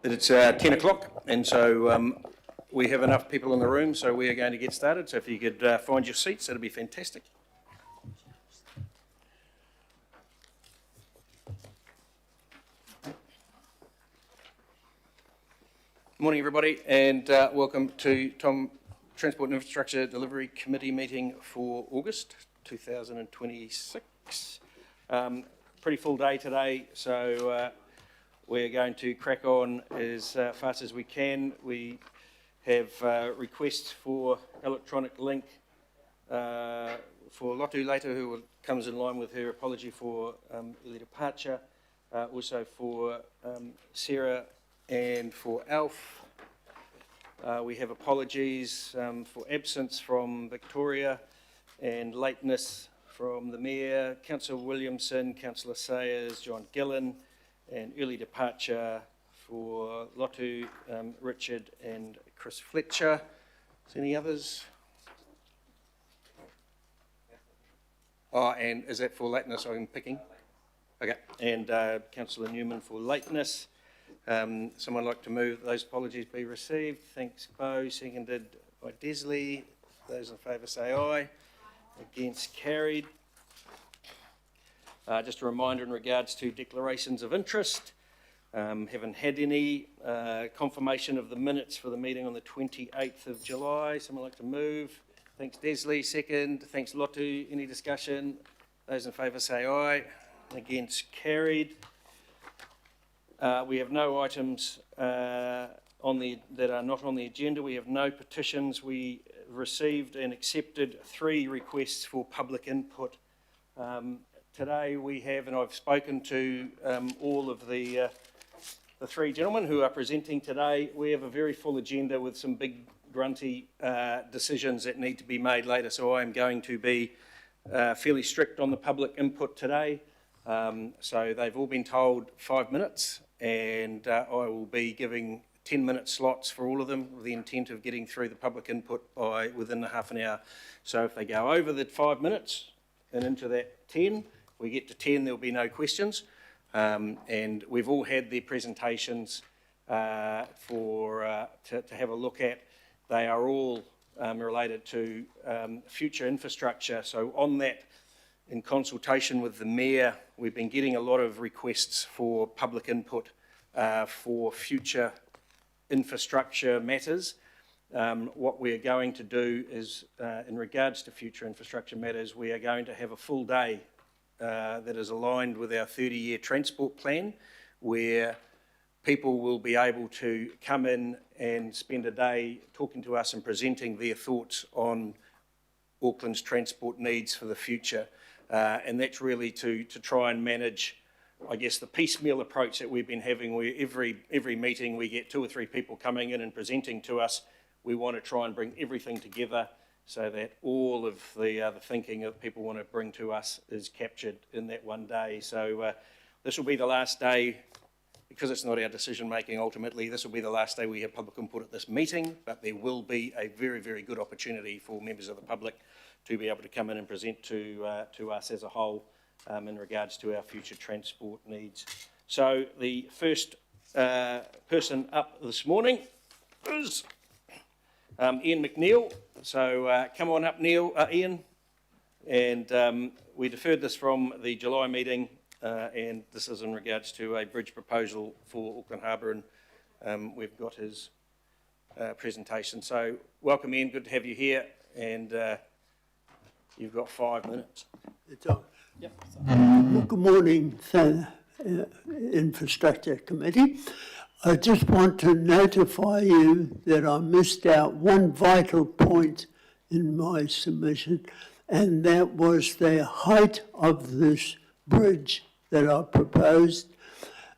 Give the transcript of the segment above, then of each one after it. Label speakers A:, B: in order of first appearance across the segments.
A: It's 10 o'clock, and so we have enough people in the room, so we are going to get started. So if you could find your seats, that'd be fantastic. Morning, everybody, and welcome to Transport and Infrastructure Delivery Committee meeting for August 2026. Pretty full day today, so we're going to crack on as fast as we can. We have requests for electronic link for Lotu later, who comes in line with her apology for early departure. Also for Sarah and for Alf. We have apologies for absence from Victoria and lateness from the Mayor, Councillor Williamson, Councillor Sayers, John Gillen, and early departure for Lotu, Richard and Chris Fletcher. Is there any others? Oh, and is that for lateness I'm picking? Okay, and Councillor Newman for lateness. Someone like to move those apologies be received. Thanks, Bo. Seconded by Desley. Those in favour say aye. Against, carried. Just a reminder in regards to declarations of interest. Haven't had any. Confirmation of the minutes for the meeting on the 28th of July. Someone like to move? Thanks, Desley. Second. Thanks, Lotu. Any discussion? Those in favour say aye. Against, carried. We have no items that are not on the agenda. We have no petitions. We received and accepted 3 requests for public input. Today we have, and I've spoken to all of the 3 gentlemen who are presenting today. We have a very full agenda with some big grunty decisions that need to be made later. So I am going to be fairly strict on the public input today. So they've all been told 5 minutes, and I will be giving 10-minute slots for all of them with the intent of getting through the public input by within a half an hour. So if they go over the 5 minutes and into that 10, we get to 10, there'll be no questions. And we've all had their presentations to have a look at. They are all related to future infrastructure. So on that, in consultation with the Mayor, we've been getting a lot of requests for public input for future infrastructure matters. What we are going to do is, in regards to future infrastructure matters, we are going to have a full day that is aligned with our 30-year transport plan, where people will be able to come in and spend a day talking to us and presenting their thoughts on Auckland's transport needs for the future. And that's really to try and manage, I guess, the piecemeal approach that we've been having, where every meeting we get 2 or 3 people coming in and presenting to us. We want to try and bring everything together so that all of the thinking that people want to bring to us is captured in that one day. So this will be the last day, because it's not our decision making ultimately, this will be the last day we have public input at this meeting, but there will be a very, very good opportunity for members of the public to be able to come in and present to us as a whole in regards to our future transport needs. So the first person up this morning is Ian McNeil. So come on up, Ian. And we deferred this from the July meeting, and this is in regards to a bridge proposal for Auckland Harbour, and we've got his presentation. So welcome, Ian. Good to have you here, and you've got 5 minutes.
B: Yep. Well, good morning, Infrastructure Committee. I just want to notify you that I missed out one vital point in my submission, and that was the height of this bridge that I proposed.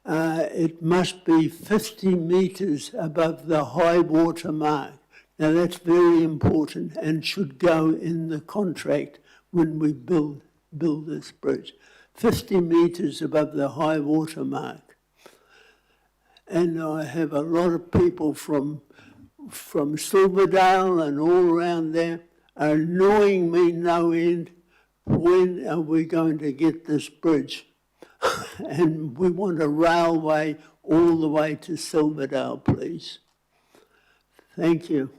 B: It must be 50 metres above the high water mark. Now that's very important and should go in the contract when we build this bridge. 50 metres above the high water mark. And I have a lot of people from Silverdale and all around there are annoying me no end. When are we going to get this bridge? and we want a railway all the way to Silverdale, please. Thank you.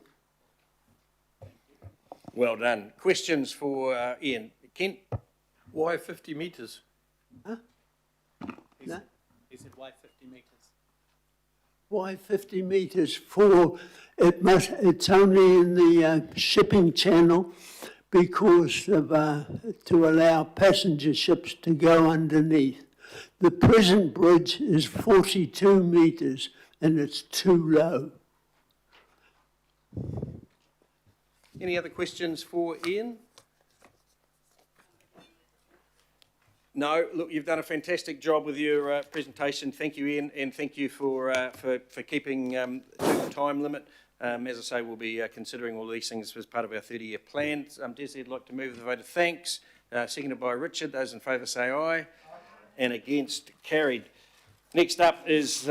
A: Well done. Questions for Ian? Kent?
C: Why 50 metres?
B: No?
D: He said, why 50 metres?
B: Why 50 metres? It's only in the shipping channel because of, to allow passenger ships to go underneath. The present bridge is 42 metres and it's too low.
A: Any other questions for Ian? No, look, you've done a fantastic job with your presentation. Thank you, Ian, and thank you for keeping to the time limit. As I say, we'll be considering all these things as part of our 30-year plan. Des, I'd like to move the vote of thanks. Seconded by Richard. Those in favour say aye. And against, carried. Next up is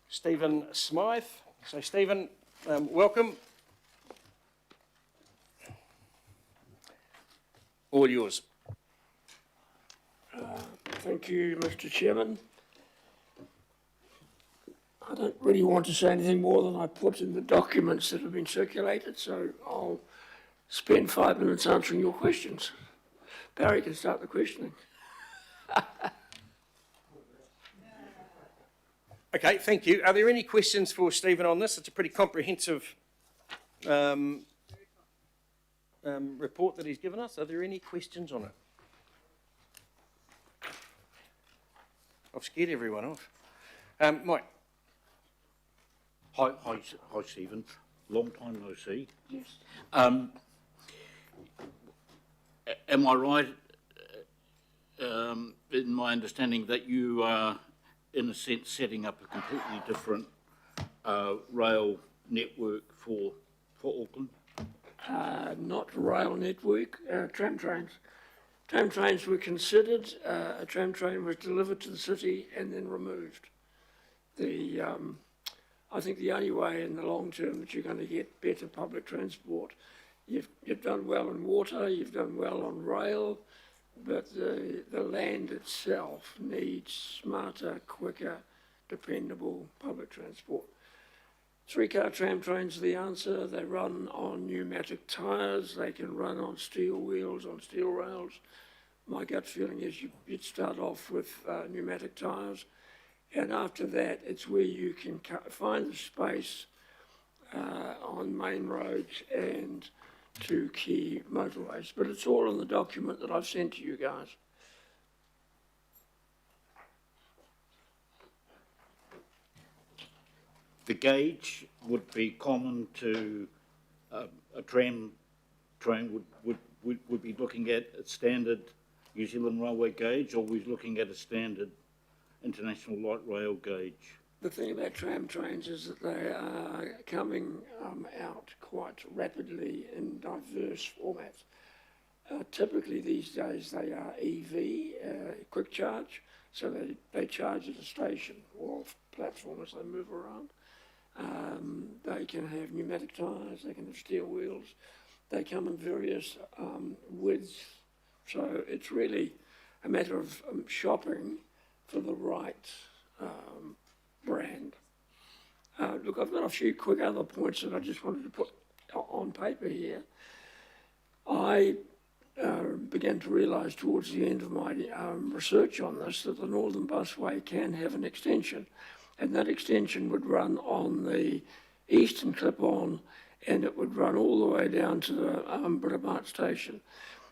A: Stephen Smythe. So, Stephen, welcome. All yours.
E: Thank you, Mr. Chairman. I don't really want to say anything more than I put in the documents that have been circulated, so I'll spend 5 minutes answering your questions. Barry can start the questioning.
A: Okay, thank you. Are there any questions for Stephen on this? It's a pretty comprehensive report that he's given us. Are there any questions on it? I've scared everyone off. Mike.
F: Hi, Stephen. Long time no see.
E: Yes.
F: Am I right in my understanding that you are, in a sense, setting up a completely different rail network for Auckland?
E: Not rail network, tram trains. Tram trains were considered, a tram train was delivered to the city and then removed. I think the only way in the long term that you're going to get better public transport, you've done well in water, you've done well on rail, but the land itself needs smarter, quicker, dependable public transport. 3-car tram trains are the answer. They run on pneumatic tyres, they can run on steel wheels, on steel rails. My gut feeling is you'd start off with pneumatic tyres, and after that it's where you can find the space on main roads and to key motorways. But it's all in the document that I've sent to you guys.
F: The gauge would be common to a tram train would be looking at a standard New Zealand Railway gauge, or we're looking at a standard International Light Rail gauge.
E: The thing about tram trains is that they are coming out quite rapidly in diverse formats. Typically these days they are EV, quick charge, so they charge at a station or platform as they move around. They can have pneumatic tyres, they can have steel wheels, they come in various widths, so it's really a matter of shopping for the right brand. Look, I've got a few quick other points that I just wanted to put on paper here. I began to realise towards the end of my research on this that the Northern Busway can have an extension, and that extension would run on the eastern clip-on, and it would run all the way down to the Britomart station.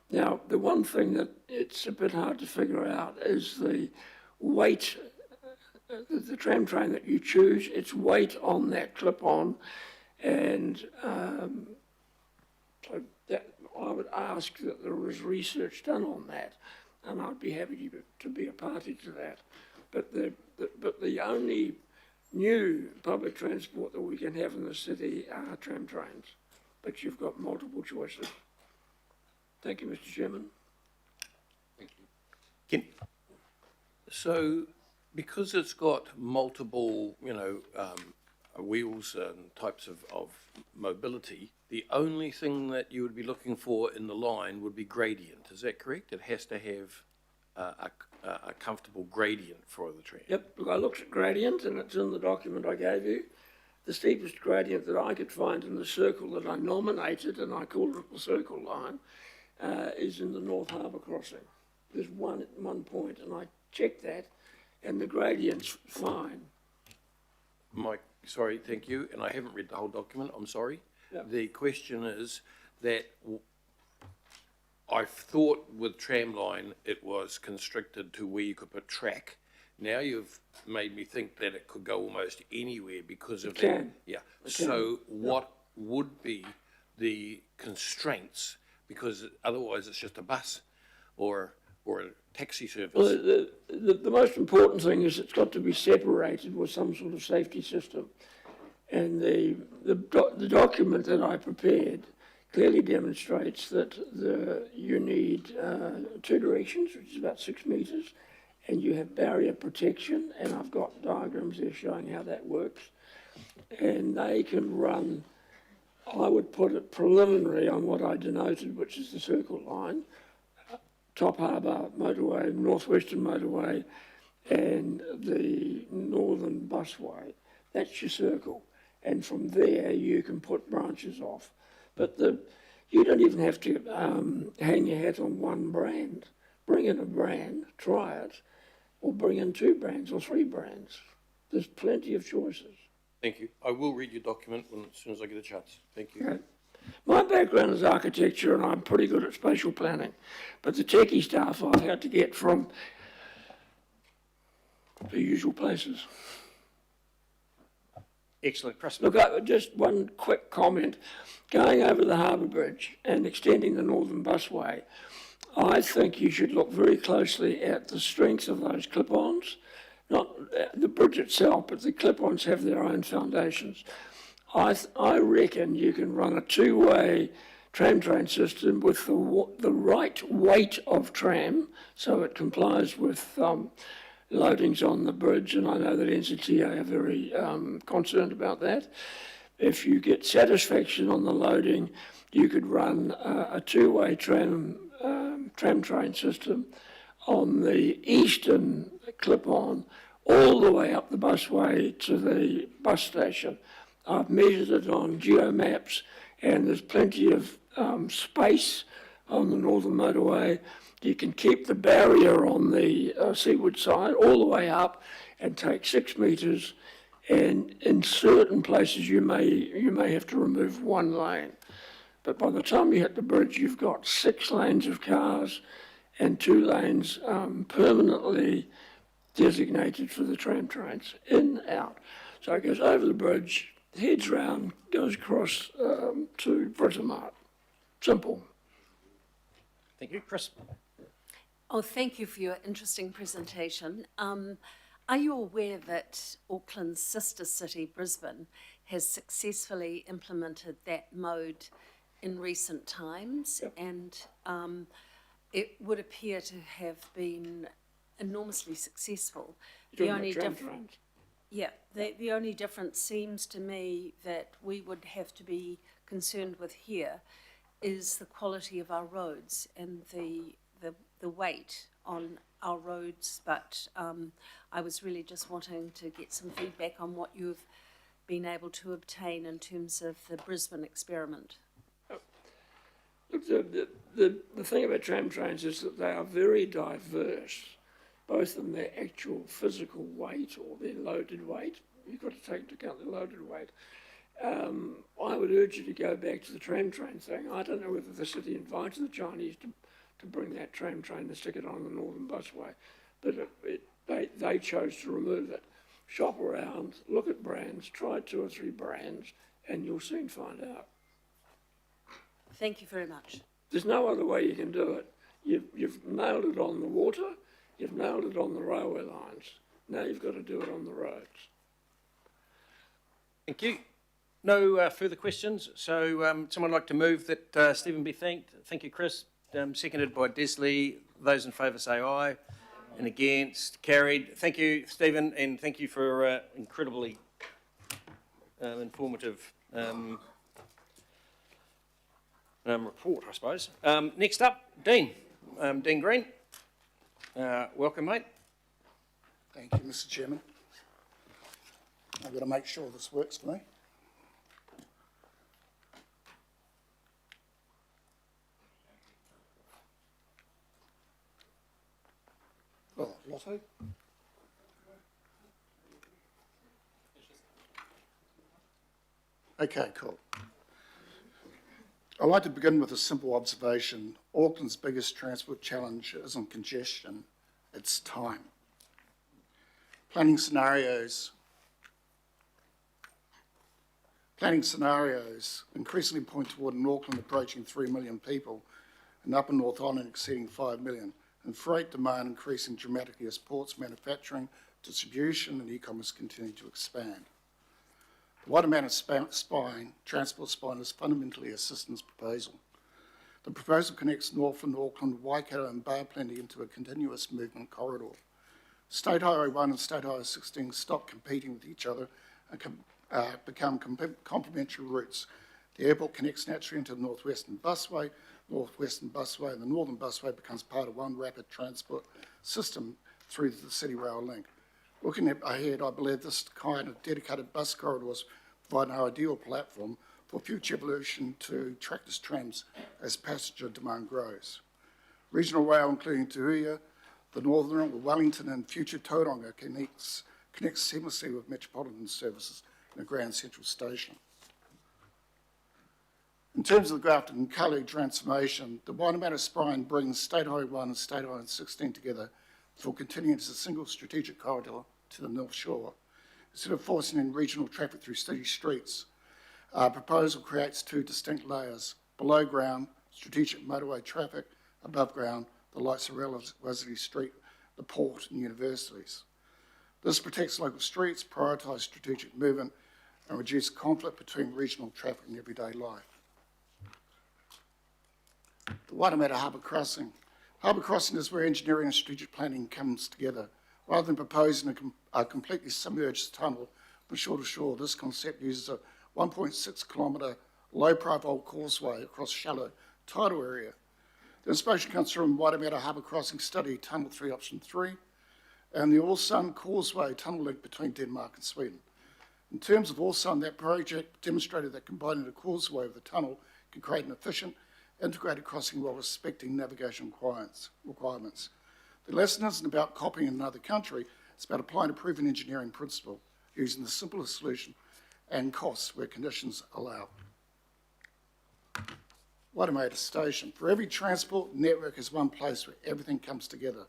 E: Now, the one thing that it's a bit hard to figure out is the weight, the tram train that you choose, its weight on that clip-on, and so that I would ask that there was research done on that, and I'd be happy to be a party to that. But the only new public transport that we can have in the city are tram trains, but you've got multiple choices. Thank you, Mr. Chairman.
A: Thank you. Ken?
C: So, because it's got multiple, wheels and types of mobility, the only thing that you would be looking for in the line would be gradient. Is that correct? It has to have a comfortable gradient for the tram.
E: Yep, look, I looked at gradient and it's in the document I gave you. The steepest gradient that I could find in the circle that I nominated, and I called it the circle line, is in the North Harbour crossing. There's one at one point, and I checked that, and the gradient's fine.
C: Mike, sorry, thank you, and I haven't read the whole document, I'm sorry.
E: Yep.
C: The question is that I thought with tramline it was constricted to where you could put track. Now you've made me think that it could go almost anywhere because of that.
E: can.
C: Yeah,
E: It
C: so what would be the constraints? Because otherwise it's just a bus or a taxi service.
E: Well, the most important thing is it's got to be separated with some sort of safety system. And the document that I prepared clearly demonstrates that you need 2 directions, which is about 6 metres, and you have barrier protection, and I've got diagrams there showing how that works. And they can run, I would put it preliminary on what I denoted, which is the circle line, Top Harbour Motorway, Northwestern Motorway, and the Northern Busway. That's your circle. And from there, you can put branches off. But you don't even have to hang your hat on one brand. Bring in a brand, try it, or bring in 2 brands or 3 brands. There's plenty of choices.
C: Thank you. I will read your document as soon as I get a chance. Thank you.
E: Okay. My background is architecture and I'm pretty good at spatial planning, but the techie stuff I've had to get from the usual places.
A: Excellent, Chris.
E: Look, just one quick comment. Going over the Harbour Bridge and extending the Northern Busway, I think you should look very closely at the strength of those clip-ons, not the bridge itself, but the clip-ons have their own foundations. I reckon you can run a 2-way tram train system with the right weight of tram, so it complies with loadings on the bridge, and I know that NCTA are very concerned about that. If you get satisfaction on the loading, you could run a 2-way tram train system on the eastern clip-on all the way up the busway to the bus station. I've measured it on geomaps, and there's plenty of space on the Northern Motorway. You can keep the barrier on the seaward side all the way up and take 6 metres, and in certain places you may have to remove 1 lane. But by the time you hit the bridge, you've got 6 lanes of cars and 2 lanes permanently designated for the tram trains, in, out. So it goes over the bridge, heads round, goes across to Britomart. Simple.
A: Thank you, Chris.
G: Oh, thank you for your interesting presentation. Are you aware that Auckland's sister city, Brisbane, has successfully implemented that mode in recent times?
E: Yep.
G: And it would appear to have been enormously successful.
E: You're talking about tram trains?
G: Yeah, the only difference seems to me that we would have to be concerned with here is the quality of our roads and the weight on our roads, but I was really just wanting to get some feedback on what you've been able to obtain in terms of the Brisbane experiment.
E: Look, the thing about tram trains is that they are very diverse, both in their actual physical weight or their loaded weight. You've got to take into account the loaded weight. I would urge you to go back to the tram train thing. I don't know whether the city invited the Chinese to bring that tram train and stick it on the Northern Busway, but they chose to remove it. Shop around, look at brands, try 2 or 3 brands, and you'll soon find out.
G: Thank you very much.
E: There's no other way you can do it. You've nailed it on the water, you've nailed it on the railway lines. Now you've got to do it on the roads.
A: Thank you. No further questions. So someone like to move that Stephen be thanked. Thank you, Chris. Seconded by Desley. Those in favour say aye. And against, carried. Thank you, Stephen, and thank you for incredibly informative report, I suppose. Next up, Dean. Dean Green. Welcome, mate.
H: Thank you, Mr. Chairman. I've got to make sure this works for me. Oh, Lotto? Okay, cool. I'd like to begin with a simple observation. Auckland's biggest transport challenge isn't congestion, it's time. Planning scenarios increasingly point toward an Auckland approaching 3 million people and Upper North Island exceeding 5 million, and freight demand increasing dramatically as ports, manufacturing, distribution and e-commerce continue to expand. The Watermanor transport spine is fundamentally a systems proposal. The proposal connects Northland, Auckland, Waikato and Bay Plenty into a continuous movement corridor. State Highway 1 and State Highway 16 stop competing with each other and become complementary routes. The airport connects naturally into the Northwestern Busway, and the Northern Busway becomes part of one rapid transport system through the City Rail link. Looking ahead, I believe this kind of dedicated bus corridors provide an ideal platform for future evolution to trackless trams as passenger demand grows. Regional rail, including Te Huia, the Northern, Wellington and future Tauranga connects seamlessly with metropolitan services in the Grand Central Station. In terms of the Grafton and Cully transformation, the Wairarapa spine brings State Highway 1 and State Highway 16 together for continuing as a single strategic corridor to the North Shore. Instead of forcing in regional traffic through city streets, our proposal creates two distinct layers: below ground, strategic motorway traffic; above ground, the likes of Wesley Street, the port and universities. This protects local streets, prioritises strategic movement and reduces conflict between regional traffic and everyday life. The Wairarapa Harbour Crossing. Harbour Crossing is where engineering and strategic planning comes together. Rather than proposing a completely submerged tunnel from shore to shore, this concept uses a 1.6 kilometre low-profile causeway across shallow tidal area. The inspiration comes from Wairarapa Harbour Crossing study, Tunnel 3 Option 3, and the All Sun Causeway tunnel link between Denmark and Sweden. In terms of All Sun, that project demonstrated that combining the causeway with the tunnel can create an efficient, integrated crossing while respecting navigation requirements. The lesson isn't about copying another country, it's about applying a proven engineering principle, using the simplest solution and costs where conditions allow. Wairarapa Station. For every transport network is one place where everything comes together.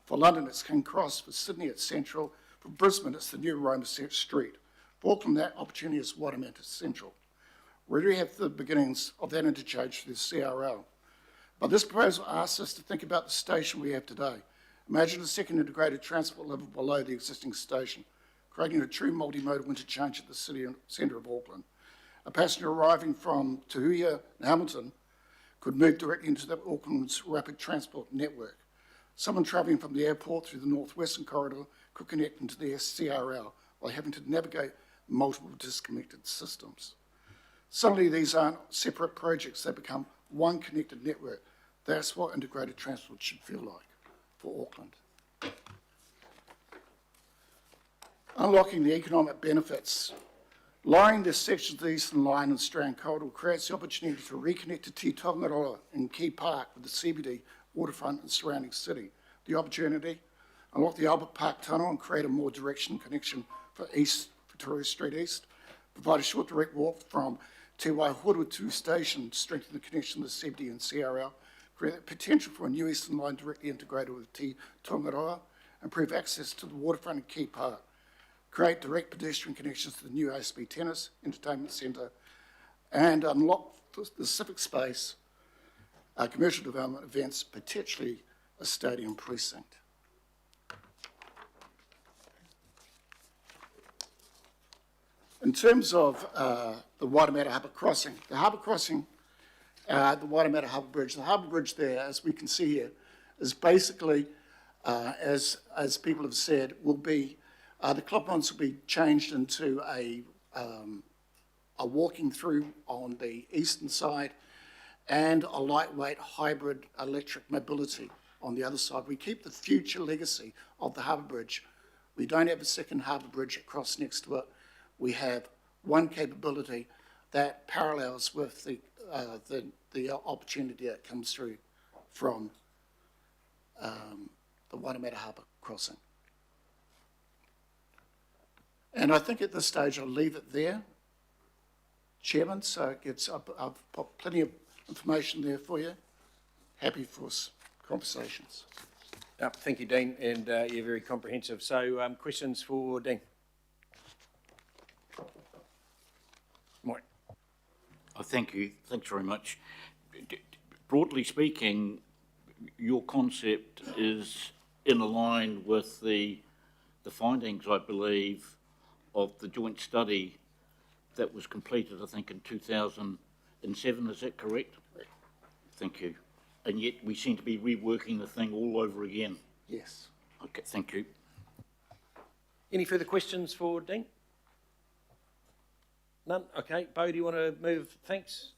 H: For London, it's King Cross. For Sydney, it's Central. For Brisbane, it's the new Roma Street. For Auckland, that opportunity is Wairarapa Central. We already have the beginnings of that interchange through the CRL. But this proposal asks us to think about the station we have today. Imagine a second integrated transport level below the existing station, creating a true multimodal interchange at the city centre of Auckland. A passenger arriving from Te Huia and Hamilton could move directly into the Auckland's rapid transport network. Someone travelling from the airport through the Northwestern Corridor could connect into the CRL while having to navigate multiple disconnected systems. Suddenly, these aren't separate projects, they become one connected network. That's what integrated transport should feel like for Auckland. Unlocking the economic benefits. Lowering the sections of the Eastern Line and Strand Corridor creates the opportunity to reconnect to Te Tongaroa and Key Park with the CBD, waterfront and surrounding city. The opportunity, unlock the Albert Park Tunnel and create a more direction connection for Victoria Street East. Provide a short direct walk from Te Waihorutu Station to strengthen the connection with the CBD and CRL. Create the potential for a new Eastern Line directly integrated with Te Tongaroa. Improve access to the waterfront and Key Park. Create direct pedestrian connections to the new ASB Tennis Entertainment Centre, and unlock the civic space, commercial development events, potentially a stadium precinct. In terms of the Wairarapa Harbour Crossing, the Wairarapa Harbour Bridge there, as we can see here, is basically, as people have said, will be the club lines will be changed into a walking through on the eastern side and a lightweight hybrid electric mobility on the other side. We keep the future legacy of the harbour bridge. We don't have a second harbour bridge across next to it. We have one capability that parallels with the opportunity that comes through from the Waitemata Harbour crossing. And I think at this stage I'll leave it there, Chairman, so it gets up. I've put plenty of information there for you. Happy for conversations.
A: Thank you, Dean, and you're very comprehensive. So questions for Dean? Mike?
F: Thank you. Thanks very much. Broadly speaking, your concept is in line with the findings, I believe, of the joint study that was completed, I think, in 2007. Is that correct?
H: Correct.
F: Thank you. And yet we seem to be reworking the thing all over again.
H: Yes.
F: Okay, thank you.
A: Any further questions for Dean? None? Okay. Bo, do you want to move? Thanks.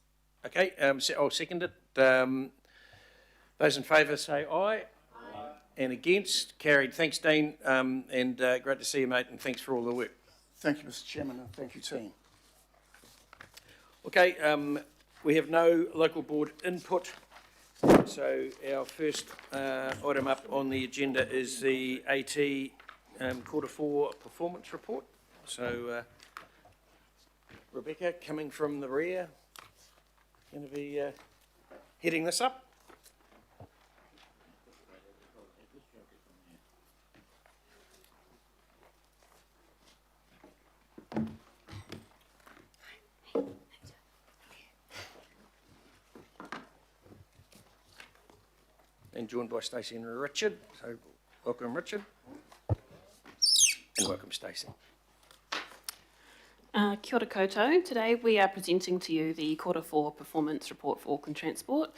A: Okay, I'll second it. Those in favour say aye. Aye. And against? Carried. Thanks, Dean, and great to see you, mate, and thanks for all the work.
H: Thank you, Mr. Chairman, and thank you, team.
A: Okay, we have no local board input, so our first item up on the agenda is the AT Q4 performance report. So, Rebecca, coming from the rear, going to be heading this up. And joined by Stacey and Richard. So welcome, Richard. And welcome, Stacey.
I: Kia ora koutou. Today we are presenting to you the Q4 performance report for Auckland Transport,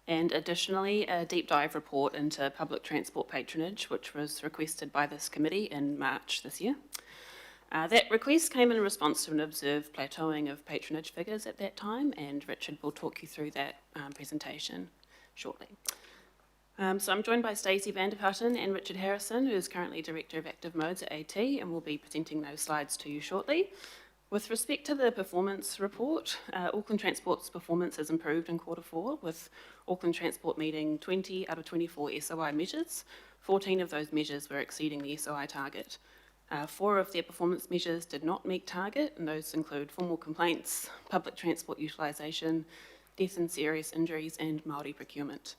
I: and additionally a deep dive report into public transport patronage, which was requested by this committee in March this year. That request came in response to an observed plateauing of patronage figures at that time, and Richard will talk you through that presentation shortly. So I'm joined by Stacey Vanderputten and Richard Harrison, who is currently Director of Active Modes at AT, and will be presenting those slides to you shortly. With respect to the performance report, Auckland Transport's performance has improved in Q4, with Auckland Transport meeting 20 out of 24 SOI measures. 14 of those measures were exceeding the SOI target. 4 of their performance measures did not meet target, and those include formal complaints, public transport utilisation, death and serious injuries, and Māori procurement.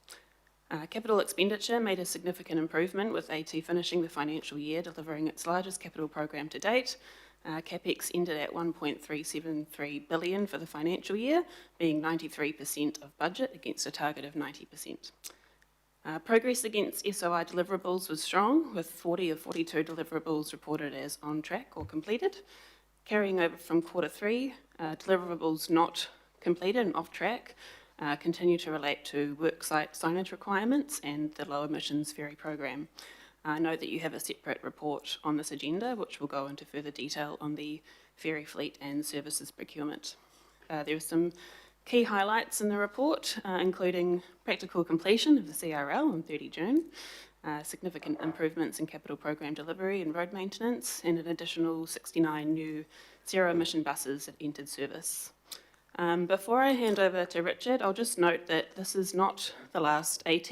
I: Capital expenditure made a significant improvement, with AT finishing the financial year delivering its largest capital program to date. CapEx ended at $1.373 billion for the financial year, being 93% of budget against a target of 90%. Progress against SOI deliverables was strong, with 40 of 42 deliverables reported as on track or completed. Carrying over from Q3, deliverables not completed and off track continue to relate to worksite signage requirements and the low emissions ferry program. I know that you have a separate report on this agenda, which will go into further detail on the ferry fleet and services procurement. There are some key highlights in the report, including practical completion of the CRL on 30 June, significant improvements in capital program delivery and road maintenance, and an additional 69 new zero-emission buses that entered service. Before I hand over to Richard, I'll just note that this is not the last AT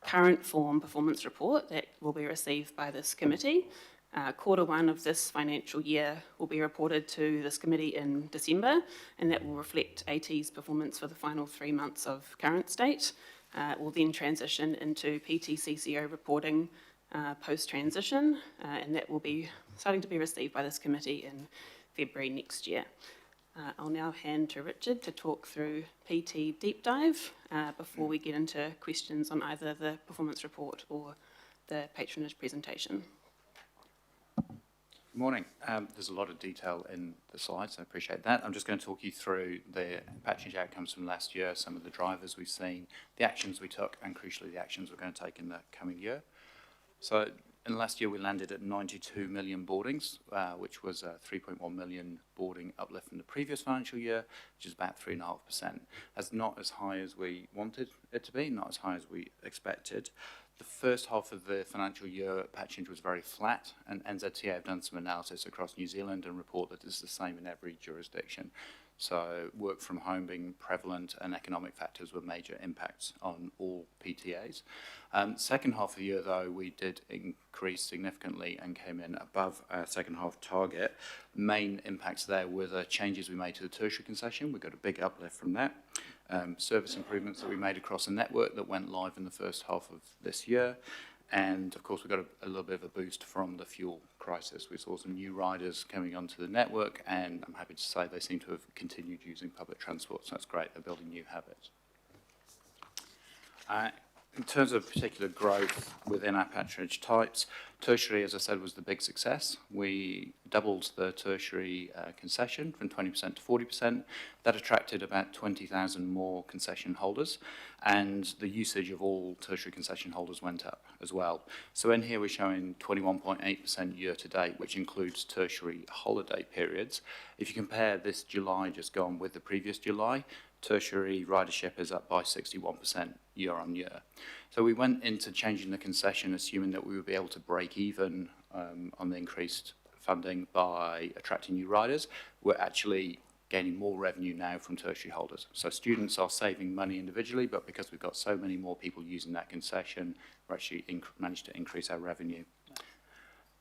I: current form performance report that will be received by this committee. Q1 of this financial year will be reported to this committee in December, and that will reflect AT's performance for the final 3 months of current state. It will then transition into PTCCO reporting post-transition, and that will be starting to be received by this committee in February next year. I'll now hand to Richard to talk through PT Deep Dive before we get into questions on either the performance report or the patronage presentation.
J: Good morning. There's a lot of detail in the slides, I appreciate that. I'm just going to talk you through the patronage outcomes from last year, some of the drivers we've seen, the actions we took, and crucially the actions we're going to take in the coming year. So in the last year we landed at 92 million boardings, which was a 3.1 million boarding uplift from the previous financial year, which is about 3.5%. That's not as high as we wanted it to be, not as high as we expected. The first half of the financial year, patronage was very flat, and NZTA have done some analysis across New Zealand and report that it's the same in every jurisdiction. So work from home being prevalent and economic factors were major impacts on all PTAs. Second half of the year, though, we did increase significantly and came in above our second half target. Main impacts there were the changes we made to the tertiary concession. We got a big uplift from that. Service improvements that we made across the network that went live in the first half of this year. And of course, we got a little bit of a boost from the fuel crisis. We saw some new riders coming onto the network, and I'm happy to say they seem to have continued using public transport, so that's great. They're building new habits. In terms of particular growth within our patronage types, tertiary, as I said, was the big success. We doubled the tertiary concession from 20% to 40%. That attracted about 20,000 more concession holders, and the usage of all tertiary concession holders went up as well. So in here we're showing 21.8% year to date, which includes tertiary holiday periods. If you compare this July just gone with the previous July, tertiary ridership is up by 61% year on year. So we went into changing the concession assuming that we would be able to break even on the increased funding by attracting new riders. We're actually gaining more revenue now from tertiary holders. So students are saving money individually, but because we've got so many more people using that concession, we're actually managed to increase our revenue.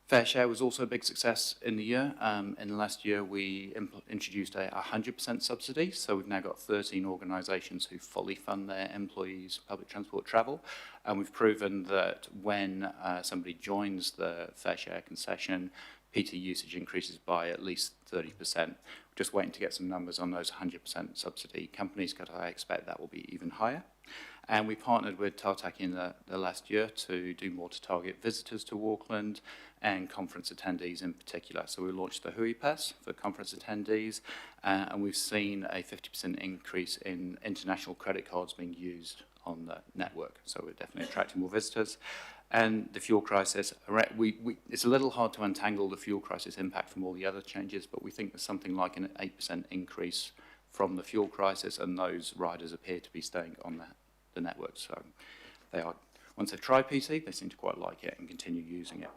J: Fair share was also a big success in the year. In the last year, we introduced a 100% subsidy. So we've now got 13 organisations who fully fund their employees' public transport travel. And we've proven that when somebody joins the fair share concession, PT usage increases by at least 30%. We're just waiting to get some numbers on those 100% subsidy companies, because I expect that will be even higher. And we partnered with Tartak in the last year to do more to target visitors to Auckland and conference attendees in particular. So we launched the Hui Pass for conference attendees, and we've seen a 50% increase in international credit cards being used on the network. So we're definitely attracting more visitors. And the fuel crisis, it's a little hard to untangle the fuel crisis impact from all the other changes, but we think there's something like an 8% increase from the fuel crisis, and those riders appear to be staying on the network. So they are, once they've tried PT, they seem to quite like it and continue using it.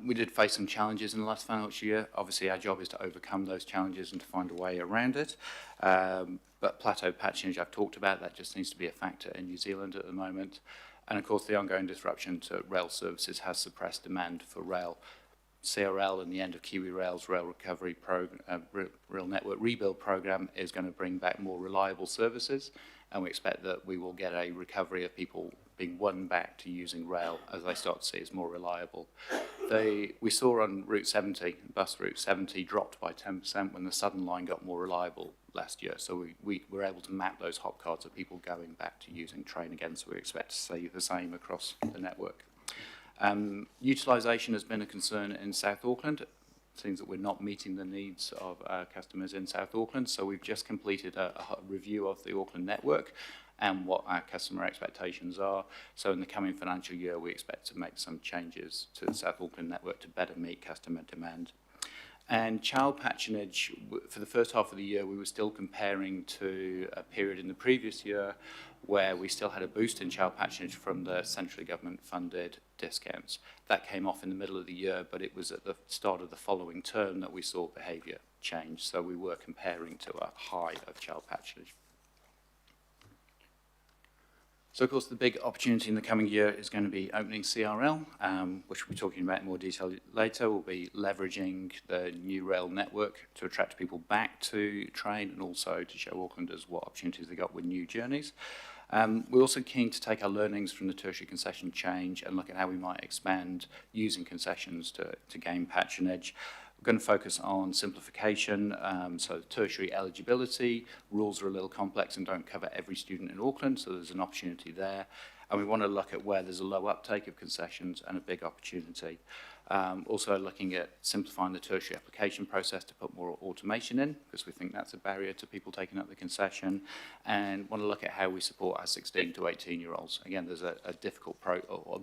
J: We did face some challenges in the last financial year. Obviously, our job is to overcome those challenges and to find a way around it. But plateau patronage I've talked about, that just seems to be a factor in New Zealand at the moment. And of course, the ongoing disruption to rail services has suppressed demand for rail. CRL and the end of KiwiRail's rail recovery rail network rebuild program is going to bring back more reliable services, and we expect that we will get a recovery of people being won back to using rail as they start to see it's more reliable. We saw on Route 70, bus Route 70 dropped by 10% when the Southern Line got more reliable last year. So we were able to map those hot cards of people going back to using train again, so we expect to see the same across the network. Utilisation has been a concern in South Auckland. It seems that we're not meeting the needs of our customers in South Auckland, so we've just completed a review of the Auckland network and what our customer expectations are. So in the coming financial year, we expect to make some changes to the South Auckland network to better meet customer demand. And child patronage, for the first half of the year, we were still comparing to a period in the previous year where we still had a boost in child patronage from the centrally government-funded discounts. That came off in the middle of the year, but it was at the start of the following term that we saw behaviour change. So we were comparing to a high of child patronage. So, of course, the big opportunity in the coming year is going to be opening CRL, which we'll be talking about in more detail later. We'll be leveraging the new rail network to attract people back to train and also to show Aucklanders what opportunities they got with new journeys. We're also keen to take our learnings from the tertiary concession change and look at how we might expand using concessions to gain patronage. We're going to focus on simplification, so tertiary eligibility. Rules are a little complex and don't cover every student in Auckland, so there's an opportunity there. And we want to look at where there's a low uptake of concessions and a big opportunity. Also looking at simplifying the tertiary application process to put more automation in, because we think that's a barrier to people taking up the concession, and want to look at how we support our 16 to 18-year-olds. Again, there's a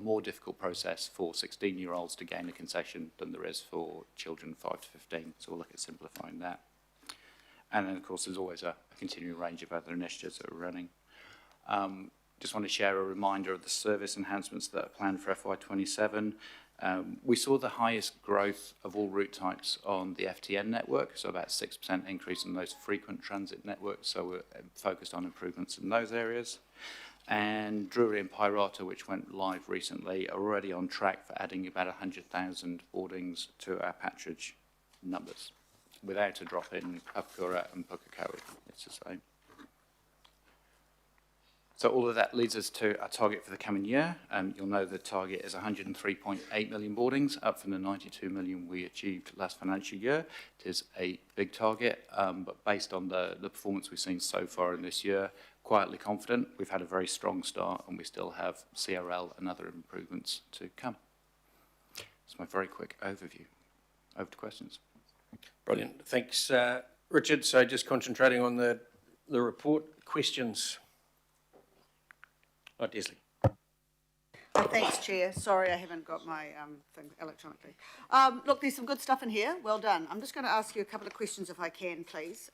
J: more difficult process for 16-year-olds to gain a concession than there is for children 5 to 15, so we'll look at simplifying that. And then, of course, there's always a continuing range of other initiatives that we're running. Just want to share a reminder of the service enhancements that are planned for FY27. We saw the highest growth of all route types on the FTN network, so about 6% increase in those frequent transit networks, so we're focused on improvements in those areas. And Drury and Pirata, which went live recently, are already on track for adding about 100,000 boardings to our patronage numbers, without a drop in Papakura and Pukekohe, it's the same. So all of that leads us to our target for the coming year. You'll know the target is 103.8 million boardings, up from the 92 million we achieved last financial year. It is a big target, but based on the performance we've seen so far in this year, quietly confident. We've had a very strong start and we still have CRL and other improvements to come. That's my very quick overview. Over to questions.
A: Brilliant. Thanks, Richard. So just concentrating on the report. Questions? Oh, Desley.
K: Thanks, Chair. Sorry, I haven't got my thing electronically. Look, there's some good stuff in here. Well done. I'm just going to ask you a couple of questions if I can, please.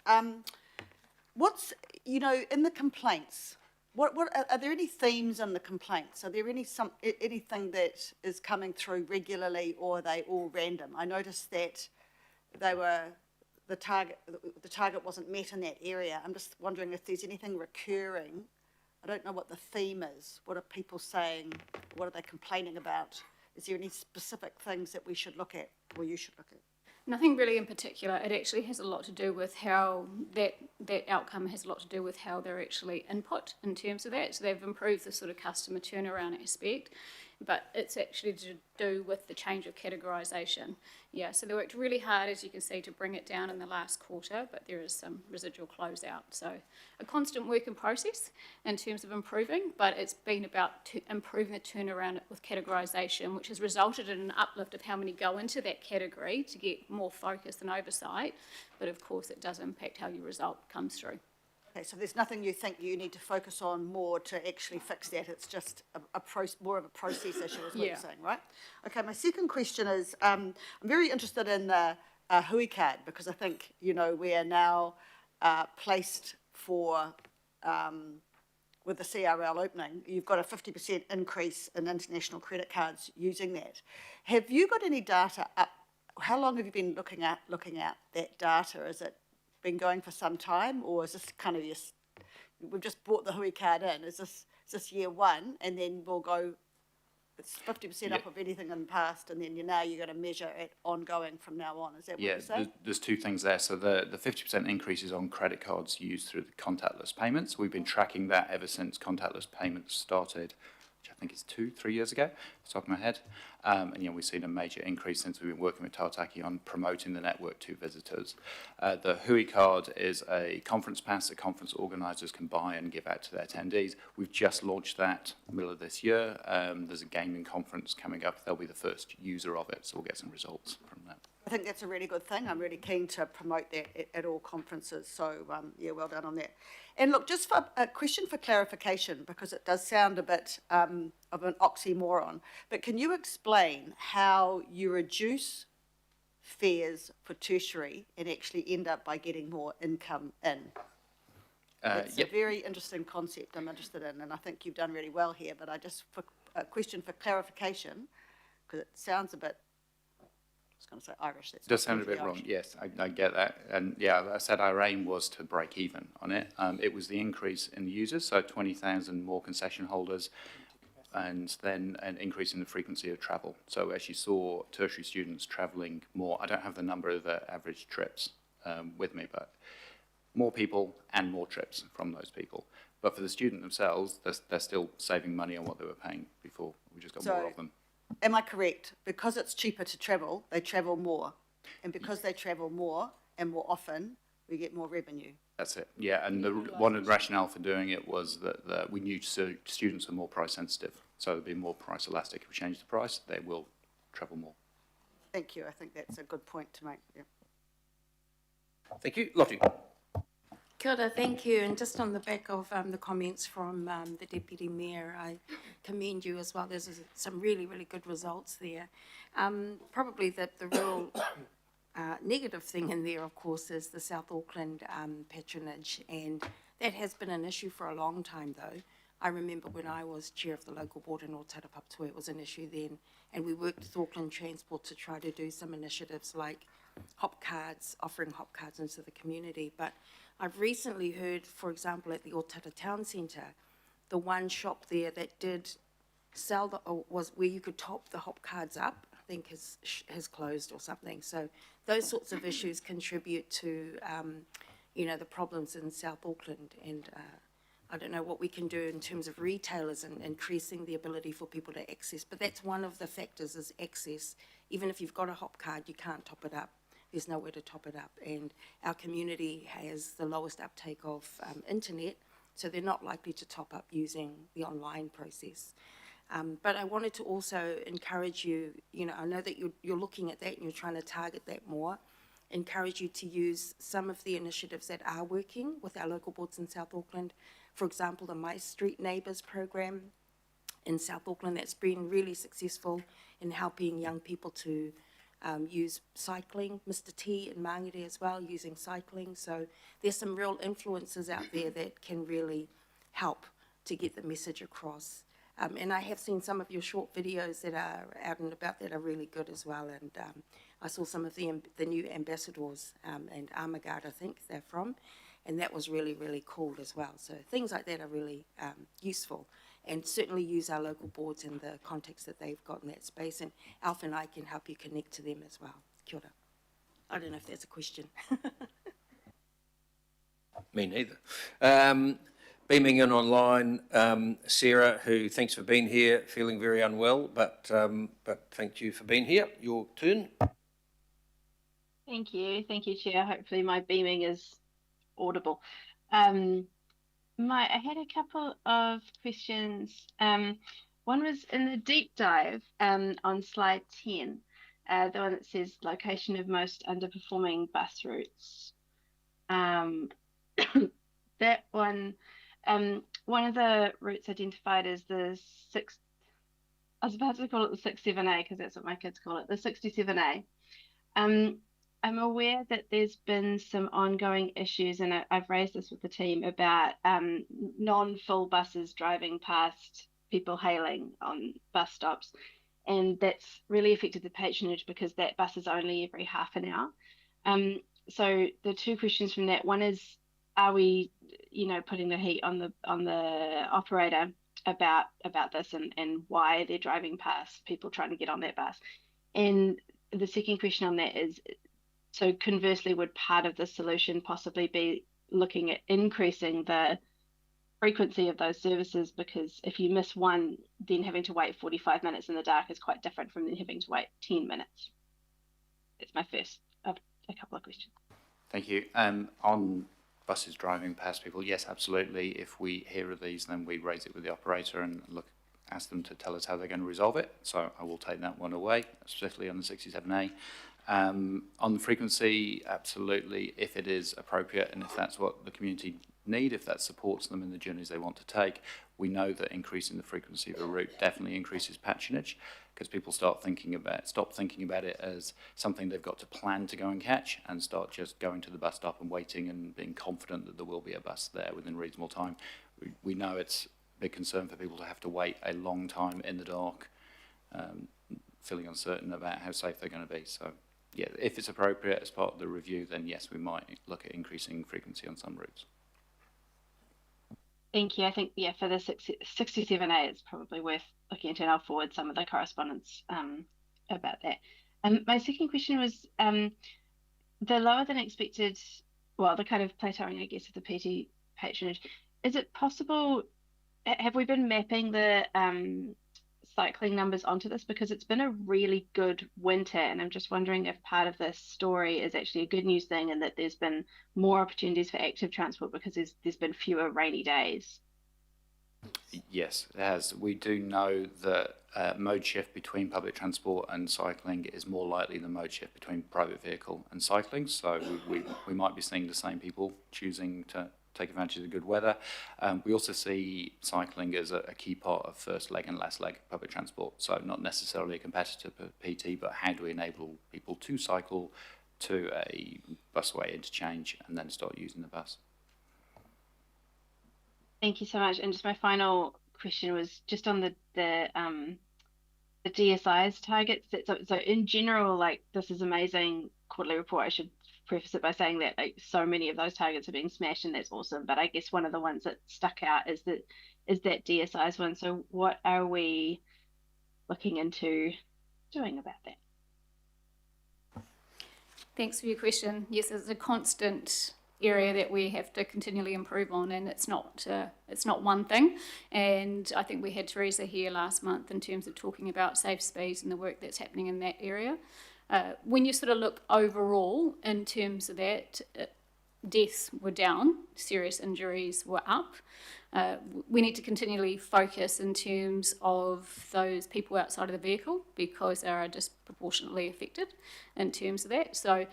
K: What's, in the complaints, what are there any themes in the complaints? Are there anything that is coming through regularly, or are they all random? I noticed that the target wasn't met in that area. I'm just wondering if there's anything recurring. I don't know what the theme is. What are people saying? What are they complaining about? Is there any specific things that we should look at, or you should look at?
L: Nothing really in particular. It actually has a lot to do with how that outcome has a lot to do with how they're actually input in terms of that. So they've improved the sort of customer turnaround aspect, but it's actually to do with the change of categorisation. Yeah, so they worked really hard, as you can see, to bring it down in the last quarter, but there is some residual closeout. So a constant work in process in terms of improving, but it's been about improving the turnaround with categorisation, which has resulted in an uplift of how many go into that category to get more focus and oversight. But of course, it does impact how your result comes through.
K: Okay, so there's nothing you think you need to focus on more to actually fix that. It's just more of a process issue, is what you're saying, right? Okay, my second question is, I'm very interested in the hui card, because I think, we are now placed for, with the CRL opening, you've got a 50% increase in international credit cards using that. Have you got any data up? How long have you been looking at that data? Is it been going for some time, or is this kind of we've just brought the hui card in? Is this year one, and then we'll go? It's 50% up of anything in the past, and then you're going to measure it ongoing from now on. Is that what you're saying?
J: There's two things there. So the 50% increase is on credit cards used through the contactless payments. We've been tracking that ever since contactless payments started, which I think is 2-3 years ago, off the top of my head. And we've seen a major increase since we've been working with Tautaki on promoting the network to visitors. The hui card is a conference pass that conference organisers can buy and give out to their attendees. We've just launched that middle of this year. There's a gaming conference coming up. They'll be the first user of it, so we'll get some results from that.
K: I think that's a really good thing. I'm really keen to promote that at all conferences. So, well done on that. And look, just for a question for clarification, because it does sound a bit of an oxymoron, but can you explain how you reduce fares for tertiary and actually end up by getting more income in? It's a very interesting concept I'm interested in, and I think you've done really well here, but for a question for clarification, because it sounds a bit, I was going to say Irish. It
J: does sound a bit wrong, yes, I get that. And I said our aim was to break even on it. It was the increase in the users, so 20,000 more concession holders, and then an increase in the frequency of travel. So as you saw, tertiary students travelling more. I don't have the number of the average trips with me, but more people and more trips from those people. But for the student themselves, they're still saving money on what they were paying before. We just got more of them.
K: Am I correct? Because it's cheaper to travel, they travel more. And because they travel more and more often, we get more revenue.
J: That's it, yeah. And one of the rationale for doing it was that we knew students are more price sensitive. So it'd be more price elastic. If we change the price, they will travel more.
K: Thank you. I think that's a good point to make. Yeah.
A: Thank you. Lottie.
M: Kia ora, thank you. And just on the back of the comments from the Deputy Mayor, I commend you as well. There's some really, really good results there. Probably the real negative thing in there, of course, is the South Auckland patronage, and that has been an issue for a long time, though. I remember when I was chair of the local board in Otaupaptua, it was an issue then, and we worked with Auckland Transport to try to do some initiatives like hop cards, offering hop cards into the community. But I've recently heard, for example, at the Otara Town Centre, the one shop there that did sell was where you could top the hop cards up, I think has closed or something. So those sorts of issues contribute to, the problems in South Auckland, and I don't know what we can do in terms of retailers and increasing the ability for people to access, but that's one of the factors is access. Even if you've got a hop card, you can't top it up. There's nowhere to top it up, and our community has the lowest uptake of internet, so they're not likely to top up using the online process. But I wanted to also encourage you, I know that you're looking at that and you're trying to target that more, encourage you to use some of the initiatives that are working with our local boards in South Auckland. For example, the My Street Neighbours program in South Auckland, that's been really successful in helping young people to use cycling. Mr. T in Mangere as well, using cycling. So there's some real influences out there that can really help to get the message across. And I have seen some of your short videos that are out and about that are really good as well. And I saw some of the new ambassadors and Armagard, I think they're from, and that was really, really cool as well. So things like that are really useful, and certainly use our local boards in the context that they've got in that space. And Alf and I can help you connect to them as well. Kia ora. I don't know if that's a question.
A: Me neither. Beaming in online, Sarah, who thanks for being here, feeling very unwell, but thank you for being here. Your turn.
I: Thank you, Chair. Hopefully my beaming is audible. I had a couple of questions. One was in the deep dive on slide 10, the one that says location of most underperforming bus routes. That one, one of the routes identified as I was about to call it the 67A because that's what my kids call it, the 67A. I'm aware that there's been some ongoing issues, and I've raised this with the team about non-full buses driving past people hailing on bus stops, and that's really affected the patronage because that bus is only every half an hour. So the two questions from that, one is, are we, putting the heat on the operator about this and why they're driving past people trying to get on that bus? And the second question on that is, so conversely, would part of the solution possibly be looking at increasing the frequency of those services? Because if you miss one, then having to wait 45 minutes in the dark is quite different from then having to wait 10 minutes. That's my first of a couple of questions.
J: Thank you. On buses driving past people, yes, absolutely. If we hear of these, then we raise it with the operator and ask them to tell us how they're going to resolve it. So I will take that one away, specifically on the 67A. On the frequency, absolutely, if it is appropriate and if that's what the community need, if that supports them in the journeys they want to take, we know that increasing the frequency of a route definitely increases patronage, because people stop thinking about it as something they've got to plan to go and catch and start just going to the bus stop and waiting and being confident that there will be a bus there within reasonable time. We know it's a big concern for people to have to wait a long time in the dark, feeling uncertain about how safe they're going to be. So yeah, if it's appropriate as part of the review, then yes, we might look at increasing frequency on some routes.
I: Thank you. I think, yeah, for the 67A, it's probably worth looking into, and I'll forward some of the correspondence about that. My second question was the lower than expected, well, the kind of plateauing, I guess, of the PT patronage. Is it possible, have we been mapping the cycling numbers onto this? Because it's been a really good winter, and I'm just wondering if part of this story is actually a good news thing and that there's been more opportunities for active transport because there's been fewer rainy days.
J: Yes, it has. We do know that mode shift between public transport and cycling is more likely than mode shift between private vehicle and cycling. So we might be seeing the same people choosing to take advantage of the good weather. We also see cycling as a key part of first leg and last leg public transport. So not necessarily a competitor for PT, but how do we enable people to cycle to a busway interchange and then start using the bus?
I: Thank you so much. And just my final question was just on the DSI's targets. So in general, like this is amazing quarterly report. I should preface it by saying that like so many of those targets are being smashed, and that's awesome. But I guess one of the ones that stuck out is that DSI's one. So what are we looking into doing about that?
L: Thanks for your question. Yes, it's a constant area that we have to continually improve on, and it's not one thing. And I think we had Teresa here last month in terms of talking about safe space and the work that's happening in that area. When you sort of look overall in terms of that, deaths were down, serious injuries were up. We need to continually focus in terms of those people outside of the vehicle because they are disproportionately affected in terms of that. So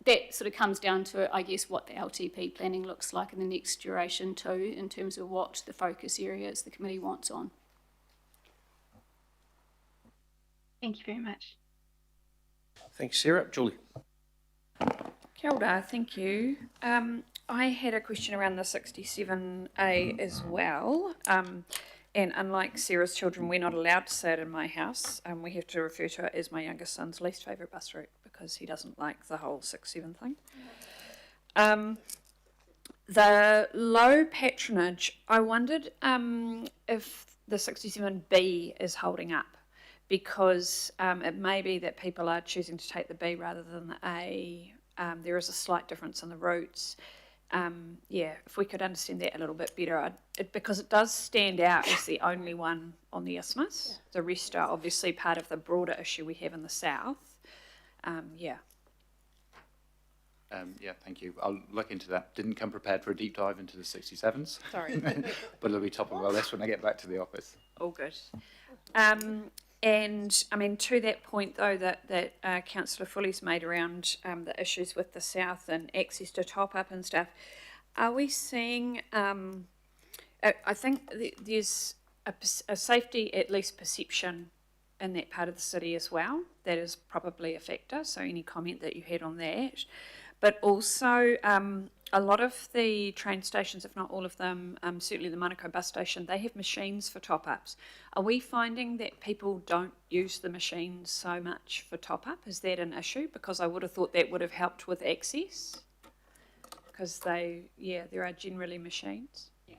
L: that sort of comes down to, I guess, what the LTP planning looks like in the next duration too, in terms of what the focus areas the committee wants on.
I: Thank you very much.
A: Thanks, Sarah. Julie.
N: Kia ora, thank you. I had a question around the 67A as well. And unlike Sarah's children, we're not allowed to say it in my house. We have to refer to it as my youngest son's least favourite bus route because he doesn't like the whole 6-7 thing. The low patronage, I wondered if the 67B is holding up because it may be that people are choosing to take the B rather than the A. There is a slight difference in the routes. If we could understand that a little bit better, because it does stand out as the only one on the isthmus. The rest are obviously part of the broader issue we have in the south.
J: Thank you. I'll look into that. Didn't come prepared for a deep dive into the 67s.
N: Sorry.
J: But it'll be top of our list when I get back to the office.
N: All good. And I mean, to that point though, that Councillor Foley's made around the issues with the south and access to top up and stuff, are we seeing? I think there's a safety, at least perception, in that part of the city as well. That is probably a factor. So any comment that you had on that, but also a lot of the train stations, if not all of them, certainly the Manukau bus station, they have machines for top-ups. Are we finding that people don't use the machines so much for top-up? Is that an issue? Because I would have thought that would have helped with access. Because there are generally machines.
J: Yeah.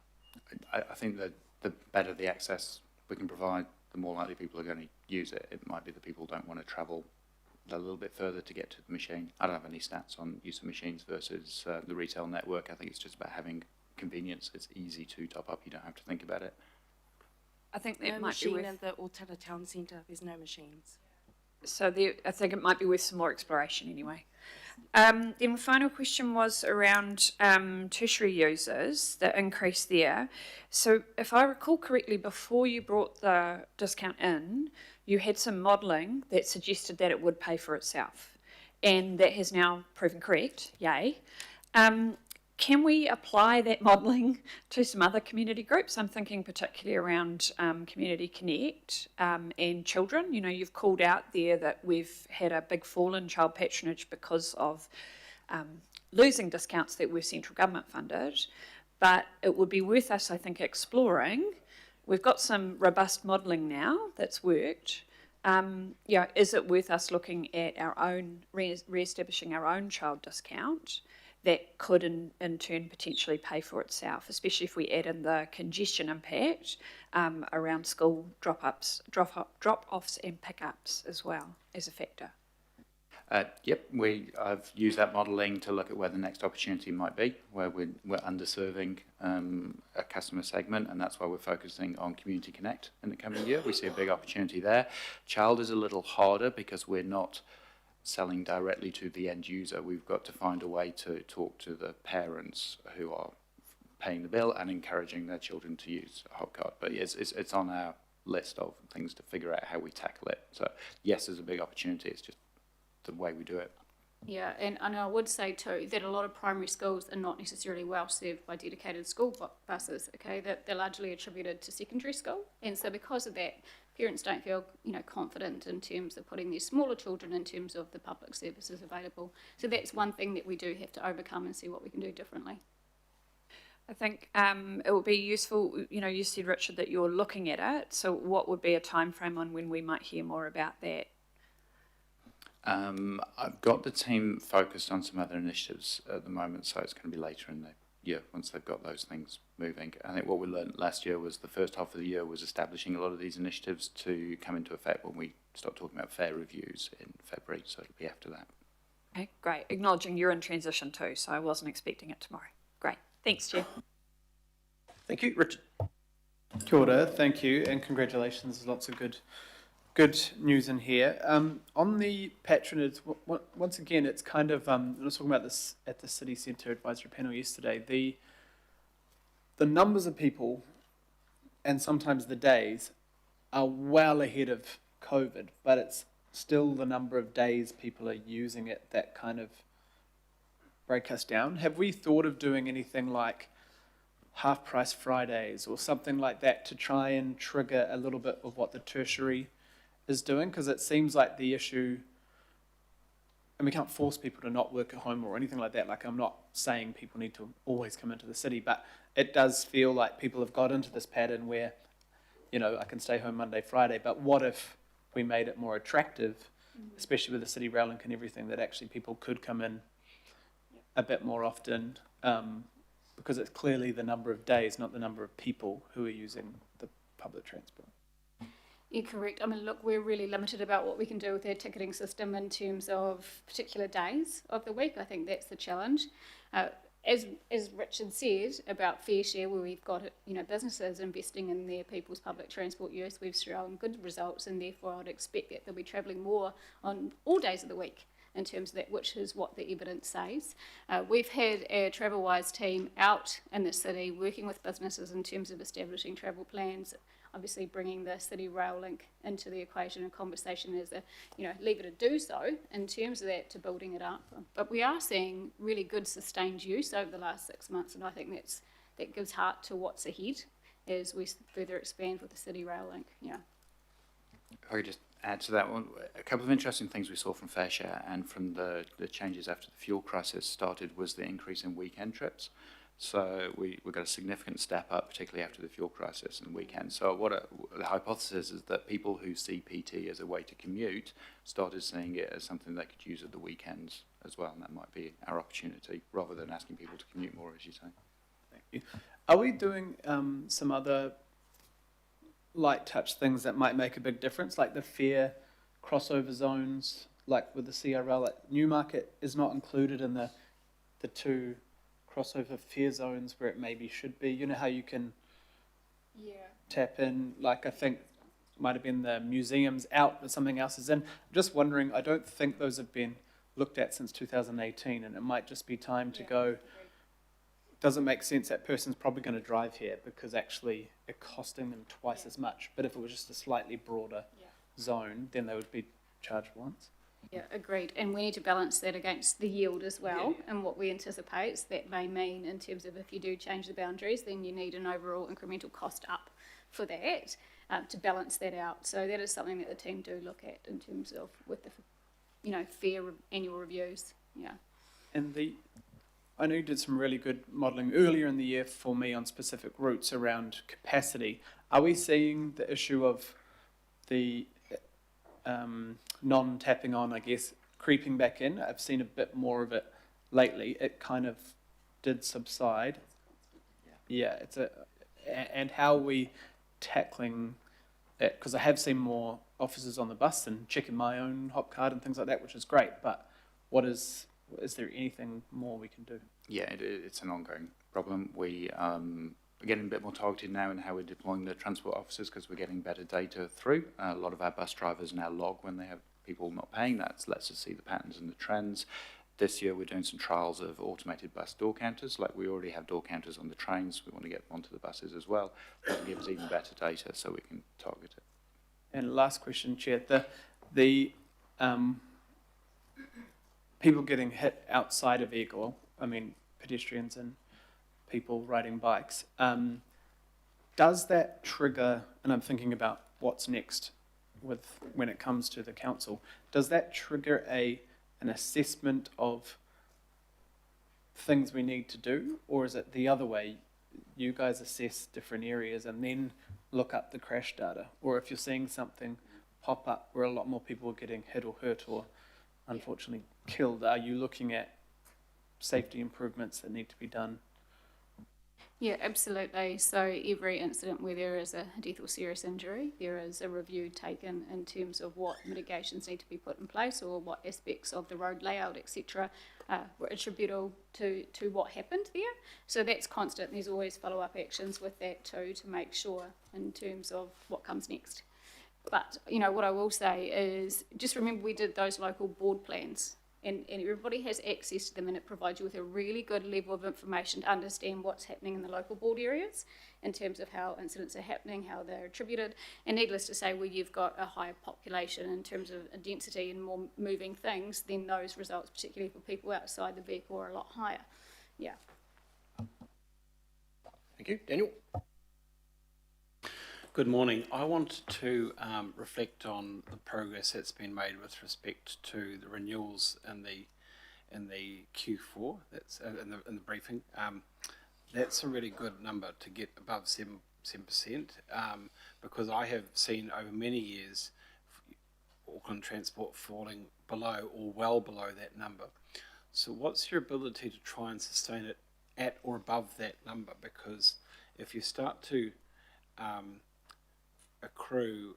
J: I think that the better the access we can provide, the more likely people are going to use it. It might be that people don't want to travel a little bit further to get to the machine. I don't have any stats on use of machines versus the retail network. I think it's just about having convenience. It's easy to top up. You don't have to think about it.
N: I think that
M: No
N: might
M: machine
N: be
M: at the Otara Town Centre. There's no machines.
N: So I think it might be worth some more exploration anyway. Then the final question was around tertiary users, the increase there. So if I recall correctly, before you brought the discount in, you had some modelling that suggested that it would pay for itself. And that has now proven correct, yay. Can we apply that modelling to some other community groups? I'm thinking particularly around Community Connect and children. You know, you've called out there that we've had a big fall in child patronage because of losing discounts that were central government funded, but it would be worth us, I think, exploring. We've got some robust modelling now that's worked. Is it worth us looking at our own, re-establishing our own child discount that could in turn potentially pay for itself, especially if we add in the congestion impact around school drop-offs and pickups as well as a factor?
J: I've used that modelling to look at where the next opportunity might be, where we're underserving a customer segment, and that's why we're focusing on Community Connect in the coming year. We see a big opportunity there. Child is a little harder because we're not selling directly to the end user. We've got to find a way to talk to the parents who are paying the bill and encouraging their children to use a hot card. But yes, it's on our list of things to figure out how we tackle it. So yes, there's a big opportunity. It's just the way we do it.
L: Yeah, and I would say too that a lot of primary schools are not necessarily well served by dedicated school buses, okay, that they're largely attributed to secondary school. And so because of that, parents don't feel, confident in terms of putting their smaller children in terms of the public services available. So that's one thing that we do have to overcome and see what we can do differently.
N: I think it would be useful, you said, Richard, that you're looking at it. So what would be a time frame on when we might hear more about that?
J: I've got the team focused on some other initiatives at the moment, so it's going to be later in the year once they've got those things moving. I think what we learned last year was the first half of the year was establishing a lot of these initiatives to come into effect when we start talking about fare reviews in February, so it'll be after that.
N: Okay, great. Acknowledging you're in transition too, so I wasn't expecting it tomorrow. Great. Thanks, Chair.
A: Thank you, Richard.
D: Kia ora, thank you, and congratulations. There's lots of good news in here. On the patronage, once again, it's kind of, I was talking about this at the City Centre Advisory Panel yesterday, the numbers of people and sometimes the days are well ahead of COVID, but it's still the number of days people are using it that kind of break us down. Have we thought of doing anything like half price Fridays or something like that to try and trigger a little bit of what the tertiary is doing? Because it seems like the issue, and we can't force people to not work at home or anything like that. Like, I'm not saying people need to always come into the city, but it does feel like people have got into this pattern where, I can stay home Monday, Friday, but what if we made it more attractive, especially with the City Rail Link and everything, that actually people could come in a bit more often, because it's clearly the number of days, not the number of people who are using the public transport.
L: You're correct. I mean, look, we're really limited about what we can do with our ticketing system in terms of particular days of the week. I think that's the challenge. As Richard said about fair share, where we've got businesses investing in their people's public transport use, we've shown good results, and therefore I'd expect that they'll be travelling more on all days of the week in terms of that, which is what the evidence says. We've had our TravelWise team out in the city working with businesses in terms of establishing travel plans, obviously bringing the City Rail Link into the equation and conversation as a, lever to do so in terms of that, to building it up. But we are seeing really good sustained use over the last 6 months, and I think that gives heart to what's ahead as we further expand with the City Rail Link. Yeah.
J: If I could just add to that one, a couple of interesting things we saw from fair share and from the changes after the fuel crisis started was the increase in weekend trips. So we got a significant step up, particularly after the fuel crisis and the weekend. So the hypothesis is that people who see PT as a way to commute started seeing it as something they could use at the weekends as well, and that might be our opportunity, rather than asking people to commute more, as you say.
D: Thank you. Are we doing some other light touch things that might make a big difference, like the fare crossover zones, like with the CRL? Like Newmarket is not included in the two crossover fare zones where it maybe should be. You know how you can tap in, like I think might have been the museums out, but something else is in. I'm just wondering, I don't think those have been looked at since 2018, and it might just be time to go, doesn't make sense, that person's probably going to drive here because actually it's costing them twice as much. But if it was just a slightly broader zone, then they would be charged once.
L: Yeah, agreed. And we need to balance that against the yield as well, and what we anticipate that may mean in terms of if you do change the boundaries, then you need an overall incremental cost up for that to balance that out. So that is something that the team do look at in terms of with the, fair annual reviews. Yeah.
D: And I know you did some really good modelling earlier in the year for me on specific routes around capacity. Are we seeing the issue of the non-tapping on, I guess, creeping back in? I've seen a bit more of it lately. It kind of did subside. Yeah, and how are we tackling it? Because I have seen more officers on the bus and checking my own hop card and things like that, which is great. But is there anything more we can do?
J: Yeah, it's an ongoing problem. We are getting a bit more targeted now in how we're deploying the transport officers because we're getting better data through. A lot of our bus drivers now log when they have people not paying. That lets us see the patterns and the trends. This year we're doing some trials of automated bus door counters. Like we already have door counters on the trains. We want to get them onto the buses as well. That will give us even better data so we can target it.
D: And last question, Chair. The people getting hit outside a vehicle, I mean pedestrians and people riding bikes, does that trigger, and I'm thinking about what's next when it comes to the council, does that trigger an assessment of things we need to do, or is it the other way? you guys assess different areas and then look up the crash data? Or if you're seeing something pop up where a lot more people are getting hit or hurt or unfortunately killed, are you looking at safety improvements that need to be done?
L: Yeah, absolutely. So every incident where there is a death or serious injury, there is a review taken in terms of what mitigations need to be put in place or what aspects of the road layout, etc., were attributable to what happened there. So that's constant. There's always follow-up actions with that too to make sure in terms of what comes next. But, what I will say is just remember we did those local board plans. And everybody has access to them, and it provides you with a really good level of information to understand what's happening in the local board areas in terms of how incidents are happening, how they're attributed. And needless to say, where you've got a higher population in terms of density and more moving things, then those results, particularly for people outside the vehicle, are a lot higher. Yeah.
A: Thank you. Daniel?
O: Good morning. I want to reflect on the progress that's been made with respect to the renewals in the Q4. That's in the briefing. That's a really good number to get above 7%, because I have seen over many years Auckland Transport falling below or well below that number. So what's your ability to try and sustain it at or above that number? Because if you start to accrue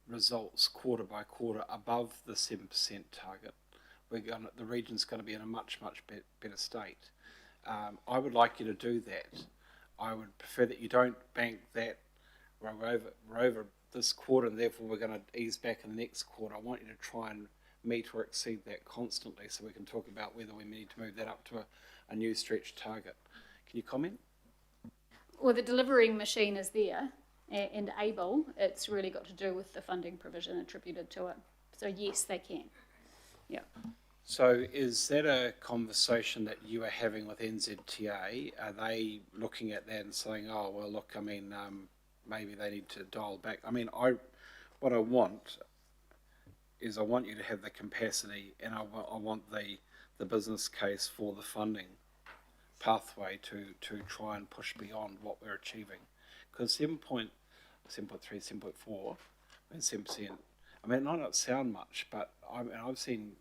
O: results quarter by quarter above the 7% target, the region's going to be in a much better state. I would like you to do that. I would prefer that you don't bank that we're over this quarter and therefore we're going to ease back in the next quarter. I want you to try and meet or exceed that constantly so we can talk about whether we need to move that up to a new stretch target. Can you comment?
L: Well, the delivering machine is there and able. It's really got to do with the funding provision attributed to it. So yes, they can. Yeah.
O: So is that a conversation that you are having with NZTA? Are they looking at that and saying, oh, well, look, I mean, maybe they need to dial back? I mean, what I want is I want you to have the capacity and I want the business case for the funding pathway to try and push beyond what we're achieving. Because 7.3, 7.4, and 7%, I mean, it might not sound much, but I've seen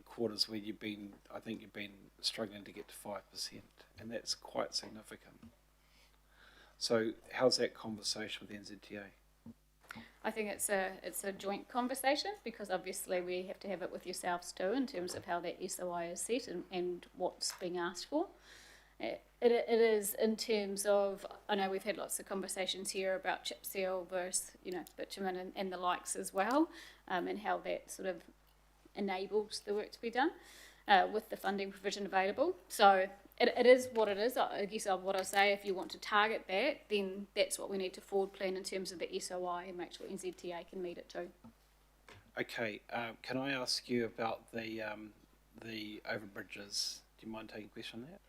O: quarters where I think you've been struggling to get to 5%, and that's quite significant. So how's that conversation with NZTA?
L: I think it's a joint conversation because obviously we have to have it with yourselves too in terms of how that SOI is set and what's being asked for. It is in terms of, I know we've had lots of conversations here about chip seal versus, bitumen and the likes as well, and how that sort of enables the work to be done with the funding provision available. So it is what it is. I guess what I say, if you want to target that, then that's what we need to forward plan in terms of the SOI and make sure NZTA can meet it too. Okay,
O: can I ask you about the overbridges? Do you mind taking a question on that?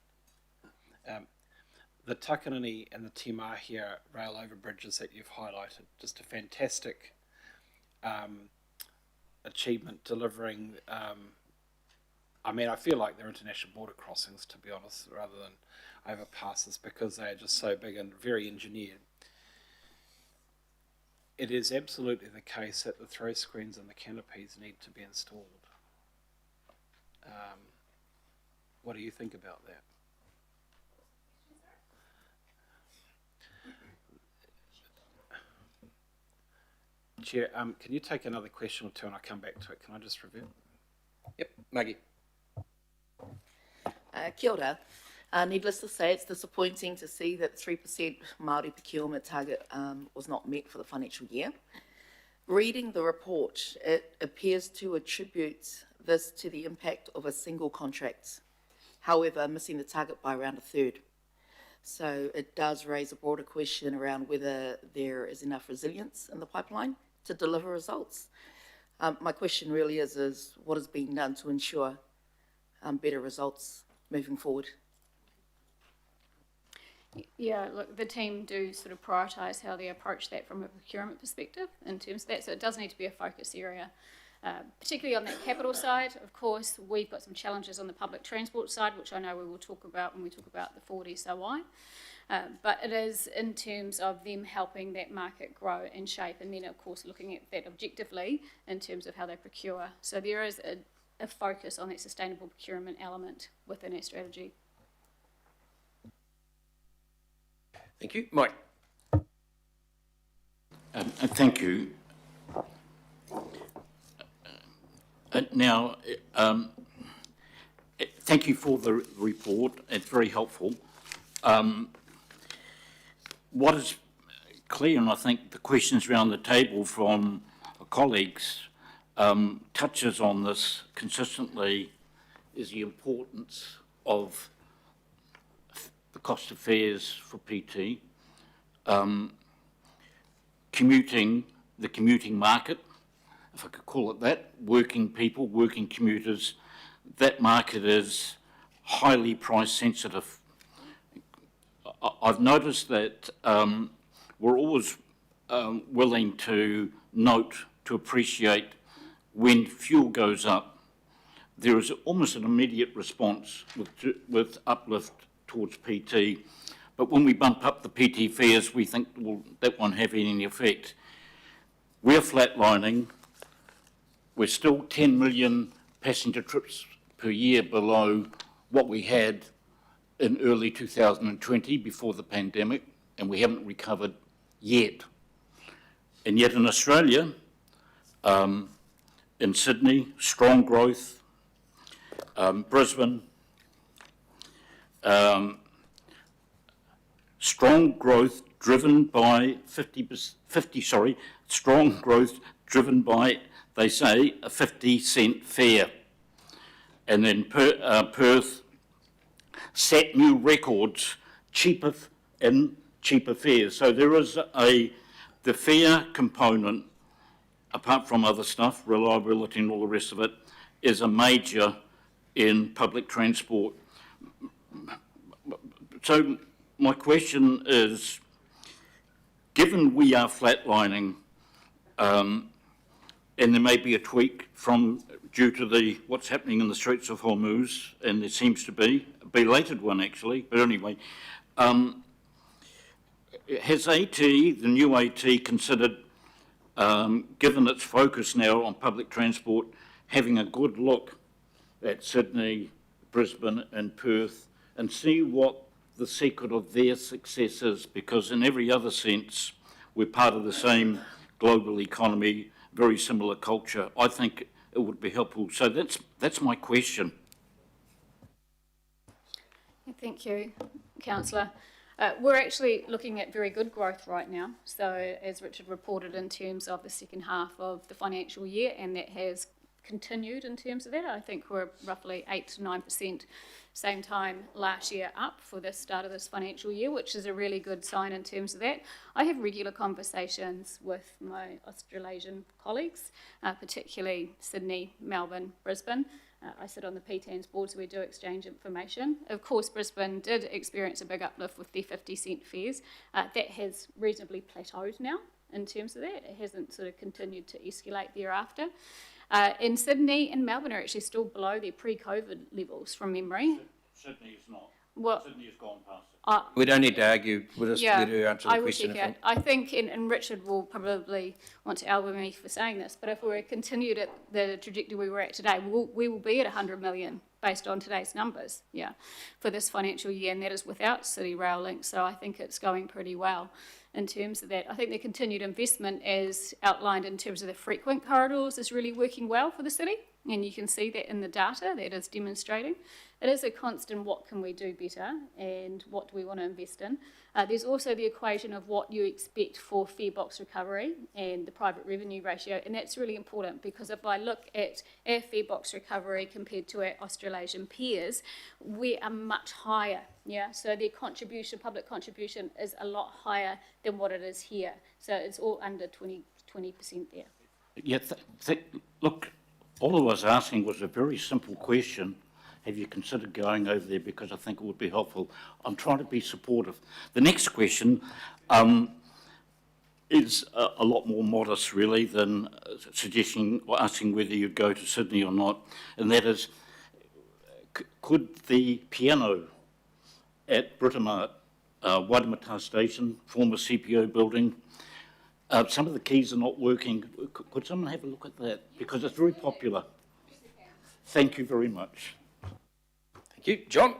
O: The Takanini and the Timahia rail overbridges that you've highlighted, just a fantastic achievement delivering, I feel like they're international border crossings, to be honest, rather than overpasses, because they are just so big and very engineered. It is absolutely the case that the throw screens and the canopies need to be installed. What do you think about that? Chair, can you take another question or two and I'll come back to it? Can I just review?
A: Yep, Maggie.
P: Kia ora. Needless to say, it's disappointing to see that 3% Māori procurement target was not met for the financial year. Reading the report, it appears to attribute this to the impact of a single contract, however, missing the target by around a third. So it does raise a broader question around whether there is enough resilience in the pipeline to deliver results. My question really is what is being done to ensure better results moving forward?
L: Yeah, look, the team do sort of prioritise how they approach that from a procurement perspective in terms of that, so it does need to be a focus area. particularly on that capital side. Of course, we've got some challenges on the public transport side, which I know we will talk about when we talk about the 4DSOI. But it is in terms of them helping that market grow and shape, and then of course looking at that objectively in terms of how they procure. So there is a focus on that sustainable procurement element within our strategy.
A: Thank you. Mike.
F: Thank you. Now, thank you for the report. It's very helpful. What is clear, and I think the questions around the table from colleagues touches on this consistently, is the importance of the cost of fares for PT, commuting, the commuting market, if I could call it that, working people, working commuters. That market is highly price sensitive. I've noticed that we're always willing to note, to appreciate when fuel goes up, there is almost an immediate response with uplift towards PT. But when we bump up the PT fares, we think, well, that won't have any effect. We're flatlining. We're still 10 million passenger trips per year below what we had in early 2020 before the pandemic, and we haven't recovered yet. And yet in Australia, in Sydney, strong growth, Brisbane, strong growth driven by strong growth driven by, they say, a 50-cent fare. And then Perth set new records, cheaper fares. So there is the fare component, apart from other stuff, reliability and all the rest of it, is a major in public transport. So my question is, given we are flatlining, and there may be a tweak due to what's happening in the Straits of Hormuz, and there seems to be a belated one actually, but anyway, has AT, the new AT, considered, given its focus now on public transport, having a good look at Sydney, Brisbane and Perth and see what the secret of their success is? Because in every other sense, we're part of the same global economy, very similar culture. I think it would be helpful. So that's my question.
L: Thank you, Councillor. We're actually looking at very good growth right now. So as Richard reported in terms of the second half of the financial year, and that has continued in terms of that. I think we're roughly 8 to 9% same time last year up for the start of this financial year, which is a really good sign in terms of that. I have regular conversations with my Australasian colleagues, particularly Sydney, Melbourne, Brisbane. I sit on the PTAN's board, so we do exchange information. Of course, Brisbane did experience a big uplift with their 50-cent fares. That has reasonably plateaued now in terms of that. It hasn't sort of continued to escalate thereafter. In Sydney and Melbourne are actually still below their pre-COVID levels from memory.
F: Sydney is not.
L: Well,
F: Sydney has gone past it.
A: We don't need to argue. We'll just let her answer the
L: I will
A: question.
L: check out. I think, and Richard will probably want to elbow me for saying this, but if we were continued at the trajectory we were at today, we will be at 100 million based on today's numbers, for this financial year, and that is without City Rail Link, so I think it's going pretty well in terms of that. I think the continued investment as outlined in terms of the frequent corridors is really working well for the city, and you can see that in the data that is demonstrating. It is a constant what can we do better and what do we want to invest in. There's also the equation of what you expect for fare box recovery and the private revenue ratio, and that's really important because if I look at our fare box recovery compared to our Australasian peers, we are much higher, so their contribution, public contribution is a lot higher than what it is here. So it's all under 20% there.
F: Yeah, look, all I was asking was a very simple question. Have you considered going over there? Because I think it would be helpful. I'm trying to be supportive. The next question, is a lot more modest, really, than suggesting or asking whether you'd go to Sydney or not, and that is, could the piano at Britomart, Waitemata Station, former CPO building, some of the keys are not working. Could someone have a look at that? Because it's very popular. Thank you very much.
A: Thank you. John?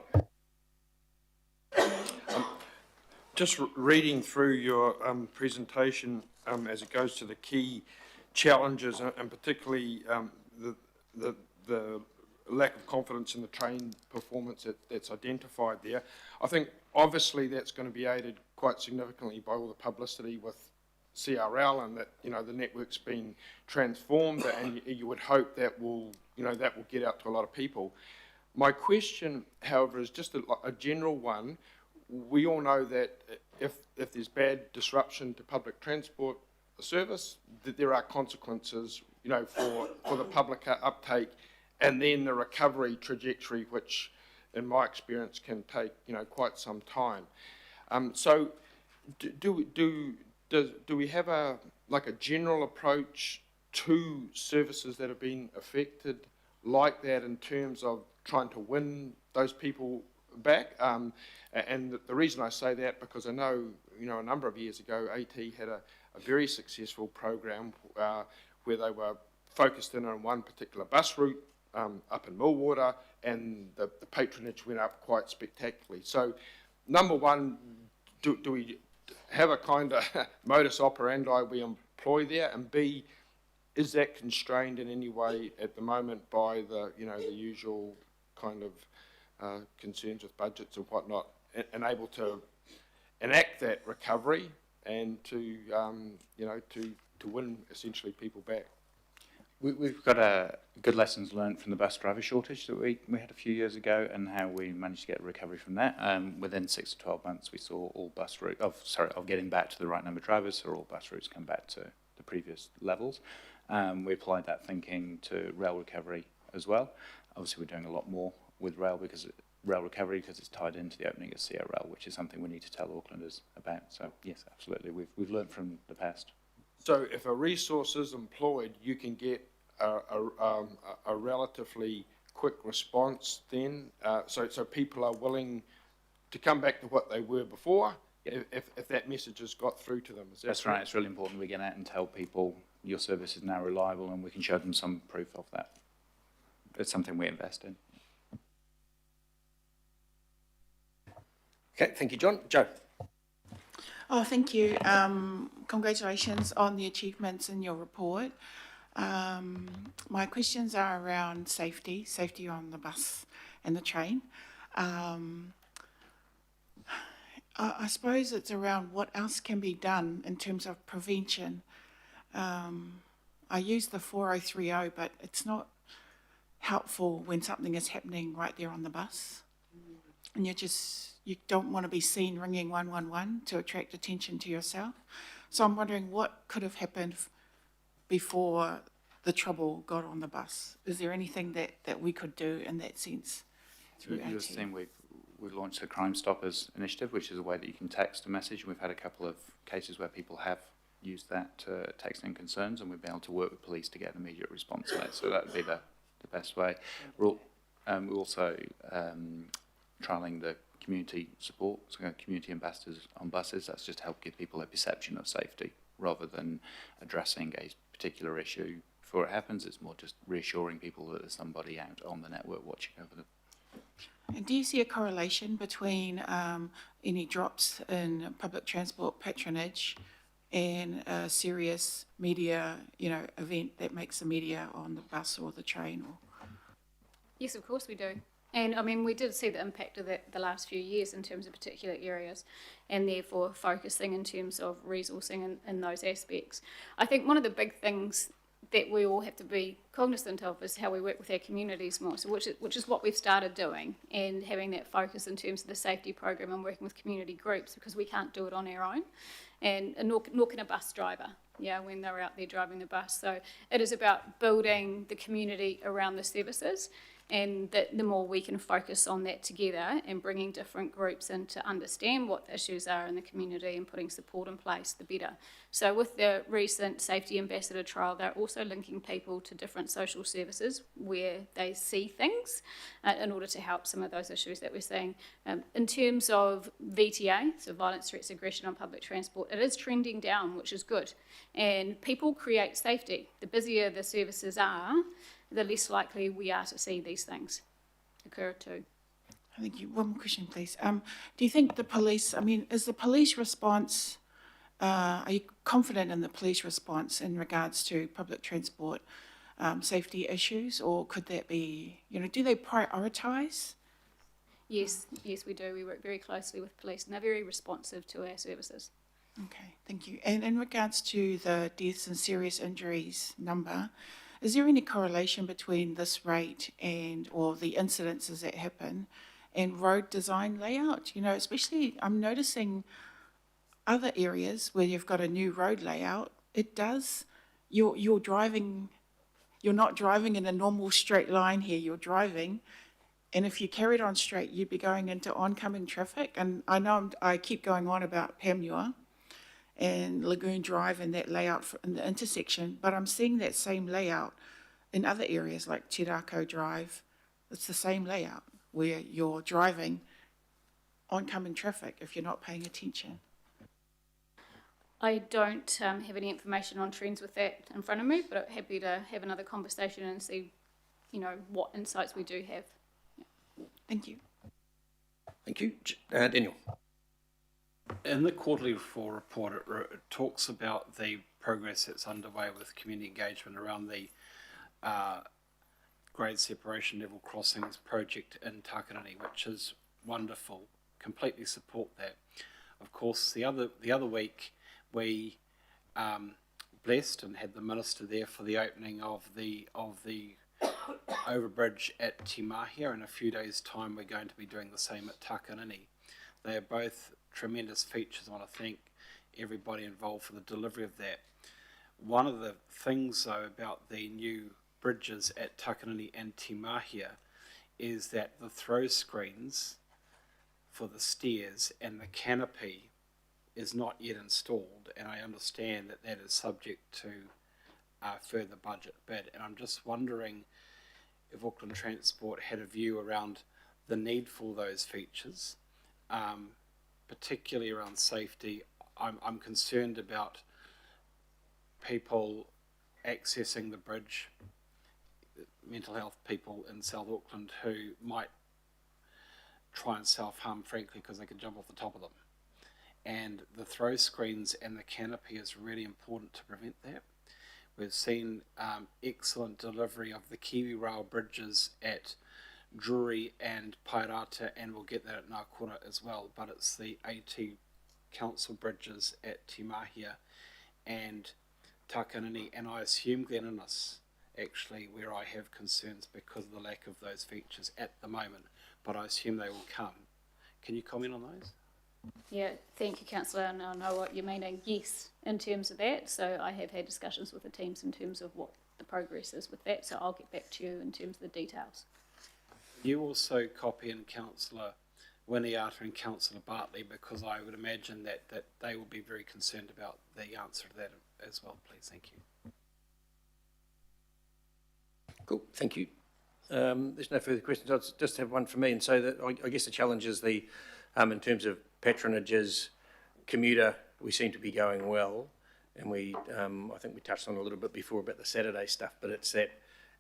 Q: Just reading through your presentation as it goes to the key challenges and particularly the lack of confidence in the train performance that's identified there. I think obviously that's going to be aided quite significantly by all the publicity with CRL and that, you know, the network's been transformed, and you would hope that will, you know, that will get out to a lot of people. My question, however, is just a general one. We all know that if there's bad disruption to public transport service, that there are consequences, you know, for the public uptake, and then the recovery trajectory, which in my experience can take, you know, quite some time. So do we have a general approach to services that have been affected like that in terms of trying to win those people back? And the reason I say that, because I know, you know, a number of years ago, AT had a very successful program where they were focused in on one particular bus route up in Millwater, and the patronage went up quite spectacularly. So, number one, do we have a kind of modus operandi we employ there? And B, is that constrained in any way at the moment by the, you know, the usual kind of concerns with budgets and whatnot, and able to enact that recovery and to, you know, to win essentially people back?
J: We've got good lessons learned from the bus driver shortage that we had a few years ago, and how we managed to get a recovery from that. Within 6 to 12 months, we saw all bus routes, of getting back to the right number of drivers, so all bus routes come back to the previous levels. We applied that thinking to rail recovery as well. Obviously, we're doing a lot more with rail recovery because it's tied into the opening of CRL, which is something we need to tell Aucklanders about. So yes, absolutely, we've learned from the past.
Q: So if a resource is employed, you can get a relatively quick response then, so people are willing to come back to what they were before, if that message has got through to them. Is that
J: That's right, it's really important we get out and tell people your service is now reliable, and we can show them some proof of that. It's something we invest in.
A: Okay, thank you, John. Joe?
R: Oh, thank you. Congratulations on the achievements in your report. My questions are around safety on the bus and the train. I suppose it's around what else can be done in terms of prevention. I use the 4030, but it's not helpful when something is happening right there on the bus. And you don't want to be seen ringing 111 to attract attention to yourself. So I'm wondering what could have happened before the trouble got on the bus. Is there anything that we could do in that sense?
J: You've seen we've launched the Crime Stoppers initiative, which is a way that you can text a message. We've had a couple of cases where people have used that to text in concerns, and we've been able to work with police to get an immediate response to that. So that would be the best way. We're also trialling the community support, so community ambassadors on buses. That's just to help give people a perception of safety rather than addressing a particular issue before it happens. It's more just reassuring people that there's somebody out on the network watching over them.
R: And do you see a correlation between any drops in public transport patronage and a serious media, event that makes the media on the bus or the train?
L: Yes, of course we do. And I mean, we did see the impact of that the last few years in terms of particular areas, and therefore focusing in terms of resourcing in those aspects. I think one of the big things that we all have to be cognizant of is how we work with our communities more, so which is what we've started doing, and having that focus in terms of the safety program and working with community groups, because we can't do it on our own. And nor can a bus driver, when they're out there driving the bus. So it is about building the community around the services And that the more we can focus on that together and bringing different groups in to understand what the issues are in the community and putting support in place, the better. So with the recent Safety Ambassador trial, they're also linking people to different social services where they see things in order to help some of those issues that we're seeing. In terms of VTA, so violence, threats, aggression on public transport, it is trending down, which is good. And people create safety. The busier the services are, the less likely we are to see these things occur too.
R: Thank you. One more question, please. Do you think the police, is the police response, are you confident in the police response in regards to public transport safety issues, or could that be, do they prioritise?
L: Yes, we do. We work very closely with police and they're very responsive to our services.
R: Okay, thank you. And in regards to the deaths and serious injuries number, is there any correlation between this rate or the incidences that happen and road design layout? Especially I'm noticing other areas where you've got a new road layout, you're not driving in a normal straight line here, you're driving, and if you carried on straight, you'd be going into oncoming traffic. And I know I keep going on about Panmure and Lagoon Drive and that layout in the intersection, but I'm seeing that same layout in other areas like Te Rako Drive. It's the same layout where you're driving oncoming traffic if you're not paying attention.
L: I don't have any information on trends with that in front of me, but I'm happy to have another conversation and see, what insights we do have. Yeah.
R: Thank you.
A: Thank you. Daniel.
O: In the quarterly report, it talks about the progress that's underway with community engagement around the grade separation level crossings project in Takanini, which is wonderful. Completely support that. Of course, the other week we blessed and had the minister there for the opening of the overbridge at Te Mahia. In a few days' time, we're going to be doing the same at Takanini. They are both tremendous features. I want to thank everybody involved for the delivery of that. One of the things, though, about the new bridges at Takanini and Te Mahia is that the throw screens for the stairs and the canopy is not yet installed, and I understand that that is subject to further budget bid. And I'm just wondering if Auckland Transport had a view around the need for those features, particularly around safety. I'm concerned about people accessing the bridge, mental health people in South Auckland who might try and self-harm, frankly, because they can jump off the top of them. And the throw screens and the canopy is really important to prevent that. We've seen excellent delivery of the Kiwi Rail bridges at Drury and Pairata, and we'll get that at Ngākura as well, but it's the AT Council bridges at Te Mahia and Takanini, and I assume Glen Innes, actually, where I have concerns because of the lack of those features at the moment, but I assume they will come. Can you comment on those?
L: Yeah, thank you, Councillor, and I know what you're meaning. Yes, in terms of that, so I have had discussions with the teams in terms of what the progress is with that, so I'll get back to you in terms of the details.
O: You also copy in Councillor Winiata and Councillor Bartley, because I would imagine that they will be very concerned about the answer to that as well, please. Thank you.
A: Cool, thank you. There's no further questions. I'll just have one for me, and so that I guess the challenge is in terms of patronages, commuter, we seem to be going well, and I think we touched on a little bit before about the Saturday stuff, but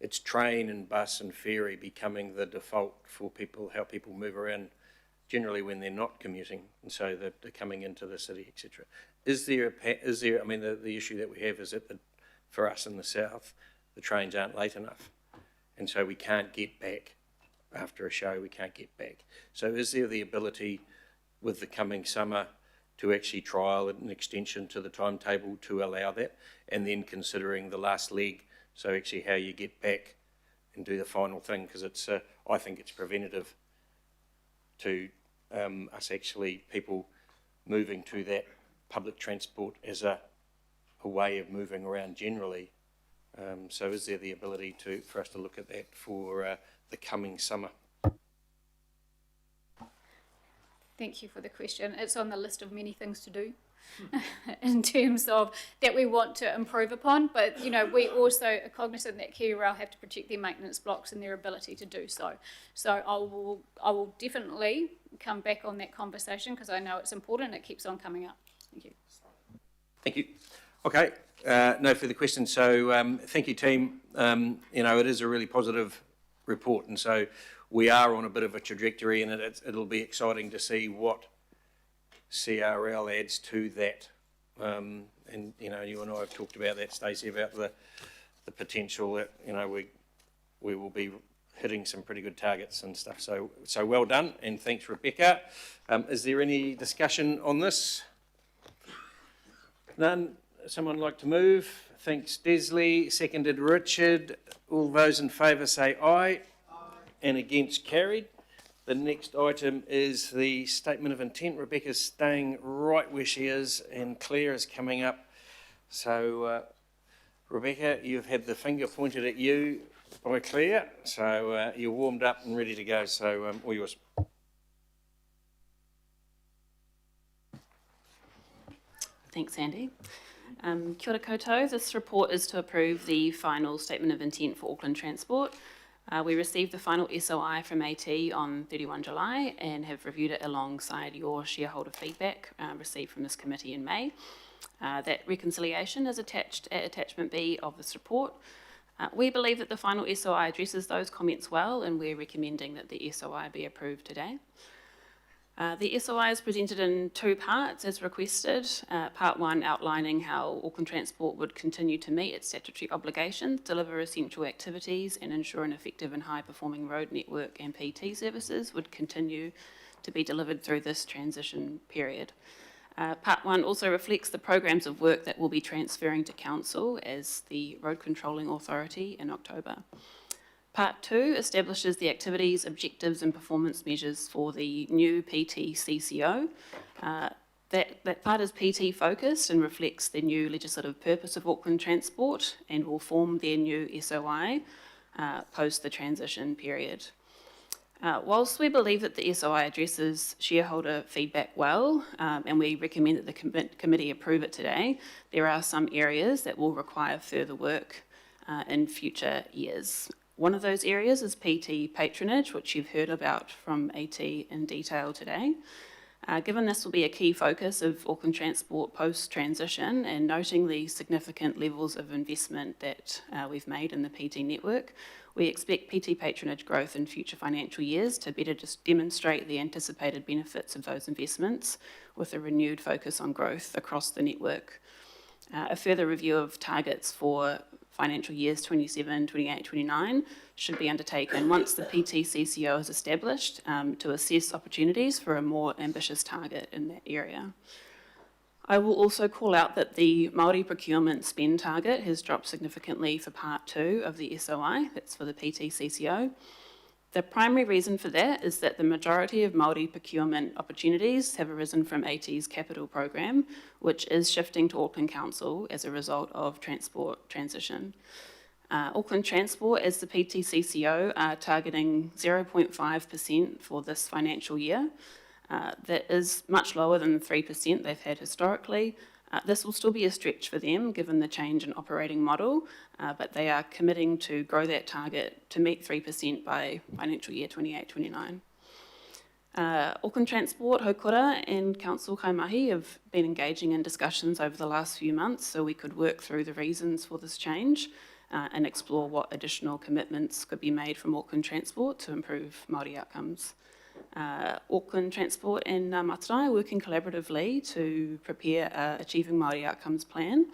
A: it's train and bus and ferry becoming the default for people, how people move around generally when they're not commuting, and so they're coming into the city, etc. Is there, I mean, the issue that we have is that for us in the south, the trains aren't late enough, and so we can't get back after a show, we can't get back. So is there the ability with the coming summer to actually trial an extension to the timetable to allow that, and then considering the last leg, so actually how you get back and do the final thing, because it's I think it's preventative to us actually people moving to that public transport as a way of moving around generally So is there the ability for us to look at that for the coming summer?
L: Thank you for the question. It's on the list of many things to do in terms of that we want to improve upon, but you know, we also are cognizant that Kiwi Rail have to protect their maintenance blocks and their ability to do so. So I will definitely come back on that conversation because I know it's important and it keeps on coming up. Thank you.
A: Thank you. Okay, no further questions. So thank you, team. You know, it is a really positive report, and so we are on a bit of a trajectory, and it'll be exciting to see what CRL adds to that. And you know, you and I have talked about that, Stacey, about the potential that, you know, we will be hitting some pretty good targets and stuff. So well done, and thanks, Rebecca. Is there any discussion on this? None. Someone like to move? Thanks, Desley. Seconded, Richard. All those in favour say aye. And against, carried. The next item is the statement of intent. Rebecca's staying right where she is, and Claire is coming up. So, Rebecca, you've had the finger pointed at you by Claire, so you're warmed up and ready to go. So, all yours.
I: Thanks, Andy. Kia ora koutou. This report is to approve the final statement of intent for Auckland Transport. We received the final SOI from AT on 31 July and have reviewed it alongside your shareholder feedback received from this committee in May. That reconciliation is attached at attachment B of this report. We believe that the final SOI addresses those comments well, and we're recommending that the SOI be approved today. The SOI is presented in two parts as requested. Part one outlining how Auckland Transport would continue to meet its statutory obligations, deliver essential activities and ensure an effective and high performing road network and PT services would continue to be delivered through this transition period. Part one also reflects the programs of work that will be transferring to Council as the Road Controlling Authority in October. Part two establishes the activities, objectives and performance measures for the new PT CCO. That part is PT focused and reflects the new legislative purpose of Auckland Transport and will form their new SOI post the transition period. Whilst we believe that the SOI addresses shareholder feedback well, and we recommend that the committee approve it today, there are some areas that will require further work in future years. One of those areas is PT patronage, which you've heard about from AT in detail today. Given this will be a key focus of Auckland Transport post-transition and noting the significant levels of investment that we've made in the PT network, we expect PT patronage growth in future financial years to better just demonstrate the anticipated benefits of those investments with a renewed focus on growth across the network. A further review of targets for financial years 27, 28, 29 should be undertaken once the PT CCO is established to assess opportunities for a more ambitious target in that area. I will also call out that the Māori procurement spend target has dropped significantly for part two of the SOI, that's for the PT CCO. The primary reason for that is that the majority of Māori procurement opportunities have arisen from AT's capital program, which is shifting to Auckland Council as a result of transport transition. Auckland Transport, as the PTCCO, are targeting 0.5% for this financial year. That is much lower than the 3% they've had historically. This will still be a stretch for them given the change in operating model, but they are committing to grow that target to meet 3% by financial year 28-29. Auckland Transport, Hokura and Council Kaimahi have been engaging in discussions over the last few months so we could work through the reasons for this change and explore what additional commitments could be made from Auckland Transport to improve Māori outcomes. Auckland Transport and Matarai are working collaboratively to prepare Achieving Māori Outcomes plan,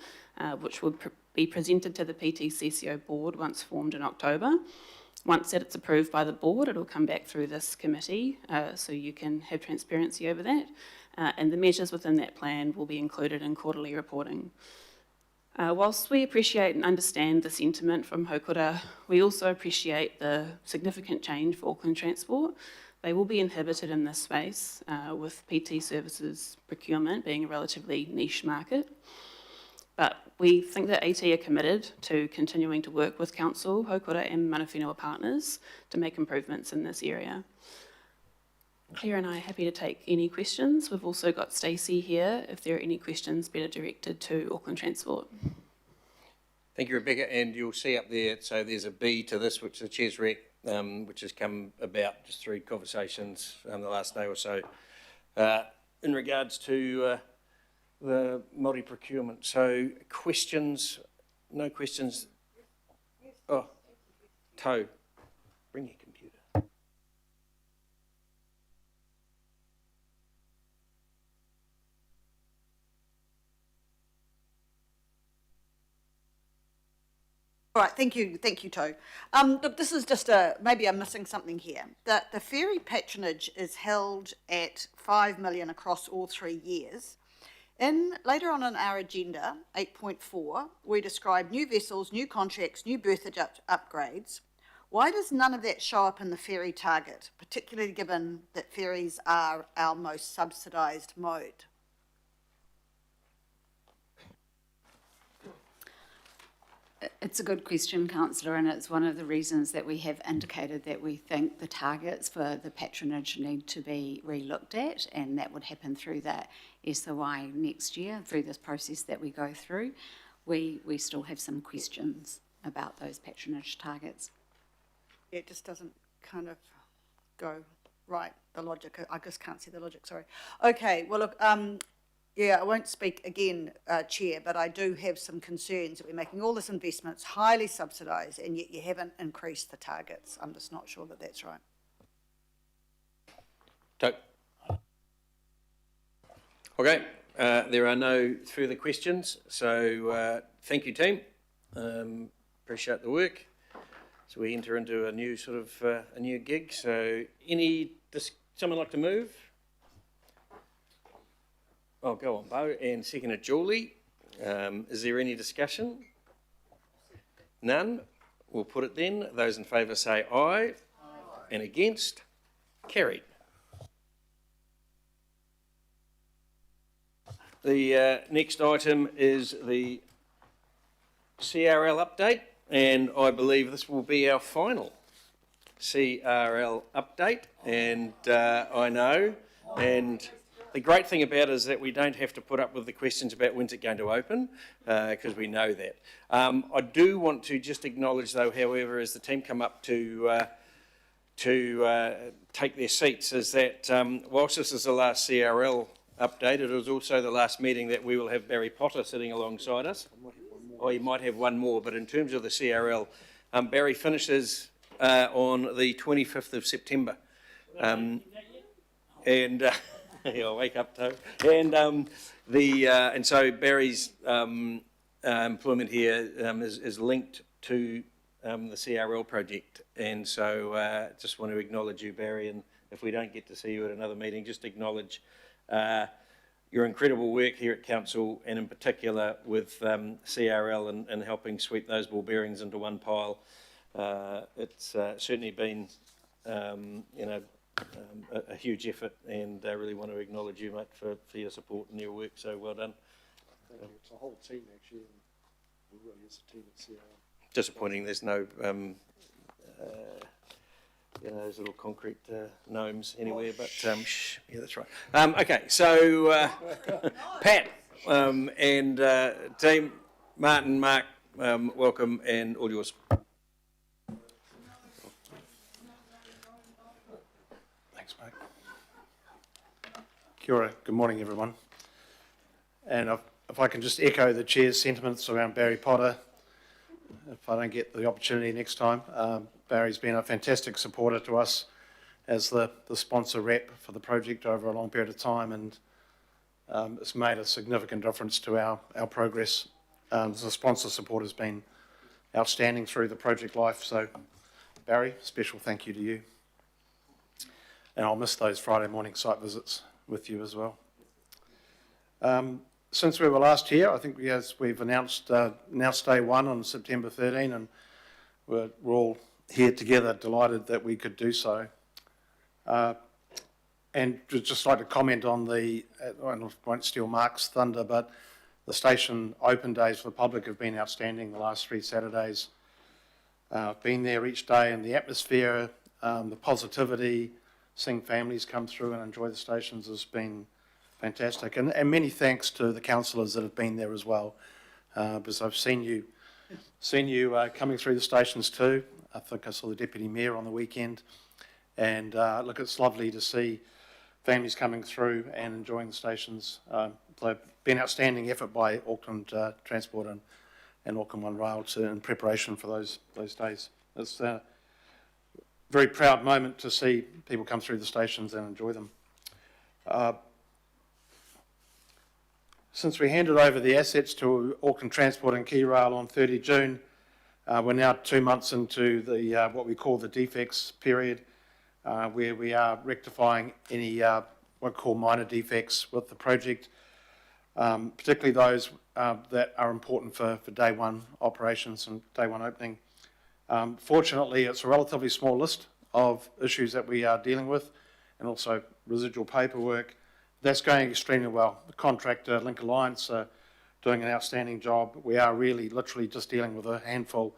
I: which will be presented to the PTCCO board once formed in October. Once that it's approved by the board, it'll come back through this committee so you can have transparency over that, and the measures within that plan will be included in quarterly reporting. Whilst we appreciate and understand the sentiment from Hokura, we also appreciate the significant change for Auckland Transport. They will be inhibited in this space with PT services procurement being a relatively niche market. But we think that AT are committed to continuing to work with Council, Haukura and Mana Whenua partners to make improvements in this area. Claire and I are happy to take any questions. We've also got Stacey here if there are any questions better directed to Auckland Transport.
A: Thank you, Rebecca, and you'll see up there, so there's a B to this, which the Chair's rec, which has come about just through conversations the last day or so, in regards to the multi-procurement. So questions, no questions? Oh, Toe, bring your computer.
K: All right, thank you, To. Look, this is just maybe I'm missing something here. The ferry patronage is held at 5 million across all 3 years. Later on in our agenda, 8.4, we describe new vessels, new contracts, new berthage upgrades. Why does none of that show up in the ferry target, particularly given that ferries are our most subsidised mode?
S: It's a good question, Councillor, and it's one of the reasons that we have indicated that we think the targets for the patronage need to be re-looked at, and that would happen through the SOI next year, through this process that we go through. We still have some questions about those patronage targets.
K: It just doesn't kind of go right, the logic. I just can't see the logic, sorry. Okay, well, look, yeah, I won't speak again, Chair, but I do have some concerns that we're making all this investment, it's highly subsidised, and yet you haven't increased the targets. I'm just not sure that that's right.
A: Okay, there are no further questions, so thank you, team. Appreciate the work. So we enter into a new sort of a new gig. So someone like to move? Oh, go on, Bo, and seconded Julie. Is there any discussion? None? We'll put it then. Those in favour say aye. Aye. And against? Carried. The next item is the CRL update, and I believe this will be our final CRL update, and I know, and the great thing about it is that we don't have to put up with the questions about when's it going to open, because we know that. I do want to just acknowledge, though, however, as the team come up to take their seats, is that whilst this is the last CRL update, it is also the last meeting that we will have Barry Potter sitting alongside us. Or you might have one more, but in terms of the CRL, Barry finishes on the 25th of September. I'll wake up, Toe. And so Barry's employment here is linked to the CRL project. And so just want to acknowledge you, Barry, and if we don't get to see you at another meeting, just acknowledge your incredible work here at Council, and in particular with CRL and helping sweep those ball bearings into one pile. It's certainly been, a huge effort, and I really want to acknowledge you, mate, for your support and your work, so well done.
T: Thank you. It's a whole team, actually, and we really is a team at CRL.
A: Disappointing there's no, those little concrete gnomes anywhere, but yeah, that's right. Okay, so Pat and team, Martin, Mark, welcome, and all yours.
T: Kia ora, good morning everyone. And if I can just echo the Chair's sentiments around Barry Potter, if I don't get the opportunity next time. Barry's been a fantastic supporter to us as the sponsor rep for the project over a long period of time, and it's made a significant difference to our progress. The sponsor support has been outstanding through the project life, so Barry, special thank you to you. And I'll miss those Friday morning site visits with you as well. Since we were last here, I think we've announced day one on September 13, and we're all here together, delighted that we could do so. And just like to comment on I won't steal Mark's thunder, but The station open days for the public have been outstanding the last 3 Saturdays. I've been there each day, and the atmosphere, the positivity, seeing families come through and enjoy the stations has been fantastic. And many thanks to the councillors that have been there as well, because I've seen you coming through the stations too. I think I saw the Deputy Mayor on the weekend. And look, it's lovely to see families coming through and enjoying the stations. They've been outstanding effort by Auckland Transport and Auckland One Rail in preparation for those days. It's a very proud moment to see people come through the stations and enjoy them. Since we handed over the assets to Auckland Transport and Key Rail on 30 June, we're now 2 months into the what we call the defects period, where we are rectifying any what we call minor defects with the project, particularly those that are important for day one operations and day one opening. Fortunately, it's a relatively small list of issues that we are dealing with, and also residual paperwork. That's going extremely well. The contractor, Link Alliance, are doing an outstanding job. We are really literally just dealing with a handful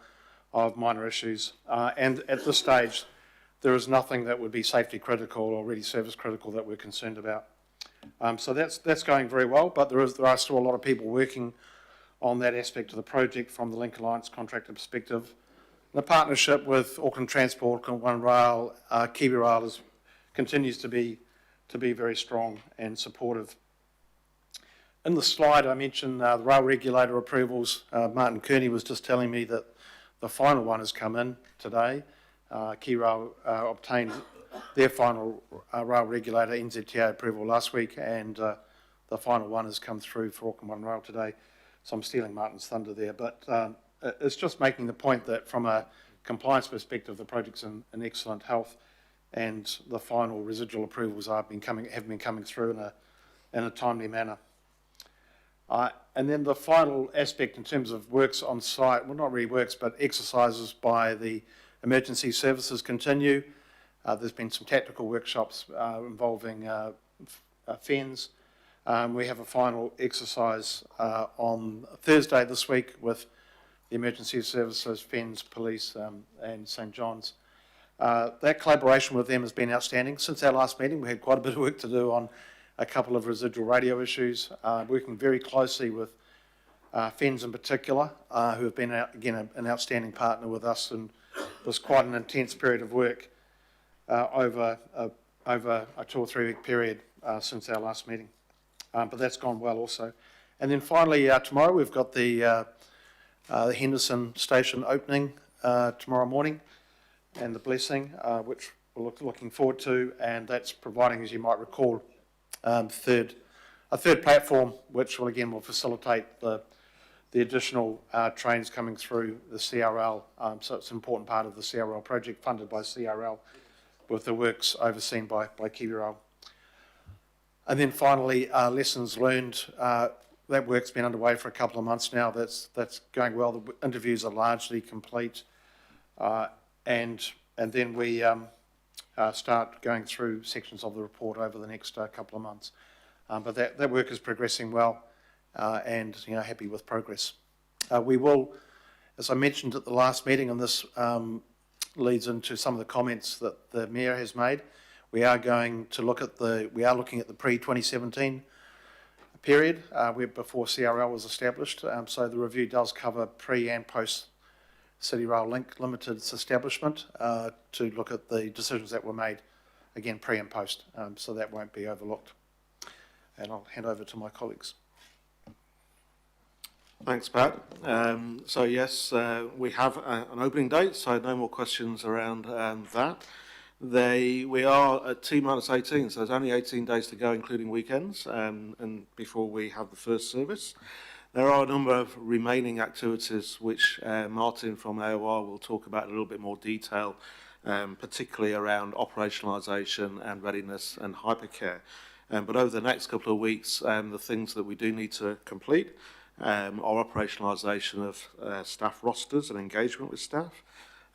T: of minor issues. And at this stage, there is nothing that would be safety critical or really service critical that we're concerned about. So that's going very well, but there are still a lot of people working on that aspect of the project from the Link Alliance contractor perspective. The partnership with Auckland Transport, Auckland One Rail, Kiwi Rail continues to be very strong and supportive. In the slide I mentioned the rail regulator approvals. Martin Kearney was just telling me that the final one has come in today. Kiwi Rail obtained their final rail regulator NZTA approval last week, and the final one has come through for Auckland One Rail today. So I'm stealing Martin's thunder there, but it's just making the point that from a compliance perspective, the project's in excellent health, and the final residual approvals have been coming through in a timely manner. And then the final aspect in terms of works on site, well, not really works, but exercises by the emergency services continue. There's been some tactical workshops involving FENS. We have a final exercise on Thursday this week with the emergency services, FENS, police, and St John's. That collaboration with them has been outstanding. Since our last meeting, we had quite a bit of work to do on a couple of residual radio issues, working very closely with FENS in particular, who have been, again, an outstanding partner with us, and it was quite an intense period of work over a 2 or 3 week period since our last meeting. But that's gone well also. And then finally, tomorrow we've got the Henderson station opening tomorrow morning, and the blessing, which we're looking forward to, and that's providing, as you might recall, a third platform, which will facilitate the additional trains coming through the CRL. So it's an important part of the CRL project, funded by CRL, with the works overseen by Kiwi Rail. And then finally, lessons learned. That work's been underway for a couple of months now. That's going well. The interviews are largely complete, and then we start going through sections of the report over the next couple of months. But that work is progressing well, and happy with progress. We will, as I mentioned at the last meeting, and this leads into some of the comments that the Mayor has made. We are looking at the pre-2017 period, before CRL was established. So the review does cover pre and post City Rail Link Limited's establishment, to look at the decisions that were made, again, pre and post, so that won't be overlooked. And I'll hand over to my colleagues.
U: Thanks, Pat. So yes, we have an opening date, so no more questions around that. We are at T-18, so there's only 18 days to go, including weekends, and before we have the first service. There are a number of remaining activities which Martin from AOR will talk about in a little bit more detail, particularly around operationalisation and readiness and hypercare. But over the next couple of weeks, the things that we do need to complete are operationalisation of staff rosters and engagement with staff,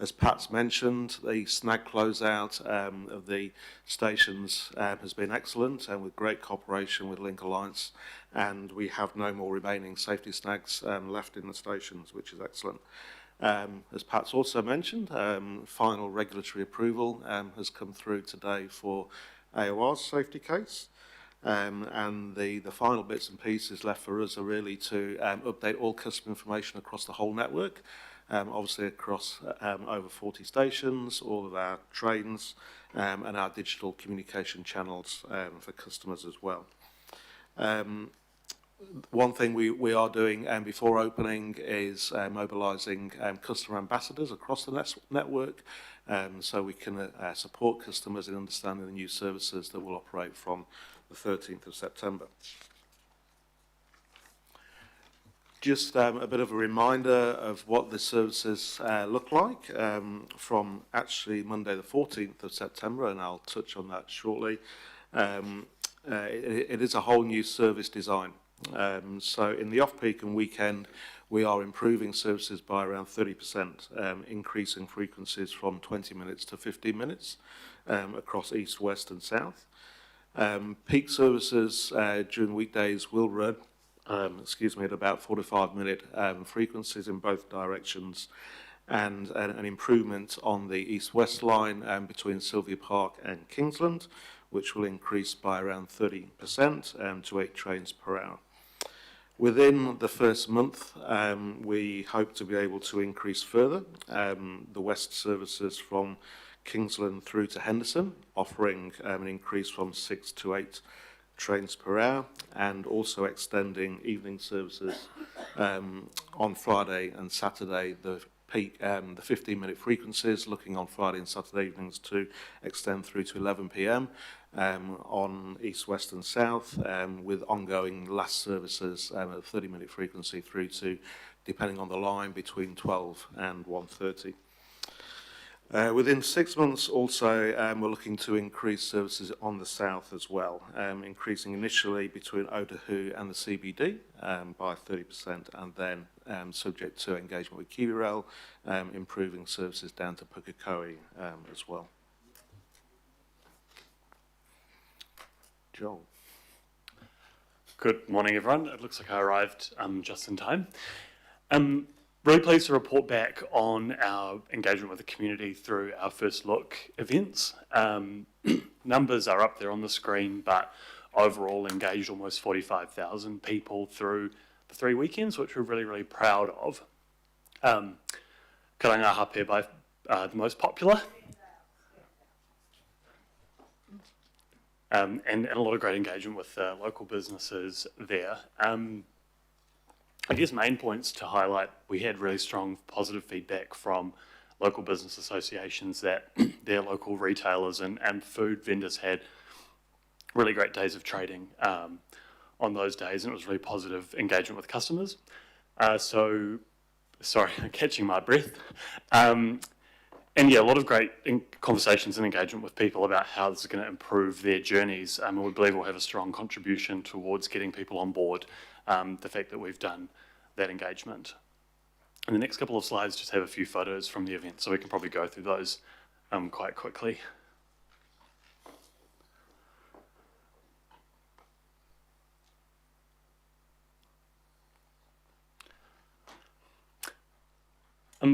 U: As Pat's mentioned, the snag closeout of the stations has been excellent and with great cooperation with Link Alliance, and we have no more remaining safety snags left in the stations, which is excellent. As Pat's also mentioned, final regulatory approval has come through today for AOR's safety case. And the final bits and pieces left for us are really to update all customer information across the whole network, obviously across over 40 stations, all of our trains, and our digital communication channels for customers as well. One thing we are doing before opening is mobilising customer ambassadors across the network, so we can support customers in understanding the new services that will operate from the 13th of September. Just a bit of a reminder of what the services look like from actually Monday the 14th of September, and I'll touch on that shortly. It is a whole new service design. So in the off-peak and weekend, we are improving services by around 30%, increasing frequencies from 20 minutes to 15 minutes across east, west and south. Peak services during weekdays will run, at about 45-minute frequencies in both directions, and an improvement on the east-west line between Sylvia Park and Kingsland, which will increase by around 30% to 8 trains per hour. Within the first month, we hope to be able to increase further the west services from Kingsland through to Henderson, offering an increase from 6 to 8 trains per hour, and also extending evening services on Friday and Saturday, the 15-minute frequencies, looking on Friday and Saturday evenings to extend through to 11 p.m. On east, west and south, with ongoing last services at a 30-minute frequency through to, depending on the line, between 12 and 1:30. Within 6 months also, we're looking to increase services on the south as well, increasing initially between Otahu and the CBD by 30%, and then subject to engagement with KiwiRail, improving services down to Pukekohe as well. Joel.
B: Good morning, everyone. It looks like I arrived just in time. Really pleased to report back on our engagement with the community through our First Look events. Numbers are up there on the screen, but overall engaged almost 45,000 people through the 3 weekends, which we're really, really proud of. Karanga Hape by the most popular. And a lot of great engagement with local businesses there. I guess main points to highlight, we had really strong positive feedback from local business associations that their local retailers and food vendors had really great days of trading on those days, and it was really positive engagement with customers. Sorry, I'm catching my breath. And yeah, a lot of great conversations and engagement with people about how this is going to improve their journeys. And we believe we'll have a strong contribution towards getting people on board, the fact that we've done that engagement. And the next couple of slides just have a few photos from the event, so we can probably go through those quite quickly.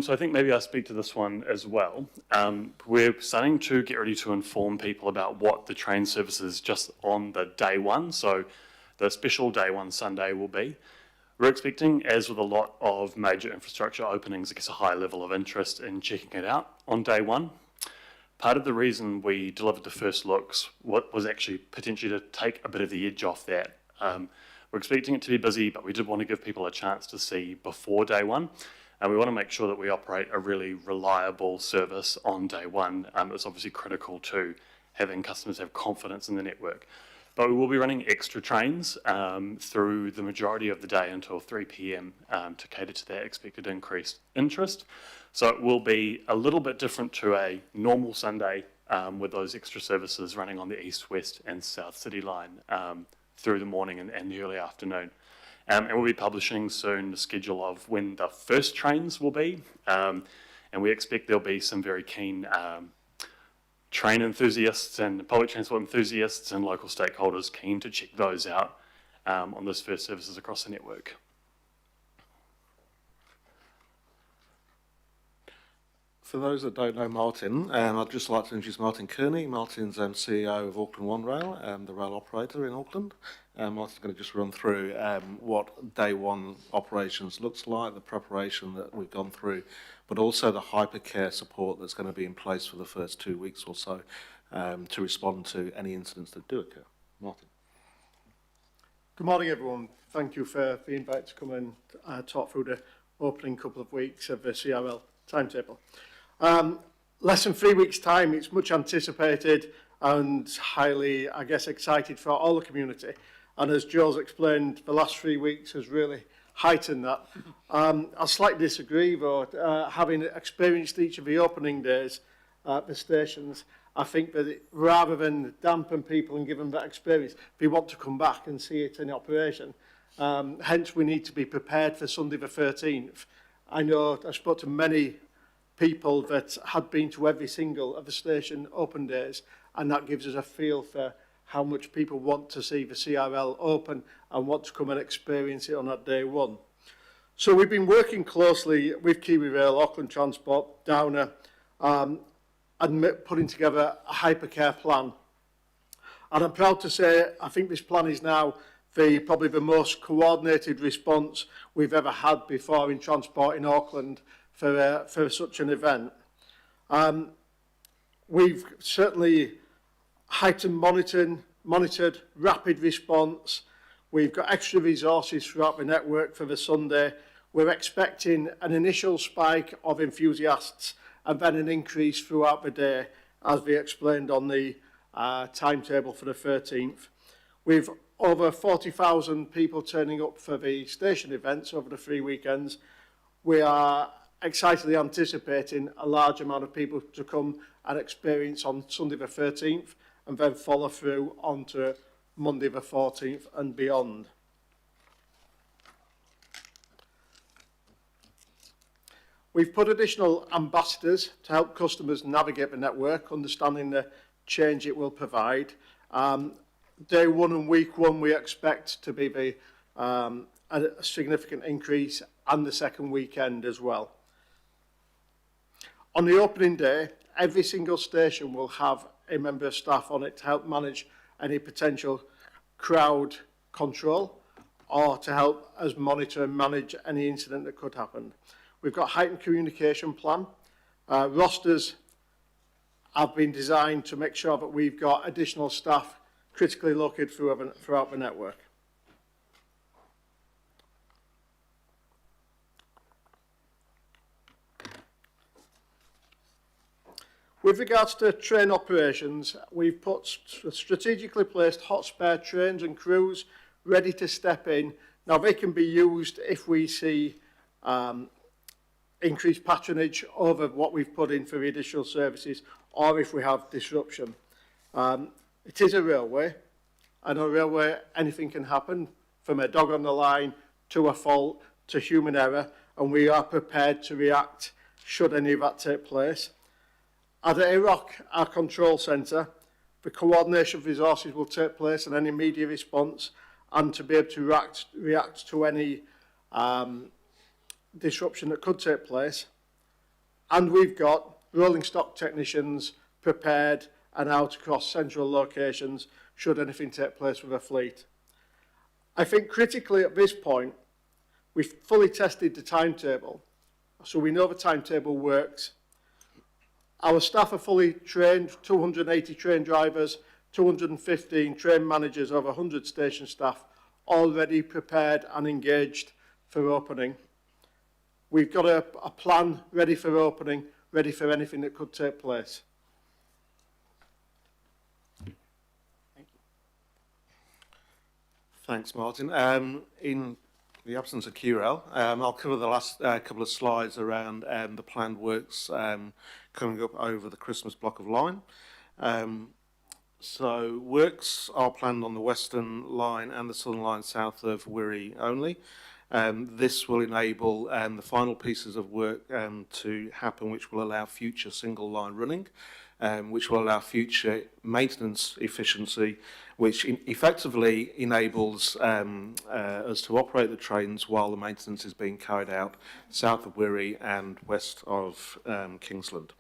B: So I think maybe I'll speak to this one as well. We're starting to get ready to inform people about what the train services just on the day one, so the special day one Sunday will be. We're expecting, as with a lot of major infrastructure openings, I guess a high level of interest in checking it out on day one. Part of the reason we delivered the first looks was actually potentially to take a bit of the edge off that. We're expecting it to be busy, but we did want to give people a chance to see before day one. And we want to make sure that we operate a really reliable service on day one. It's obviously critical to having customers have confidence in the network. But we will be running extra trains through the majority of the day until 3 p.m. To cater to that expected increased interest. So it will be a little bit different to a normal Sunday with those extra services running on the East, West and South City line through the morning and the early afternoon. And we'll be publishing soon the schedule of when the first trains will be. and we expect there'll be some very keen train enthusiasts and public transport enthusiasts and local stakeholders keen to check those out on those first services across the network.
U: For those that don't know Martin, I'd just like to introduce Martin Kearney. Martin's CEO of Auckland One Rail, the rail operator in Auckland. Martin's going to just run through what day one operations looks like, the preparation that we've gone through, but also the hypercare support that's going to be in place for the first 2 weeks or so to respond to any incidents that do occur. Martin.
C: Good morning, everyone. Thank you for the invite to come and talk through the opening couple of weeks of the CRL timetable. Less than 3 weeks' time, it's much anticipated and highly, I guess, excited for all the community. And as Joe's explained, the last 3 weeks has really heightened that. I slightly disagree, though. Having experienced each of the opening days at the stations, I think that rather than dampen people and give them that experience, they want to come back and see it in operation. Hence, we need to be prepared for Sunday the 13th. I know I spoke to many people that had been to every single of the station open days, and that gives us a feel for how much people want to see the CRL open and want to come and experience it on that day one. So we've been working closely with Kiwi Rail, Auckland Transport, Downer, and putting together a hypercare plan. And I'm proud to say I think this plan is now probably the most coordinated response we've ever had before in transport in Auckland for such an event. We've certainly heightened monitored rapid response. We've got extra resources throughout the network for the Sunday. We're expecting an initial spike of enthusiasts and then an increase throughout the day, as we explained on the timetable for the 13th. We've over 40,000 people turning up for the station events over the 3 weekends. We are excitedly anticipating a large amount of people to come and experience on Sunday the 13th and then follow through onto Monday the 14th and beyond. We've put additional ambassadors to help customers navigate the network, understanding the change it will provide. Day one and week one we expect to be a significant increase, and the second weekend as well. On the opening day, every single station will have a member of staff on it to help manage any potential crowd control or to help us monitor and manage any incident that could happen. We've got a heightened communication plan. Rosters have been designed to make sure that we've got additional staff critically located throughout the network. With regards to train operations, we've put strategically placed hot spare trains and crews ready to step in. Now, they can be used if we see increased patronage over what we've put in for the additional services, or if we have disruption. It is a railway, and on a railway anything can happen, from a dog on the line to a fault to human error, and we are prepared to react should any of that take place. At AROC, our control centre, the coordination of resources will take place and any immediate response, and to be able to react to any disruption that could take place. And we've got rolling stock technicians prepared and out across central locations should anything take place with a fleet. I think critically at this point, we've fully tested the timetable, so we know the timetable works. Our staff are fully trained, 280 train drivers, 215 train managers, over 100 station staff, already prepared and engaged for opening. We've got a plan ready for opening, ready for anything that could take place.
U: Thanks, Martin. In the absence of QRL, I'll cover the last couple of slides around the planned works coming up over the Christmas block of line. So works are planned on the Western Line and the Southern Line south of Wiri only. This will enable the final pieces of work to happen, which will allow future single line running, which will allow future maintenance efficiency, which effectively enables us to operate the trains while the maintenance is being carried out south of Wirrie and west of Kingsland.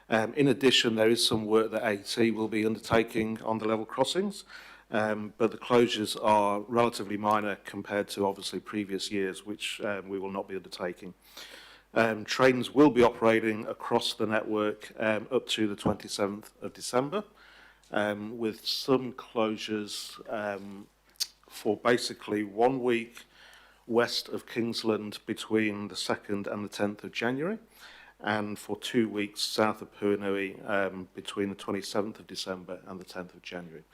U: In addition, there is some work that AT will be undertaking on the level crossings, but the closures are relatively minor compared to obviously previous years, which we will not be undertaking. Trains will be operating across the network up to the 27th of December, with some closures for basically 1 week west of Kingsland between the 2nd and the 10th of January, and for 2 weeks south of Puanui between the 27th of December and the 10th of January.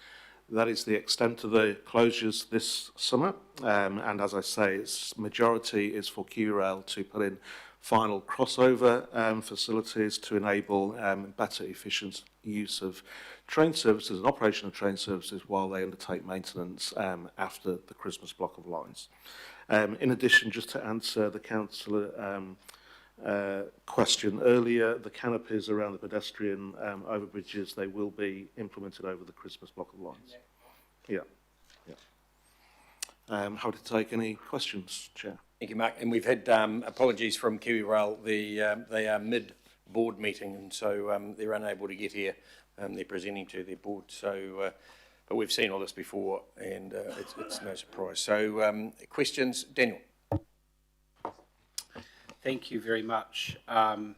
U: That is the extent of the closures this summer, and as I say, its majority is for QRail to put in final crossover facilities to enable better efficient use of train services and operation of train services while they undertake maintenance after the Christmas block of lines. In addition, just to answer the councillor question earlier, the canopies around the pedestrian overbridges, they will be implemented over the Christmas block of lines. Yeah. How to take any questions, Chair?
A: Thank you, Mark. And we've had apologies from Kiwi Rail. They are mid-board meeting, and so they're unable to get here. They're presenting to their board. So, but we've seen all this before, and it's no surprise. So, questions, Daniel?
O: Thank you very much. I'm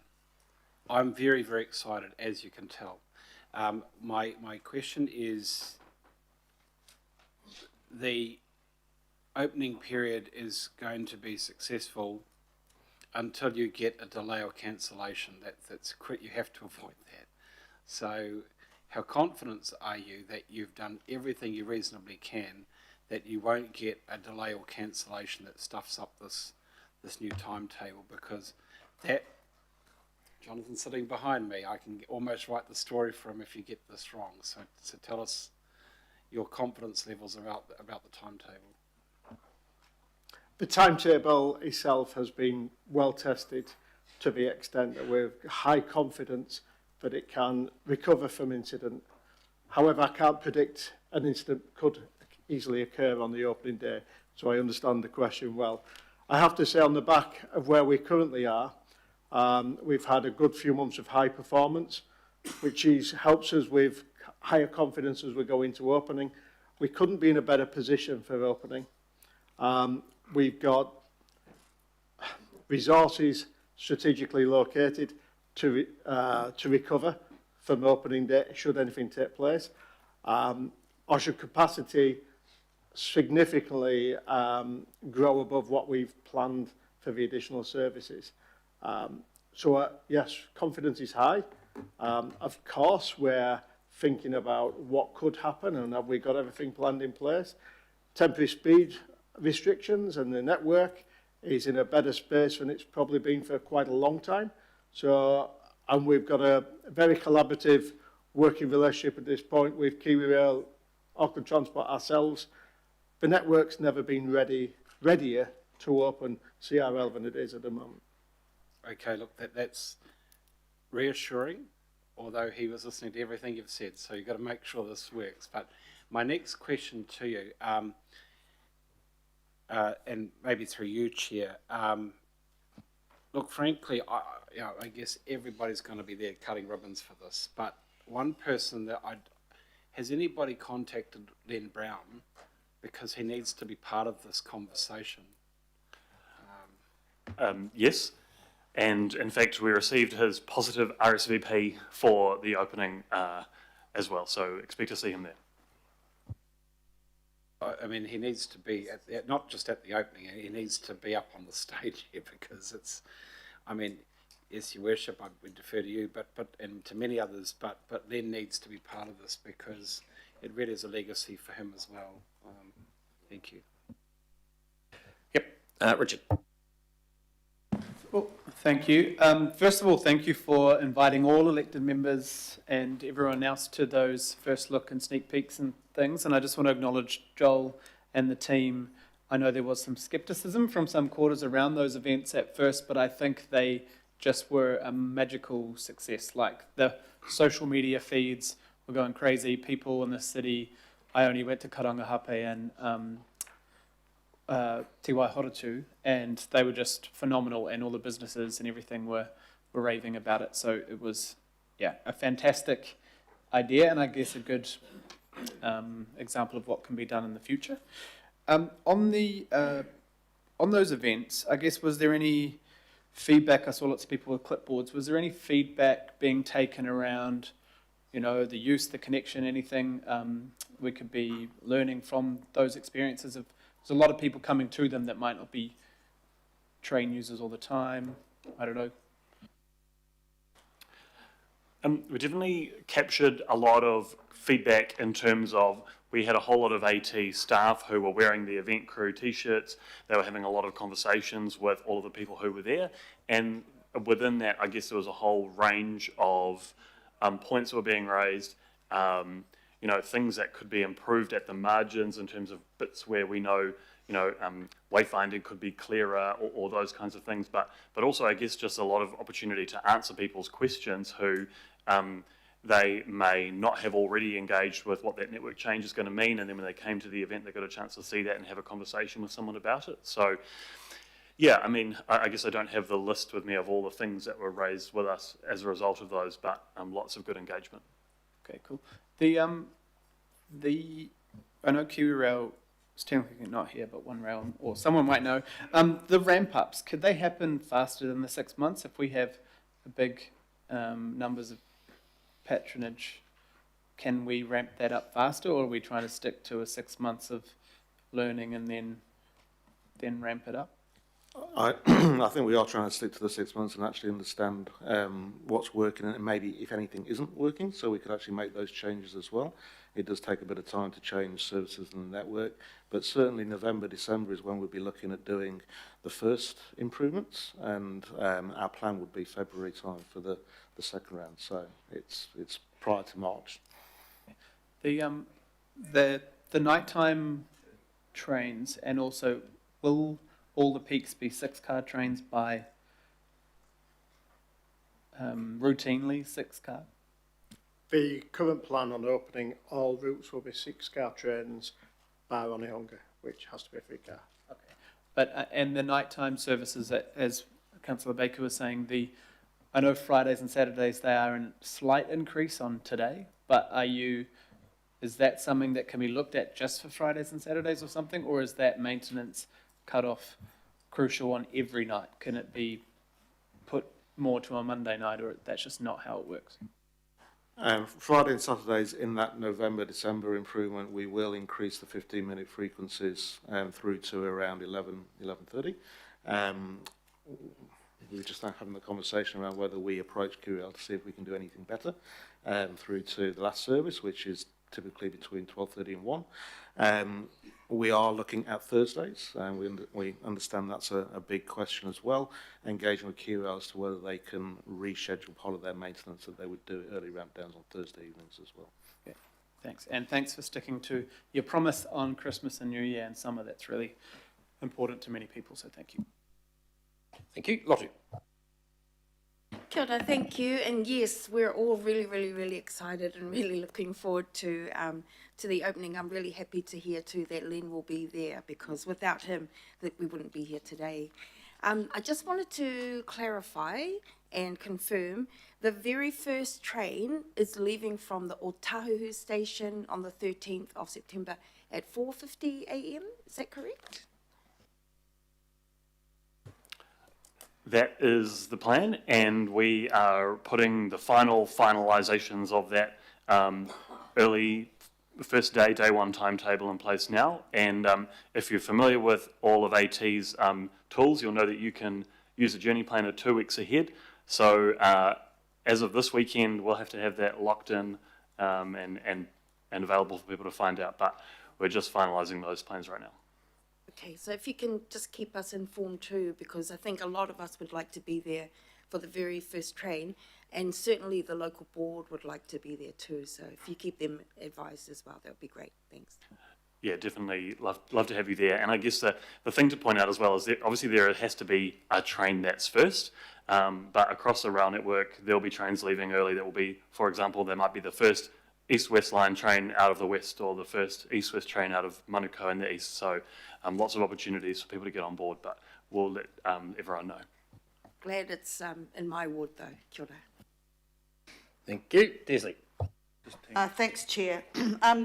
O: very, very excited, as you can tell. My question is, the opening period is going to be successful until you get a delay or cancellation. That's quick. You have to avoid that. So how confident are you that you've done everything you reasonably can, that you won't get a delay or cancellation that stuffs up this new timetable? Because that, Jonathan's sitting behind me, I can almost write the story for him if you get this wrong. So tell us your confidence levels about the timetable.
C: The timetable itself has been well tested to the extent that we've high confidence that it can recover from incident. However, I can't predict an incident could easily occur on the opening day, so I understand the question well. I have to say, on the back of where we currently are, we've had a good few months of high performance, which helps us with higher confidence as we go into opening. We couldn't be in a better position for opening. We've got resources strategically located to recover from opening day should anything take place. Or should capacity significantly grow above what we've planned for the additional services. So yes, confidence is high. Of course, we're thinking about what could happen and have we got everything planned in place. Temporary speed restrictions and the network is in a better space than it's probably been for quite a long time. So, and we've got a very collaborative working relationship at this point with KiwiRail, Auckland Transport ourselves. The network's never been readier to open CRL than it is at the moment.
O: Okay, look, that's reassuring, although he was listening to everything you've said, so you've got to make sure this works. But my next question to you, and maybe through you, Chair, look, frankly, I guess everybody's going to be there cutting ribbons for this, but one person that has anybody contacted Len Brown, because he needs to be part of this conversation?
B: Yes, and in fact we received his positive RSVP for the opening as well, so expect to see him there.
O: I mean, he needs to be, not just at the opening, he needs to be up on the stage here, because it's, I mean, yes, Your Worship, I would defer to you, but and to many others, but Len needs to be part of this because it really is a legacy for him as well. Thank you.
A: Yep, Richard.
D: Well, thank you. First of all, thank you for inviting all elected members and everyone else to those first look and sneak peeks and things. And I just want to acknowledge Joel and the team I know there was some skepticism from some quarters around those events at first, but I think they just were a magical success. Like the social media feeds were going crazy. People in the city, I only went to Karangahape and Te Waihoratu, and they were just phenomenal, and all the businesses and everything were raving about it. So it was, yeah, a fantastic idea, and I guess a good example of what can be done in the future. On those events, I guess, was there any feedback? I saw lots of people with clipboards. Was there any feedback being taken around, you know, the use, the connection, anything we could be learning from those experiences? There's a lot of people coming to them that might not be train users all the time. I don't know.
B: We definitely captured a lot of feedback in terms of we had a whole lot of AT staff who were wearing the event crew t-shirts. They were having a lot of conversations with all of the people who were there. And within that, I guess there was a whole range of points that were being raised, you know, things that could be improved at the margins in terms of bits where we know, you know, wayfinding could be clearer or those kinds of things. But also, I guess, just a lot of opportunity to answer people's questions who they may not have already engaged with what that network change is going to mean, and then when they came to the event, they got a chance to see that and have a conversation with someone about it. So, yeah, I mean, I guess I don't have the list with me of all the things that were raised with us as a result of those, but lots of good engagement.
D: Okay, cool. I know Kiwi Rail is technically not here, but One Rail, or someone might know. The ramp-ups, could they happen faster than the 6 months if we have a big numbers of patronage? Can we ramp that up faster, or are we trying to stick to a 6 months of learning and then ramp it up?
U: I think we are trying to stick to the 6 months and actually understand what's working and maybe, if anything, isn't working, so we could actually make those changes as well. It does take a bit of time to change services in the network, but certainly November, December is when we'll be looking at doing the first improvements, and our plan would be February time for the second round, so it's prior to March.
D: The nighttime trains, and also will all the peaks be 6-car trains by routinely 6-car?
C: The current plan on opening all routes will be 6-car trains by Onehunga, which has to be a 3-car.
D: Okay, but and the nighttime services, as Councillor Baker was saying, I know Fridays and Saturdays they are in slight increase on today, but is that something that can be looked at just for Fridays and Saturdays or something, or is that maintenance cut off crucial on every night? Can it be put more to a Monday night, or that's just not how it works?
U: Friday and Saturdays in that November, December improvement, we will increase the 15-minute frequencies through to around 11:30. We were just having the conversation around whether we approach QL to see if we can do anything better through to the last service, which is typically between 12:30 and 1. We are looking at Thursdays, and we understand that's a big question as well, engaging with QL as to whether they can reschedule part of their maintenance that they would do early ramp downs on Thursday evenings as well.
D: Okay, thanks. And thanks for sticking to your promise on Christmas and New Year and summer. That's really important to many people, so thank you.
A: Thank you. Lottie.
M: Kia ora, thank you. And yes, we're all really excited and really looking forward to the opening. I'm really happy to hear too that Len will be there, because without him, that we wouldn't be here today. I just wanted to clarify and confirm the very first train is leaving from the Otahuhu station on the 13th of September at 4:50 a.m. Is that correct?
B: That is the plan, and we are putting the finalisations of that early first day 1 timetable in place now. And if you're familiar with all of AT's tools, you'll know that you can use a journey planner 2 weeks ahead. So as of this weekend, we'll have to have that locked in and available for people to find out. But we're just finalising those plans right now.
M: Okay, so if you can just keep us informed too, because I think a lot of us would like to be there for the very first train, and certainly the local board would like to be there too. So if you keep them advised as well, that would be great. Thanks.
B: Yeah, definitely love to have you there. And I guess the thing to point out as well is that obviously there has to be a train that's first, but across the rail network, there'll be trains leaving early that will be, for example, there might be the first east-west line train out of the west or the first east-west train out of Manukau in the east. So lots of opportunities for people to get on board, but we'll let everyone know.
M: Glad it's in my ward though. Kia ora.
A: Thank you. Desley.
K: Thanks, Chair.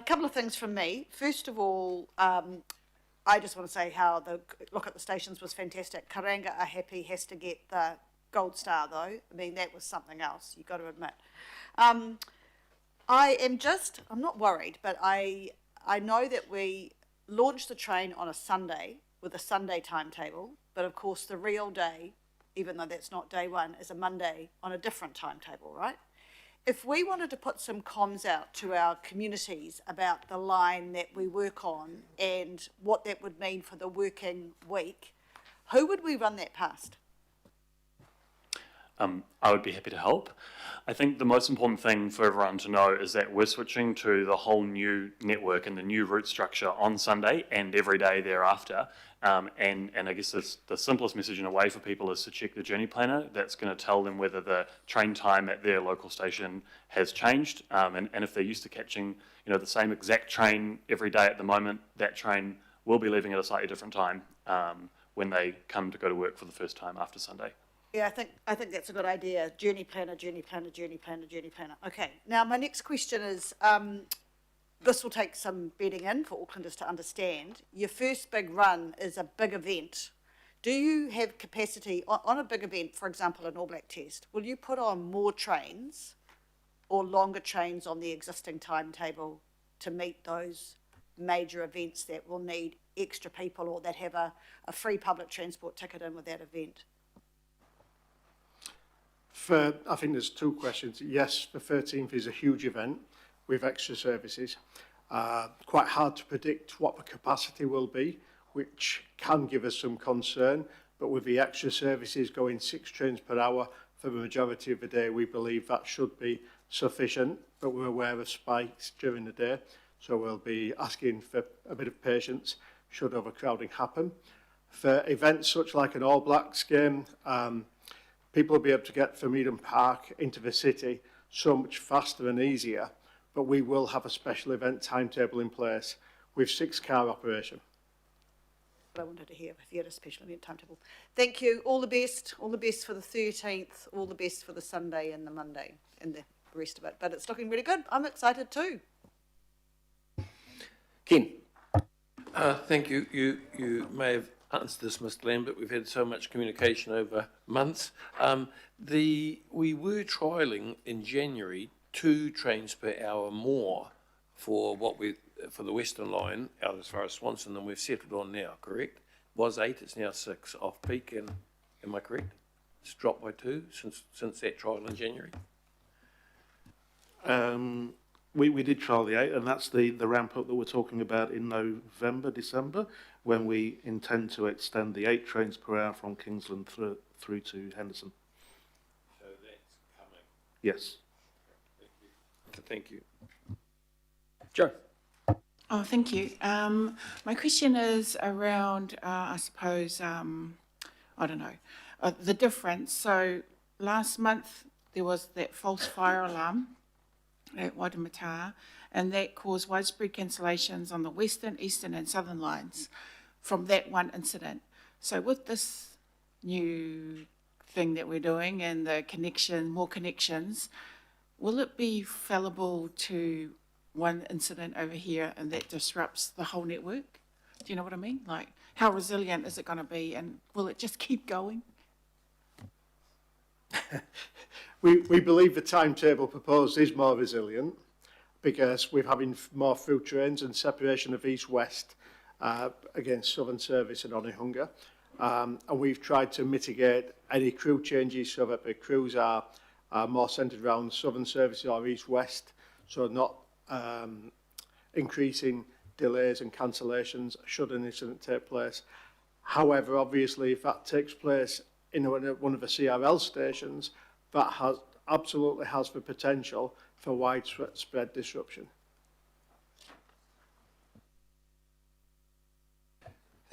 K: Couple of things from me. First of all, I just want to say how the look at the stations was fantastic. Karanga are happy, has to get the gold star though. I mean, that was something else, you've got to admit. I'm not worried, but I know that we launched the train on a Sunday with a Sunday timetable, but of course the real day, even though that's not day one, is a Monday on a different timetable, right? If we wanted to put some comms out to our communities about the line that we work on and what that would mean for the working week, who would we run that past?
B: I would be happy to help. I think the most important thing for everyone to know is that we're switching to the whole new network and the new route structure on Sunday and every day thereafter. And I guess the simplest message in a way for people is to check the journey planner. That's going to tell them whether the train time at their local station has changed. And if they're used to catching, the same exact train every day at the moment, that train will be leaving at a slightly different time when they come to go to work for the first time after Sunday.
K: Yeah, I think that's a good idea. Journey planner, journey planner, journey planner, journey planner. Okay, now my next question is, this will take some bedding in for Aucklanders to understand. Your first big run is a big event. Do you have capacity on a big event, for example, an All Black test? Will you put on more trains or longer trains on the existing timetable to meet those major events that will need extra people or that have a free public transport ticket in with that event?
C: I think there's two questions. Yes, the 13th is a huge event with extra services. Quite hard to predict what the capacity will be, which can give us some concern, but with the extra services going 6 trains per hour for the majority of the day, we believe that should be sufficient, but we're aware of spikes during the day, so we'll be asking for a bit of patience should overcrowding happen. For events such like an All Blacks game, people will be able to get from Eden Park into the city so much faster and easier, but we will have a special event timetable in place with 6-car operation.
K: I wanted to hear if you had a special event timetable. Thank you. All the best for the 13th, all the best for the Sunday and the Monday and the rest of it. But it's looking really good. I'm excited too.
A: Ken.
G: Thank you. You may have answered this, Mr. Lambert. We've had so much communication over months. We were trialling in January 2 trains per hour more for the Western Line out as far as Swanson than we've settled on now, correct? Was 8, it's now 6 off peak, and am I correct? It's dropped by 2 since that trial in January.
U: We did trial the 8, and that's the ramp up that we're talking about in November, December, when we intend to extend the 8 trains per hour from Kingsland through to Henderson.
G: So that's coming.
U: Yes.
G: Thank you.
A: Joe.
R: Oh, thank you. My question is around, I suppose, I don't know, the difference. So last month there was that false fire alarm at Waitemata, and that caused widespread cancellations on the western, eastern and southern lines from that one incident. So with this new thing that we're doing and the more connections, will it be fallible to one incident over here and that disrupts the whole network? Do you know what I mean? Like, how resilient is it going to be, and will it just keep going?
C: We believe the timetable proposed is more resilient because we're having more through trains and separation of east-west against Southern Service and Onehunga. And we've tried to mitigate any crew changes so that the crews are more centred around Southern Service or east-west, so not increasing delays and cancellations should an incident take place. However, obviously, if that takes place in one of the CRL stations, that absolutely has the potential for widespread disruption.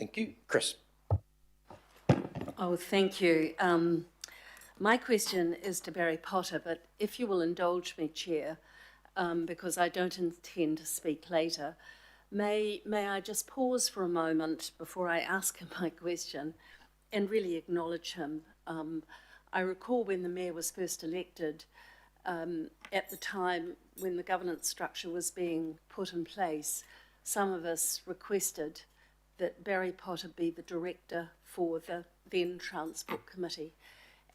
A: Thank you. Chris.
E: Oh, thank you. My question is to Barry Potter, but if you will indulge me, Chair, because I don't intend to speak later, may I just pause for a moment before I ask him my question and really acknowledge him. I recall when the Mayor was first elected, at the time when the governance structure was being put in place, some of us requested that Barry Potter be the director for the then Transport Committee.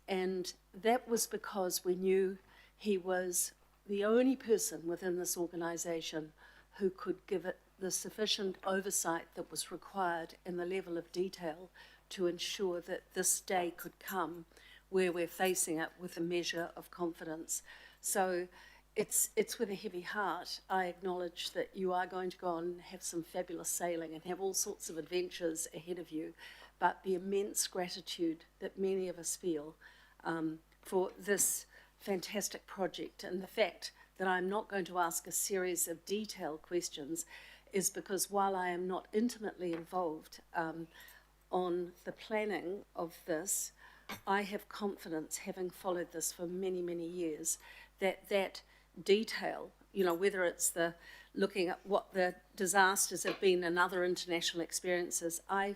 E: And that was because we knew he was the only person within this organisation who could give it the sufficient oversight that was required and the level of detail to ensure that this day could come where we're facing it with a measure of confidence. So it's with a heavy heart I acknowledge that you are going to go on and have some fabulous sailing and have all sorts of adventures ahead of you, but the immense gratitude that many of us feel for this fantastic project, and the fact that I'm not going to ask a series of detailed questions is because while I am not intimately involved on the planning of this, I have confidence, having followed this for many, many years, that detail, you know, whether it's the looking at what the disasters have been and other international experiences, I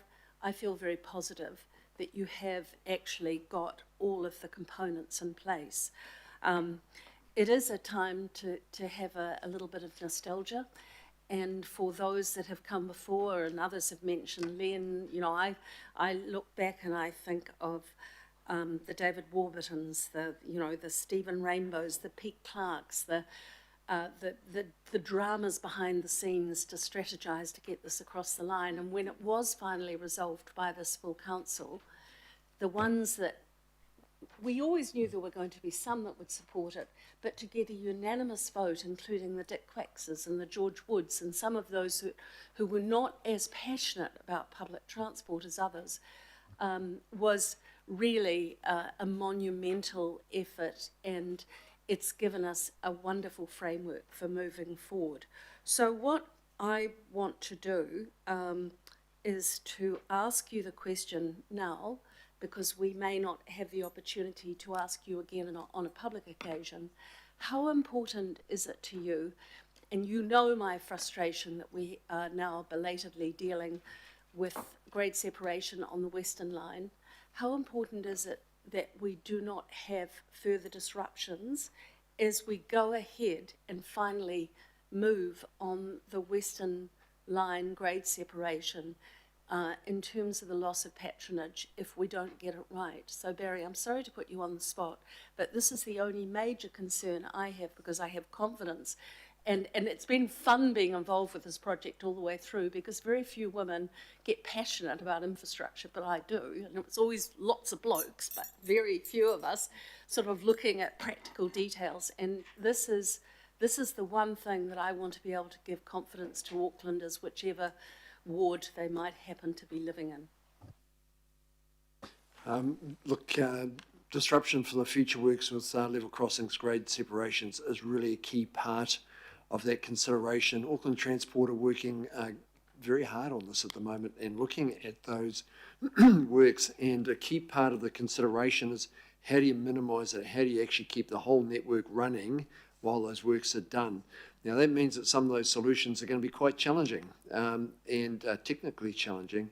E: feel very positive that you have actually got all of the components in place. It is a time to have a little bit of nostalgia. And for those that have come before, and others have mentioned Len, you know, I look back and I think of the David Warburtons, the Stephen Rainbows, the Pete Clarks, the dramas behind the scenes to strategise to get this across the line. And when it was finally resolved by this full council, the ones that we always knew there were going to be some that would support it, but to get a unanimous vote, including the Dick Quaxes and the George Woods and some of those who were not as passionate about public transport as others, was really a monumental effort, and it's given us a wonderful framework for moving forward. So what I want to do is to ask you the question now, because we may not have the opportunity to ask you again on a public occasion. How important is it to you, and you know my frustration that we are now belatedly dealing with grade separation on the Western Line, how important is it that we do not have further disruptions as we go ahead and finally move on the Western Line grade separation in terms of the loss of patronage if we don't get it right? So Barry, I'm sorry to put you on the spot, but this is the only major concern I have, because I have confidence, and it's been fun being involved with this project all the way through, because very few women get passionate about infrastructure, but I do, and it's always lots of blokes, but very few of us sort of looking at practical details, and this is the one thing that I want to be able to give confidence to Aucklanders, whichever ward they might happen to be living in.
V: Disruption for the future works with level crossings, grade separations is really a key part of that consideration. Auckland Transport are working very hard on this at the moment and looking at those works, and a key part of the consideration is how do you minimise it, how do you actually keep the whole network running while those works are done. Now that means that some of those solutions are going to be quite challenging and technically challenging,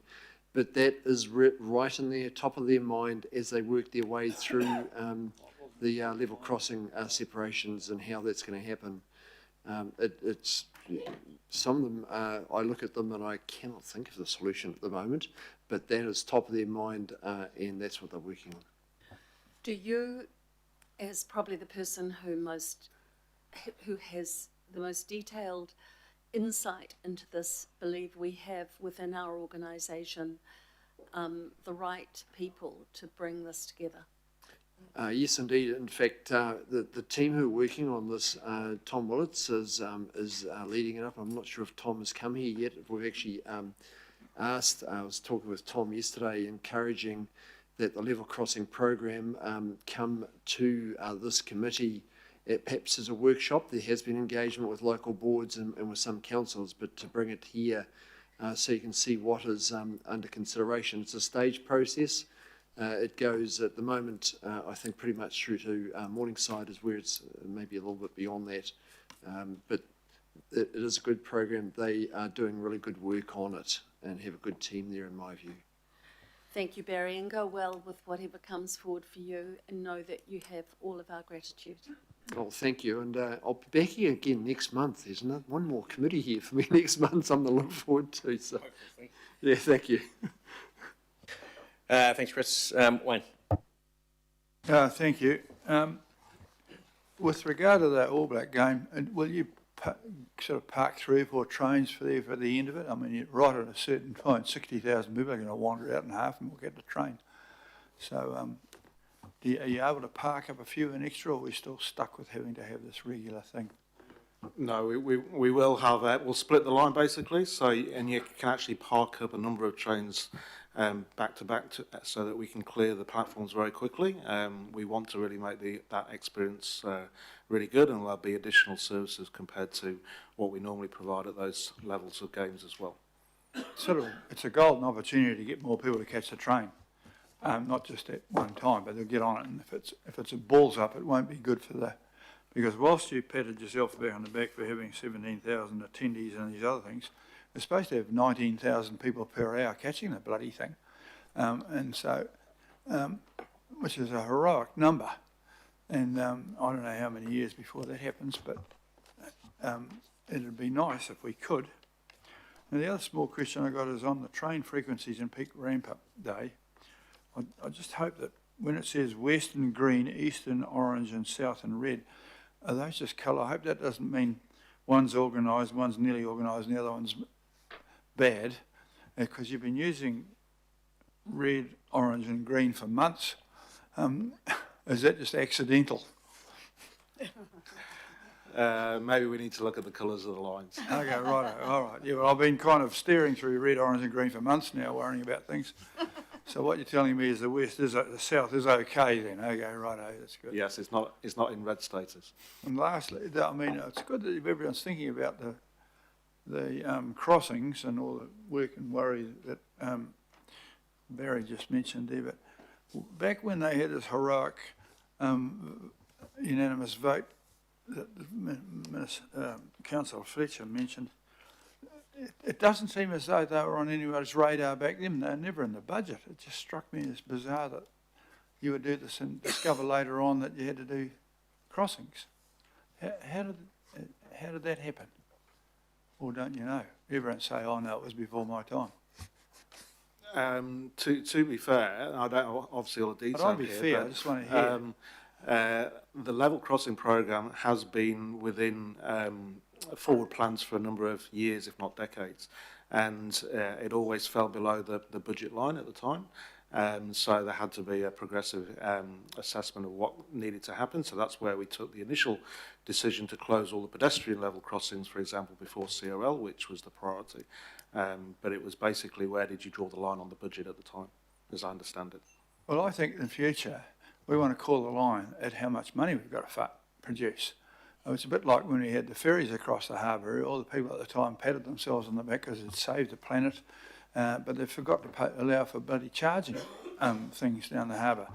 V: but that is right in their top of their mind as they work their way through the level crossing separations and how that's going to happen. It's some of them, I look at them and I cannot think of the solution at the moment, but that is top of their mind and that's what they're working on.
E: Do you, as probably the person who has the most detailed insight into this, believe we have within our organisation the right people to bring this together?
V: Yes, indeed. In fact, the team who are working on this, Tom Willits is leading it up. I'm not sure if Tom has come here yet. We've actually asked, I was talking with Tom yesterday, encouraging that the level crossing program come to this committee perhaps as a workshop. There has been engagement with local boards and with some councils, but to bring it here so you can see what is under consideration. It's a staged process. It goes at the moment, I think, pretty much through to Morningside is where it's maybe a little bit beyond that. But it is a good program. They are doing really good work on it and have a good team there, in my view.
E: Thank you, Barry, and go well with whatever comes forward for you, and know that you have all of our gratitude.
V: Well, thank you, and I'll be back here again next month. There's one more committee here for me next month, something to look forward to. So, yeah, thank you.
A: Thanks, Chris. Wayne.
H: Thank you. With regard to that All Black game, will you sort of park 3 or 4 trains for the end of it? I mean, right at a certain point, 60,000 people are going to wander out in half and we'll get the train. So are you able to park up a few in extra, or are we still stuck with having to have this regular thing?
U: No, we will have that. We'll split the line basically, so and you can actually park up a number of trains back to back so that we can clear the platforms very quickly. We want to really make that experience really good, and there'll be additional services compared to what we normally provide at those levels of games as well.
H: It's a golden opportunity to get more people to catch the train, not just at one time, but they'll get on it. And if it's a balls up, it won't be good for because whilst you patted yourself back on the back for having 17,000 attendees and these other things, we're supposed to have 19,000 people per hour catching the bloody thing, which is a heroic number. And I don't know how many years before that happens, but it'd be nice if we could. And the other small question I got is on the train frequencies in peak ramp-up day. I just hope that when it says western green, eastern orange and southern red, are those just colour? I hope that doesn't mean one's organised, one's nearly organised and the other one's bad, because you've been using red, orange and green for months. Is that just accidental?
U: Maybe we need to look at the colours of the lines.
H: Okay, right, all right. Yeah, well, I've been kind of steering through red, orange and green for months now, worrying about things. So what you're telling me is the south is okay then. Okay, righto, that's good.
U: Yes, it's not in red status.
H: And lastly, I mean, it's good that everyone's thinking about the crossings and all the work and worry that Barry just mentioned there. But back when they had this heroic unanimous vote that Councillor Fletcher mentioned, it doesn't seem as though they were on anybody's radar back then. They were never in the budget. It just struck me as bizarre that you would do this and discover later on that you had to do crossings. How did that happen? Or don't you know? Everyone say, oh no, it was before my time.
U: To be fair, I don't know obviously all the details.
H: But I'll be fair, I just want to hear.
U: The level crossing programme has been within forward plans for a number of years, if not decades, and it always fell below the budget line at the time. So there had to be a progressive assessment of what needed to happen. So that's where we took the initial decision to close all the pedestrian level crossings, for example, before CRL, which was the priority. But it was basically, where did you draw the line on the budget at the time, as I understand it?
H: Well, I think in future, we want to call the line at how much money we've got to produce. It's a bit like when we had the ferries across the harbour. All the people at the time patted themselves on the back because it saved the planet, but they forgot to allow for bloody charging things down the harbour.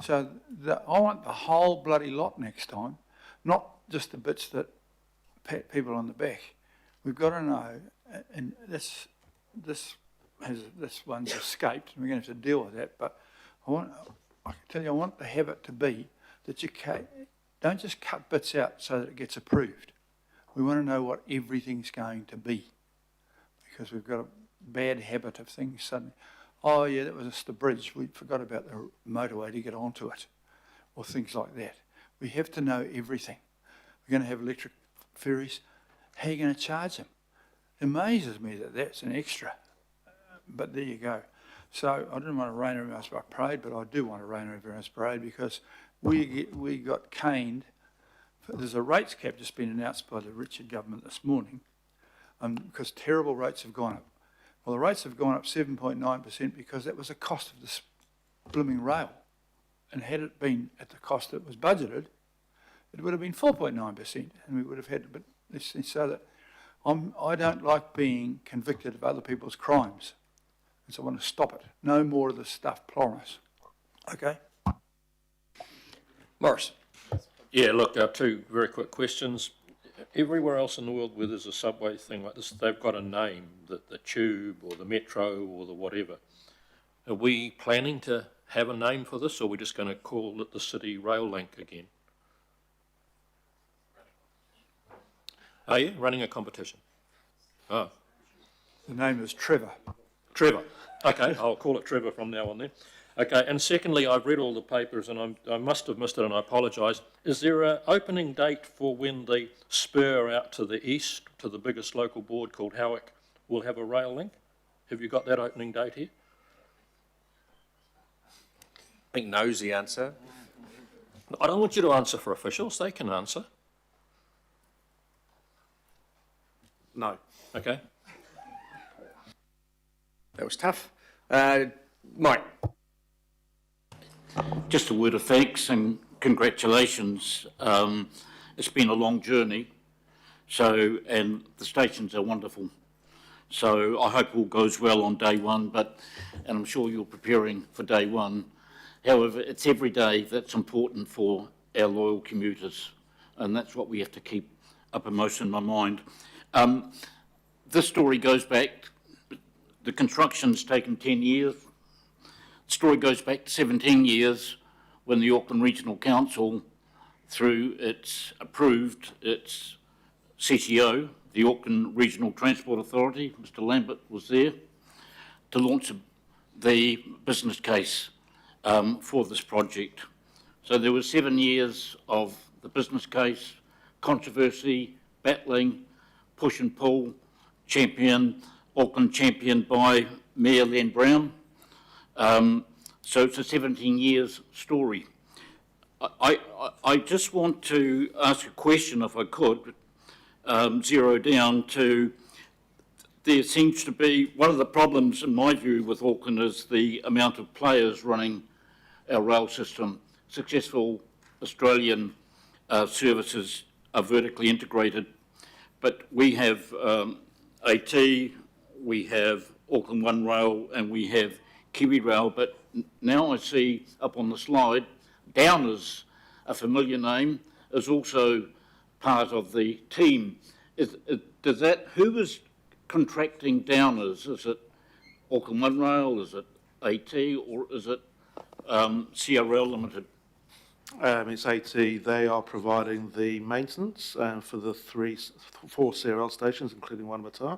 H: So I want the whole bloody lot next time, not just the bits that pat people on the back. We've got to know, and this one's escaped, and we're going to have to deal with that. But I can tell you, I want the habit to be that you don't just cut bits out so that it gets approved. We want to know what everything's going to be, because we've got a bad habit of things suddenly. Oh yeah, that was just the bridge. We forgot about the motorway to get onto it, or things like that. We have to know everything. We're going to have electric ferries. How are you going to charge them? It amazes me that that's an extra, but there you go. So I didn't want to rain on everyone's parade, but I do want to rain on everyone's parade, because we got caned. There's a rates cap just been announced by the Richard government this morning, because terrible rates have gone up. Well, the rates have gone up 7.9% because that was the cost of this blooming rail. And had it been at the cost that was budgeted, it would have been 4.9%, and we would have had, but so that I don't like being convicted of other people's crimes. And so I want to stop it. No more of this stuff, promise. Okay?
G: Morris. Yeah, look, two very quick questions. Everywhere else in the world where there's a subway thing like this, they've got a name, the tube or the metro or the whatever. Are we planning to have a name for this, or are we just going to call it the City Rail Link again? Are you running a competition? Oh.
H: The name is Trevor.
G: Trevor. Okay, I'll call it Trevor from now on then. Okay, and secondly, I've read all the papers and I must have missed it and I apologise. Is there an opening date for when the spur out to the east, to the biggest local board called Howick, will have a rail link? Have you got that opening date here?
A: I think knows the answer.
G: I don't want you to answer for officials, they can answer.
U: No.
G: Okay.
A: That was tough. Mike.
F: Just a word of thanks and congratulations. It's been a long journey, and the stations are wonderful. So I hope all goes well on day one, and I'm sure you're preparing for day one. However, it's every day that's important for our loyal commuters, and that's what we have to keep uppermost in my mind. This story goes back, the construction's taken 10 years. The story goes back to 17 years when the Auckland Regional Council, approved its CTO, the Auckland Regional Transport Authority, Mr. Lambert was there, to launch the business case for this project. So there were 7 years of the business case, controversy, battling, push and pull, Auckland championed by Mayor Len Brown. So it's a 17 years story. I just want to ask a question, if I could, zero down to, there seems to be, one of the problems in my view with Auckland is the amount of players running our rail system. Successful Australian services are vertically integrated, but we have AT, we have Auckland One Rail, and we have Kiwi Rail, but now I see up on the slide, Downers, a familiar name, is also part of the team. Who is contracting Downers? Is it Auckland One Rail, is it AT, or is it CRL Limited?
U: It's AT. They are providing the maintenance for the 4 CRL stations, including one Matar.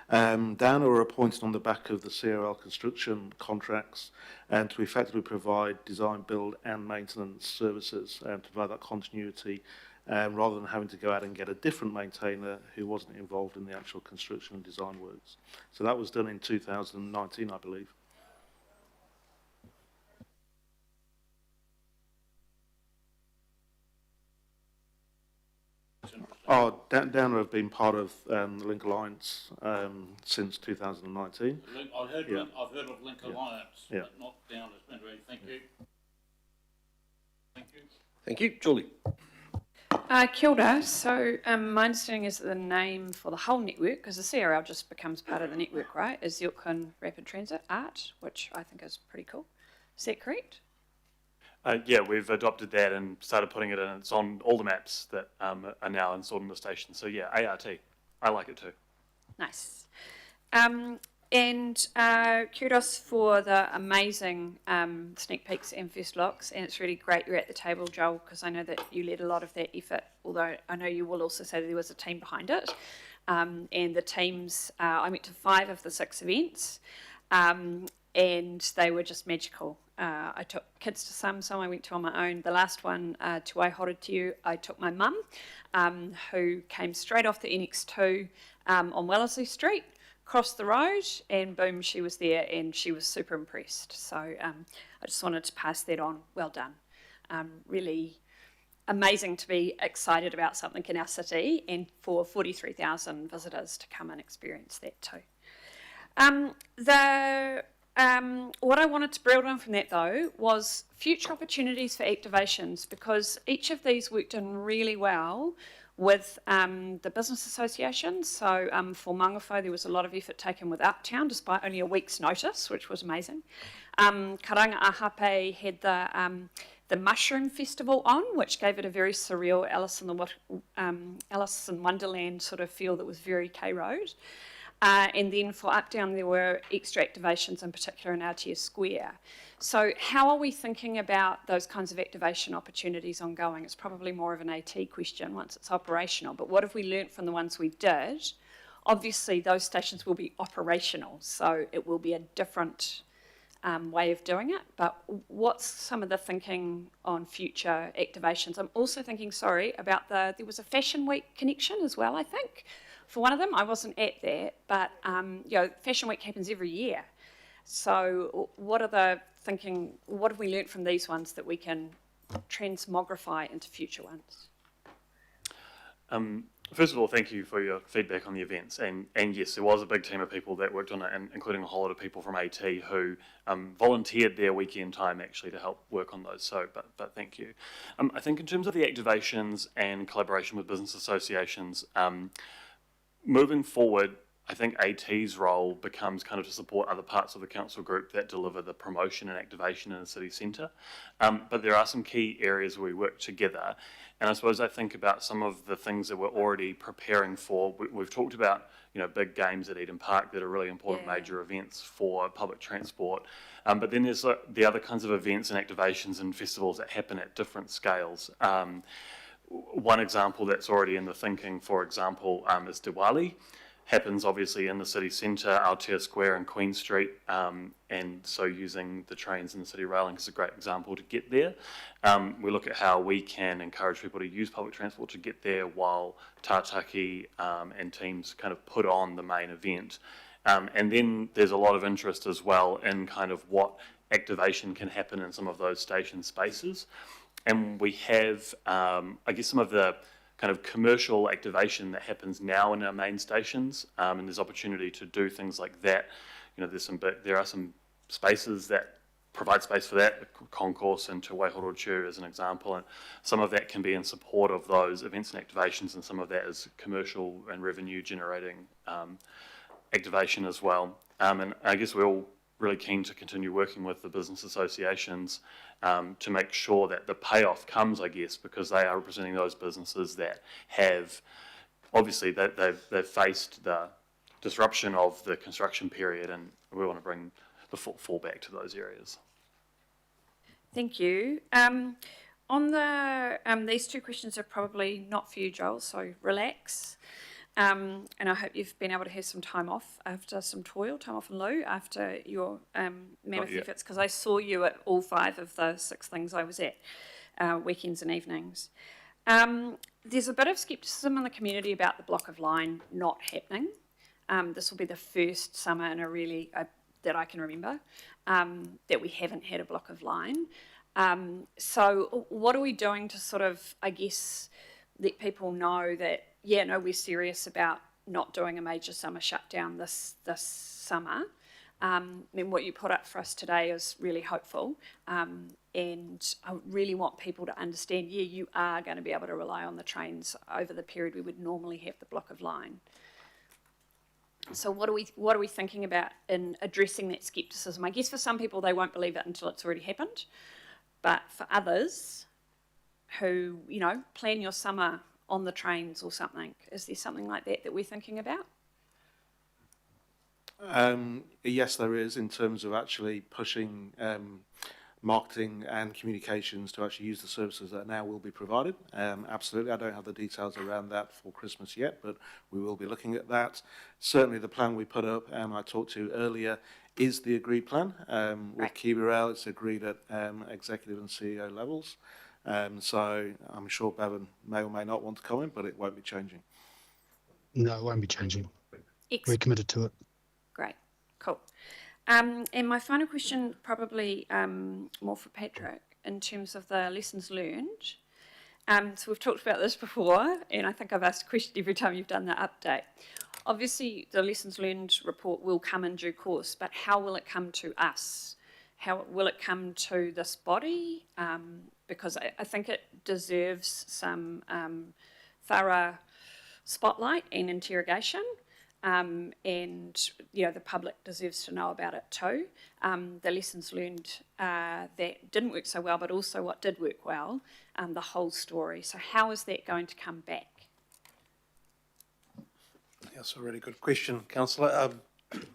U: Downer are appointed on the back of the CRL construction contracts and to effectively provide design, build and maintenance services to provide that continuity rather than having to go out and get a different maintainer who wasn't involved in the actual construction and design works. So that was done in 2019, I believe. Oh, Downer have been part of the Link Alliance since 2019.
F: I've heard of Link Alliance, but not Downers. Thank you. Thank you.
A: Thank you. Julie.
N: Kia ora. So my understanding is that the name for the whole network, because the CRL just becomes part of the network, right, is the Auckland Rapid Transit ART, which I think is pretty cool. Is that correct?
B: Yeah, we've adopted that and started putting it in. It's on all the maps that are now installed in the station. So yeah, ART. I like it too.
N: Nice. And kudos for the amazing sneak peeks and first looks. And it's really great you're at the table, Joel, because I know that you led a lot of that effort, although I know you will also say that there was a team behind it. And the teams, I went to 5 of the 6 events, and they were just magical. I took kids to some I went to on my own. The last one, to Waihoretiu, I took my mum, who came straight off the NX2 on Wellesley Street, crossed the road, and boom, she was there, and she was super impressed. So I just wanted to pass that on. Well done. Really amazing to be excited about something in our city, and for 43,000 visitors to come and experience that too. What I wanted to build on from that though was future opportunities for activations, because each of these worked in really well with the business associations. So for Mangawhai, there was a lot of effort taken with Uptown, despite only a week's notice, which was amazing. Karanga Ahape had the Mushroom Festival on, which gave it a very surreal Alice in Wonderland sort of feel that was very K-Road. And then for Uptown, there were extra activations, in particular in Aotea Square. So how are we thinking about those kinds of activation opportunities ongoing? It's probably more of an AT question once it's operational, but what have we learnt from the ones we did? Obviously, those stations will be operational, so it will be a different way of doing it, but what's some of the thinking on future activations? I'm also thinking, about there was a Fashion Week connection as well, I think. For one of them, I wasn't at that, but Fashion Week happens every year. So what have we learnt from these ones that we can transmogrify into future ones?
B: First of all, thank you for your feedback on the events. And yes, there was a big team of people that worked on it, and including a whole lot of people from AT who volunteered their weekend time actually to help work on those. So, but thank you. I think in terms of the activations and collaboration with business associations, moving forward, I think AT's role becomes kind of to support other parts of the council group that deliver the promotion and activation in the city centre. But there are some key areas where we work together. And I suppose I think about some of the things that we're already preparing for. We've talked about, big games at Eden Park that are really important major events for public transport. But then there's the other kinds of events and activations and festivals that happen at different scales. One example that's already in the thinking, for example, is Diwali. Happens obviously in the city centre, Aotea Square and Queen Street, and so using the trains and the city railing is a great example to get there. We look at how we can encourage people to use public transport to get there while Tātaki and teams kind of put on the main event. And then there's a lot of interest as well in kind of what activation can happen in some of those station spaces. And we have, I guess, some of the kind of commercial activation that happens now in our main stations, and there's opportunity to do things like that. There are some spaces that provide space for that, concourse and Te Waihorotu as an example, and some of that can be in support of those events and activations, and some of that is commercial and revenue generating activation as well. And I guess we're all really keen to continue working with the business associations to make sure that the payoff comes, I guess, because they are representing those businesses that have, obviously, they've faced the disruption of the construction period, and we want to bring the footfall back to those areas.
N: Thank you. On these two questions are probably not for you, Joel, so relax. And I hope you've been able to have some time off after some toil, time off in lieu after your mammoth efforts, because I saw you at all 5 of the 6 things I was at, weekends and evenings. There's a bit of scepticism in the community about the block of line not happening. This will be the first summer in a really, that I can remember, that we haven't had a block of line. So what are we doing to sort of, I guess, let people know that, we're serious about not doing a major summer shutdown this summer. I mean, what you put up for us today is really hopeful, and I really want people to understand, you are going to be able to rely on the trains over the period we would normally have the block of line. So what are we thinking about in addressing that scepticism? I guess for some people they won't believe it until it's already happened, but for others who, plan your summer on the trains or something, is there something like that we're thinking about?
U: Yes, there is, in terms of actually pushing marketing and communications to actually use the services that now will be provided. Absolutely, I don't have the details around that for Christmas yet, but we will be looking at that. Certainly the plan we put up, I talked to earlier, is the agreed plan. With Kiwi Rail, it's agreed at executive and CEO levels. So I'm sure Bevan may or may not want to comment, but it won't be changing.
P: No, it won't be changing.
N: Excellent.
P: We're committed to it.
N: Great, cool. And my final question, probably more for Patrick, in terms of the lessons learned. So we've talked about this before, and I think I've asked a question every time you've done the update. Obviously, the lessons learned report will come in due course, but how will it come to us? How will it come to this body? Because I think it deserves some thorough spotlight and interrogation. And the public deserves to know about it too. The lessons learned that didn't work so well, but also what did work well, the whole story. So how is that going to come back?
T: That's a really good question, Councillor.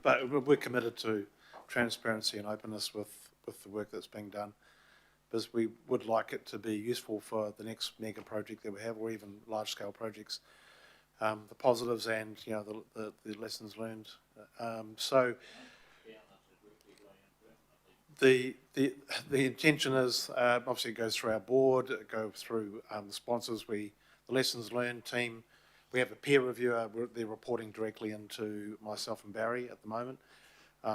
T: But we're committed to transparency and openness with the work that's being done, because we would like it to be useful for the next mega project that we have, or even large-scale projects. The positives and the lessons learned. So the intention is obviously it goes through our board, it goes through the sponsors. The lessons learned team. We have a peer reviewer. They're reporting directly into myself and Barry at the moment.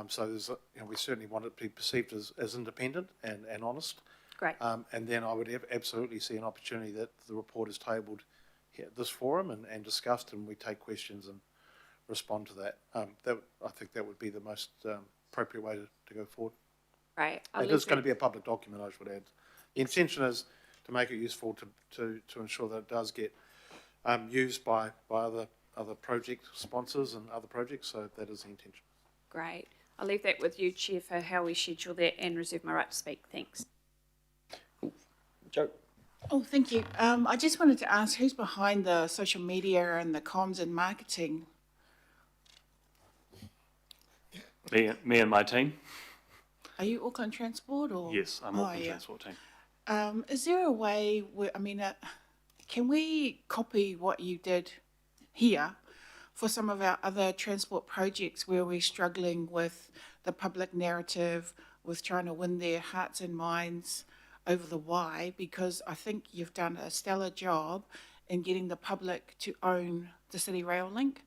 T: So there's we certainly want it to be perceived as independent and honest.
N: Great.
T: And then I would absolutely see an opportunity that the report is tabled here at this forum and discussed, and we take questions and respond to that. I think that would be the most appropriate way to go forward.
N: Right.
T: It is going to be a public document, I should add. The intention is to make it useful to ensure that it does get used by other project sponsors and other projects, so that is the intention.
N: Great. I'll leave that with you, Chair, for how we schedule that and reserve my right to speak. Thanks.
A: Joe.
R: Oh, thank you. I just wanted to ask, who's behind the social media and the comms and marketing?
B: Me and my team.
R: Are you Auckland Transport or?
B: Yes, I'm Auckland Transport team.
R: Is there a way where, can we copy what you did here for some of our other transport projects where we're struggling with the public narrative, with trying to win their hearts and minds over the why? Because I think you've done a stellar job in getting the public to own the City Rail Link,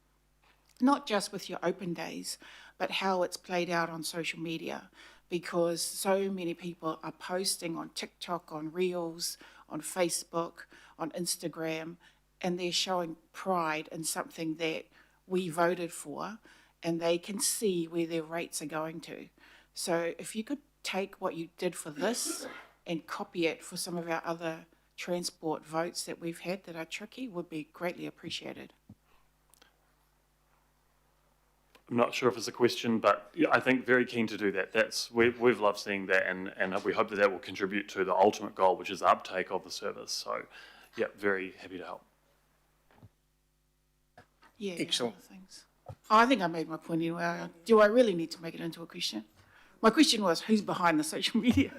R: not just with your open days, but how it's played out on social media, because so many people are posting on TikTok, on Reels, on Facebook, on Instagram, and they're showing pride in something that we voted for, and they can see where their rates are going to. So if you could take what you did for this and copy it for some of our other transport votes that we've had that are tricky, would be greatly appreciated.
B: I'm not sure if it's a question, but I think very keen to do that. We've loved seeing that, and we hope that will contribute to the ultimate goal, which is the uptake of the service. So, yeah, very happy to help.
R: Yeah.
A: Excellent.
R: Thanks. I think I made my point anyway. Do I really need to make it into a question? My question was, who's behind the social media?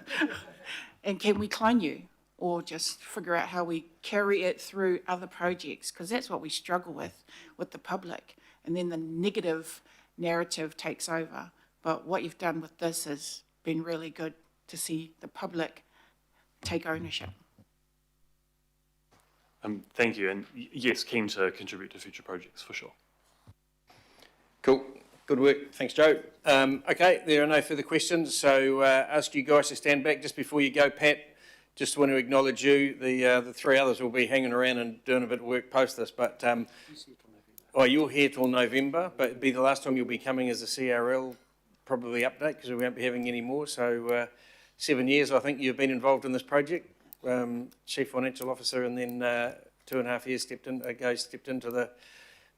R: And can we clone you? Or just figure out how we carry it through other projects? Because that's what we struggle with the public. And then the negative narrative takes over. But what you've done with this has been really good to see the public take ownership.
B: Thank you, and yes, keen to contribute to future projects for sure.
A: Cool. Good work. Thanks, Joe. Okay, there are no further questions, so ask you guys to stand back. Just before you go, Pat, just want to acknowledge you. The three others will be hanging around and doing a bit of work post this, but you're here till November, but it'll be the last time you'll be coming as a CRL probably update, because we won't be having any more. So 7 years, I think, you've been involved in this project. Chief Financial Officer, and then 2.5 years stepped into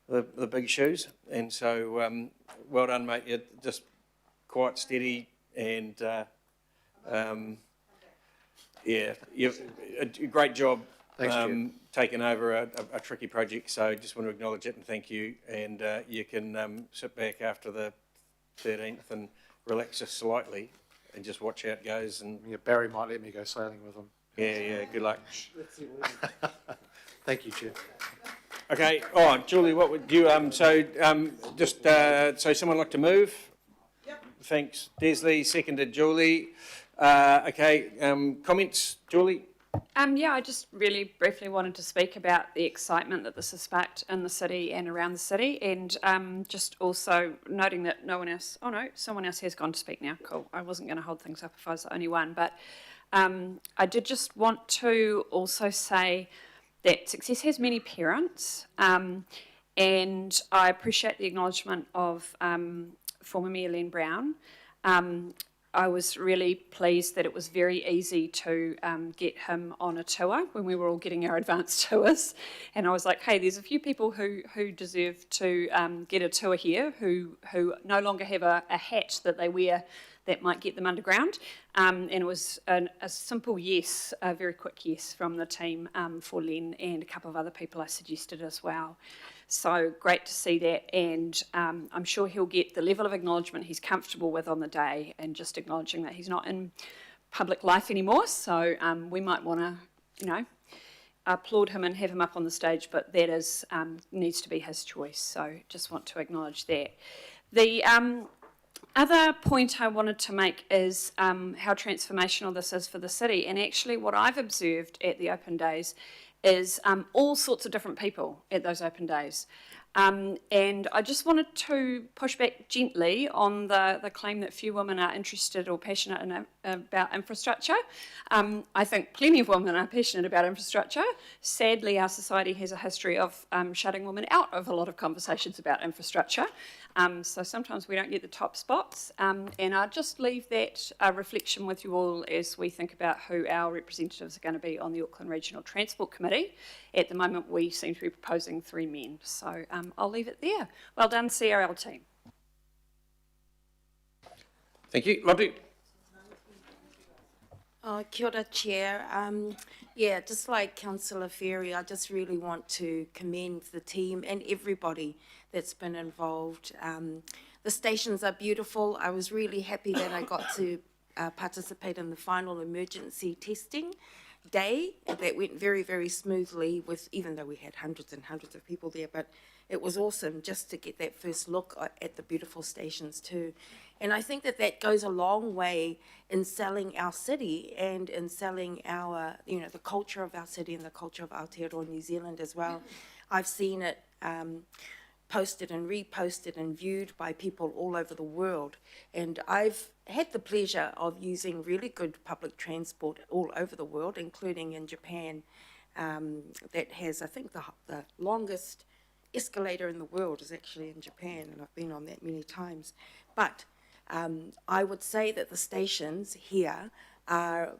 A: the big shoes, and so well done, mate. You're just quite steady, and you've a great job.
U: Thanks,
A: taking over a tricky project. So just want to acknowledge it and thank you. And you can sit back after the 13th and relax just slightly and just watch how it goes. And
T: Barry might let me go sailing with him.
A: Yeah. Good luck.
T: Thank you, Chair.
A: Okay. Oh, Julie, what would you so someone like to move? Yep. Thanks, Desley. Seconded, Julie. Okay. Comments, Julie?
N: I just really briefly wanted to speak about the excitement that this has sparked in the city and around the city, and just also noting that someone else has gone to speak now. Cool. I wasn't going to hold things up if I was the only one, but I did just want to also say that success has many parents, and I appreciate the acknowledgement of former Mayor Len Brown. I was really pleased that it was very easy to get him on a tour when we were all getting our advanced tours. And I was like, hey, there's a few people who deserve to get a tour here, who no longer have a hat that they wear that might get them underground. And it was a simple yes, a very quick yes from the team for Len and a couple of other people I suggested as well. So great to see that, and I'm sure he'll get the level of acknowledgement he's comfortable with on the day, and just acknowledging that he's not in public life anymore. So we might want to, applaud him and have him up on the stage, but that is needs to be his choice. So just want to acknowledge that. The other point I wanted to make is how transformational this is for the city, and actually what I've observed at the open days is all sorts of different people at those open days. And I just wanted to push back gently on the claim that few women are interested or passionate about infrastructure. I think plenty of women are passionate about infrastructure. Sadly, our society has a history of shutting women out of a lot of conversations about infrastructure. So sometimes we don't get the top spots. And I'll just leave that reflection with you all as we think about who our representatives are going to be on the Auckland Regional Transport Committee. At the moment, we seem to be proposing 3 men. So I'll leave it there. Well done, CRL team.
O: Thank you. Lottie.
M: Kia ora, Chair. Yeah, just like Councillor Ferry, I just really want to commend the team and everybody that's been involved. The stations are beautiful. I was really happy that I got to participate in the final emergency testing day. That went very, very smoothly, with even though we had hundreds and hundreds of people there, but it was awesome just to get that first look at the beautiful stations too. And I think that that goes a long way in selling our city and in selling our, the culture of our city and the culture of Aotearoa New Zealand as well. I've seen it posted and reposted and viewed by people all over the world. And I've had the pleasure of using really good public transport all over the world, including in Japan, that has, I think, the longest escalator in the world is actually in Japan, and I've been on that many times. But I would say that the stations here are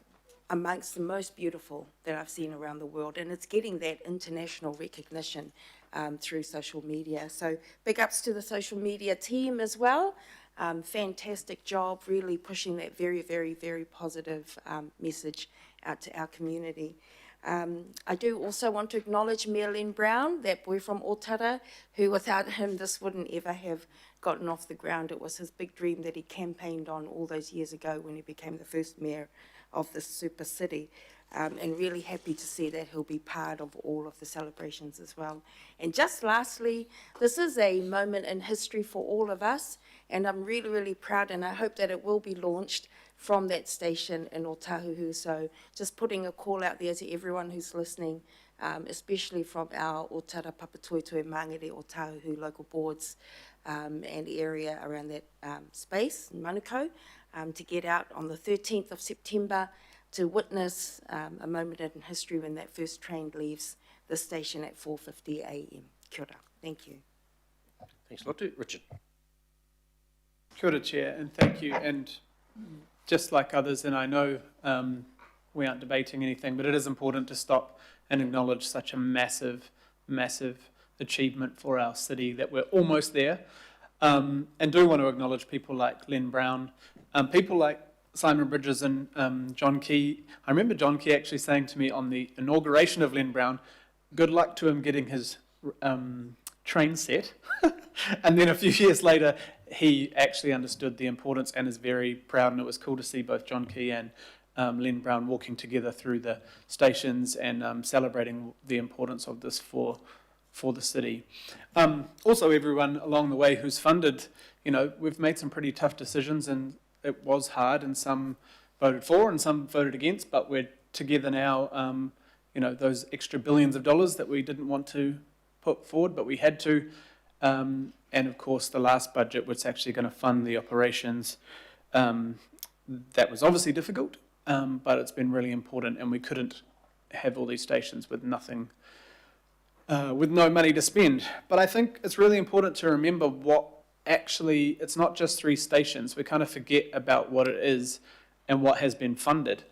M: amongst the most beautiful that I've seen around the world, and it's getting that international recognition through social media. So big ups to the social media team as well. Fantastic job, really pushing that very, very, very positive message out to our community. I do also want to acknowledge Mayor Len Brown, that boy from Otara, who without him this wouldn't ever have gotten off the ground. It was his big dream that he campaigned on all those years ago when he became the first mayor of this super city. And really happy to see that he'll be part of all of the celebrations as well. And just lastly, this is a moment in history for all of us, and I'm really, really proud, and I hope that it will be launched from that station in Otahuhu. So just putting a call out there to everyone who's listening, especially from our Otara Papatoetoe Mangere Otahuhu local boards and area around that space in Manukau, to get out on the 13th of September to witness a moment in history when that first train leaves the station at 4:50 a.m. Kia ora. Thank you.
A: Thanks, Lottie. Richard.
D: Kia ora, Chair, and thank you. And just like others, and I know we aren't debating anything, but it is important to stop and acknowledge such a massive, massive achievement for our city that we're almost there. And do want to acknowledge people like Len Brown, people like Simon Bridges and John Key. I remember John Key actually saying to me on the inauguration of Len Brown, good luck to him getting his train set. And then a few years later, he actually understood the importance and is very proud, and it was cool to see both John Key and Len Brown walking together through the stations and celebrating the importance of this for the city. Also, everyone along the way who's funded, we've made some pretty tough decisions, and it was hard, and some voted for and some voted against, but we're together now, those extra billions of dollars that we didn't want to put forward, but we had to. And of course, the last budget was actually going to fund the operations. That was obviously difficult, but it's been really important, and we couldn't have all these stations with nothing, with no money to spend. But I think it's really important to remember what actually, it's not just 3 stations. We kind of forget about what it is and what has been funded.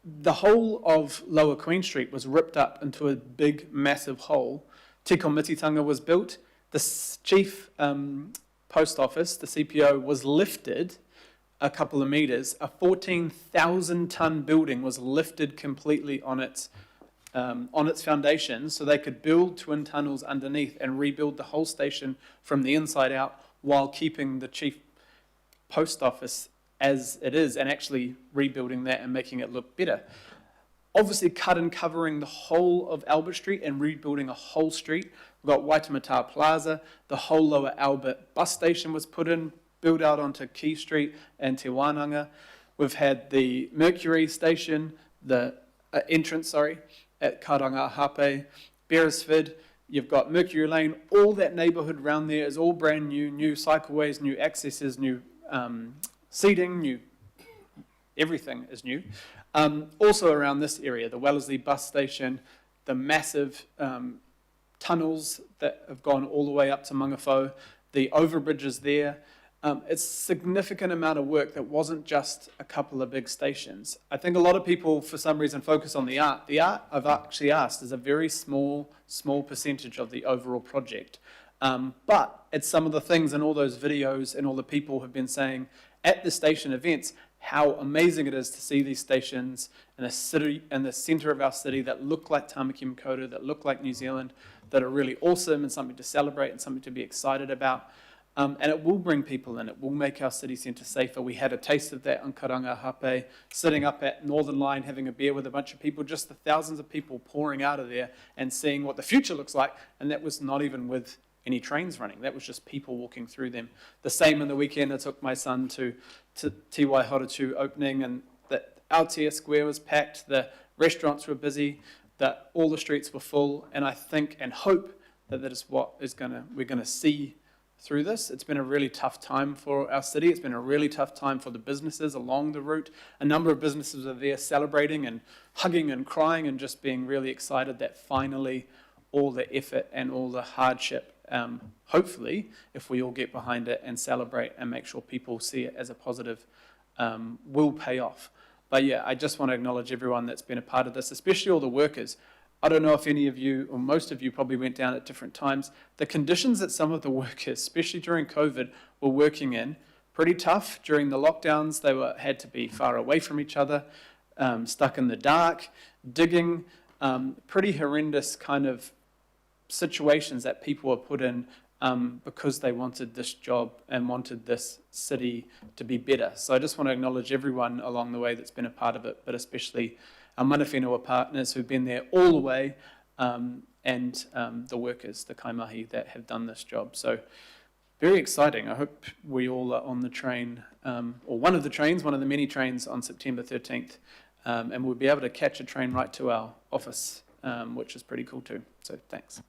D: The whole of Lower Queen Street was ripped up into a big, massive hole. Te Komititanga was built. The chief post office, the CPO, was lifted a couple of metres. A 14,000-tonne building was lifted completely on its foundations, so they could build twin tunnels underneath and rebuild the whole station from the inside out while keeping the chief post office as it is and actually rebuilding that and making it look better. Obviously cut and covering the whole of Albert Street and rebuilding a whole street. We've got Waitemata Plaza, the whole Lower Albert bus station was put in, built out onto Key Street and Te Wānanga. We've had the Mercury station, the entrance, at Karanga Hape, Beresford. You've got Mercury Lane. All that neighbourhood around there is all brand new cycleways, new accesses, new seating, new everything is new. Also around this area, the Wellesley bus station, the massive tunnels that have gone all the way up to Mangawhau, the overbridges there. It's a significant amount of work that wasn't just a couple of big stations. I think a lot of people, for some reason, focus on the art. The art, I've actually asked, is a very small percentage of the overall project. But it's some of the things in all those videos and all the people have been saying at the station events how amazing it is to see these stations in a city, in the centre of our city, that look like Tāmaki Makaurau, that look like New Zealand, that are really awesome and something to celebrate and something to be excited about. And it will bring people in. It will make our city centre safer. We had a taste of that on Karanga Hape, sitting up at Northern Line, having a beer with a bunch of people, just the thousands of people pouring out of there and seeing what the future looks like. And that was not even with any trains running. That was just people walking through them. The same in the weekend, I took my son to Te Waihoratu opening, and the Aotea Square was packed, the restaurants were busy, that all the streets were full, and I think and hope that that is what we're gonna see through this. It's been a really tough time for our city. It's been a really tough time for the businesses along the route. A number of businesses are there celebrating and hugging and crying and just being really excited that finally all the effort and all the hardship, hopefully, if we all get behind it and celebrate and make sure people see it as a positive, will pay off. But yeah, I just want to acknowledge everyone that's been a part of this, especially all the workers. I don't know if any of you, or most of you probably went down at different times. The conditions that some of the workers, especially during COVID, were working in, pretty tough. During the lockdowns, they had to be far away from each other, stuck in the dark, digging, pretty horrendous kind of situations that people were put in because they wanted this job and wanted this city to be better. So I just want to acknowledge everyone along the way that's been a part of it, but especially our mana whenua partners who've been there all the way, and the workers, the kaimahi that have done this job. So very exciting. I hope we all are on the train, or one of the trains, one of the many trains on September 13th, and we'll be able to catch a train right to our office, which is pretty cool too. So thanks.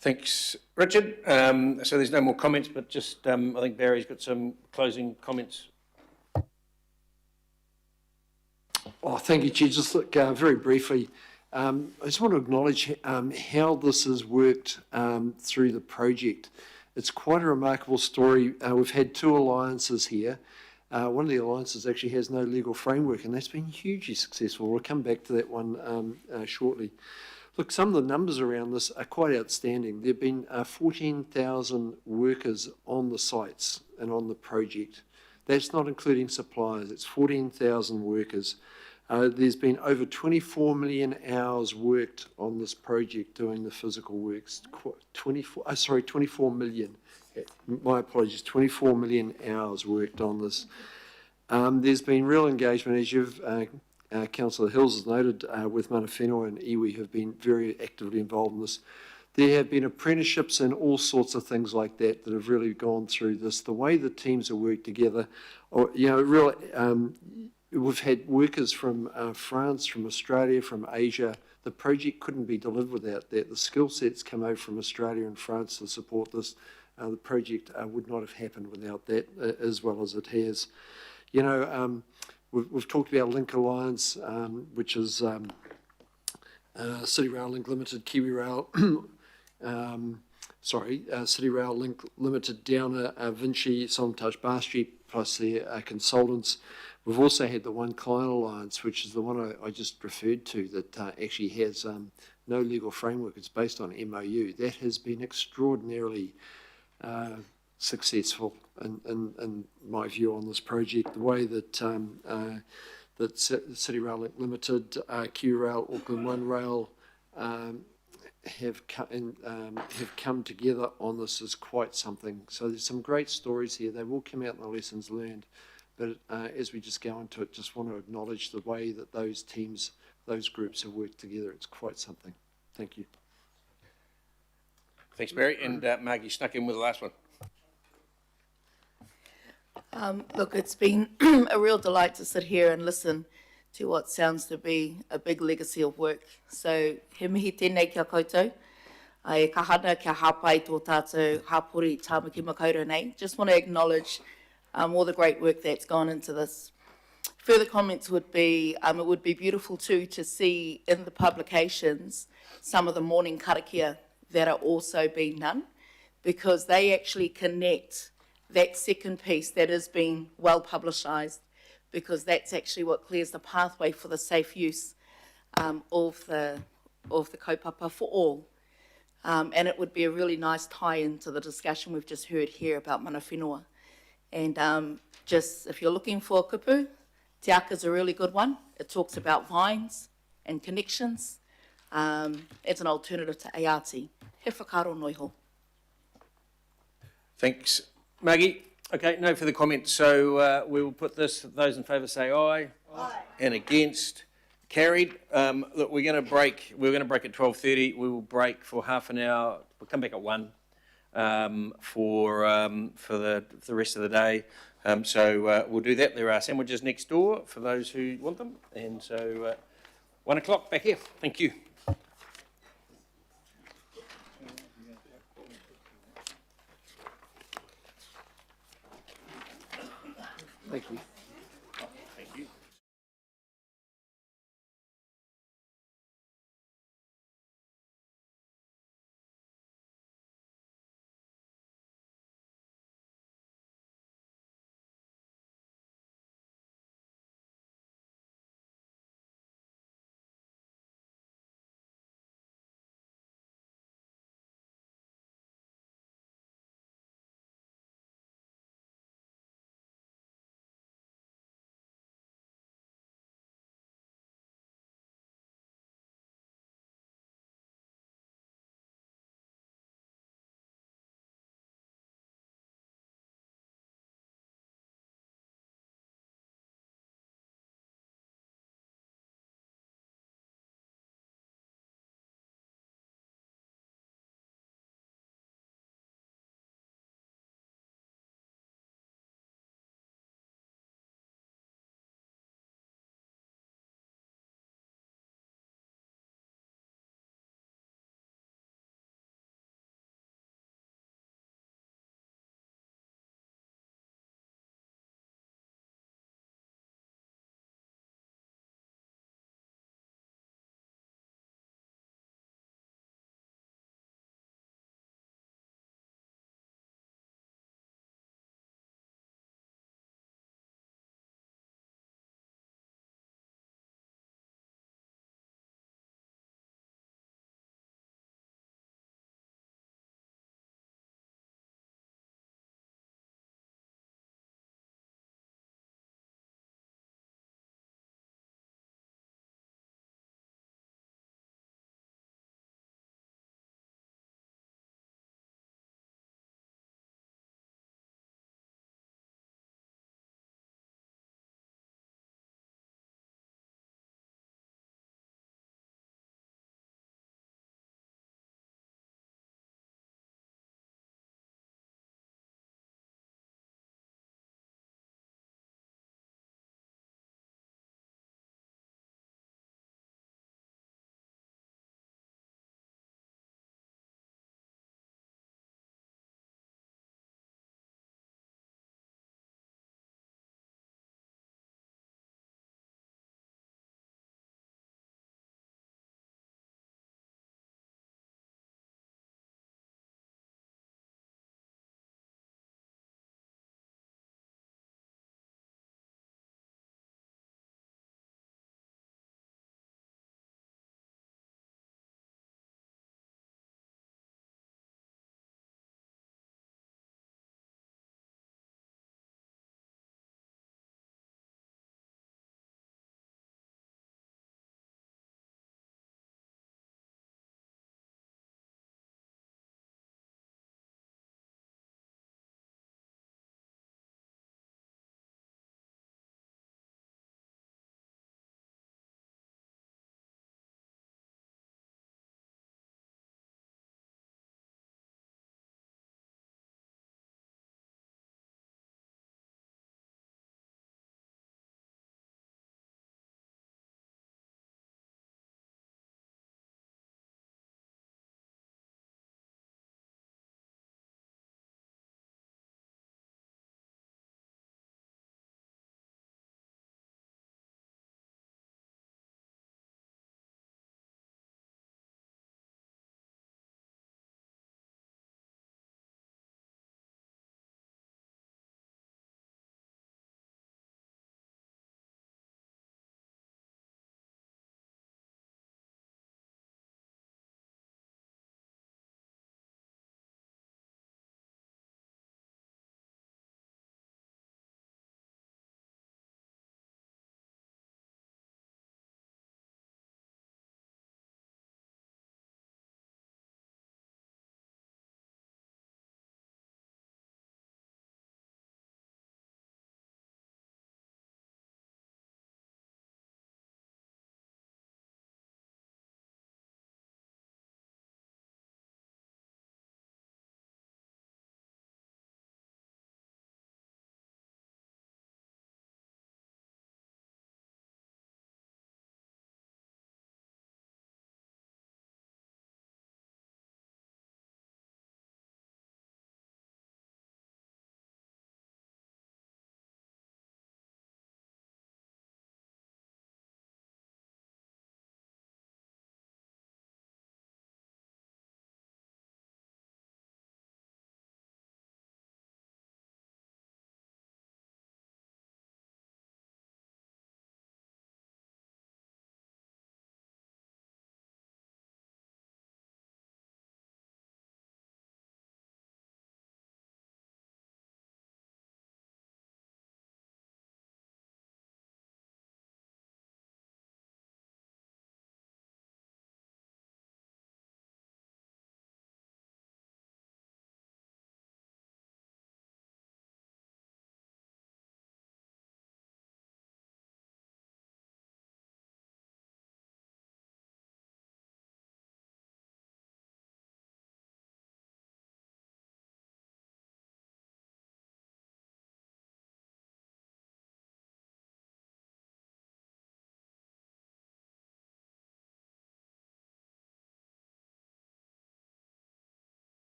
A: Thanks, Richard. So there's no more comments, but just I think Barry's got some closing comments.
V: Oh, thank you, Chair. Just look, very briefly, I just want to acknowledge how this has worked through the project. It's quite a remarkable story. We've had 2 alliances here. One of the alliances actually has no legal framework, and that's been hugely successful. We'll come back to that one shortly. Look, some of the numbers around this are quite outstanding. There have been 14,000 workers on the sites and on the project. That's not including suppliers. It's 14,000 workers. There's been over 24 million hours worked on this project doing the physical works. 24 million. My apologies, 24 million hours worked on this. There's been real engagement, as you've, Councillor Hills has noted, with mana whenua and iwi have been very actively involved in this. There have been apprenticeships and all sorts of things like that that have really gone through this. The way the teams have worked together, we've had workers from France, from Australia, from Asia. The project couldn't be delivered without that. The skill sets come over from Australia and France to support this. The project would not have happened without that, as well as it has. We've talked about Link Alliance, which is City Rail Link Limited, Kiwi Rail, City Rail Link Limited, Downer, Vinci, Saltmarsh Bar Street, plus their consultants. We've also had the One Client Alliance, which is the one I just referred to, that actually has no legal framework. It's based on MOU. That has been extraordinarily successful in my view on this project. The way that that City Rail Link Limited, Q Rail, Auckland One Rail have come together on this is quite something. So there's some great stories here. They will come out in the lessons learned. But as we just go into it, just want to acknowledge the way that those teams, those groups have worked together. It's quite something. Thank you.
A: Thanks, Barry. And Margie snuck in with the last one.
J: Look, it's been a real delight to sit here and listen to what sounds to be a big legacy of work. So, he mihi tēnei kia koutou. Ai ka hana kia hapai tō tātou hapori tāmaki makaurau nei. Just want to acknowledge all the great work that's gone into this. Further comments would be, it would be beautiful too to see in the publications some of the morning karakia that are also being done, because they actually connect that second piece that has been well publicised, because that's actually what clears the pathway for the safe use of the kaupapa for all. And it would be a really nice tie-in to the discussion we've just heard here about mana whenua. And just, if you're looking for a kupu, Te Aka's a really good one. It talks about vines and connections. It's an alternative to Aotearoa. He whakaro noiho.
A: Thanks, Maggie. Okay, no further comments. So we will put this, those in favour say aye. Aye. And against, carried. Look, we're going to break. We're going to break at 12:30. We will break for half an hour. We'll come back at 1 for the rest of the day. So we'll do that. There are sandwiches next door for those who want them. And so 1 o'clock back here. Thank you.
V: Thank you.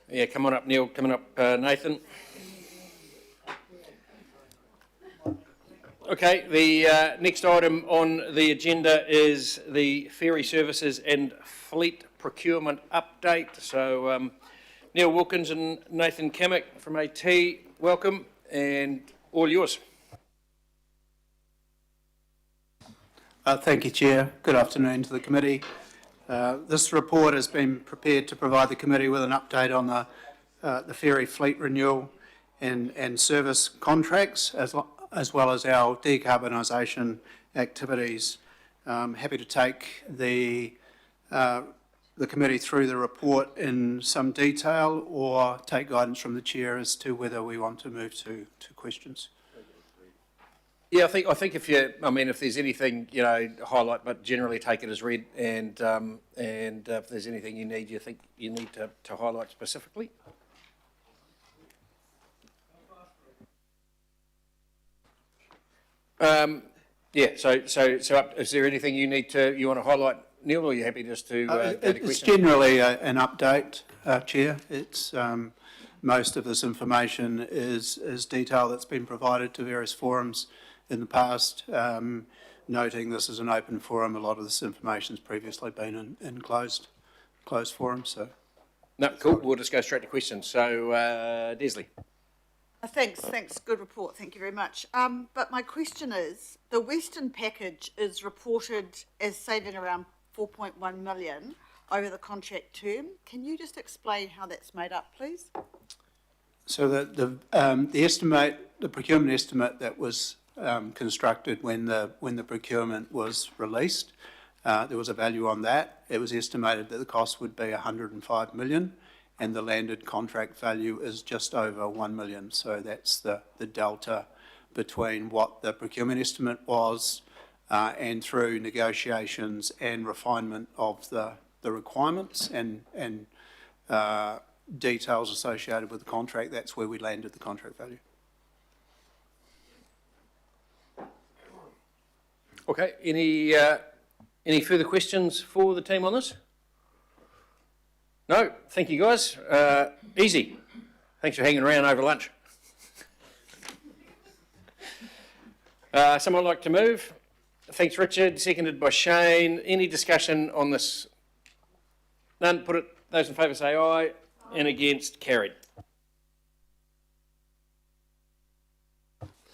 A: Yeah, come on up, Neil. Coming up, Nathan. Okay, the next item on the agenda is the ferry services and fleet procurement update. So, Neil Wilkins and Nathan Kammick from AT, welcome, and all yours.
L: Thank you, Chair. Good afternoon to the committee. This report has been prepared to provide the committee with an update on the ferry fleet renewal and service contracts, as well as our decarbonisation activities. Happy to take the committee through the report in some detail, or take guidance from the Chair as to whether we want to move to questions.
A: Yeah, I think if there's anything, highlight, but generally take it as read, and if there's anything you think you need to highlight specifically. Yeah. So is there anything you want to highlight, Neil, or are you happy just to?
L: It's generally an update, Chair. It's most of this information is detail that's been provided to various forums in the past. Noting this is an open forum, a lot of this information has previously been in closed forums. So,
A: no, cool. We'll just go straight to questions. So, Desley.
K: Thanks. Good report. Thank you very much. But my question is, the Western package is reported as saving around 4.1 million over the contract term. Can you just explain how that's made up, please?
L: So the estimate, the procurement estimate that was constructed when the procurement was released, there was a value on that. It was estimated that the cost would be 105 million. And the landed contract value is just over 1 million. So that's the delta between what the procurement estimate was and through negotiations and refinement of the requirements and details associated with the contract. That's where we landed the contract value.
A: Okay. Any further questions for the team on this? No, thank you guys. Easy. Thanks for hanging around over lunch. Someone like to move? Thanks, Richard. Seconded by Shane. Any discussion on this? None. Those in favour say aye. And against, carried.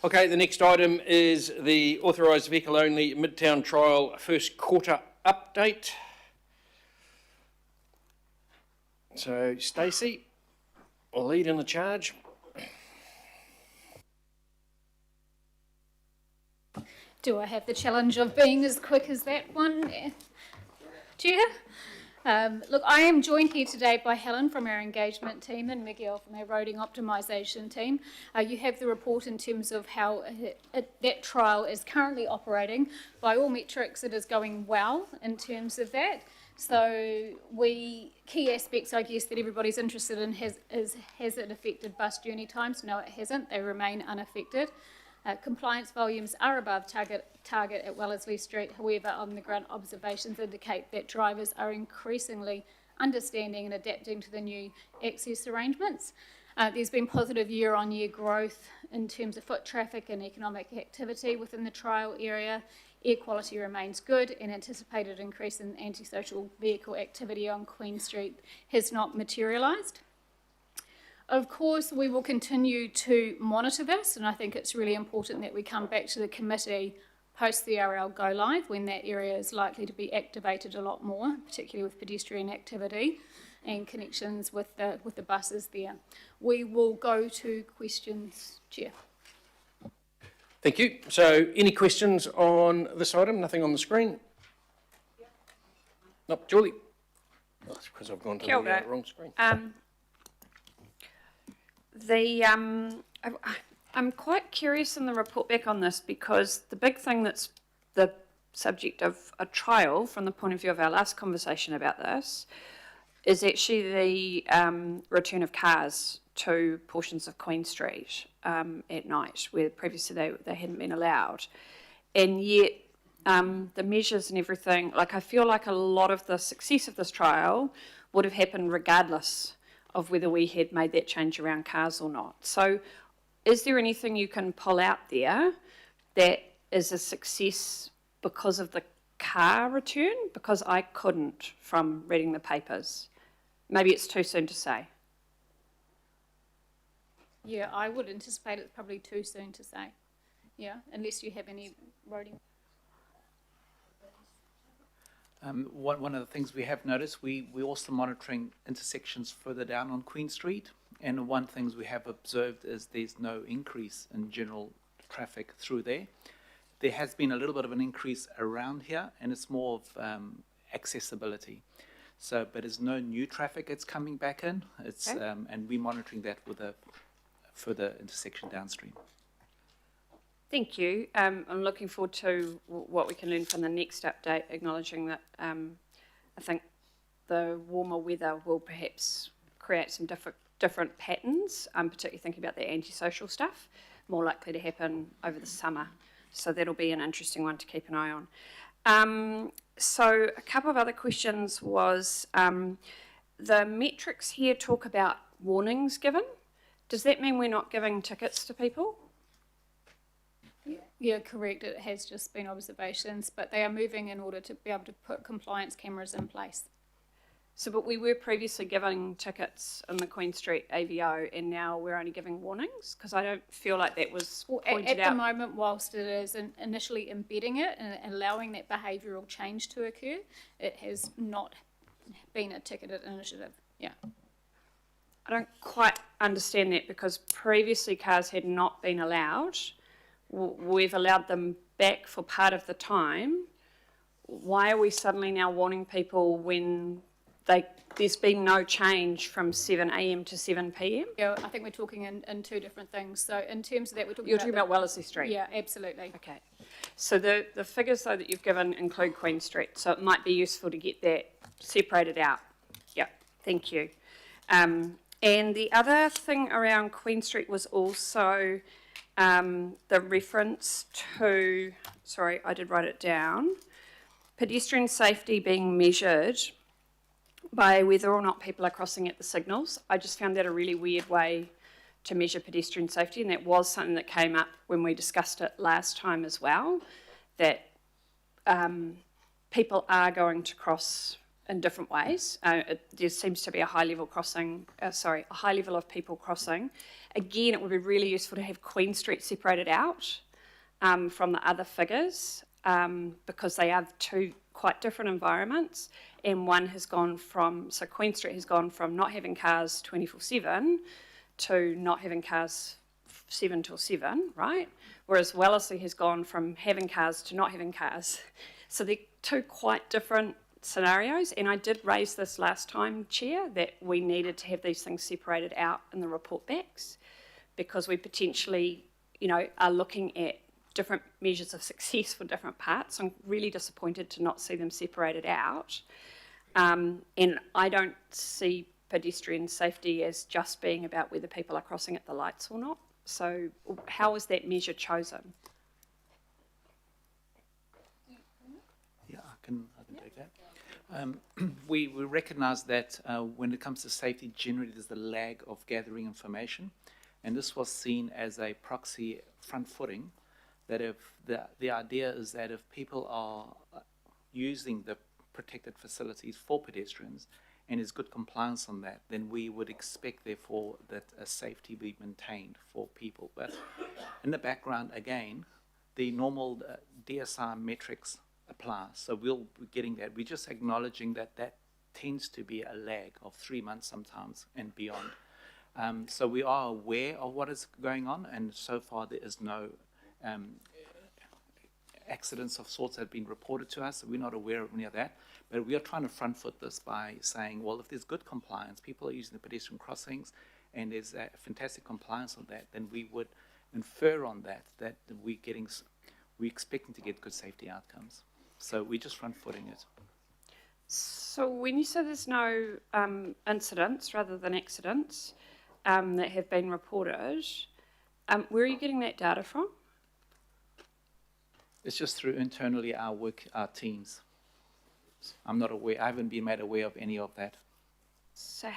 A: Okay, the next item is the authorised vehicle only Midtown trial first quarter update. So, Stacey, lead in the charge.
Q: Do I have the challenge of being as quick as that one, Chair? Look, I am joined here today by Helen from our engagement team and Miguel from our roading optimisation team. You have the report in terms of how that trial is currently operating. By all metrics, it is going well in terms of that. So key aspects, I guess, that everybody's interested in has it affected bus journey times? No, it hasn't. They remain unaffected. Compliance volumes are above target at Wellesley Street. However, on the ground observations indicate that drivers are increasingly understanding and adapting to the new access arrangements. There's been positive year-on-year growth in terms of foot traffic and economic activity within the trial area. Air quality remains good, and anticipated increase in antisocial vehicle activity on Queen Street has not materialised. Of course, we will continue to monitor this, and I think it's really important that we come back to the committee post the RL go live when that area is likely to be activated a lot more, particularly with pedestrian activity and connections with the buses there. We will go to questions, Chair.
A: Thank you. So, any questions on this item? Nothing on the screen? Nope, Julie. Oh, that's because I've gone to the wrong screen.
N: I'm quite curious in the report back on this, because the big thing that's the subject of a trial from the point of view of our last conversation about this is actually the return of cars to portions of Queen Street at night, where previously they hadn't been allowed. And yet the measures and everything, like I feel like a lot of the success of this trial would have happened regardless of whether we had made that change around cars or not. So is there anything you can pull out there that is a success because of the car return? Because I couldn't from reading the papers. Maybe it's too soon to say.
Q: Yeah, I would anticipate it's probably too soon to say. Yeah, unless you have any roading.
D: One of the things we have noticed, we're also monitoring intersections further down on Queen Street, and one things we have observed is there's no increase in general traffic through there. There has been a little bit of an increase around here, and it's more of accessibility. So, but there's no new traffic that's coming back in. It's
N: Okay.
D: And we're monitoring that with a further intersection downstream.
N: Thank you. I'm looking forward to what we can learn from the next update, acknowledging that I think the warmer weather will perhaps create some different patterns, particularly thinking about the antisocial stuff, more likely to happen over the summer. So that'll be an interesting one to keep an eye on. So a couple of other questions was, the metrics here talk about warnings given. Does that mean we're not giving tickets to people?
Q: Yeah, correct. It has just been observations, but they are moving in order to be able to put compliance cameras in place.
N: So, but we were previously giving tickets in the Queen Street AVO, and now we're only giving warnings? Because I don't feel like that was pointed
Q: At
N: out.
Q: the moment, whilst it is initially embedding it and allowing that behavioural change to occur, it has not been a ticketed initiative. Yeah.
N: I don't quite understand that, because previously cars had not been allowed. We've allowed them back for part of the time. Why are we suddenly now warning people when there's been no change from 7 a.m. to 7 p.m?
Q: Yeah, I think we're talking in two different things. So in terms of that, we're talking
N: You're talking about Wellesley Street?
Q: Yeah, absolutely.
N: Okay. So the figures, though, that you've given include Queen Street, so it might be useful to get that separated out. Yeah, thank you. And the other thing around Queen Street was also the reference to, sorry, I did write it down, pedestrian safety being measured by whether or not people are crossing at the signals. I just found that a really weird way to measure pedestrian safety, and that was something that came up when we discussed it last time as well, that people are going to cross in different ways. There seems to be a high level of people crossing. Again, it would be really useful to have Queen Street separated out from the other figures, because they are two quite different environments, and one has gone from, so Queen Street has gone from not having cars 24/7 to not having cars 7 till 7, right? Whereas Wellesley has gone from having cars to not having cars. So they're two quite different scenarios, and I did raise this last time, Chair, that we needed to have these things separated out in the report backs, because we potentially, are looking at different measures of success for different parts. I'm really disappointed to not see them separated out. And I don't see pedestrian safety as just being about whether people are crossing at the lights or not. So how is that measure chosen?
D: Yeah, I can take that. We recognise that when it comes to safety, generally there's the lag of gathering information, and this was seen as a proxy front footing, that if the idea is that if people are using the protected facilities for pedestrians and there's good compliance on that, then we would expect therefore that a safety be maintained for people. But in the background, again, the normal DSR metrics apply. So we'll be getting that. We're just acknowledging that that tends to be a lag of 3 months sometimes and beyond. So we are aware of what is going on, and so far there is no accidents of sorts that have been reported to us, so we're not aware of any of that. But we are trying to front foot this by saying, well, if there's good compliance, people are using the pedestrian crossings, and there's a fantastic compliance on that, then we would infer on that we're expecting to get good safety outcomes. So we're just front footing it.
N: So when you say there's no incidents rather than accidents that have been reported, where are you getting that data from?
D: It's just through internally our work, our teams. I'm not aware, I haven't been made aware of any of that.
N: So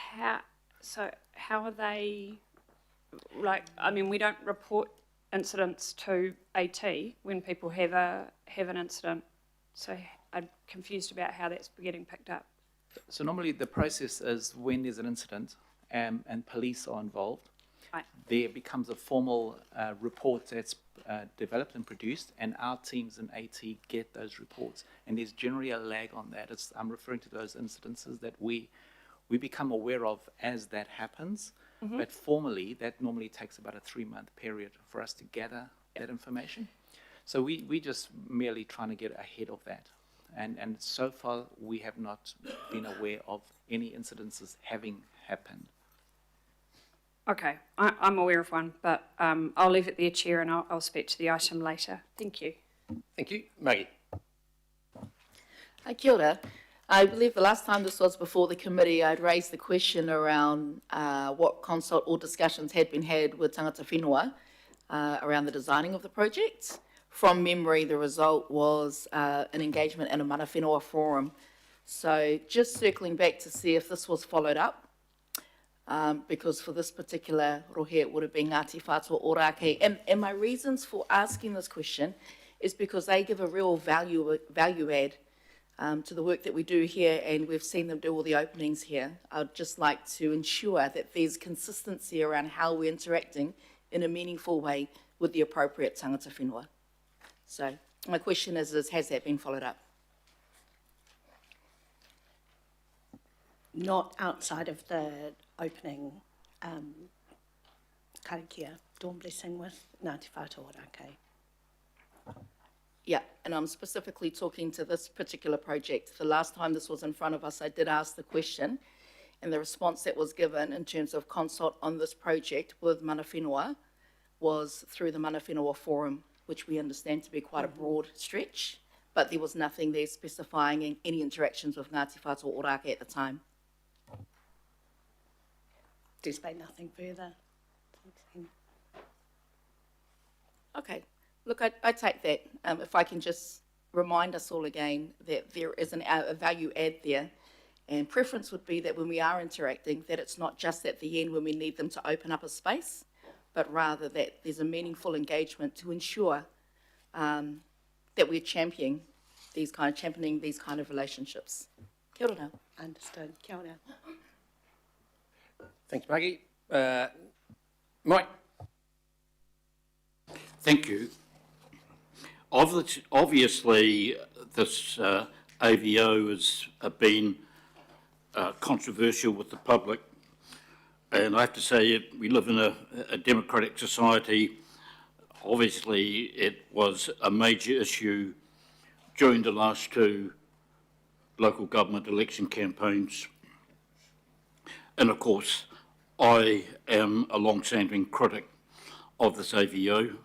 N: So how are they, like, I mean, we don't report incidents to AT when people have an incident. So I'm confused about how that's getting picked up.
D: So normally the process is when there's an incident and police are involved,
N: Right.
D: there becomes a formal report that's developed and produced, and our teams in AT get those reports. And there's generally a lag on that. I'm referring to those incidences that we become aware of as that happens.
N: Mhm.
D: But formally, that normally takes about a 3-month period for us to gather that information. So we just merely trying to get ahead of that. And so far, we have not been aware of any incidences having happened.
N: Okay, I'm aware of one, but I'll leave it there, Chair, and I'll speak to the item later. Thank you.
A: Thank you. Maggie?
J: Kia ora. I believe the last time this was before the committee, I'd raised the question around what consult or discussions had been had with tangata whenua around the designing of the project. From memory, the result was an engagement in a mana whenua forum. So just circling back to see if this was followed up, because for this particular rohe, it would have been Ngāti Whātua Ōrākei. And my reasons for asking this question is because they give a real value add to the work that we do here, and we've seen them do all the openings here. I'd just like to ensure that there's consistency around how we're interacting in a meaningful way with the appropriate tangata whenua. So my question is has that been followed up?
K: Not outside of the opening karakia, dawn blessing with Ngāti Whātua Ōrākei.
J: Yeah, and I'm specifically talking to this particular project. The last time this was in front of us, I did ask the question, and the response that was given in terms of consult on this project with mana whenua was through the mana whenua forum, which we understand to be quite a broad stretch, but there was nothing there specifying any interactions with Ngāti Whātua Ōrākei at the time.
K: There's been nothing further.
J: Okay, look, I take that. If I can just remind us all again that there is a value add there, and preference would be that when we are interacting, that it's not just at the end when we need them to open up a space, but rather that there's a meaningful engagement to ensure that we're championing these kind of relationships. Kia ora.
K: Understood. Kia ora.
A: Thanks, Maggie. Mike?
F: Thank you. Obviously, this AVO has been controversial with the public, and I have to say we live in a democratic society. Obviously, it was a major issue during the last 2 local government election campaigns. And of course, I am a long-standing critic of this AVO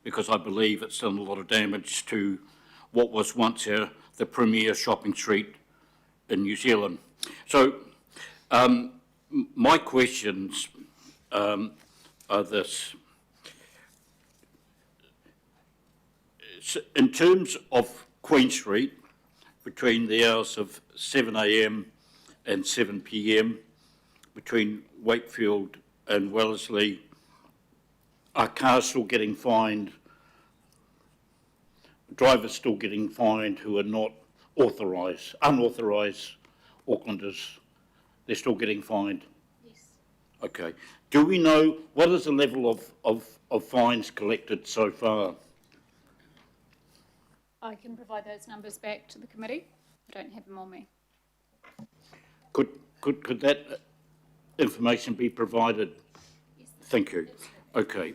F: because I believe it's done a lot of damage to what was once the premier shopping street in New Zealand. So my questions are this. In terms of Queen Street, between the hours of 7 a.m. and 7 p.m, between Wakefield and Wellesley, are cars still getting fined, drivers still getting fined who are not unauthorised Aucklanders, they're still getting fined?
Q: Yes.
F: Okay. Do we know what is the level of fines collected so far?
Q: I can provide those numbers back to the committee. I don't have them on me.
F: Could that information be provided?
Q: Yes.
F: Thank you. Okay.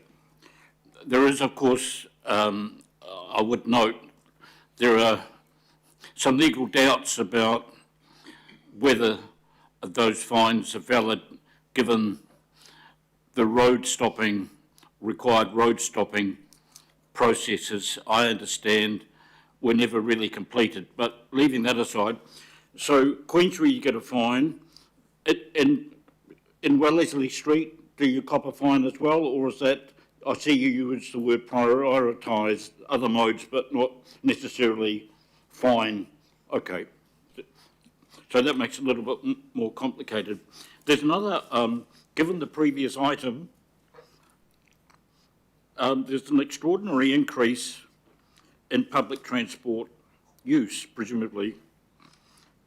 F: There is, of course, I would note, there are some legal doubts about whether those fines are valid given the required road stopping processes, I understand, were never really completed. But leaving that aside, so Queen Street you get a fine. In Wellesley Street, do you cop a fine as well, or is that, I see you use the word prioritise other modes, but not necessarily fine? Okay. So that makes it a little bit more complicated. There's another, given the previous item, there's an extraordinary increase in public transport use, presumably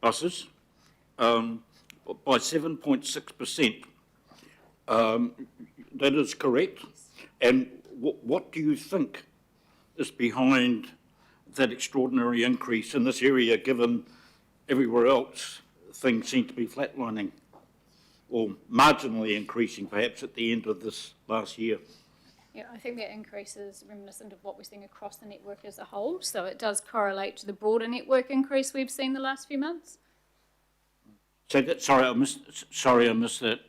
F: buses, by 7.6%. That is correct. And what do you think is behind that extraordinary increase in this area, given everywhere else things seem to be flatlining or marginally increasing, perhaps at the end of this last year?
Q: Yeah, I think that increase is reminiscent of what we're seeing across the network as a whole. So it does correlate to the broader network increase we've seen the last few months.
F: So that, sorry, I missed that.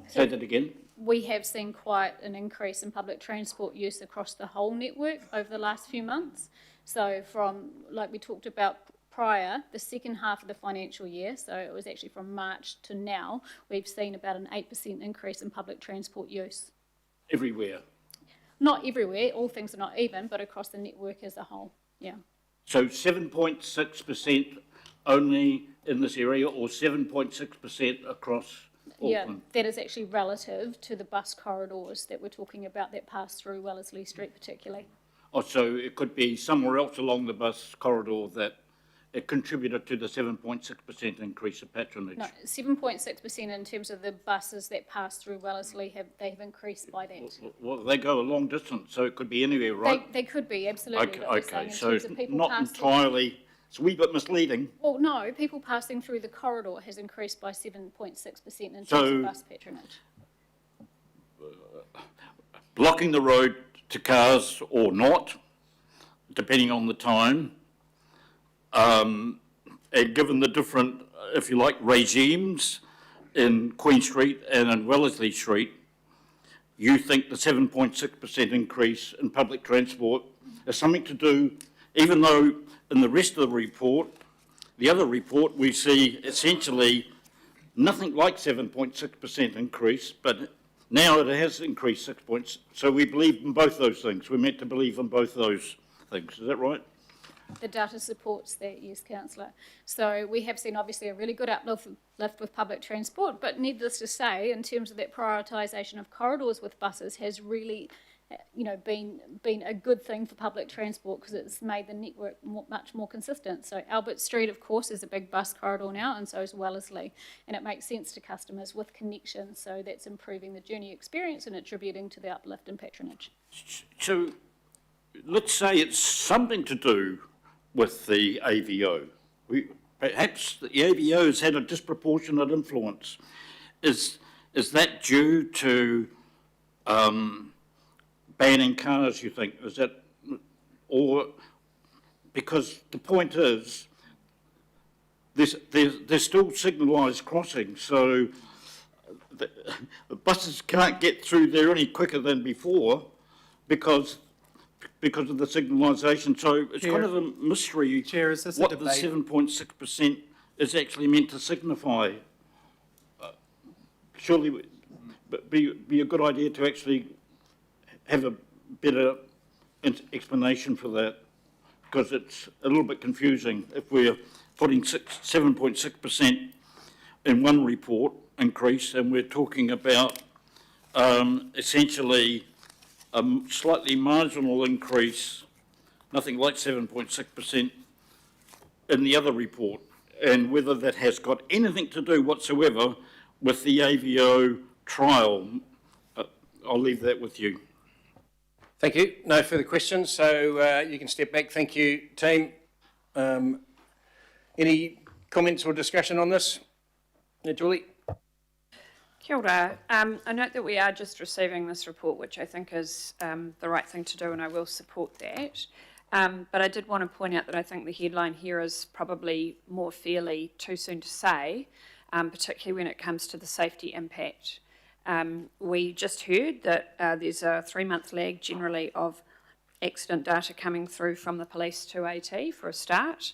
F: Say that again.
Q: We have seen quite an increase in public transport use across the whole network over the last few months. So from, like we talked about prior, the second half of the financial year, so it was actually from March to now, we've seen about an 8% increase in public transport use.
F: Everywhere.
Q: Not everywhere, all things are not even, but across the network as a whole, yeah.
F: So 7.6% only in this area, or 7.6% across
Q: Yeah,
F: Auckland?
Q: that is actually relative to the bus corridors that we're talking about that pass through Wellesley Street particularly.
F: Oh, so it could be somewhere else along the bus corridor that it contributed to the 7.6% increase of patronage?
Q: No, 7.6% in terms of the buses that pass through Wellesley have increased by that.
F: Well, they go a long distance, so it could be anywhere, right?
Q: They could be, absolutely.
F: Okay,
Q: what we're
F: okay,
Q: saying, in
F: so
Q: terms of people
F: not
Q: passing-
F: entirely, it's a wee bit misleading.
Q: Well, no, people passing through the corridor has increased by 7.6% in terms
F: So-
Q: of bus patronage.
F: Blocking the road to cars or not, depending on the time, and given the different, if you like, regimes in Queen Street and in Wellesley Street, you think the 7.6% increase in public transport is something to do, even though in the rest of the report, the other report, we see essentially nothing like 7.6% increase, but now it has increased 6 points. So we believe in both those things. We're meant to believe in both those things. Is that right?
Q: The data supports that, yes, councillor. So we have seen obviously a really good uplift with public transport, but needless to say, in terms of that prioritisation of corridors with buses has really, been a good thing for public transport because it's made the network much more consistent. So Albert Street, of course, is a big bus corridor now, and so is Wellesley, and it makes sense to customers with connections. So that's improving the journey experience and attributing to the uplift in patronage.
F: So let's say it's something to do with the AVO. Perhaps the AVO has had a disproportionate influence. Is that due to banning cars, you think? Is that, or because the point is there's still signalised crossings, so the buses can't get through there any quicker than before because of the signalisation. So it's kind of a mystery
D: Chair, is this
F: what
D: a
F: the
D: debate?
F: 7.6% is actually meant to signify. Surely it be a good idea to actually have a better explanation for that, because it's a little bit confusing if we're putting 7.6% in one report increase and we're talking about essentially a slightly marginal increase, nothing like 7.6% in the other report, and whether that has got anything to do whatsoever with the AVO trial. I'll leave that with you.
A: Thank you. No further questions, so you can step back. Thank you, team. Any comments or discussion on this? Julie?
N: Kia ora. I note that we are just receiving this report, which I think is the right thing to do, and I will support that. But I did want to point out that I think the headline here is probably more fairly too soon to say, particularly when it comes to the safety impact. We just heard that there's a 3-month lag generally of accident data coming through from the police to AT for a start.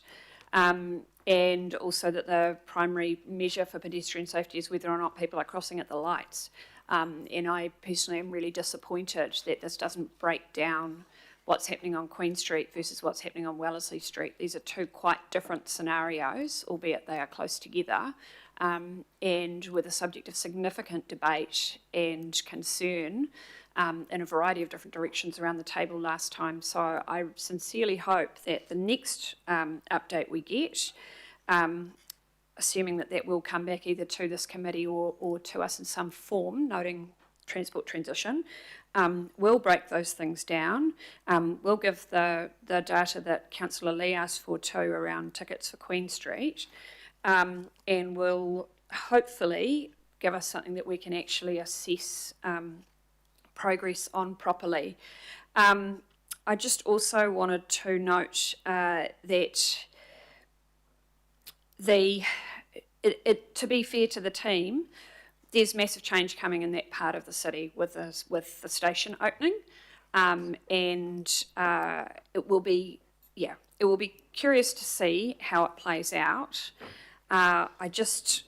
N: And also that the primary measure for pedestrian safety is whether or not people are crossing at the lights. And I personally am really disappointed that this doesn't break down what's happening on Queen Street versus what's happening on Wellesley Street. These are two quite different scenarios, albeit they are close together, and were the subject of significant debate and concern in a variety of different directions around the table last time. So I sincerely hope that the next update we get, assuming that that will come back either to this committee or to us in some form, noting transport transition, we'll break those things down. We'll give the data that Councillor Lee asked for too around tickets for Queen Street, and will hopefully give us something that we can actually assess progress on properly. I just also wanted to note that to be fair to the team, there's massive change coming in that part of the city with the station opening, and it will be curious to see how it plays out. I guess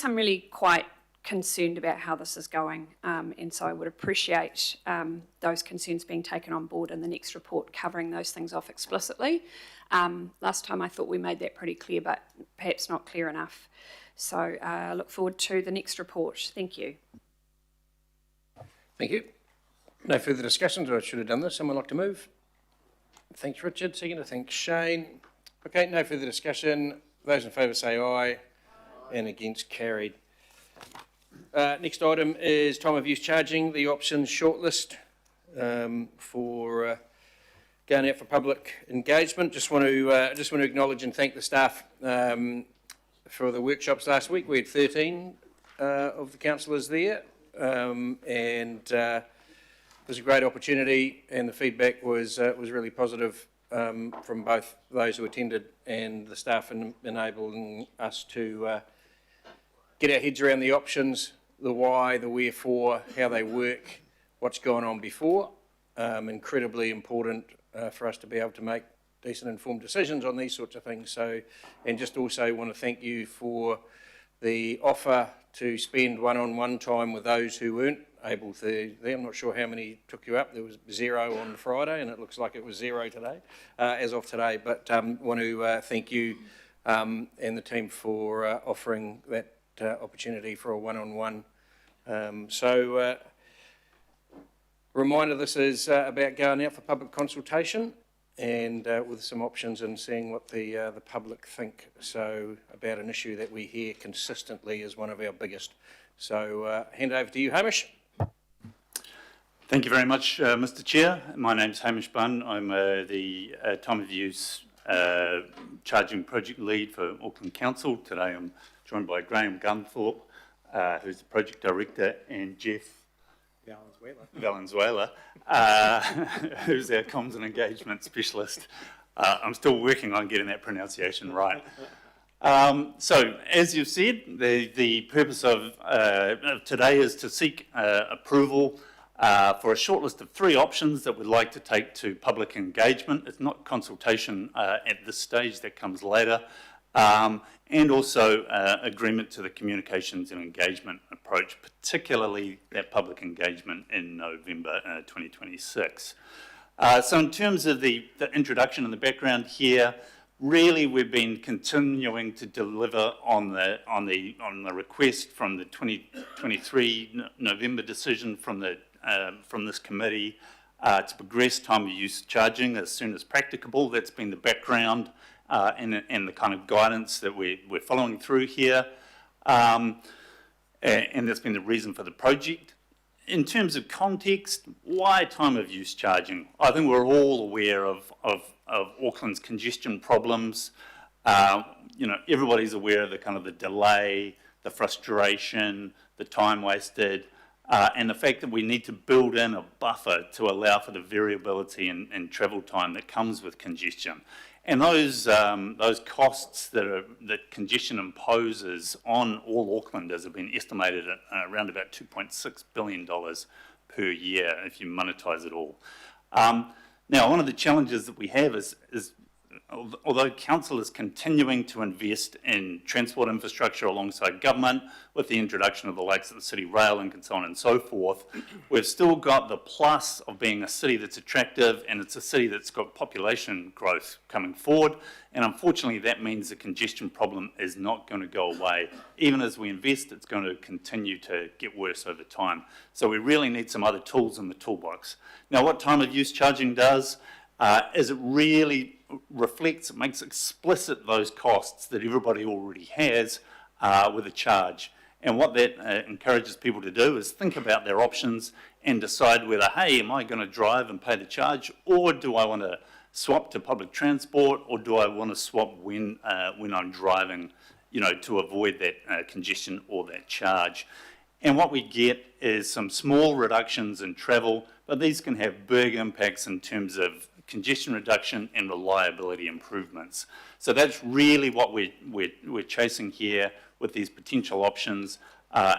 N: I'm really quite concerned about how this is going, and so I would appreciate those concerns being taken on board in the next report, covering those things off explicitly. Last time I thought we made that pretty clear, but perhaps not clear enough. So I look forward to the next report. Thank you.
A: Thank you. No further discussions, or I should have done this. Someone like to move? Thanks, Richard. Second, thanks, Shane. Okay, no further discussion. Those in favour say aye. And against, carried. Next item is time of use charging, the options shortlist for going out for public engagement. Just want to acknowledge and thank the staff for the workshops last week. We had 13 of the councillors there, and it was a great opportunity, and the feedback was really positive from both those who attended and the staff, in enabling us to get our heads around the options, the why, the wherefore, how they work, what's gone on before. Incredibly important for us to be able to make decent informed decisions on these sorts of things. So, and just also want to thank you for the offer to spend one-on-one time with those who weren't able to. I'm not sure how many took you up. There was 0 on Friday, and it looks like it was 0 today, as of today. But want to thank you and the team for offering that opportunity for a one-on-one. Reminder, this is about going out for public consultation and with some options and seeing what the public think. So about an issue that we hear consistently is one of our biggest. So hand over to you, Hamish.
I: Thank you very much, Mr. Chair. My name's Hamish Bunn. I'm the time of use charging project lead for Auckland Council. Today I'm joined by Graham Gunthorpe, who's the project director, and Jeff Valenzuela, who's our comms and engagement specialist. I'm still working on getting that pronunciation right. So, as you've said, the purpose of today is to seek approval for a short list of 3 options that we'd like to take to public engagement. It's not consultation at this stage, that comes later. And also agreement to the communications and engagement approach, particularly that public engagement in November 2026. So in terms of the introduction and the background here, really we've been continuing to deliver on the request from the 2023 November decision from this committee to progress time of use charging as soon as practicable. That's been the background and the kind of guidance that we're following through here, and that's been the reason for the project. In terms of context, why time of use charging? I think we're all aware of Auckland's congestion problems. Everybody's aware of the delay, the frustration, the time wasted, and the fact that we need to build in a buffer to allow for the variability in travel time that comes with congestion. And those costs that congestion imposes on all Aucklanders have been estimated at around about $2.6 billion per year if you monetise it all. Now, one of the challenges that we have is although council is continuing to invest in transport infrastructure alongside government with the introduction of the likes of the City Rail and so on and so forth, we've still got the plus of being a city that's attractive, and it's a city that's got population growth coming forward. And unfortunately, that means the congestion problem is not going to go away. Even as we invest, it's going to continue to get worse over time. So we really need some other tools in the toolbox. Now, what time of use charging does is it really reflects, it makes explicit those costs that everybody already has with a charge. And what that encourages people to do is think about their options and decide whether, hey, am I going to drive and pay the charge, or do I want to swap to public transport, or do I want to swap when I'm driving, you know, to avoid that congestion or that charge. And what we get is some small reductions in travel, but these can have big impacts in terms of congestion reduction and reliability improvements. So that's really what we're chasing here with these potential options,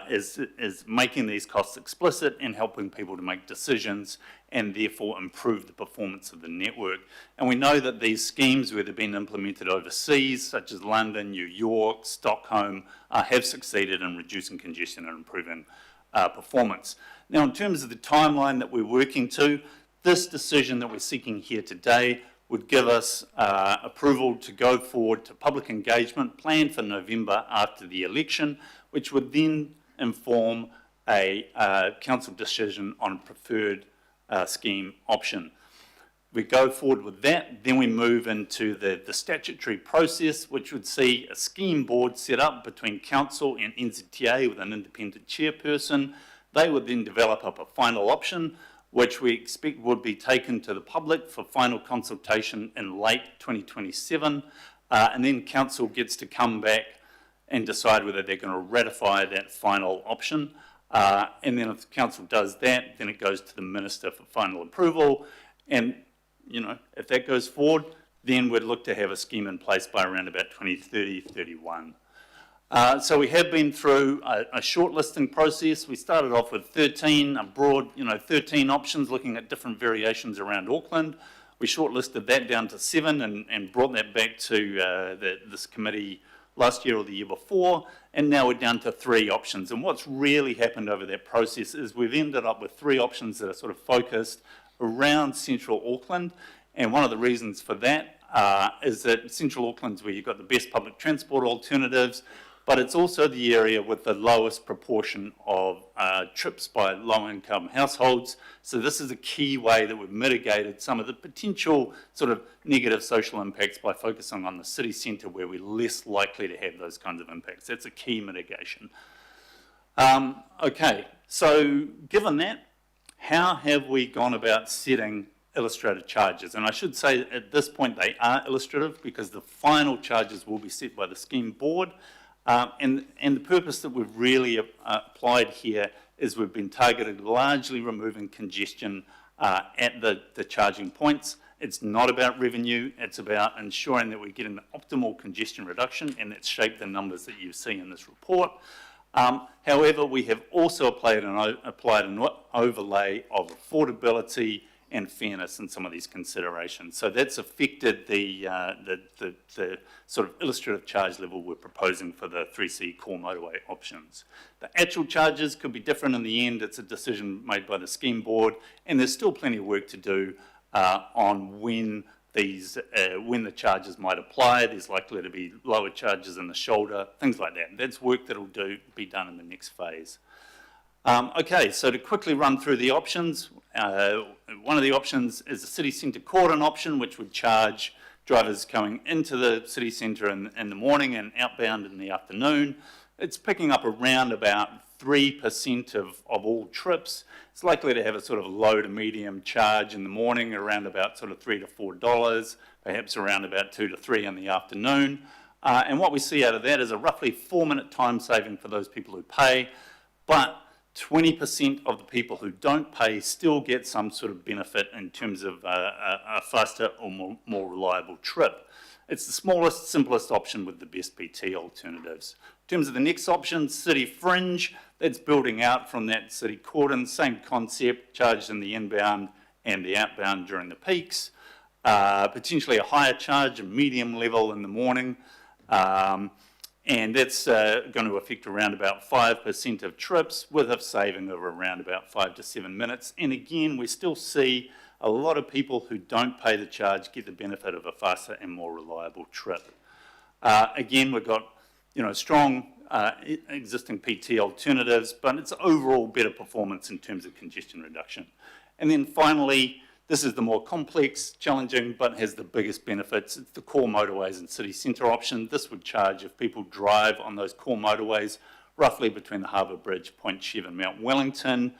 I: is making these costs explicit and helping people to make decisions and therefore improve the performance of the network. And we know that these schemes, where they've been implemented overseas, such as London, New York, Stockholm, have succeeded in reducing congestion and improving performance. Now, in terms of the timeline that we're working to, this decision that we're seeking here today would give us approval to go forward to public engagement planned for November after the election, which would then inform a council decision on preferred scheme option. We go forward with that, then we move into the statutory process, which would see a scheme board set up between council and NZTA with an independent chairperson. They would then develop up a final option, which we expect would be taken to the public for final consultation in late 2027, and then council gets to come back and decide whether they're going to ratify that final option. And then if the council does that, then it goes to the minister for final approval. And, you know, if that goes forward, then we'd look to have a scheme in place by around about 2030, 31. So we have been through a shortlisting process. We started off with 13, a broad, 13 options looking at different variations around Auckland. We shortlisted that down to 7 and brought that back to this committee last year or the year before, and now we're down to 3 options. And what's really happened over that process is we've ended up with 3 options that are sort of focused around central Auckland. And one of the reasons for that is that central Auckland's where you've got the best public transport alternatives, but it's also the area with the lowest proportion of trips by low-income households. So this is a key way that we've mitigated some of the potential sort of negative social impacts by focusing on the city centre, where we're less likely to have those kinds of impacts. That's a key mitigation. Okay, so given that, how have we gone about setting illustrative charges? And I should say at this point they are illustrative because the final charges will be set by the scheme board. And the purpose that we've really applied here is we've been targeted largely removing congestion at the charging points. It's not about revenue, it's about ensuring that we're getting the optimal congestion reduction, and that's shaped the numbers that you see in this report. However, we have also applied an overlay of affordability and fairness in some of these considerations. So that's affected the sort of illustrative charge level we're proposing for the 3C core motorway options. The actual charges could be different in the end. It's a decision made by the scheme board, and there's still plenty of work to do on when the charges might apply. There's likely to be lower charges in the shoulder, things like that. That's work that will be done in the next phase. Okay, so to quickly run through the options, one of the options is the city centre cordon option, which would charge drivers coming into the city centre in the morning and outbound in the afternoon. It's picking up around about 3% of all trips. It's likely to have a sort of low to medium charge in the morning, around about sort of $3 to $4, perhaps around about 2 to 3 in the afternoon. And what we see out of that is a roughly 4-minute time saving for those people who pay, but 20% of the people who don't pay still get some sort of benefit in terms of a faster or more reliable trip. It's the smallest, simplest option with the best PT alternatives. In terms of the next option, City Fringe, that's building out from that city cordon, same concept, charged in the inbound and the outbound during the peaks. potentially a higher charge, a medium level in the morning, and that's going to affect around about 5% of trips with a saving of around about 5 to 7 minutes. And again, we still see a lot of people who don't pay the charge get the benefit of a faster and more reliable trip. Again, we've got strong existing PT alternatives, but it's overall better performance in terms of congestion reduction. And then finally, this is the more complex, challenging, but has the biggest benefits. It's the core motorways and city centre option. This would charge, if people drive on those core motorways, roughly between the Harbour Bridge, Point Chev and Mount Wellington,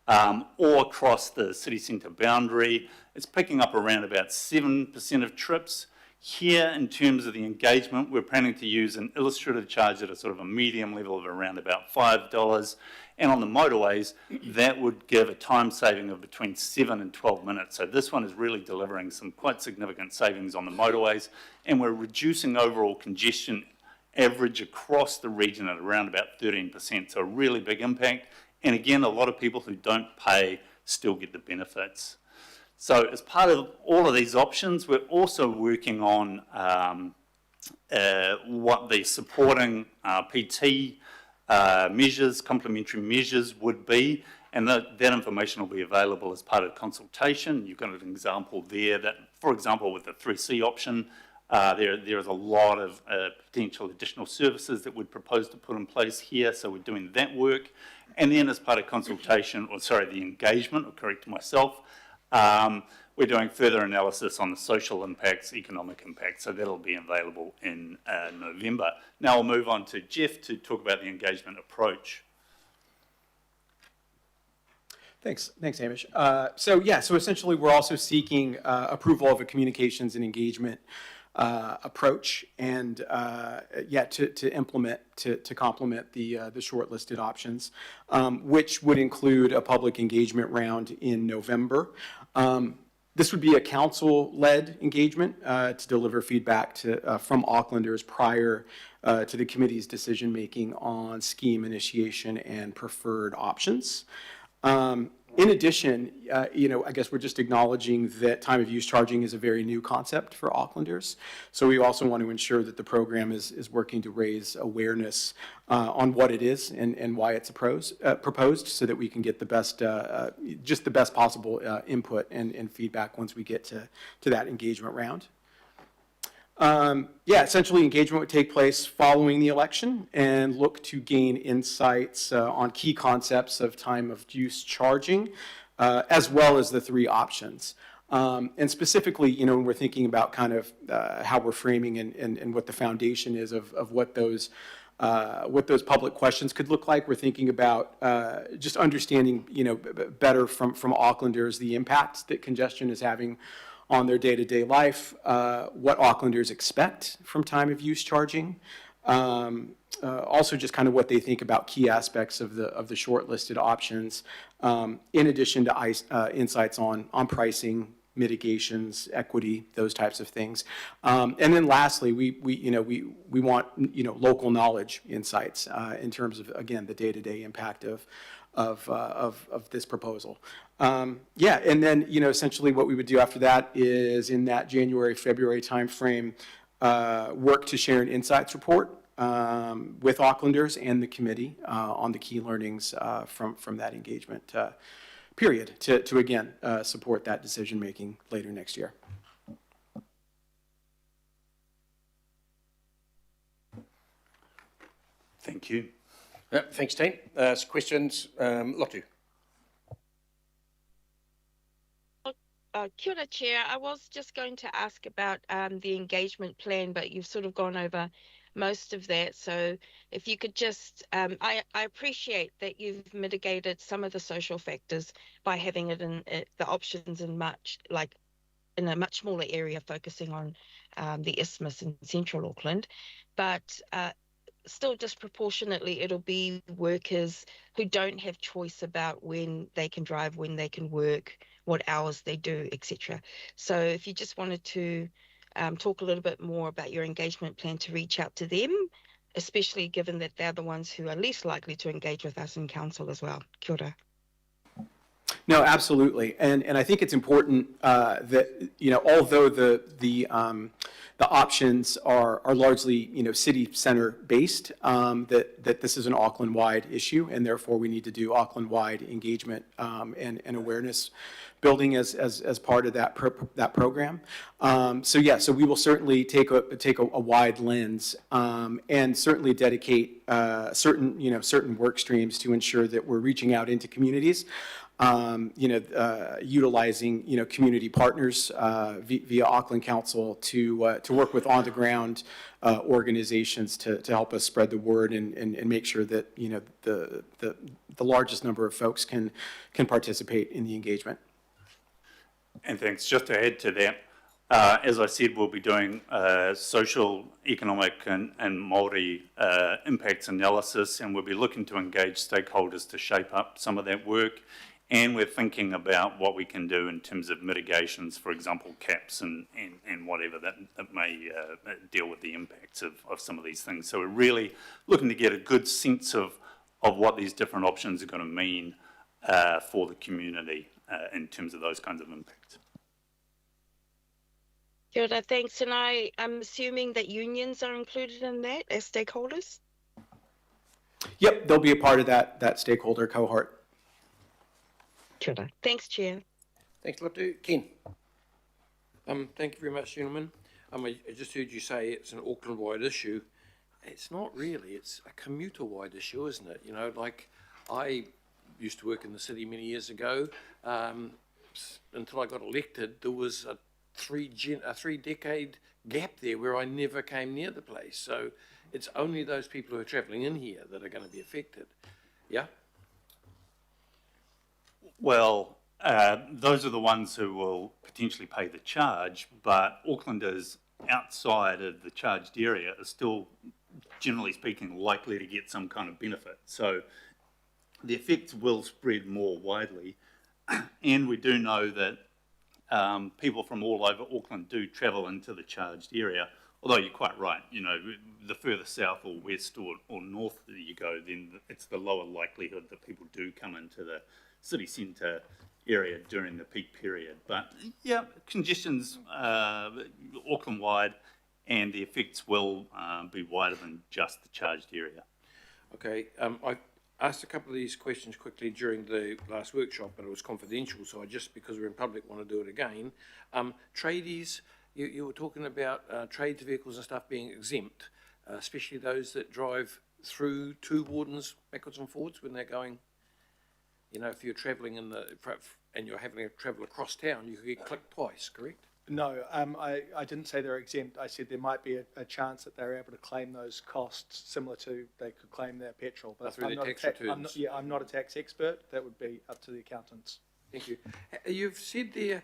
I: or across the city centre boundary. It's picking up around about 7% of trips. Here, in terms of the engagement, we're planning to use an illustrative charge at a sort of a medium level of around about $5. And on the motorways, that would give a time saving of between 7 and 12 minutes. So this one is really delivering some quite significant savings on the motorways, and we're reducing overall congestion average across the region at around about 13%. So a really big impact. And again, a lot of people who don't pay still get the benefits. So as part of all of these options, we're also working on what the supporting PT measures, complementary measures would be, and that information will be available as part of consultation. You've got an example there that, for example, with the 3C option, there is a lot of potential additional services that we'd propose to put in place here, so we're doing that work. And then as part of consultation, the engagement, I'll correct myself, we're doing further analysis on the social impacts, economic impacts, so that'll be available in November. Now I'll move on to Jeff to talk about the engagement approach.
C: Thanks, Hamish. So essentially we're also seeking approval of a communications and engagement approach, and to implement, to complement the shortlisted options, which would include a public engagement round in November. This would be a council-led engagement to deliver feedback from Aucklanders prior to the committee's decision-making on scheme initiation and preferred options. In addition, I guess we're just acknowledging that time of use charging is a very new concept for Aucklanders. So we also want to ensure that the program is working to raise awareness on what it is and why it's proposed, so that we can get the best, just the best possible input and feedback once we get to that engagement round. Essentially engagement would take place following the election and look to gain insights on key concepts of time of use charging, as well as the 3 options. And specifically, when we're thinking about kind of how we're framing and what the foundation is of what those public questions could look like, we're thinking about just understanding, better from Aucklanders the impact that congestion is having on their day-to-day life, what Aucklanders expect from time of use charging, also just kind of what they think about key aspects of the shortlisted options, in addition to insights on pricing, mitigations, equity, those types of things. And then lastly, we want local knowledge insights in terms of, again, the day-to-day impact of this proposal. And then essentially what we would do after that is, in that January-February timeframe, work to share an insights report with Aucklanders and the committee on the key learnings from that engagement period to again support that decision making later next year.
I: Thank you.
A: Thanks, team. Questions? Lotu.
S: Kia ora, Chair. I was just going to ask about the engagement plan, but you've sort of gone over most of that. So if you could just, I appreciate that you've mitigated some of the social factors by having it in the options in a much smaller area, focusing on the isthmus in central Auckland, but still disproportionately it'll be workers who don't have choice about when they can drive, when they can work, what hours they do, etc. So if you just wanted to talk a little bit more about your engagement plan to reach out to them, especially given that they're the ones who are least likely to engage with us in council as well. Kia ora.
C: No, absolutely, and I think it's important that, you know, although the options are largely, you know, city center based, that this is an Auckland-wide issue, and therefore we need to do Auckland-wide engagement and awareness building as part of that program. So we will certainly take a wide lens and certainly dedicate certain work streams to ensure that we're reaching out into communities. Utilizing, you know, community partners via Auckland Council to work with on-the-ground organizations to help us spread the word and make sure that, you know, the largest number of folks can participate in the engagement.
I: And thanks. Just to add to that, as I said, we'll be doing social, economic and Māori impacts analysis, and we'll be looking to engage stakeholders to shape up some of that work. And we're thinking about what we can do in terms of mitigations, for example, caps and whatever that may deal with the impacts of some of these things. So we're really looking to get a good sense of what these different options are going to mean for the community in terms of those kinds of impacts.
S: Kia ora, thanks. And I'm assuming that unions are included in that as stakeholders?
C: Yep, they'll be a part of that stakeholder cohort.
S: Kia ora. Thanks, Chair.
A: Thanks, Lotu. Ken.
G: Thank you very much, gentlemen. I just heard you say it's an Auckland-wide issue. It's not really. It's a commuter-wide issue, isn't it? You know, like I used to work in the city many years ago. Until I got elected, there was a three-decade gap there where I never came near the place. So it's only those people who are travelling in here that are going to be affected. Yeah?
I: Well, those are the ones who will potentially pay the charge, but Aucklanders outside of the charged area are still, generally speaking, likely to get some kind of benefit. So the effects will spread more widely. And we do know that people from all over Auckland do travel into the charged area, although you're quite right, you know, the further south or west or north that you go, then it's the lower likelihood that people do come into the city centre area during the peak period. But yeah, congestion's Auckland-wide, and the effects will be wider than just the charged area.
G: Okay, I asked a couple of these questions quickly during the last workshop, but it was confidential, so I just, because we're in public, want to do it again. Tradies, you were talking about trades vehicles and stuff being exempt, especially those that drive through to Wardens backwards and forwards when they're going, you know, if you're travelling and you're having to travel across town, you could get clipped twice, correct?
T: No, I didn't say they're exempt. I said there might be a chance that they're able to claim those costs similar to they could claim their petrol. But
G: through their tax returns.
T: I'm not a tax expert. That would be up to the accountants.
G: Thank you. You've said there,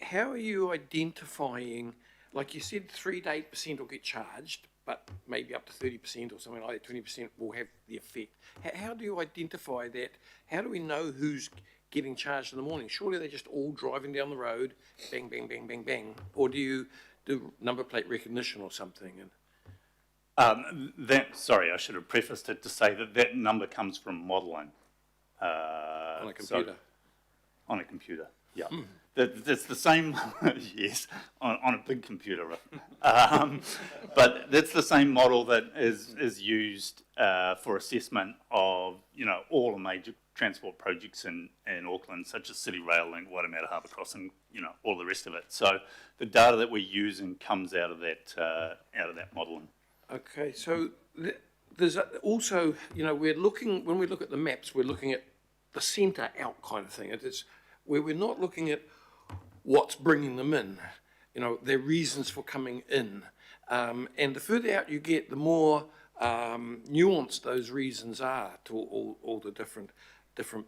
G: how are you identifying, like you said 3 to 8% will get charged, but maybe up to 30% or something like that, 20% will have the effect. How do you identify that? How do we know who's getting charged in the morning? Surely they're just all driving down the road, bang, bang, bang, bang, bang. Or do you do number plate recognition or something?
I: Sorry, I should have prefaced it to say that number comes from modelling.
G: On a computer?
I: On a computer, yeah. That's the same, yes, on a big computer. But that's the same model that is used for assessment of, you know, all the major transport projects in Auckland, such as City Rail Link, Waitemata Harbour Crossing, you know, all the rest of it. So the data that we're using comes out of that modelling.
G: Okay, so there's also, you know, we're looking, when we look at the maps, we're looking at the centre out kind of thing. It's where we're not looking at what's bringing them in, you know, their reasons for coming in. And the further out you get, the more nuanced those reasons are to all the different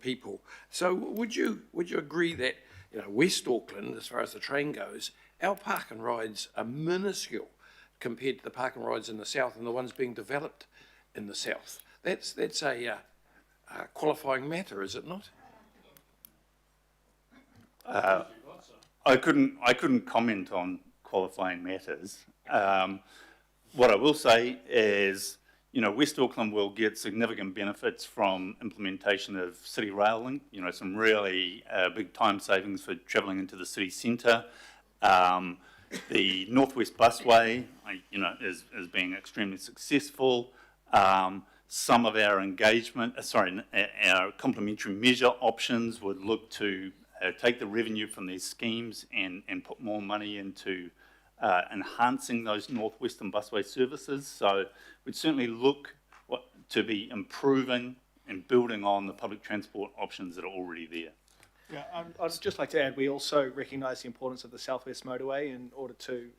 G: people. So would you agree that, you know, West Auckland, as far as the train goes, our park and rides are minuscule compared to the park and rides in the south and the ones being developed in the south? That's a qualifying matter, is it not?
I: I couldn't comment on qualifying matters. What I will say is, West Auckland will get significant benefits from implementation of City Rail Link, some really big time savings for travelling into the city centre. The Northwest Busway, is being extremely successful. Some of our our complementary measure options would look to take the revenue from these schemes and put more money into enhancing those Northwestern Busway services. So we'd certainly look to be improving and building on the public transport options that are already there.
E: Yeah, I'd just like to add, we also recognise the importance of the Southwest Motorway in order to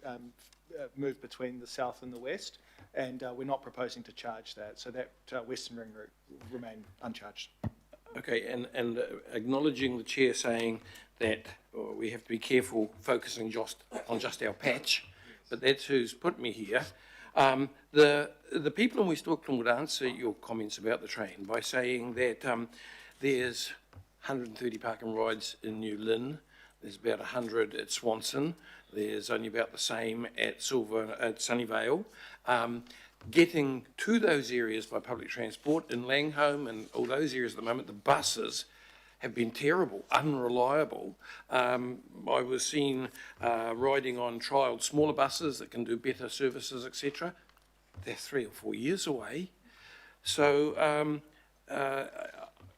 E: move between the south and the west, and we're not proposing to charge that, so that Western Ring Route will remain uncharged.
G: Okay, and acknowledging the chair saying that we have to be careful focusing just on our patch, but that's who's put me here. The people in West Auckland would answer your comments about the train by saying that there's 130 park and rides in New Lynn, there's about 100 at Swanson, there's only about the same at Sunnyvale. Getting to those areas by public transport in Langholm and all those areas at the moment, the buses have been terrible, unreliable. I was seen riding on trialled smaller buses that can do better services, etc. They're 3 or 4 years away. So,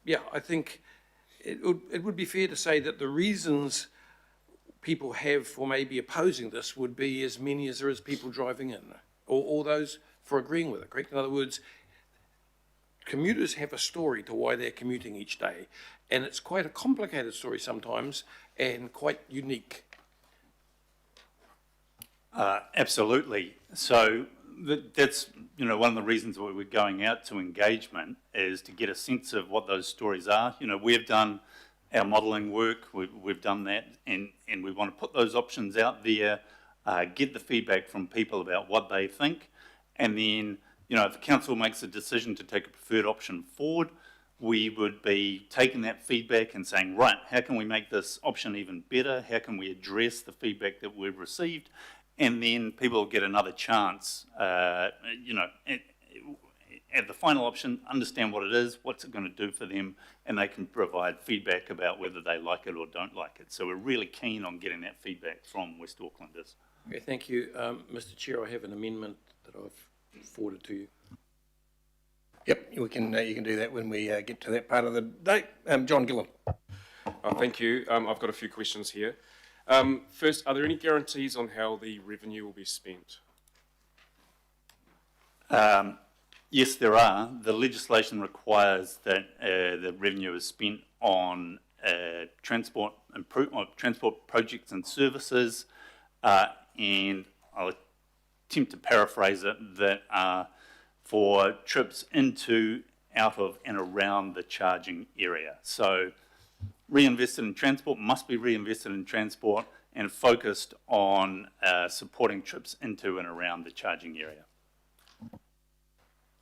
G: yeah, I think it would be fair to say that the reasons people have for maybe opposing this would be as many as there is people driving in, or those for agreeing with it, correct? In other words, commuters have a story to why they're commuting each day, and it's quite a complicated story sometimes and quite unique.
I: Absolutely. So that's one of the reasons why we're going out to engagement is to get a sense of what those stories are. We've done our modelling work, we've done that, and we want to put those options out there, get the feedback from people about what they think, and then if the council makes a decision to take a preferred option forward, we would be taking that feedback and saying, right, how can we make this option even better? How can we address the feedback that we've received? And then people get another chance, at the final option, understand what it is, what's it going to do for them, and they can provide feedback about whether they like it or don't like it. So we're really keen on getting that feedback from West Aucklanders.
G: Okay, thank you. Mr. Chair, I have an amendment that I've forwarded to you.
A: Yep, you can do that when we get to that part of the day. John Gillam.
H: Thank you. I've got a few questions here. First, are there any guarantees on how the revenue will be spent?
I: Yes, there are. The legislation requires that the revenue is spent on transport projects and services, and I'll attempt to paraphrase it, that are for trips into, out of and around the charging area. So reinvested in transport must be reinvested in transport and focused on supporting trips into and around the charging area.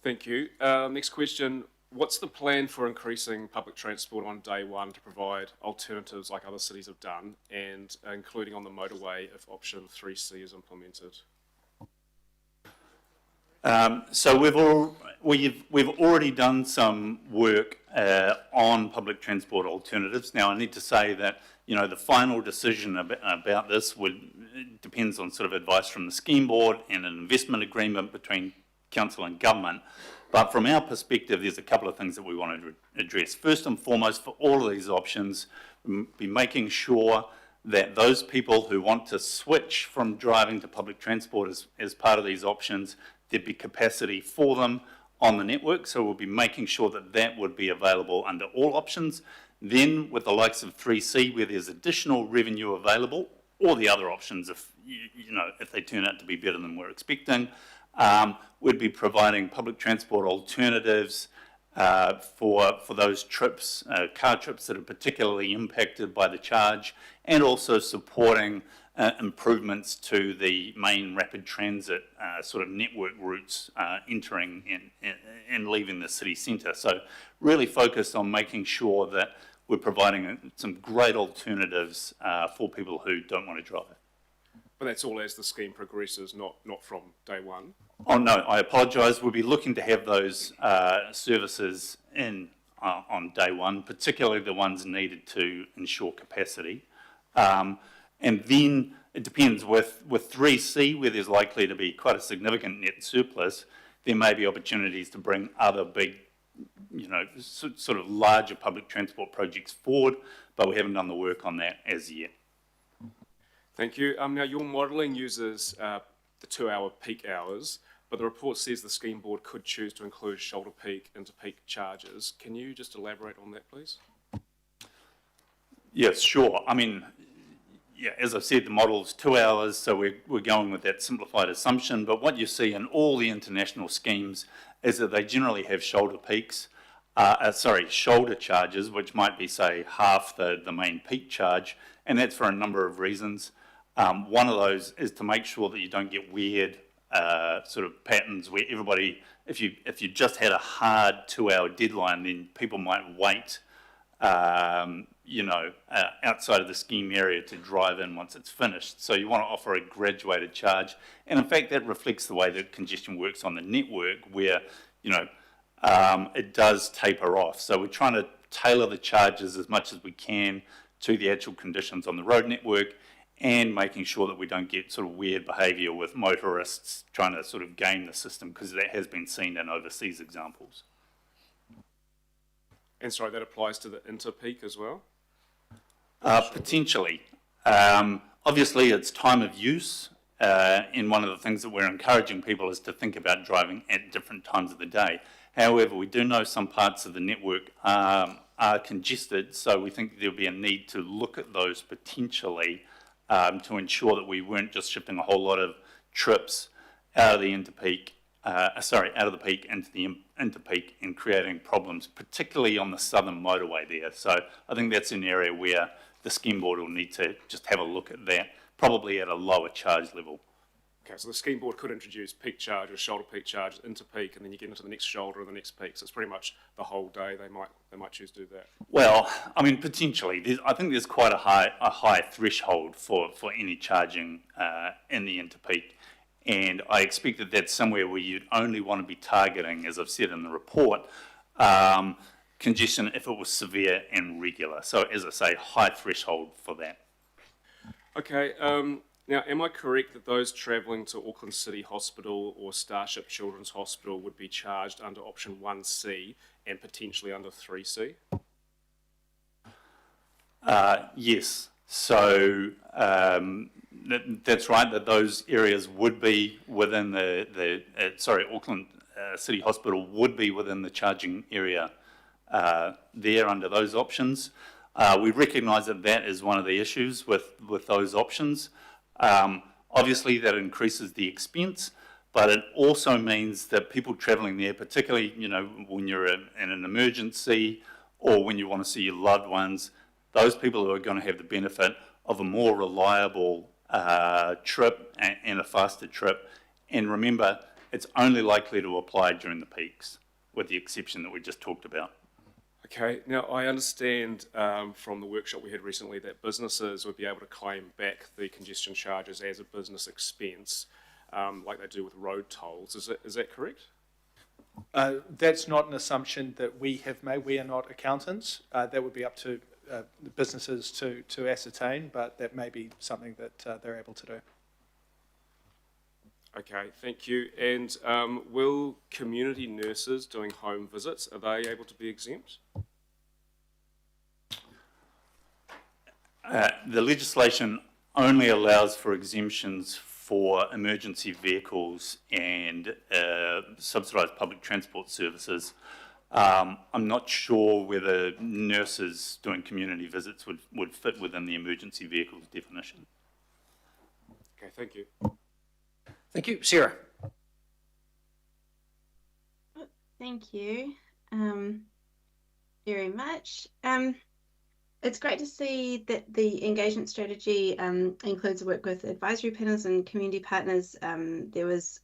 H: Thank you. Next question. What's the plan for increasing public transport on day one to provide alternatives like other cities have done, and including on the motorway if option 3C is implemented?
I: So we've already done some work on public transport alternatives. Now I need to say that the final decision about this depends on sort of advice from the scheme board and an investment agreement between council and government. But from our perspective, there's a couple of things that we want to address. First and foremost, for all of these options, be making sure that those people who want to switch from driving to public transport as part of these options, there'd be capacity for them on the network. So we'll be making sure that that would be available under all options. Then with the likes of 3C, where there's additional revenue available, or the other options, if they turn out to be better than we're expecting, we'd be providing public transport alternatives for those trips, car trips that are particularly impacted by the charge, and also supporting improvements to the main rapid transit sort of network routes entering and leaving the city centre. So really focused on making sure that we're providing some great alternatives for people who don't want to drive.
H: But that's all as the scheme progresses, not from day one.
I: Oh, no, I apologise. We'll be looking to have those services in on day one, particularly the ones needed to ensure capacity. And then it depends with 3C, where there's likely to be quite a significant net surplus, there may be opportunities to bring other big, sort of larger public transport projects forward, but we haven't done the work on that as yet.
H: Thank you. Now, your modelling uses the 2-hour peak hours, but the report says the scheme board could choose to include shoulder peak into peak charges. Can you just elaborate on that, please?
I: Yes, sure. I mean, yeah, as I said, the model's 2 hours, so we're going with that simplified assumption. But what you see in all the international schemes is that they generally have shoulder peaks, shoulder charges, which might be, say, half the main peak charge, and that's for a number of reasons. One of those is to make sure that you don't get weird sort of patterns where everybody, if you just had a hard 2-hour deadline, then people might wait, outside of the scheme area to drive in once it's finished. So you want to offer a graduated charge, and in fact that reflects the way that congestion works on the network, where it does taper off. So we're trying to tailor the charges as much as we can to the actual conditions on the road network, and making sure that we don't get sort of weird behaviour with motorists trying to sort of game the system, because that has been seen in overseas examples.
H: And sorry, that applies to the inter-peak as well?
I: Potentially. Obviously, it's time of use, and one of the things that we're encouraging people is to think about driving at different times of the day. However, we do know some parts of the network are congested, so we think there'll be a need to look at those potentially to ensure that we weren't just shipping a whole lot of trips out of the inter-peak, out of the peak into the inter-peak and creating problems, particularly on the southern motorway there. So I think that's an area where the scheme board will need to just have a look at that, probably at a lower charge level.
H: Okay, so the scheme board could introduce peak charges, shoulder peak charges, inter-peak, and then you get into the next shoulder and the next peak. So it's pretty much the whole day they might choose to do that.
I: Well, I mean, potentially. I think there's quite a high threshold for any charging in the inter-peak. And I expect that that's somewhere where you'd only want to be targeting, as I've said in the report, congestion if it was severe and regular. So, as I say, high threshold for that.
H: Okay, now am I correct that those travelling to Auckland City Hospital or Starship Children's Hospital would be charged under option 1C and potentially under 3C?
I: Yes. So, that's right, that those areas would be within Auckland City Hospital would be within the charging area there under those options. We recognise that that is one of the issues with those options. Obviously, that increases the expense, but it also means that people travelling there, particularly when you're in an emergency or when you want to see your loved ones, those people are going to have the benefit of a more reliable trip and a faster trip. And remember, it's only likely to apply during the peaks, with the exception that we just talked about.
H: Okay, now I understand from the workshop we had recently that businesses would be able to claim back the congestion charges as a business expense, like they do with road tolls. Is that correct?
E: That's not an assumption that we have made. We are not accountants. That would be up to the businesses to ascertain, but that may be something that they're able to do.
H: Okay, thank you. And will community nurses doing home visits, are they able to be exempt?
I: The legislation only allows for exemptions for emergency vehicles and subsidised public transport services. I'm not sure whether nurses doing community visits would fit within the emergency vehicles definition.
H: Okay, thank you.
A: Thank you. Sarah.
P: Thank you very much. It's great to see that the engagement strategy includes work with advisory panels and community partners. There was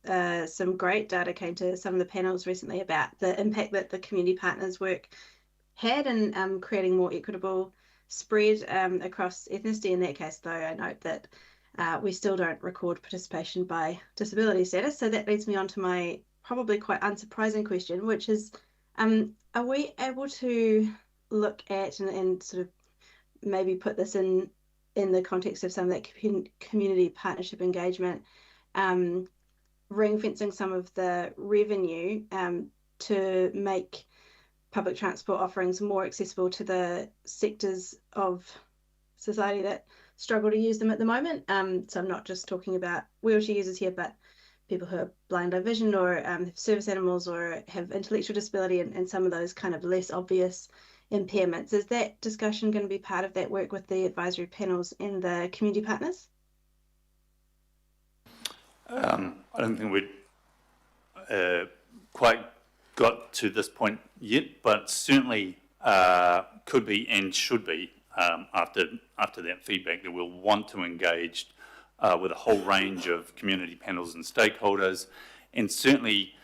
P: some great data came to some of the panels recently about the impact that the community partners work had in creating more equitable spread across ethnicity. In that case, though, I note that we still don't record participation by disability status. So that leads me on to my probably quite unsurprising question, which is, are we able to look at and sort of maybe put this in the context of some of that community partnership engagement, ring fencing some of the revenue to make public transport offerings more accessible to the sectors of society that struggle to use them at the moment. So I'm not just talking about wheelchair users here, but people who are blind, low vision, or have service animals, or have intellectual disability, and some of those kind of less obvious impairments. Is that discussion going to be part of that work with the advisory panels and the community partners?
I: I don't think we'd quite got to this point yet, but certainly could be and should be after that feedback, that we'll want to engage with a whole range of community panels and stakeholders. And certainly,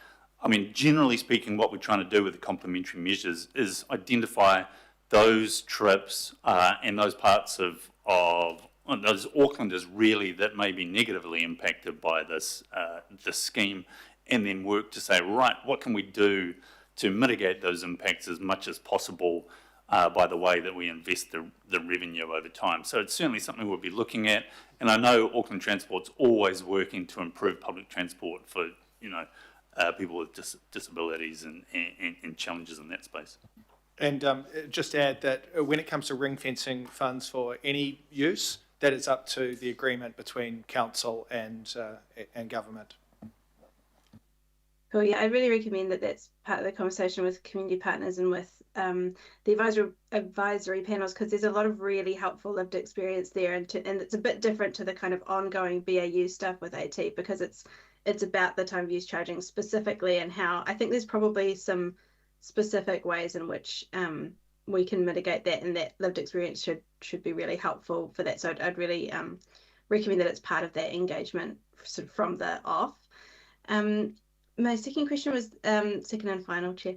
I: I mean, generally speaking, what we're trying to do with the complementary measures is identify those trips and those parts of those Aucklanders really that may be negatively impacted by this scheme, and then work to say, right, what can we do to mitigate those impacts as much as possible by the way that we invest the revenue over time. So it's certainly something we'll be looking at, and I know Auckland Transport's always working to improve public transport for, you know, people with disabilities and challenges in that space.
E: And just to add that when it comes to ring fencing funds for any use, that is up to the agreement between council and government.
P: Cool. Yeah, I really recommend that that's part of the conversation with community partners and with the advisory panels, because there's a lot of really helpful lived experience there, and it's a bit different to the kind of ongoing BAU stuff with AT, because it's about the time of use charging specifically, and how I think there's probably some specific ways in which we can mitigate that, and that lived experience should be really helpful for that. So I'd really recommend that it's part of that engagement sort of from the off. My second question was, second and final, Chair,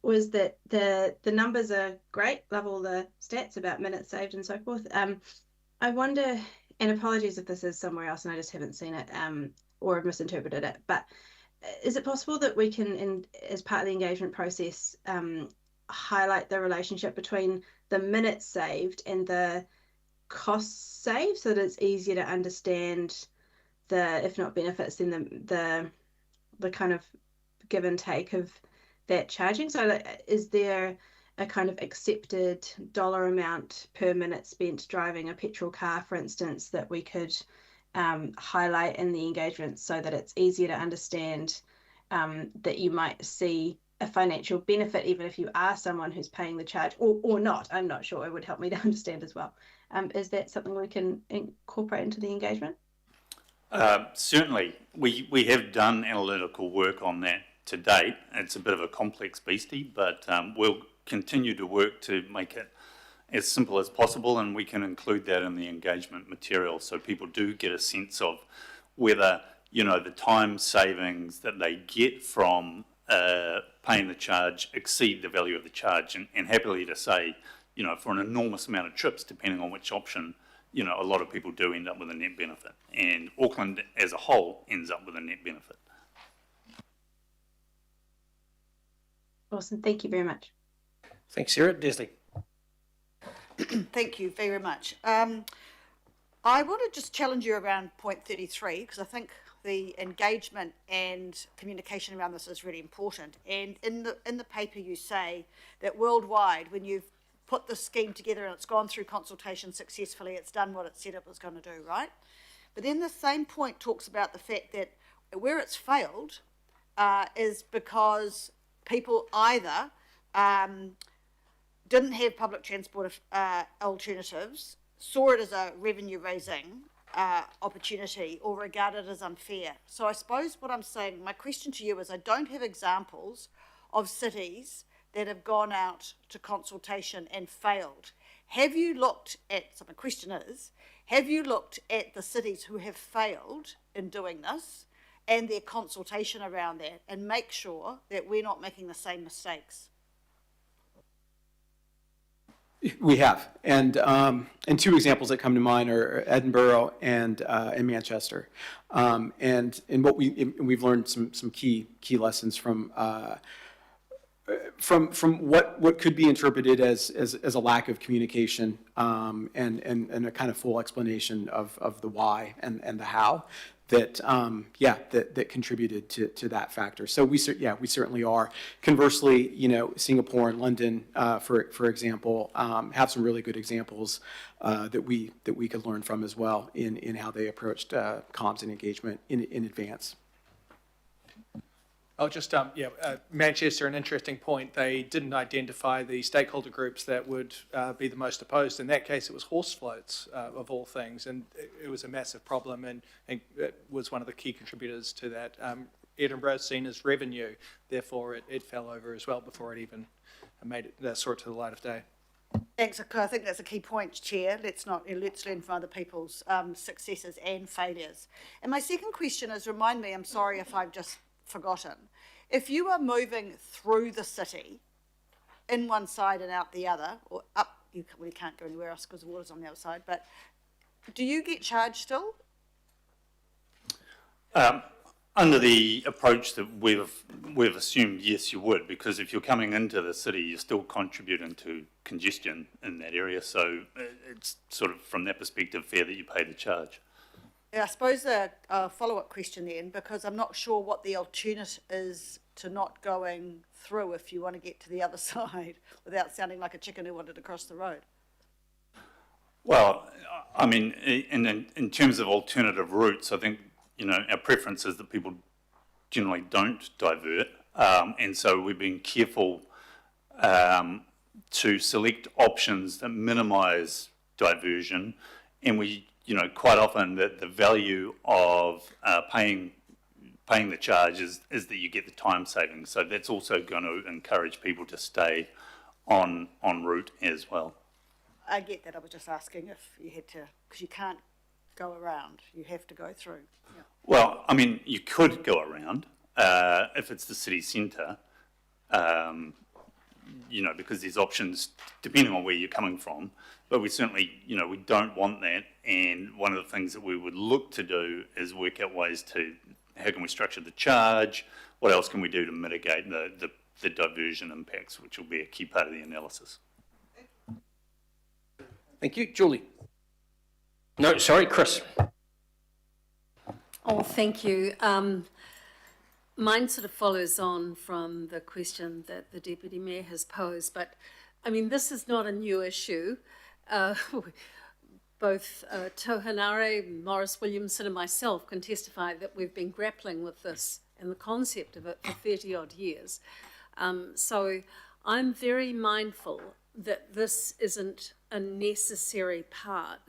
P: was that the numbers are great. Love all the stats about minutes saved and so forth. I wonder, and apologies if this is somewhere else and I just haven't seen it or have misinterpreted it, but is it possible that we can, as part of the engagement process, highlight the relationship between the minutes saved and the costs saved, so that it's easier to understand the, if not benefits, then the kind of give and take of that charging? So is there a kind of accepted dollar amount per minute spent driving a petrol car, for instance, that we could highlight in the engagement, so that it's easier to understand that you might see a financial benefit even if you are someone who's paying the charge, or not? I'm not sure. It would help me to understand as well. Is that something we can incorporate into the engagement?
I: Certainly, we have done analytical work on that to date. It's a bit of a complex beastie, but we'll continue to work to make it as simple as possible, and we can include that in the engagement material so people do get a sense of whether, you know, the time savings that they get from paying the charge exceed the value of the charge. And happily to say, you know, for an enormous amount of trips, depending on which option, you know, a lot of people do end up with a net benefit, and Auckland as a whole ends up with a net benefit.
P: Awesome. Thank you very much.
A: Thanks, Sarah. Desley.
K: Thank you very much. I want to just challenge you around point 33, because I think the engagement and communication around this is really important. And in the paper you say that worldwide, when you've put the scheme together and it's gone through consultation successfully, it's done what it said it was going to do, right? But then the same point talks about the fact that where it's failed is because people either didn't have public transport alternatives, saw it as a revenue raising opportunity, or regarded it as unfair. So I suppose what I'm saying, my question to you is, I don't have examples of cities that have gone out to consultation and failed. Have you looked at, so my question is, have you looked at the cities who have failed in doing this and their consultation around that, and make sure that we're not making the same mistakes?
C: We have, and two examples that come to mind are Edinburgh and Manchester, and what we've learned some key lessons from what could be interpreted as a lack of communication, and a kind of full explanation of the why and the how that contributed to that factor. So we certainly are. Conversely, Singapore and London, for example, have some really good examples that we could learn from as well in how they approached comms and engagement in advance.
E: I'll just, Manchester, an interesting point. They didn't identify the stakeholder groups that would be the most opposed. In that case, it was horse floats, of all things, and it was a massive problem, and it was one of the key contributors to that. Edinburgh is seen as revenue, therefore it fell over as well before it even made it, saw it to the light of day.
K: Thanks. I think that's a key point, Chair. Let's learn from other people's successes and failures. And my second question is, remind me, I'm sorry if I've just forgotten, if you are moving through the city in one side and out the other, or up, you can't go anywhere else because the water's on the other side, but do you get charged still?
I: Under the approach that we've assumed, yes, you would, because if you're coming into the city, you're still contributing to congestion in that area, so it's sort of, from that perspective, fair that you pay the charge.
K: I suppose a follow-up question then, because I'm not sure what the alternate is to not going through if you want to get to the other side without sounding like a chicken who wanted to cross the road.
I: Well, I mean, in terms of alternative routes, I think, our preference is that people generally don't divert, and so we've been careful to select options that minimise diversion, and we quite often the value of paying the charge is that you get the time savings. So that's also going to encourage people to stay en route as well.
K: I get that. I was just asking if you had to, because you can't go around. You have to go through. Yeah.
I: Well, I mean, you could go around if it's the city centre, because there's options depending on where you're coming from. But we certainly, we don't want that. And one of the things that we would look to do is work out ways to, how can we structure the charge? What else can we do to mitigate the diversion impacts, which will be a key part of the analysis.
A: Thank you. Julie. No, sorry, Chris.
B: Oh, thank you. Mine sort of follows on from the question that the Deputy Mayor has posed, but I mean, this is not a new issue. Both Tohanare, Morris Williamson and myself can testify that we've been grappling with this and the concept of it for 30 odd years. So I'm very mindful that this isn't a necessary part.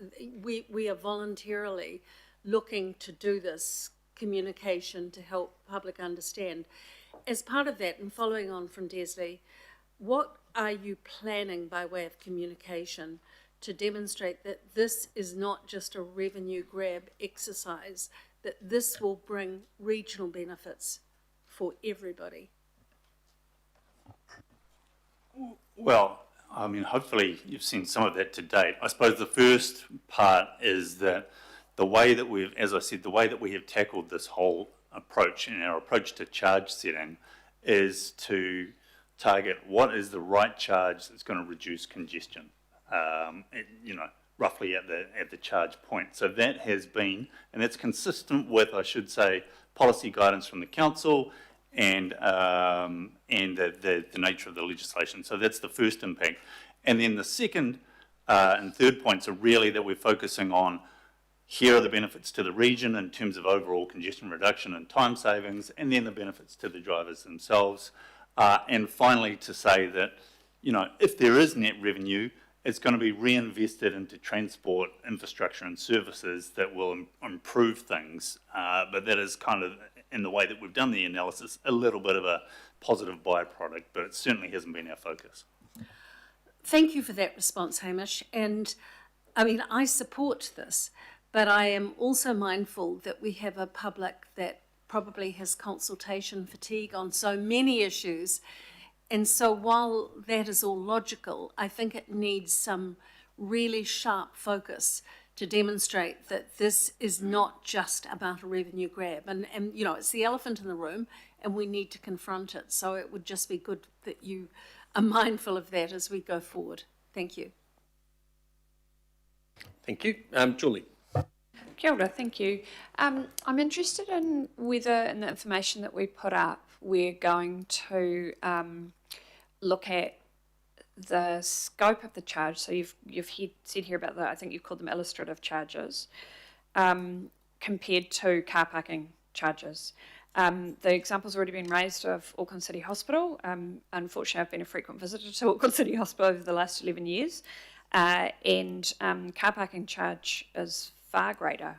B: We are voluntarily looking to do this communication to help public understand. As part of that, and following on from Desley, what are you planning by way of communication to demonstrate that this is not just a revenue grab exercise, that this will bring regional benefits for everybody?
I: Well, I mean, hopefully you've seen some of that to date. I suppose the first part is that the way that we've, as I said, the way that we have tackled this whole approach and our approach to charge setting is to target what is the right charge that's going to reduce congestion, roughly at the charge point. So that has been, and that's consistent with, I should say, policy guidance from the council and the nature of the legislation. So that's the first impact. And then the second and third points are really that we're focusing on, here are the benefits to the region in terms of overall congestion reduction and time savings, and then the benefits to the drivers themselves. And finally, to say that, if there is net revenue, it's going to be reinvested into transport infrastructure and services that will improve things. But that is kind of, in the way that we've done the analysis, a little bit of a positive byproduct, but it certainly hasn't been our focus.
B: Thank you for that response, Hamish. And I mean, I support this, but I am also mindful that we have a public that probably has consultation fatigue on so many issues, And so while that is all logical, I think it needs some really sharp focus to demonstrate that this is not just about a revenue grab. And you know, it's the elephant in the room and we need to confront it. So it would just be good that you are mindful of that as we go forward. Thank you.
A: Thank you. Julie.
N: Kia ora, thank you. I'm interested in whether in the information that we put up, we're going to look at the scope of the charge. So you've said here about I think you've called them illustrative charges, compared to car parking charges. The example's already been raised of Auckland City Hospital. Unfortunately, I've been a frequent visitor to Auckland City Hospital over the last 11 years, and car parking charge is far greater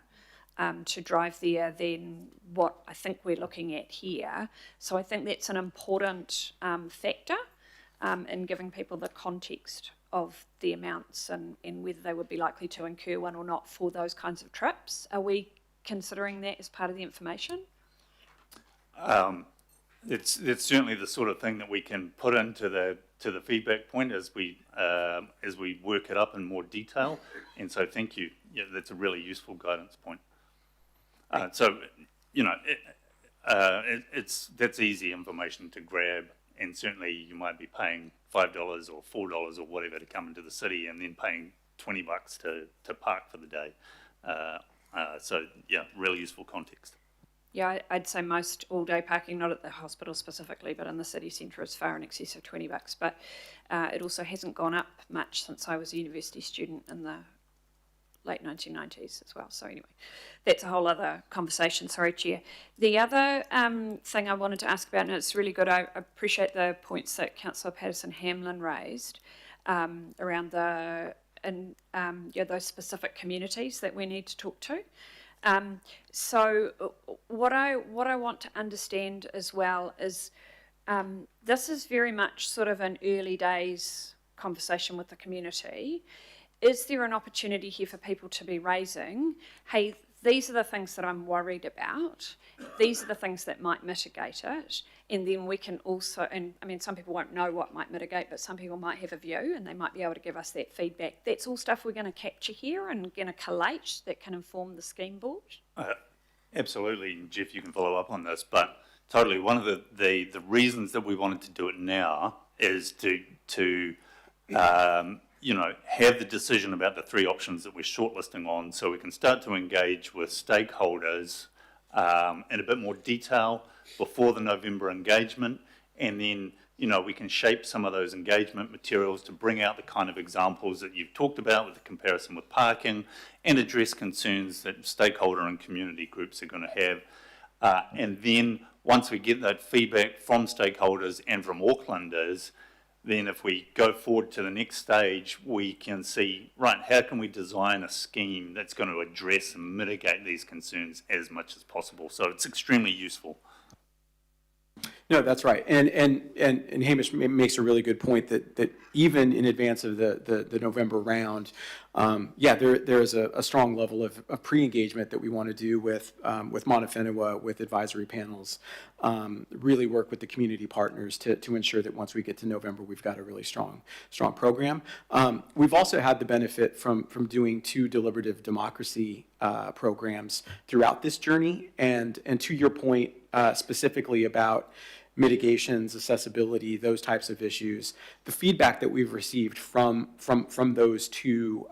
N: to drive there than what I think we're looking at here. So I think that's an important factor in giving people the context of the amounts and whether they would be likely to incur one or not for those kinds of trips. Are we considering that as part of the information?
I: It's certainly the sort of thing that we can put into the feedback point as we work it up in more detail. And so thank you. Yeah, that's a really useful guidance point. So you know, that's easy information to grab, and certainly you might be paying $5 or $4 or whatever to come into the city, and then paying $20 to park for the day. So yeah, really useful context.
N: Yeah, I'd say most all-day parking, not at the hospital specifically, but in the city centre is far in excess of $20. But it also hasn't gone up much since I was a university student in the late 1990s as well. So anyway, that's a whole other conversation. Sorry, Chair. The other thing I wanted to ask about, and it's really good, I appreciate the points that Councillor Patterson-Hamlin raised around those specific communities that we need to talk to. So what I want to understand as well is this is very much sort of an early days conversation with the community. Is there an opportunity here for people to be raising, hey, these are the things that I'm worried about, these are the things that might mitigate it, and then we can also, and I mean, some people won't know what might mitigate, but some people might have a view and they might be able to give us that feedback. That's all stuff we're going to capture here and going to collate that can inform the scheme board.
I: Absolutely, Jeff, you can follow up on this, but totally one of the reasons that we wanted to do it now is to you know, have the decision about the three options that we're shortlisting on, so we can start to engage with stakeholders in a bit more detail before the November engagement, and then, you know, we can shape some of those engagement materials to bring out the kind of examples that you've talked about with the comparison with parking, and address concerns that stakeholder and community groups are going to have. And then once we get that feedback from stakeholders and from Aucklanders, then if we go forward to the next stage, we can see, right, how can we design a scheme that's going to address and mitigate these concerns as much as possible. So it's extremely useful.
C: No, that's right. And Hamish makes a really good point that even in advance of the November round, there is a strong level of pre-engagement that we want to do with Mana Whenua, with advisory panels, really work with the community partners to ensure that once we get to November, we've got a really strong program. We've also had the benefit from doing 2 deliberative democracy programs throughout this journey, and to your point specifically about mitigations, accessibility, those types of issues. The feedback that we've received from those two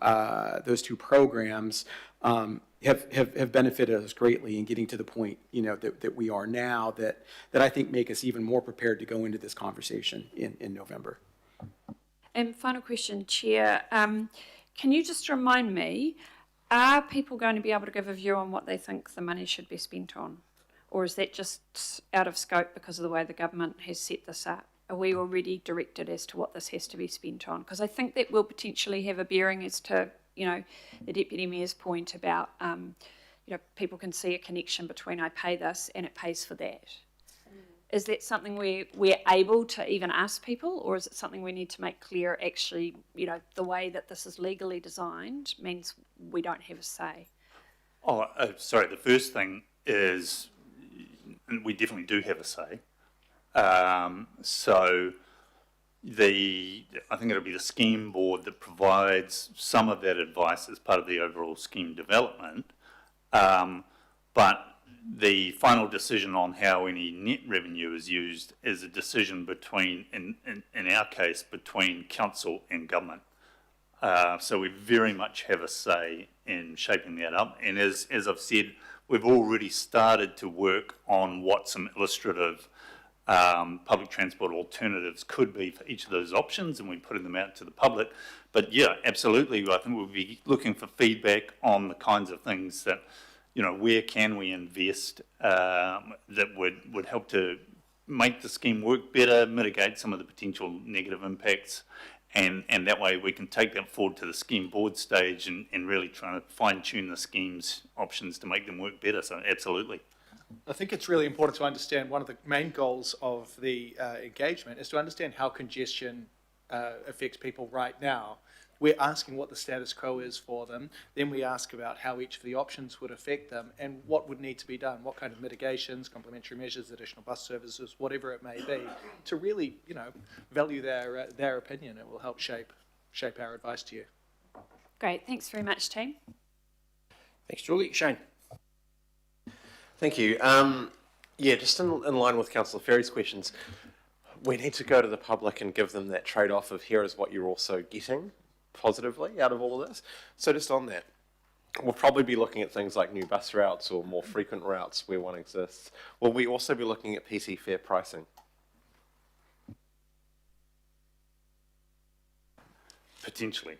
C: programs have benefited us greatly in getting to the point, you know, that we are now, that I think make us even more prepared to go into this conversation in November.
N: And final question, Chair. Can you just remind me, are people going to be able to give a view on what they think the money should be spent on? Or is that just out of scope because of the way the government has set this up? Are we already directed as to what this has to be spent on? Because I think that will potentially have a bearing as to, you know, the Deputy Mayor's point about, you know, people can see a connection between I pay this and it pays for that. Is that something we're able to even ask people, or is it something we need to make clear actually, you know, the way that this is legally designed means we don't have a say?
I: Oh, sorry, the first thing is we definitely do have a say. So I think it'll be the scheme board that provides some of that advice as part of the overall scheme development. But the final decision on how any net revenue is used is a decision between, in our case, between council and government. So we very much have a say in shaping that up. And as I've said, we've already started to work on what some illustrative public transport alternatives could be for each of those options, and we're putting them out to the public. But yeah, absolutely, I think we'll be looking for feedback on the kinds of things that, where can we invest that would help to make the scheme work better, mitigate some of the potential negative impacts, and that way we can take that forward to the scheme board stage and really try to fine-tune the scheme's options to make them work better. So absolutely.
E: I think it's really important to understand one of the main goals of the engagement is to understand how congestion affects people right now. We're asking what the status quo is for them. Then we ask about how each of the options would affect them and what would need to be done, what kind of mitigations, complementary measures, additional bus services, whatever it may be, to really, value their opinion. It will help shape our advice to you.
N: Great, thanks very much, team.
A: Thanks, Julie. Shane.
R: Thank you. Just in line with Councillor Ferry's questions, we need to go to the public and give them that trade-off of here is what you're also getting positively out of all of this. So just on that, we'll probably be looking at things like new bus routes or more frequent routes where one exists. Will we also be looking at PT fare pricing?
I: Potentially.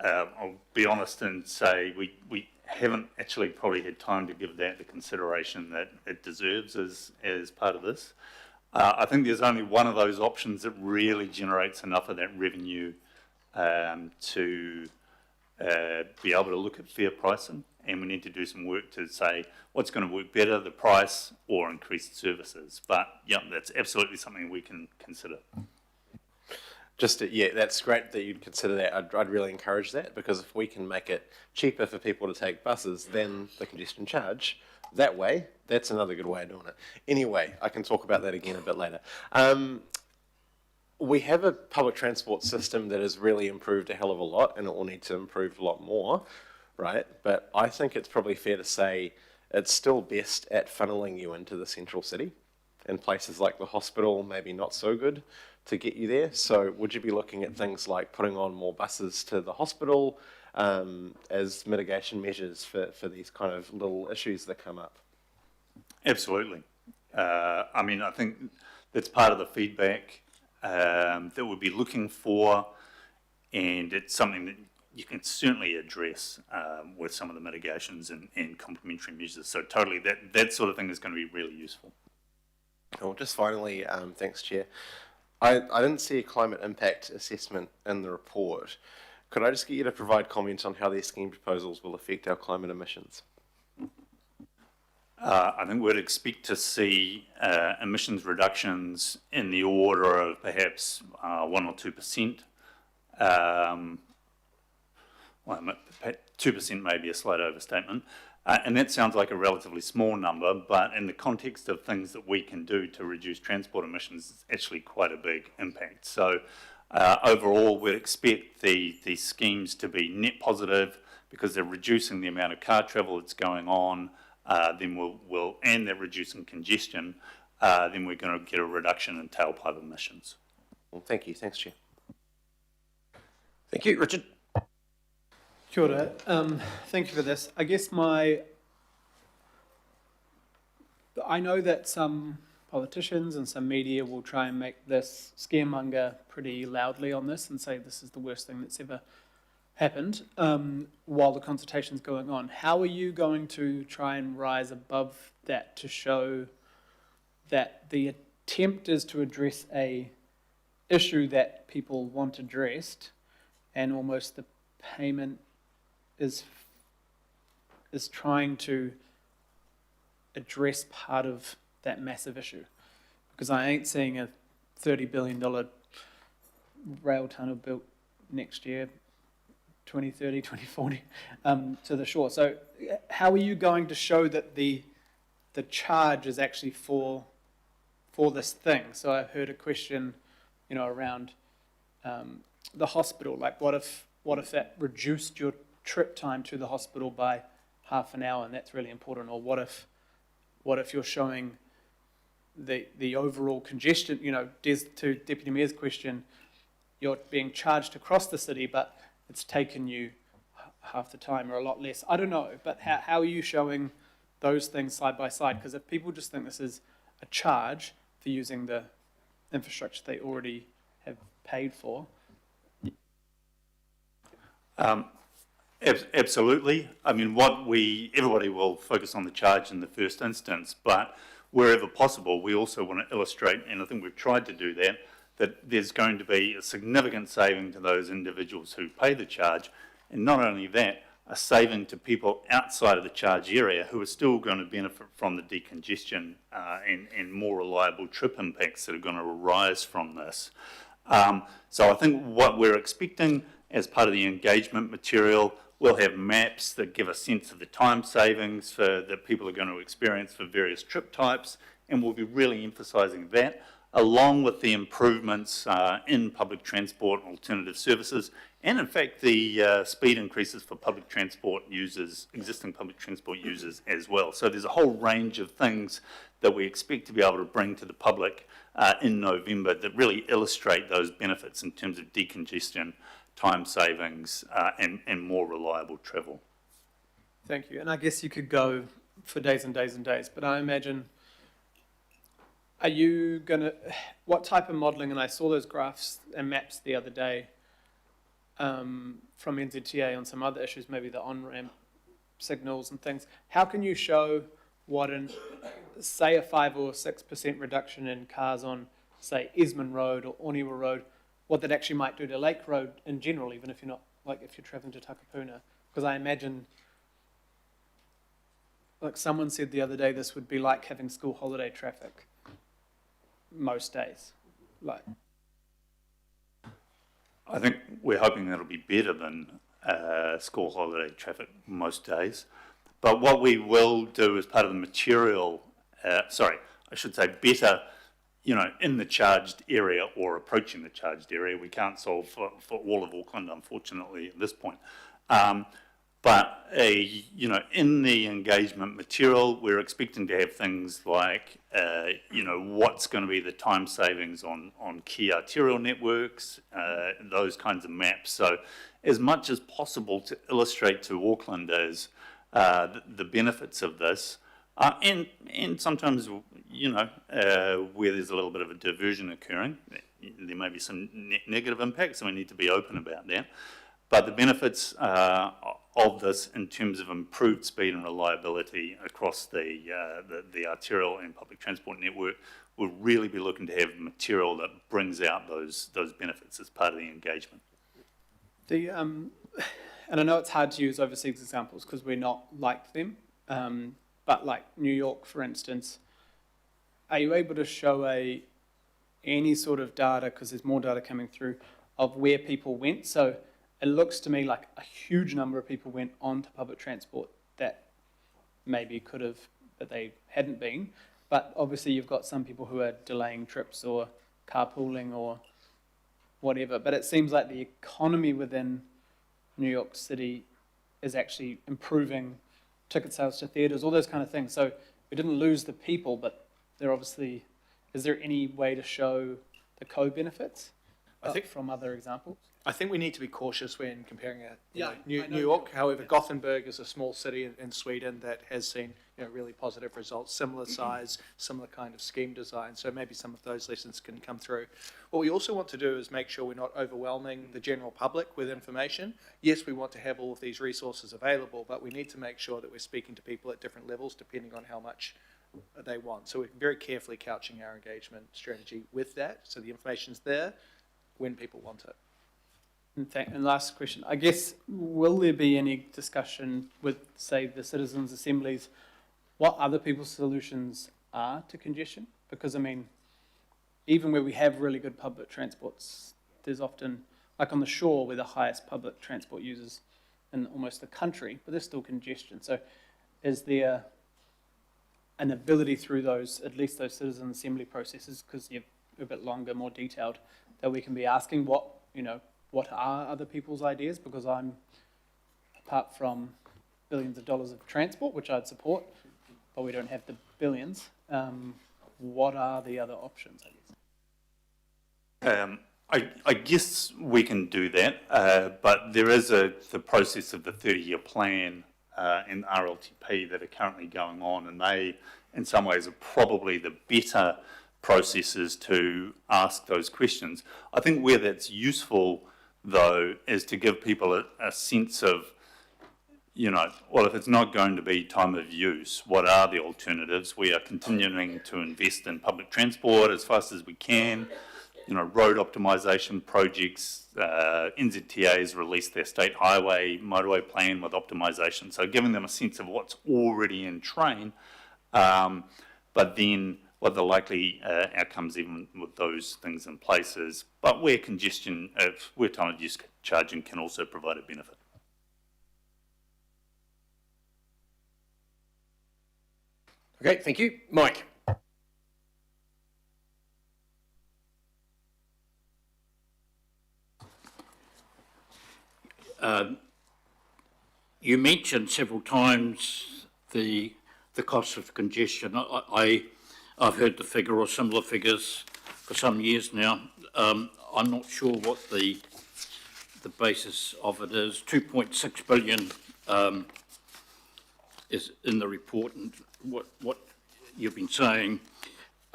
I: I'll be honest and say we haven't actually probably had time to give that the consideration that it deserves as part of this. I think there's only one of those options that really generates enough of that revenue to be able to look at fair pricing, and we need to do some work to say what's going to work better, the price or increased services. But yeah, that's absolutely something we can consider.
R: That's great that you'd consider that. I'd really encourage that, because if we can make it cheaper for people to take buses than the congestion charge, that way, that's another good way of doing it. Anyway, I can talk about that again a bit later. We have a public transport system that has really improved a hell of a lot, and it will need to improve a lot more, right? But I think it's probably fair to say it's still best at funneling you into the central city, and places like the hospital maybe not so good to get you there. So would you be looking at things like putting on more buses to the hospital as mitigation measures for these kind of little issues that come up?
I: Absolutely. I think that's part of the feedback that we'll be looking for, and it's something that you can certainly address with some of the mitigations and complementary measures. So totally, that sort of thing is going to be really useful.
R: Cool. Just finally, thanks, Chair. I didn't see a climate impact assessment in the report. Could I just get you to provide comments on how these scheme proposals will affect our climate emissions?
I: I think we'd expect to see emissions reductions in the order of perhaps 1 or 2%. 2% may be a slight overstatement. And that sounds like a relatively small number, but in the context of things that we can do to reduce transport emissions, it's actually quite a big impact. So overall, we'd expect these schemes to be net positive because they're reducing the amount of car travel that's going on, then and they're reducing congestion, then we're going to get a reduction in tailpipe emissions.
R: Well, thank you. Thanks, Chair.
A: Thank you. Richard.
D: Kia ora. Thank you for this. I guess I know that some politicians and some media will try and make this scaremonger pretty loudly on this and say this is the worst thing that's ever happened while the consultation's going on. How are you going to try and rise above that to show that the attempt is to address a issue that people want addressed, and almost the payment is trying to address part of that massive issue? Because I ain't seeing a $30 billion rail tunnel built next year, 2030, 2040, to the shore. So how are you going to show that the charge is actually for this thing? So I heard a question, around the hospital. Like, what if that reduced your trip time to the hospital by half an hour, and that's really important? Or what if you're showing the overall congestion? You know, to Deputy Mayor's question, you're being charged across the city, but it's taken you half the time or a lot less. I don't know, but how are you showing those things side by side? Because if people just think this is a charge for using the infrastructure they already have paid for.
I: Absolutely. I mean, everybody will focus on the charge in the first instance, but wherever possible, we also want to illustrate, and I think we've tried to do that, that there's going to be a significant saving to those individuals who pay the charge, and not only that, a saving to people outside of the charge area who are still going to benefit from the decongestion and more reliable trip impacts that are going to arise from this. So I think what we're expecting as part of the engagement material, we'll have maps that give a sense of the time savings that people are going to experience for various trip types, and we'll be really emphasising that, along with the improvements in public transport and alternative services, and in fact the speed increases for public transport users, existing public transport users as well. So there's a whole range of things that we expect to be able to bring to the public in November that really illustrate those benefits in terms of decongestion, time savings, and more reliable travel.
D: Thank you. And I guess you could go for days and days and days, but I imagine, are you going to, what type of modelling, and I saw those graphs and maps the other day from NZTA on some other issues, maybe the on-ramp signals and things. How can you show what say a 5 or 6% reduction in cars on, say, Esmond Road or Oniwa Road, what that actually might do to Lake Road in general, even if you're not, like if you're travelling to Takapuna? Because I imagine, like someone said the other day, this would be like having school holiday traffic most days. Like,
I: I think we're hoping that'll be better than school holiday traffic most days. But what we will do as part of the material, better, in the charged area or approaching the charged area. We can't solve for all of Auckland, unfortunately, at this point. But in the engagement material, we're expecting to have things like, what's going to be the time savings on key arterial networks, those kinds of maps. So as much as possible to illustrate to Aucklanders the benefits of this, and sometimes, where there's a little bit of a diversion occurring, there may be some negative impacts, and we need to be open about that. But the benefits of this in terms of improved speed and reliability across the arterial and public transport network, we'll really be looking to have material that brings out those benefits as part of the engagement.
D: And I know it's hard to use overseas examples because we're not like them, but like New York, for instance, are you able to show any sort of data, because there's more data coming through, of where people went? So it looks to me like a huge number of people went onto public transport that maybe could have, but they hadn't been. But obviously you've got some people who are delaying trips or carpooling or whatever. But it seems like the economy within New York City is actually improving, ticket sales to theatres, all those kind of things. So we didn't lose the people, but they're obviously, is there any way to show the co-benefits from other examples?
E: I think we need to be cautious when comparing New
D: I know.
E: York. However, Gothenburg is a small city in Sweden that has seen really positive results, similar size, similar kind of scheme design. So maybe some of those lessons can come through. What we also want to do is make sure we're not overwhelming the general public with information. Yes, we want to have all of these resources available, but we need to make sure that we're speaking to people at different levels depending on how much they want. So we're very carefully couching our engagement strategy with that. So the information's there when people want it.
D: And last question, I guess, will there be any discussion with, say, the citizens' assemblies, what other people's solutions are to congestion? Because, I mean, even where we have really good public transports, there's often, like on the shore, we're the highest public transport users in almost the country, but there's still congestion. So is there an ability through those, at least those citizen assembly processes, because you're a bit longer, more detailed, that we can be asking what what are other people's ideas, because apart from billions of dollars of transport, which I'd support, but we don't have the billions, what are the other options, I guess?
I: I guess we can do that, but there is the process of the 30-year plan and RLTP that are currently going on, and they, in some ways, are probably the better processes to ask those questions. I think where that's useful, though, is to give people a sense of, well, if it's not going to be time of use, what are the alternatives? We are continuing to invest in public transport as fast as we can. Road optimisation projects, NZTA's released their state highway motorway plan with optimisation, so giving them a sense of what's already in train, but then what the likely outcomes even with those things in place is, but where where time of use charging can also provide a benefit.
A: Okay, thank you. Mike.
F: You mentioned several times the cost of congestion. I've heard the figure or similar figures for some years now. I'm not sure what the basis of it is. 2.6 billion is in the report, and what you've been saying.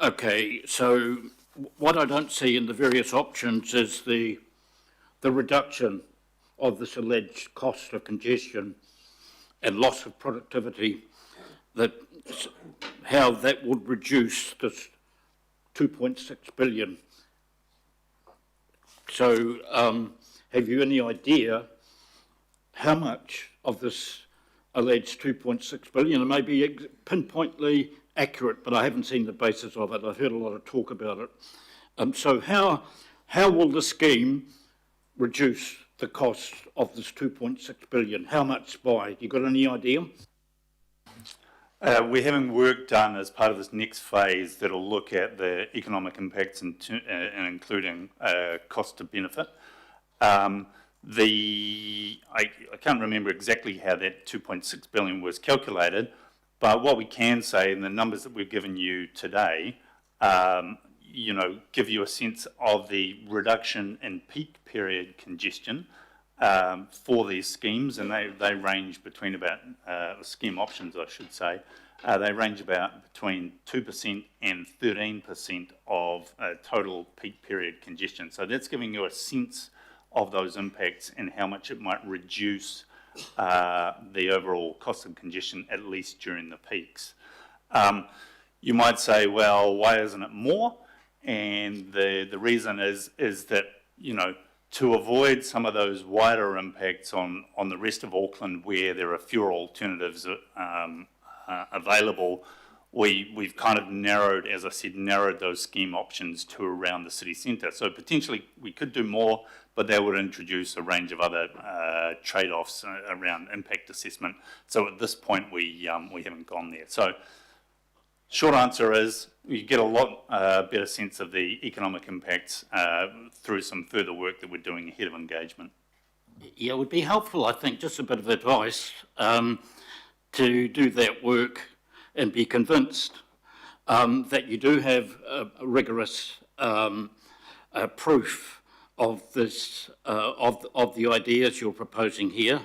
F: Okay, so what I don't see in the various options is the reduction of this alleged cost of congestion and loss of productivity, how that would reduce this 2.6 billion. So have you any idea how much of this alleged 2.6 billion, it may be pinpointly accurate, but I haven't seen the basis of it. I've heard a lot of talk about it. So how will the scheme reduce the cost of this 2.6 billion? How much by? You got any idea?
I: We're having work done as part of this next phase that'll look at the economic impacts and including cost to benefit. I can't remember exactly how that 2.6 billion was calculated, but what we can say, and the numbers that we've given you today, give you a sense of the reduction in peak period congestion for these schemes, and they range between about, scheme options I should say, they range about between 2% and 13% of total peak period congestion. So that's giving you a sense of those impacts and how much it might reduce the overall cost of congestion, at least during the peaks. You might say, well, why isn't it more? And the reason is that, to avoid some of those wider impacts on the rest of Auckland where there are fewer alternatives available, we've kind of narrowed, as I said, those scheme options to around the city centre. So potentially we could do more, but that would introduce a range of other trade-offs around impact assessment. So at this point we haven't gone there. So short answer is you get a lot better sense of the economic impacts through some further work that we're doing ahead of engagement.
F: Yeah, it would be helpful, I think, just a bit of advice to do that work and be convinced that you do have a rigorous proof of this, of the ideas you're proposing here.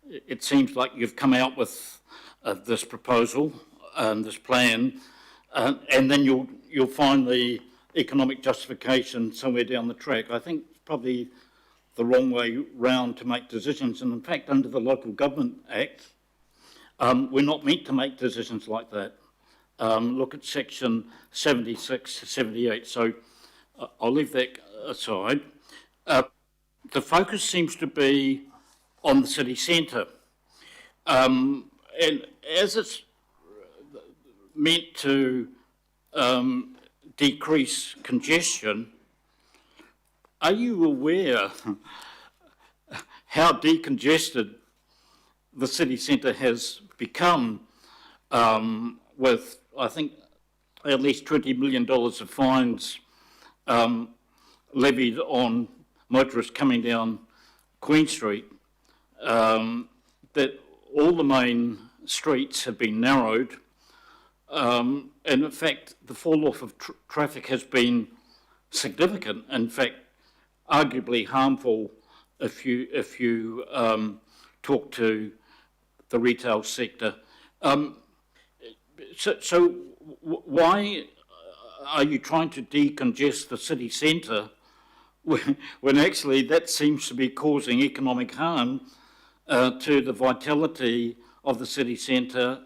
F: It seems like you've come out with this proposal, this plan, and then you'll find the economic justification somewhere down the track. I think it's probably the wrong way round to make decisions, and in fact, under the Local Government Act, we're not meant to make decisions like that. Look at section 76, 78. So I'll leave that aside. The focus seems to be on the city centre. And as it's meant to decrease congestion, are you aware how decongested the city centre has become with, I think, at least $20 million of fines levied on motorists coming down Queen Street, that all the main streets have been narrowed, and in fact the fall off of traffic has been significant. In fact, arguably harmful if you talk to the retail sector. So why are you trying to decongest the city centre when actually that seems to be causing economic harm to the vitality of the city centre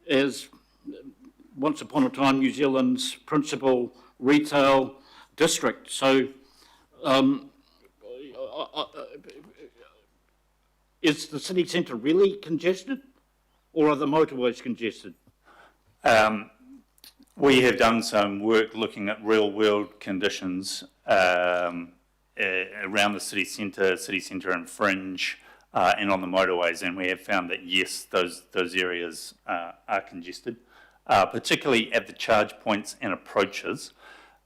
F: as once upon a time New Zealand's principal retail district? So is the city centre really congested, or are the motorways congested?
I: We have done some work looking at real-world conditions around the city centre and fringe, and on the motorways, and we have found that yes, those areas are congested, particularly at the charge points and approaches.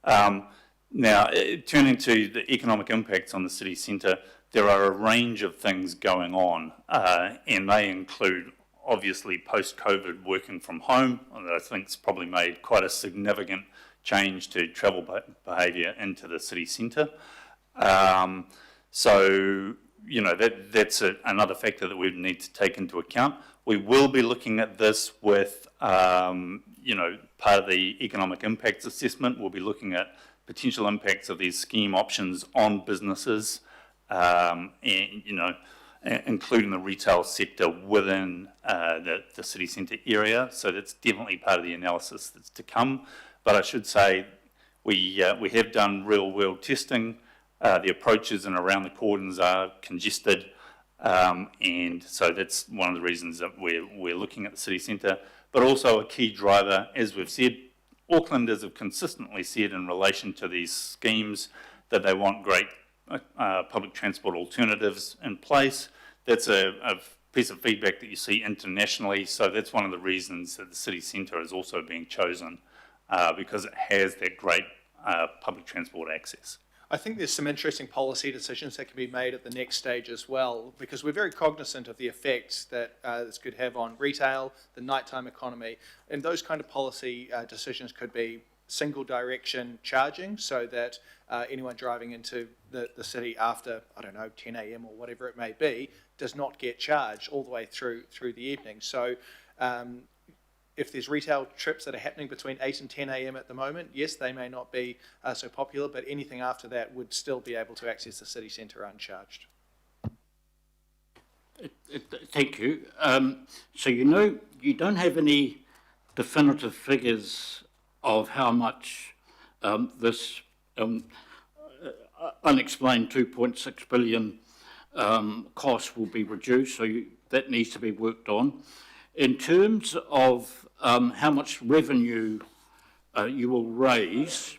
I: Now, turning to the economic impacts on the city centre, there are a range of things going on, and they include obviously post-COVID working from home, and I think it's probably made quite a significant change to travel behaviour into the city centre. So, you know, that's another factor that we need to take into account. We will be looking at this with, you know, part of the economic impacts assessment. We'll be looking at potential impacts of these scheme options on businesses, and, you know, including the retail sector within the city centre area. So that's definitely part of the analysis that's to come. But I should say we have done real-world testing. The approaches and around the cordons are congested, and so that's one of the reasons that we're looking at the city centre. But also a key driver, as we've said, Aucklanders have consistently said in relation to these schemes that they want great public transport alternatives in place. That's a piece of feedback that you see internationally, so that's one of the reasons that the city centre is also being chosen, because it has that great public transport access.
E: I think there's some interesting policy decisions that can be made at the next stage as well, because we're very cognizant of the effects that this could have on retail, the nighttime economy, and those kind of policy decisions could be single direction charging, so that anyone driving into the city after, I don't know, 10 a.m. or whatever it may be, does not get charged all the way through the evening. So if there's retail trips that are happening between 8 and 10 a.m. at the moment, yes, they may not be so popular, but anything after that would still be able to access the city centre uncharged.
F: Thank you. So you know, you don't have any definitive figures of how much this unexplained 2.6 billion cost will be reduced, so that needs to be worked on. In terms of how much revenue you will raise,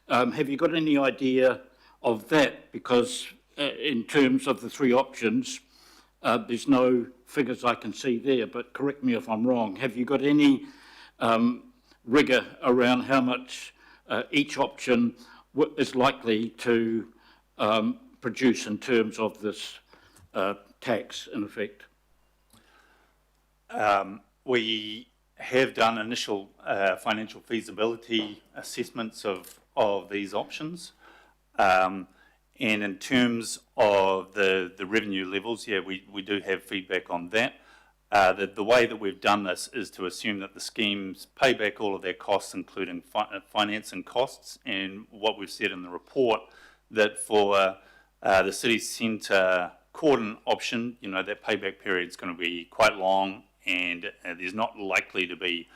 F: have you got any idea of that? Because in terms of the three options, there's no figures I can see there, but correct me if I'm wrong. Have you got any rigour around how much each option is likely to produce in terms of this tax, in effect?
I: We have done initial financial feasibility assessments of these options. And in terms of the revenue levels, yeah, we do have feedback on that. The way that we've done this is to assume that the schemes pay back all of their costs, including financing costs. And what we've said in the report, that for the city centre cordon option, you know, that payback period is going to be quite long, and there's not likely to be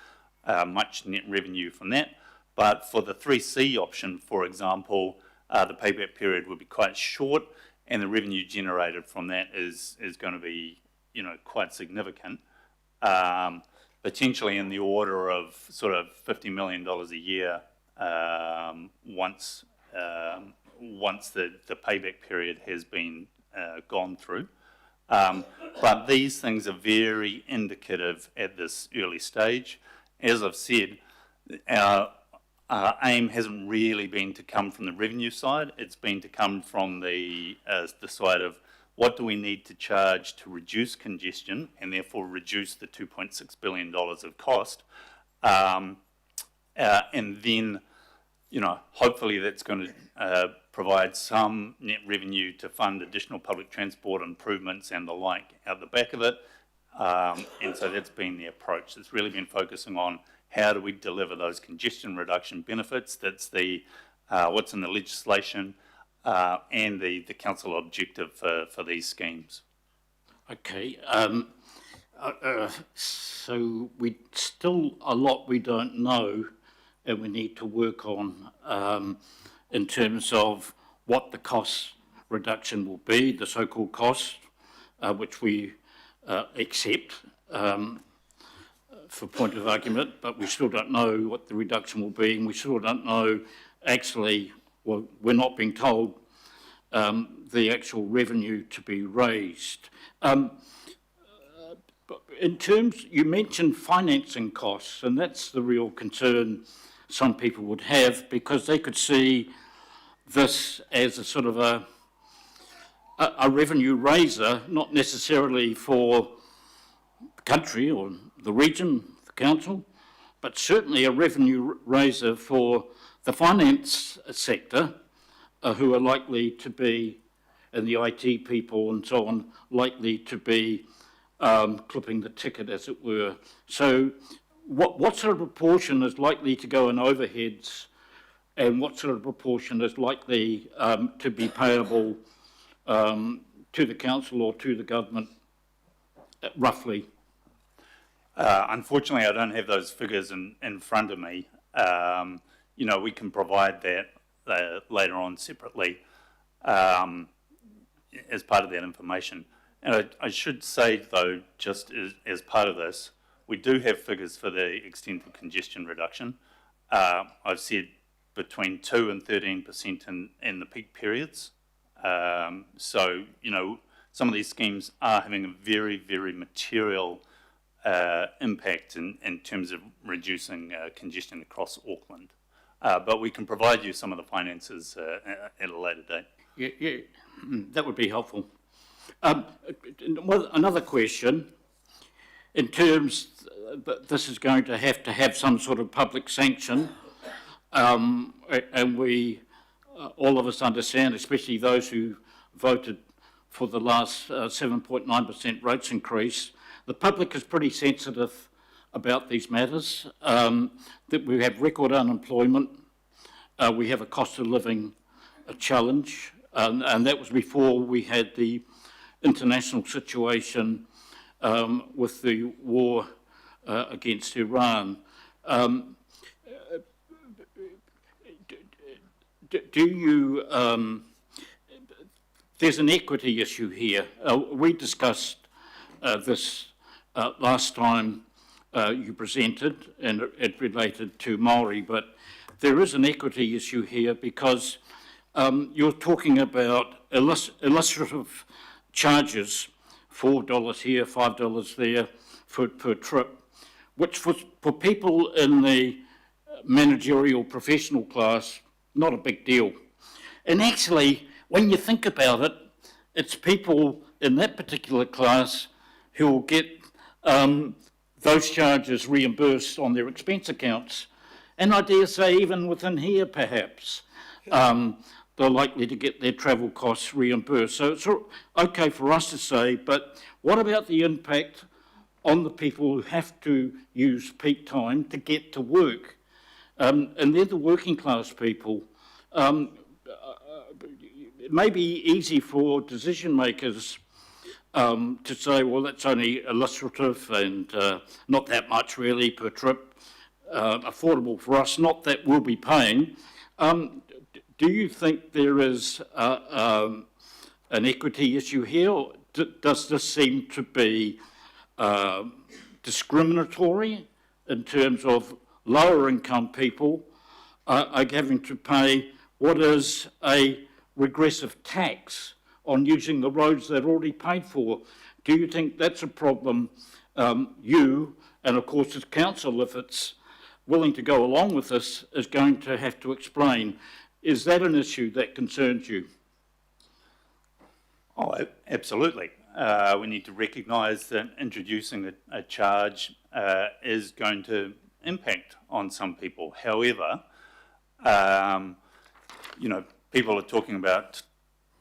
I: much net revenue from that. But for the 3C option, for example, the payback period would be quite short, and the revenue generated from that is going to be, you know, quite significant, potentially in the order of sort of $50 million a year once the payback period has been gone through. But these things are very indicative at this early stage. As I've said, our aim hasn't really been to come from the revenue side. It's been to come from the side of what do we need to charge to reduce congestion and therefore reduce the $2.6 billion of cost. And then, hopefully that's going to provide some net revenue to fund additional public transport improvements and the like out the back of it. And so that's been the approach. It's really been focusing on how do we deliver those congestion reduction benefits. That's the what's in the legislation and the council objective for these schemes.
F: Okay. So we still a lot we don't know and we need to work on in terms of what the cost reduction will be, the so-called cost, which we accept for point of argument, but we still don't know what the reduction will be, and we still don't know actually, well, we're not being told the actual revenue to be raised. In terms, you mentioned financing costs, and that's the real concern some people would have, because they could see this as a sort of a revenue raiser, not necessarily for the country or the region, the council, but certainly a revenue raiser for the finance sector, who are likely to be, and the IT people and so on, likely to be clipping the ticket, as it were. So what sort of proportion is likely to go in overheads, and what sort of proportion is likely to be payable to the council or to the government, roughly?
I: Unfortunately, I don't have those figures in front of me. We can provide that later on separately as part of that information. And I should say, though, just as part of this, we do have figures for the extent of congestion reduction. I've said between 2 and 13% in the peak periods. So, some of these schemes are having a very, very material impact in terms of reducing congestion across Auckland. But we can provide you some of the finances at a later date.
F: Yeah, that would be helpful. Another question, in terms, this is going to have some sort of public sanction, and we, all of us understand, especially those who voted for the last 7.9% rates increase, the public is pretty sensitive about these matters, that we have record unemployment, we have a cost of living challenge, and that was before we had the international situation with the war against Iran. There's an equity issue here. We discussed this last time you presented, and it related to Maori, but there is an equity issue here because you're talking about illustrative charges, $4 here, $5 there per trip, which for people in the managerial professional class, not a big deal. And actually, when you think about it, it's people in that particular class who will get those charges reimbursed on their expense accounts. And I dare say even within here, perhaps, they're likely to get their travel costs reimbursed. So it's okay for us to say, but what about the impact on the people who have to use peak time to get to work? And they're the working class people. It may be easy for decision makers to say, well, that's only illustrative and not that much really per trip, affordable for us, not that we'll be paying. Do you think there is an equity issue here, or does this seem to be discriminatory in terms of lower income people are having to pay what is a regressive tax on using the roads they're already paid for? Do you think that's a problem, you, and of course as council, if it's willing to go along with this is going to have to explain, is that an issue that concerns you?
I: Oh, absolutely. We need to recognise that introducing a charge is going to impact on some people. However, you know, people are talking about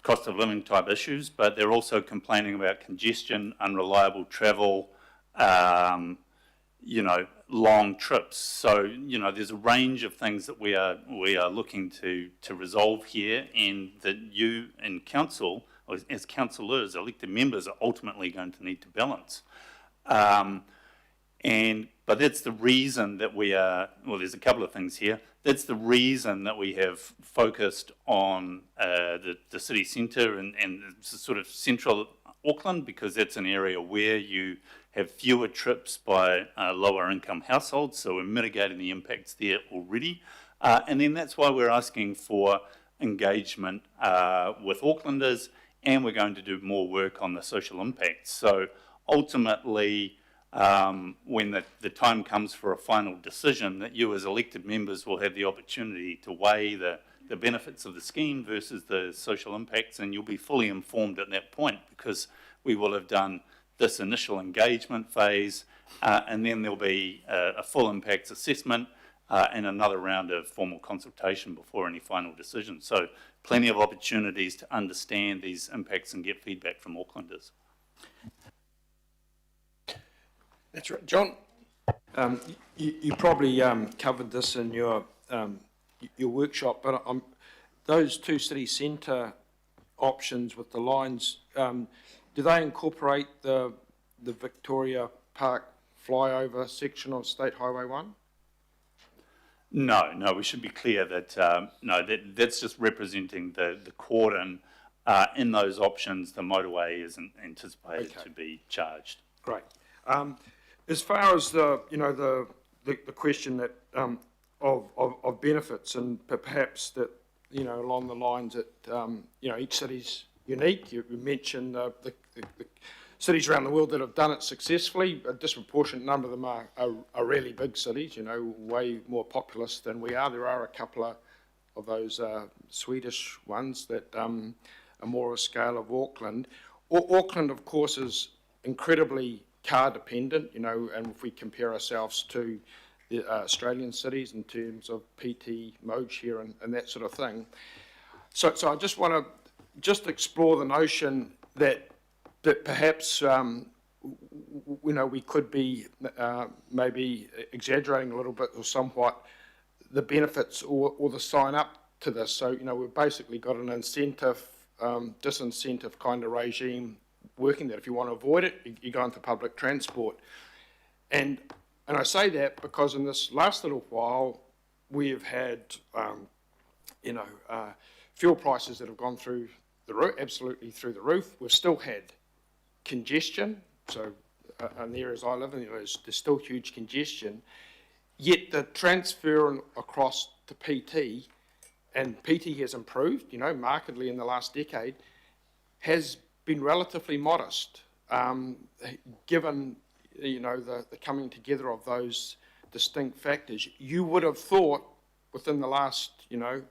I: cost of living type issues, but they're also complaining about congestion, unreliable travel, you know, long trips. So, you know, there's a range of things that we are looking to resolve here, and that you in council, or as councillors, elected members, are ultimately going to need to balance. But that's the reason that we are, well, there's a couple of things here. That's the reason that we have focused on the city centre and sort of central Auckland, because that's an area where you have fewer trips by lower income households, so we're mitigating the impacts there already. And then that's why we're asking for engagement with Aucklanders, and we're going to do more work on the social impacts. So ultimately, when the time comes for a final decision, that you as elected members will have the opportunity to weigh the benefits of the scheme versus the social impacts, and you'll be fully informed at that point, because we will have done this initial engagement phase, and then there'll be a full impacts assessment and another round of formal consultation before any final decision. So plenty of opportunities to understand these impacts and get feedback from Aucklanders.
G: That's right. John?
O: You probably covered this in your workshop, but those two city centre options with the lines, do they incorporate the Victoria Park flyover section of State Highway 1?
I: No, we should be clear that, no, that's just representing the cordon. In those options, the motorway isn't anticipated to be charged.
O: Great. As far as the question that of benefits, and perhaps that, you know, along the lines that, you know, each city's unique. You mentioned the cities around the world that have done it successfully. A disproportionate number of them are really big cities, you know, way more populous than we are. There are a couple of those Swedish ones that are more of a scale of Auckland. Auckland, of course, is incredibly car dependent, you know, and if we compare ourselves to the Australian cities in terms of PT mode share and that sort of thing. So I just want to explore the notion that perhaps you know, we could be maybe exaggerating a little bit or somewhat the benefits or the sign up to this. So, you know, we've basically got an incentive, disincentive kind of regime working, that if you want to avoid it, you go into public transport. And I say that because in this last little while, we have had, you know, fuel prices that have gone through the roof, absolutely through the roof. We've still had congestion. So in the areas I live in, there's still huge congestion. Yet the transfer across to PT, and PT has improved, you know, markedly in the last decade, has been relatively modest, given, you know, the coming together of those distinct factors. You would have thought within the last, you know,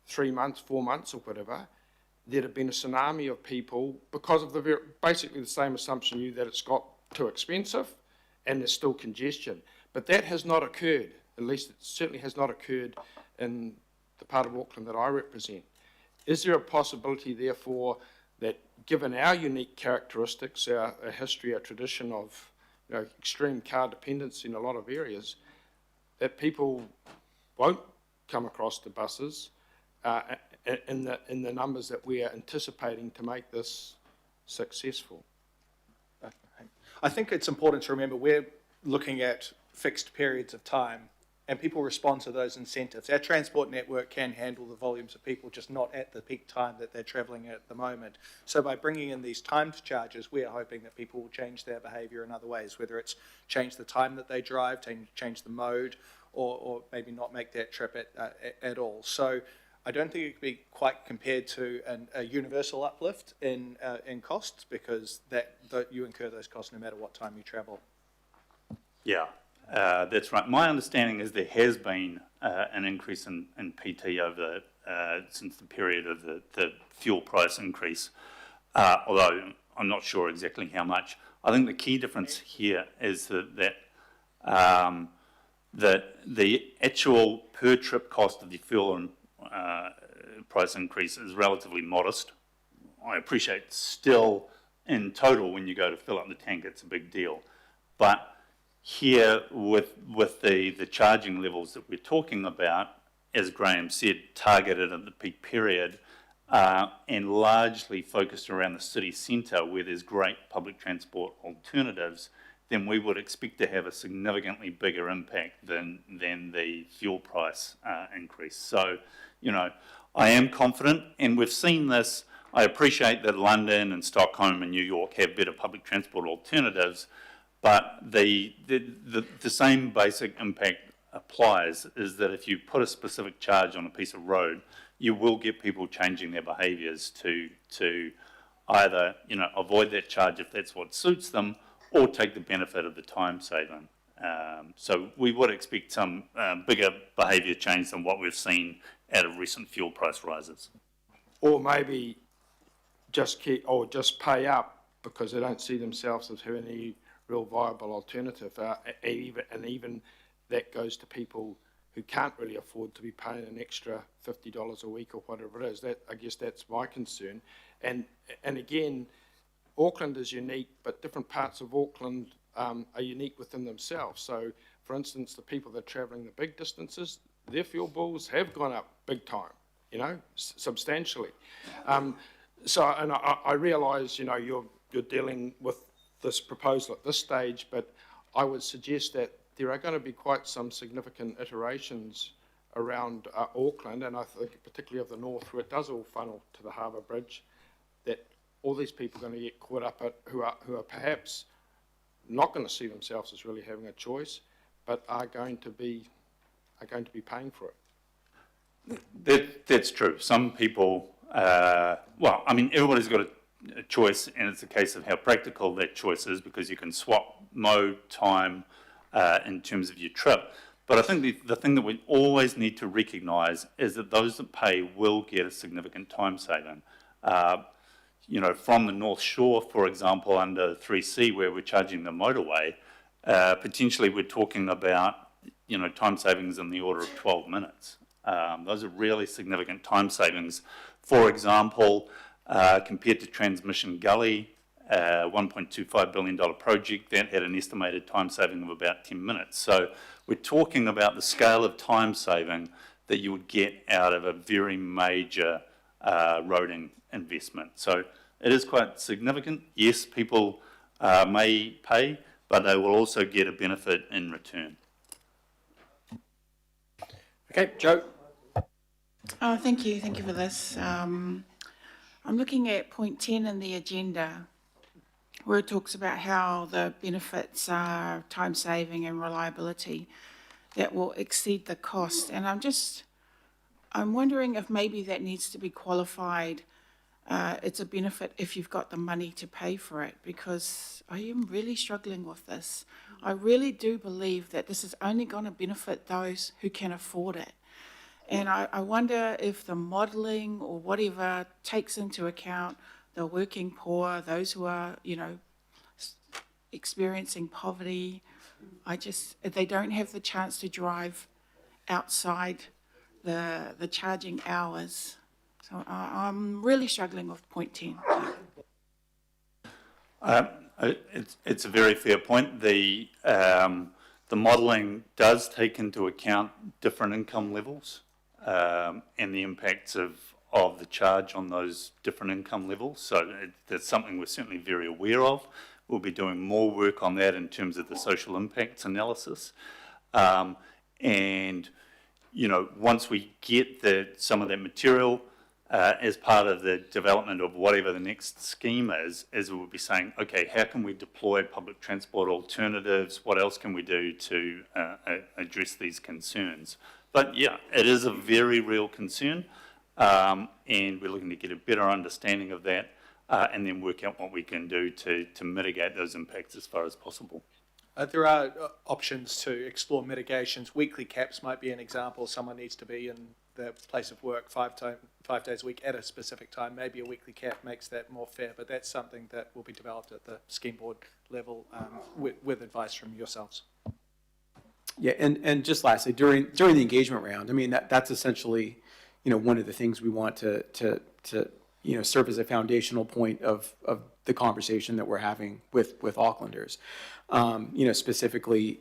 O: 3 months, 4 months or whatever, there'd have been a tsunami of people because of basically the same assumption you that it's got too expensive and there's still congestion. But that has not occurred, at least it certainly has not occurred in the part of Auckland that I represent. Is there a possibility, therefore, that given our unique characteristics, our history, our tradition of, you know, extreme car dependence in a lot of areas, that people won't come across the buses in the numbers that we are anticipating to make this successful?
E: I think it's important to remember we're looking at fixed periods of time, and people respond to those incentives. Our transport network can handle the volumes of people, just not at the peak time that they're travelling at the moment. So by bringing in these timed charges, we are hoping that people will change their behaviour in other ways, whether it's change the time that they drive, change the mode, or maybe not make that trip at all. So I don't think it could be quite compared to a universal uplift in costs, because that you incur those costs no matter what time you travel.
I: Yeah, That's right. My understanding is there has been an increase in PT over since the period of the fuel price increase, although I'm not sure exactly how much. I think the key difference here is that the actual per trip cost of the fuel and price increase is relatively modest. I appreciate still in total when you go to fill up the tank it's a big deal, but here with the charging levels that we're talking about, as Graham said, targeted at the peak period and largely focused around the city centre where there's great public transport alternatives, then we would expect to have a significantly bigger impact than the fuel price increase. So, you know, I am confident, and we've seen this. I appreciate that London and Stockholm and New York have better public transport alternatives, but the same basic impact applies, is that if you put a specific charge on a piece of road, you will get people changing their behaviours to either, you know, avoid that charge if that's what suits them, or take the benefit of the time saving. So we would expect some bigger behaviour change than what we've seen out of recent fuel price rises.
O: Or maybe just pay up because they don't see themselves as having any real viable alternative. Even that goes to people who can't really afford to be paying an extra $50 a week or whatever it is. I guess that's my concern. And again, Auckland is unique, but different parts of Auckland are unique within themselves. So, for instance, the people that are travelling the big distances, their fuel bills have gone up big time, you know, substantially. So, and I realise, you know, you're dealing with this proposal at this stage, but I would suggest that there are going to be quite some significant iterations around Auckland, and I think particularly of the north, where it does all funnel to the Harbour Bridge, that all these people are going to get caught up at, who are perhaps not going to see themselves as really having a choice, but are going to be paying for it.
I: That's true. Some people, well, I mean, everybody's got a choice, and it's a case of how practical that choice is, because you can swap mode, time, in terms of your trip. But I think the thing that we always need to recognise is that those that pay will get a significant time saving. You know, from the North Shore, for example, under 3C, where we're charging the motorway, potentially we're talking about, you know, time savings in the order of 12 minutes. Those are really significant time savings. For example, compared to Transmission Gully, $1.25 billion project, that had an estimated time saving of about 10 minutes. So we're talking about the scale of time saving that you would get out of a very major roading investment. So it is quite significant. Yes, people may pay, but they will also get a benefit in return.
A: Okay, Joe.
M: Oh, thank you for this. I'm looking at point 10 in the agenda, where it talks about how the benefits are time saving and reliability that will exceed the cost. And I'm wondering if maybe that needs to be qualified. It's a benefit if you've got the money to pay for it, because I am really struggling with this. I really do believe that this is only going to benefit those who can afford it. And I wonder if the modelling or whatever takes into account the working poor, those who are, you know, experiencing poverty. They don't have the chance to drive outside the charging hours. So I'm really struggling with point 10.
I: It's a very fair point. The modelling does take into account different income levels and the impacts of the charge on those different income levels. So that's something we're certainly very aware of. We'll be doing more work on that in terms of the social impacts analysis. And, you know, once we get some of that material, as part of the development of whatever the next scheme is we'll be saying, okay, how can we deploy public transport alternatives? What else can we do to address these concerns? But yeah, it is a very real concern, and we're looking to get a better understanding of that, and then work out what we can do to mitigate those impacts as far as possible.
E: There are options to explore mitigations. Weekly caps might be an example. Someone needs to be in the place of work 5 days a week at a specific time. Maybe a weekly cap makes that more fair, but that's something that will be developed at the scheme board level with advice from yourselves.
C: Yeah, and just lastly, during the engagement round, I mean, that's essentially, one of the things we want to serve as a foundational point of the conversation that we're having with Aucklanders. Specifically,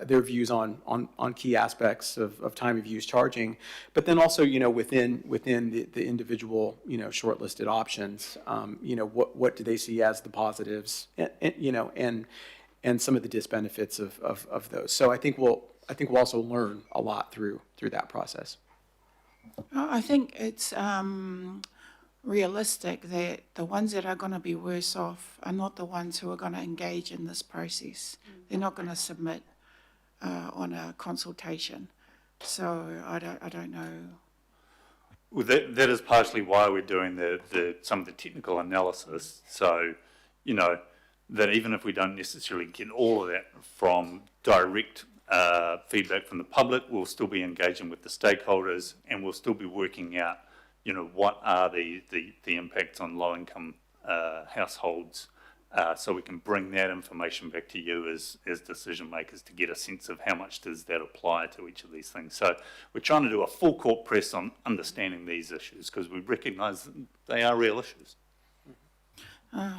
C: their views on key aspects of time of use charging, but then also, within the individual, shortlisted options, what do they see as the positives, and some of the disbenefits of those. So I think we'll also learn a lot through that process.
M: I think it's realistic that the ones that are going to be worse off are not the ones who are going to engage in this process. They're not going to submit on a consultation. So I don't know.
I: Well, that is partially why we're doing some of the technical analysis. So, that even if we don't necessarily get all of that from direct feedback from the public, we'll still be engaging with the stakeholders, and we'll still be working out, what are the impacts on low-income households, so we can bring that information back to you as decision makers to get a sense of how much does that apply to each of these things. So we're trying to do a full court press on understanding these issues because we recognise that they are real issues.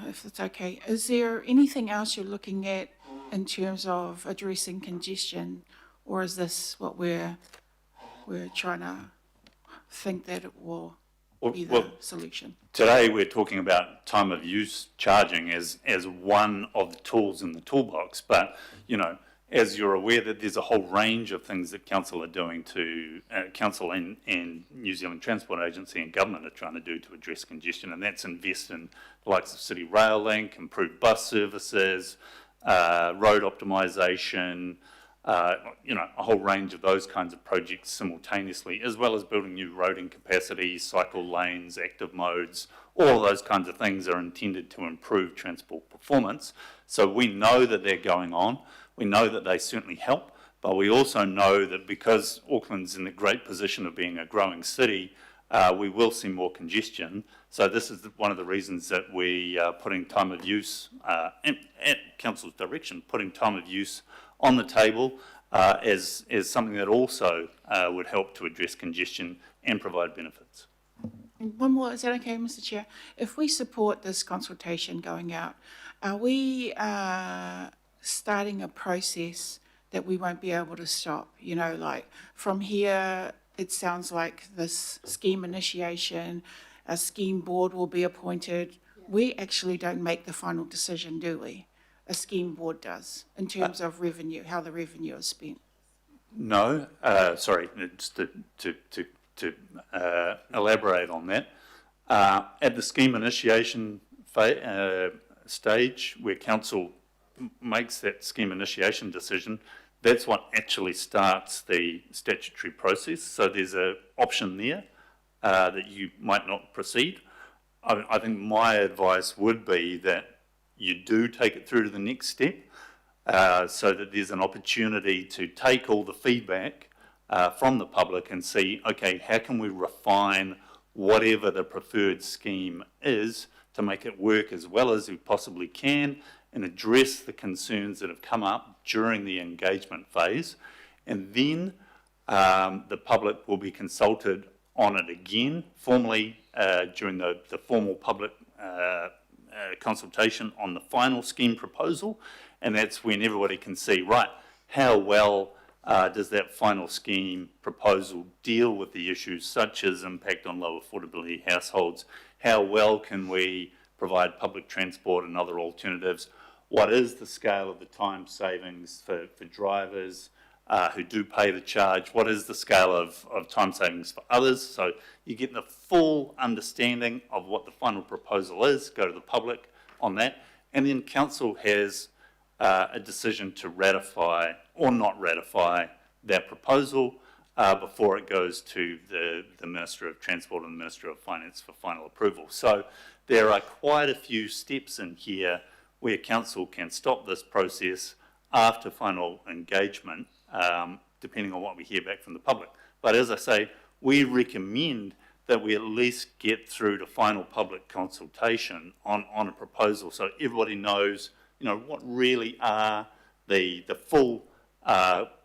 M: If it's okay, is there anything else you're looking at in terms of addressing congestion, or is this what we're trying to think that it will be the solution?
I: Today we're talking about time of use charging as one of the tools in the toolbox, but as you're aware that there's a whole range of things that council are doing to council and New Zealand Transport Agency and government are trying to do to address congestion, and that's invest in the likes of City Rail Link, improve bus services, road optimisation, a whole range of those kinds of projects simultaneously, as well as building new roading capacity, cycle lanes, active modes. All of those kinds of things are intended to improve transport performance. So we know that they're going on. We know that they certainly help, but we also know that because Auckland's in the great position of being a growing city, we will see more congestion. So this is one of the reasons that we are putting time of use, at Council's direction, putting time of use on the table as something that also would help to address congestion and provide benefits.
M: One more, is that okay, Mr. Chair? If we support this consultation going out, are we starting a process that we won't be able to stop? Like from here, it sounds like this scheme initiation, a scheme board will be appointed. Yeah. We actually don't make the final decision, do we? A scheme board does, in terms of revenue, how the revenue is spent. No,
I: sorry, just to elaborate on that. At the scheme initiation stage, where council makes that scheme initiation decision, that's what actually starts the statutory process. So there's an option there that you might not proceed. I think my advice would be that you do take it through to the next step so that there's an opportunity to take all the feedback from the public and see, okay, how can we refine whatever the preferred scheme is to make it work as well as we possibly can and address the concerns that have come up during the engagement phase. And then the public will be consulted on it again formally during the formal public consultation on the final scheme proposal. And that's when everybody can see, right, how well does that final scheme proposal deal with the issues such as impact on low affordability households? How well can we provide public transport and other alternatives? What is the scale of the time savings for drivers who do pay the charge? What is the scale of time savings for others? So you get the full understanding of what the final proposal is, go to the public on that, and then council has a decision to ratify or not ratify that proposal before it goes to the Minister of Transport and the Minister of Finance for final approval. So there are quite a few steps in here where council can stop this process, after final engagement, depending on what we hear back from the public. But as I say, we recommend that we at least get through to final public consultation on a proposal, so everybody knows, you know, what really are the full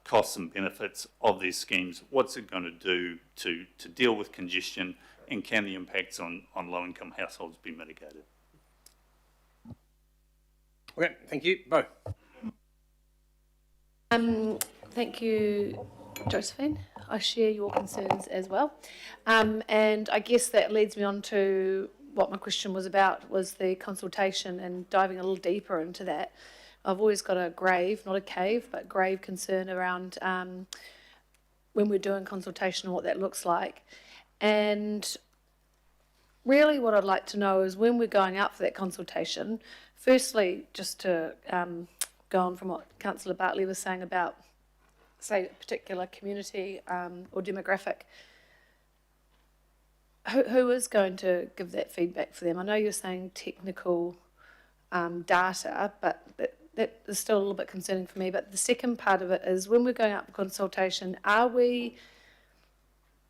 I: costs and benefits of these schemes. What's it going to do to deal with congestion, and can the impacts on low-income households be mitigated?
A: Okay, thank you. Bo.
U: Thank you, Josephine. I share your concerns as well. And I guess that leads me on to what my question was about, was the consultation and diving a little deeper into that. I've always got a grave, not a cave, but grave concern around when we're doing consultation and what that looks like. And really what I'd like to know is when we're going out for that consultation, firstly, just to go on from what Councillor Bartley was saying about, say, a particular community or demographic, who is going to give that feedback for them? I know you're saying technical data, but that is still a little bit concerning for me. But the second part of it is when we're going out for consultation, are we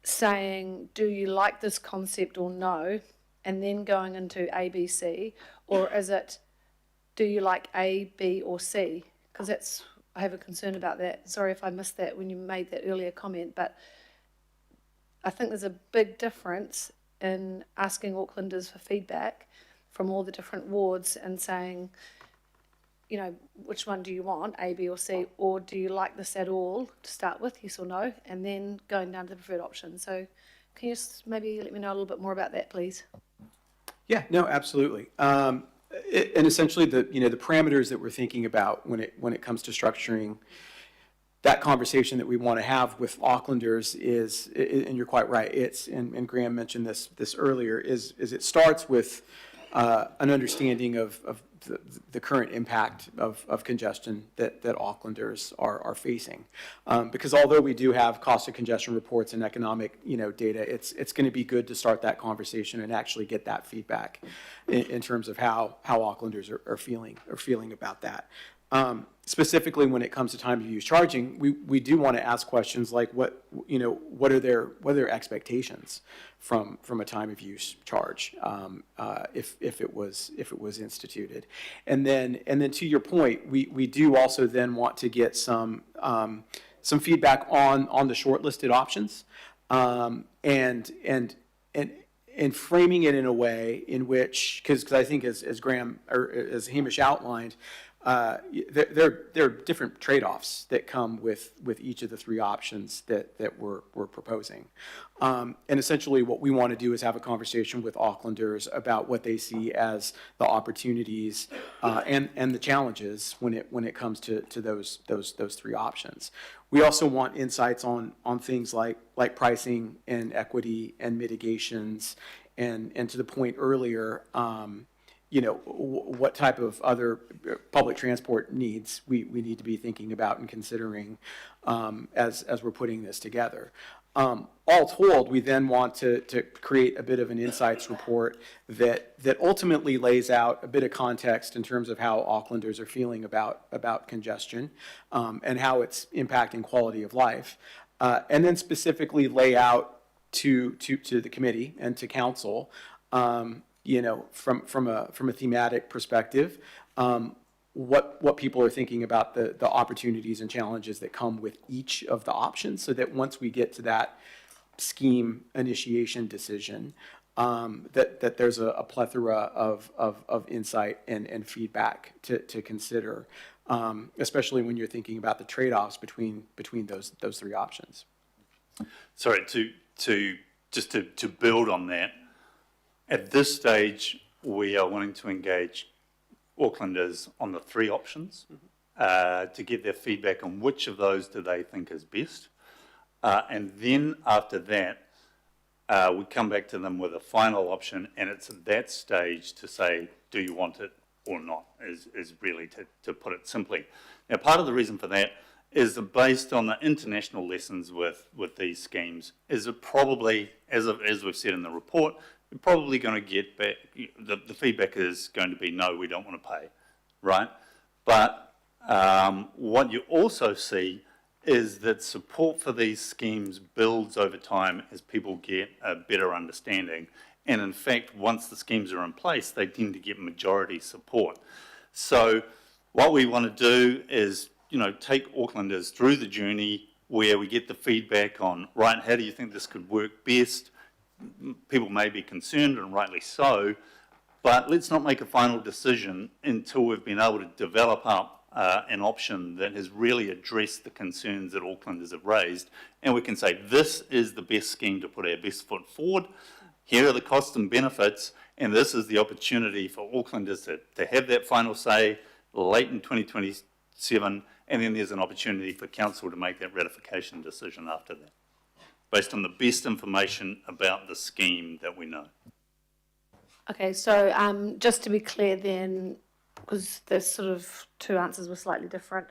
U: saying, do you like this concept or no, and then going into A, B, C, or is it, do you like A, B, or C? Because I have a concern about that. Sorry if I missed that when you made that earlier comment, but I think there's a big difference in asking Aucklanders for feedback from all the different wards and saying, you know, which one do you want, A, B, or C, or do you like this at all to start with, yes or no, and then going down to the preferred option. So can you just maybe let me know a little bit more about that, please?
C: Yeah, no, absolutely. And essentially, the parameters that we're thinking about when it comes to structuring that conversation that we want to have with Aucklanders is, and you're quite right, and Graham mentioned this earlier, is it starts with an understanding of the current impact of congestion that Aucklanders are facing. Because although we do have cost of congestion reports and economic data, it's going to be good to start that conversation and actually get that feedback in terms of how Aucklanders are feeling about that. Specifically when it comes to time of use charging, we do want to ask questions like what are their expectations from a time of use charge if it was instituted, and then to your point, we do also then want to get some feedback on the shortlisted options, and framing it in a way in which, because I think as Graham or as Hamish outlined, there are different trade-offs that come with each of the three options that we're proposing. And essentially what we want to do is have a conversation with Aucklanders about what they see as the opportunities and the challenges when it comes to those three options. We also want insights on things like pricing and equity and mitigations, and to the point earlier, what type of other public transport needs we need to be thinking about and considering as we're putting this together. All told, we then want to create a bit of an insights report that ultimately lays out a bit of context in terms of how Aucklanders are feeling about congestion and how it's impacting quality of life, and then specifically lay out to the committee and to council, from a thematic perspective, what people are thinking about the opportunities and challenges that come with each of the options, so that once we get to that scheme initiation decision, that there's a plethora of insight and feedback to consider, especially when you're thinking about the trade-offs between those three options.
I: Sorry, to build on that, at this stage, we are wanting to engage Aucklanders on the three options to get their feedback on which of those do they think is best. And then after that, we come back to them with a final option, and it's at that stage to say, do you want it or not, is really to put it simply. Now, part of the reason for that is that based on the international lessons with these schemes, is it probably, as we've said in the report, we're probably going to get back, the feedback is going to be, no, we don't want to pay, right? But What you also see is that support for these schemes builds over time as people get a better understanding. And in fact, once the schemes are in place, they tend to get majority support. So what we want to do is, take Aucklanders through the journey where we get the feedback on, right, how do you think this could work best? People may be concerned, and rightly so, but let's not make a final decision until we've been able to develop up an option that has really addressed the concerns that Aucklanders have raised, and we can say, this is the best scheme to put our best foot forward, here are the costs and benefits, and this is the opportunity for Aucklanders to have that final say late in 2027, and then there's an opportunity for council to make that ratification decision after that, based on the best information about the scheme that we know.
U: Okay, so just to be clear then, because there's sort of two answers were slightly different,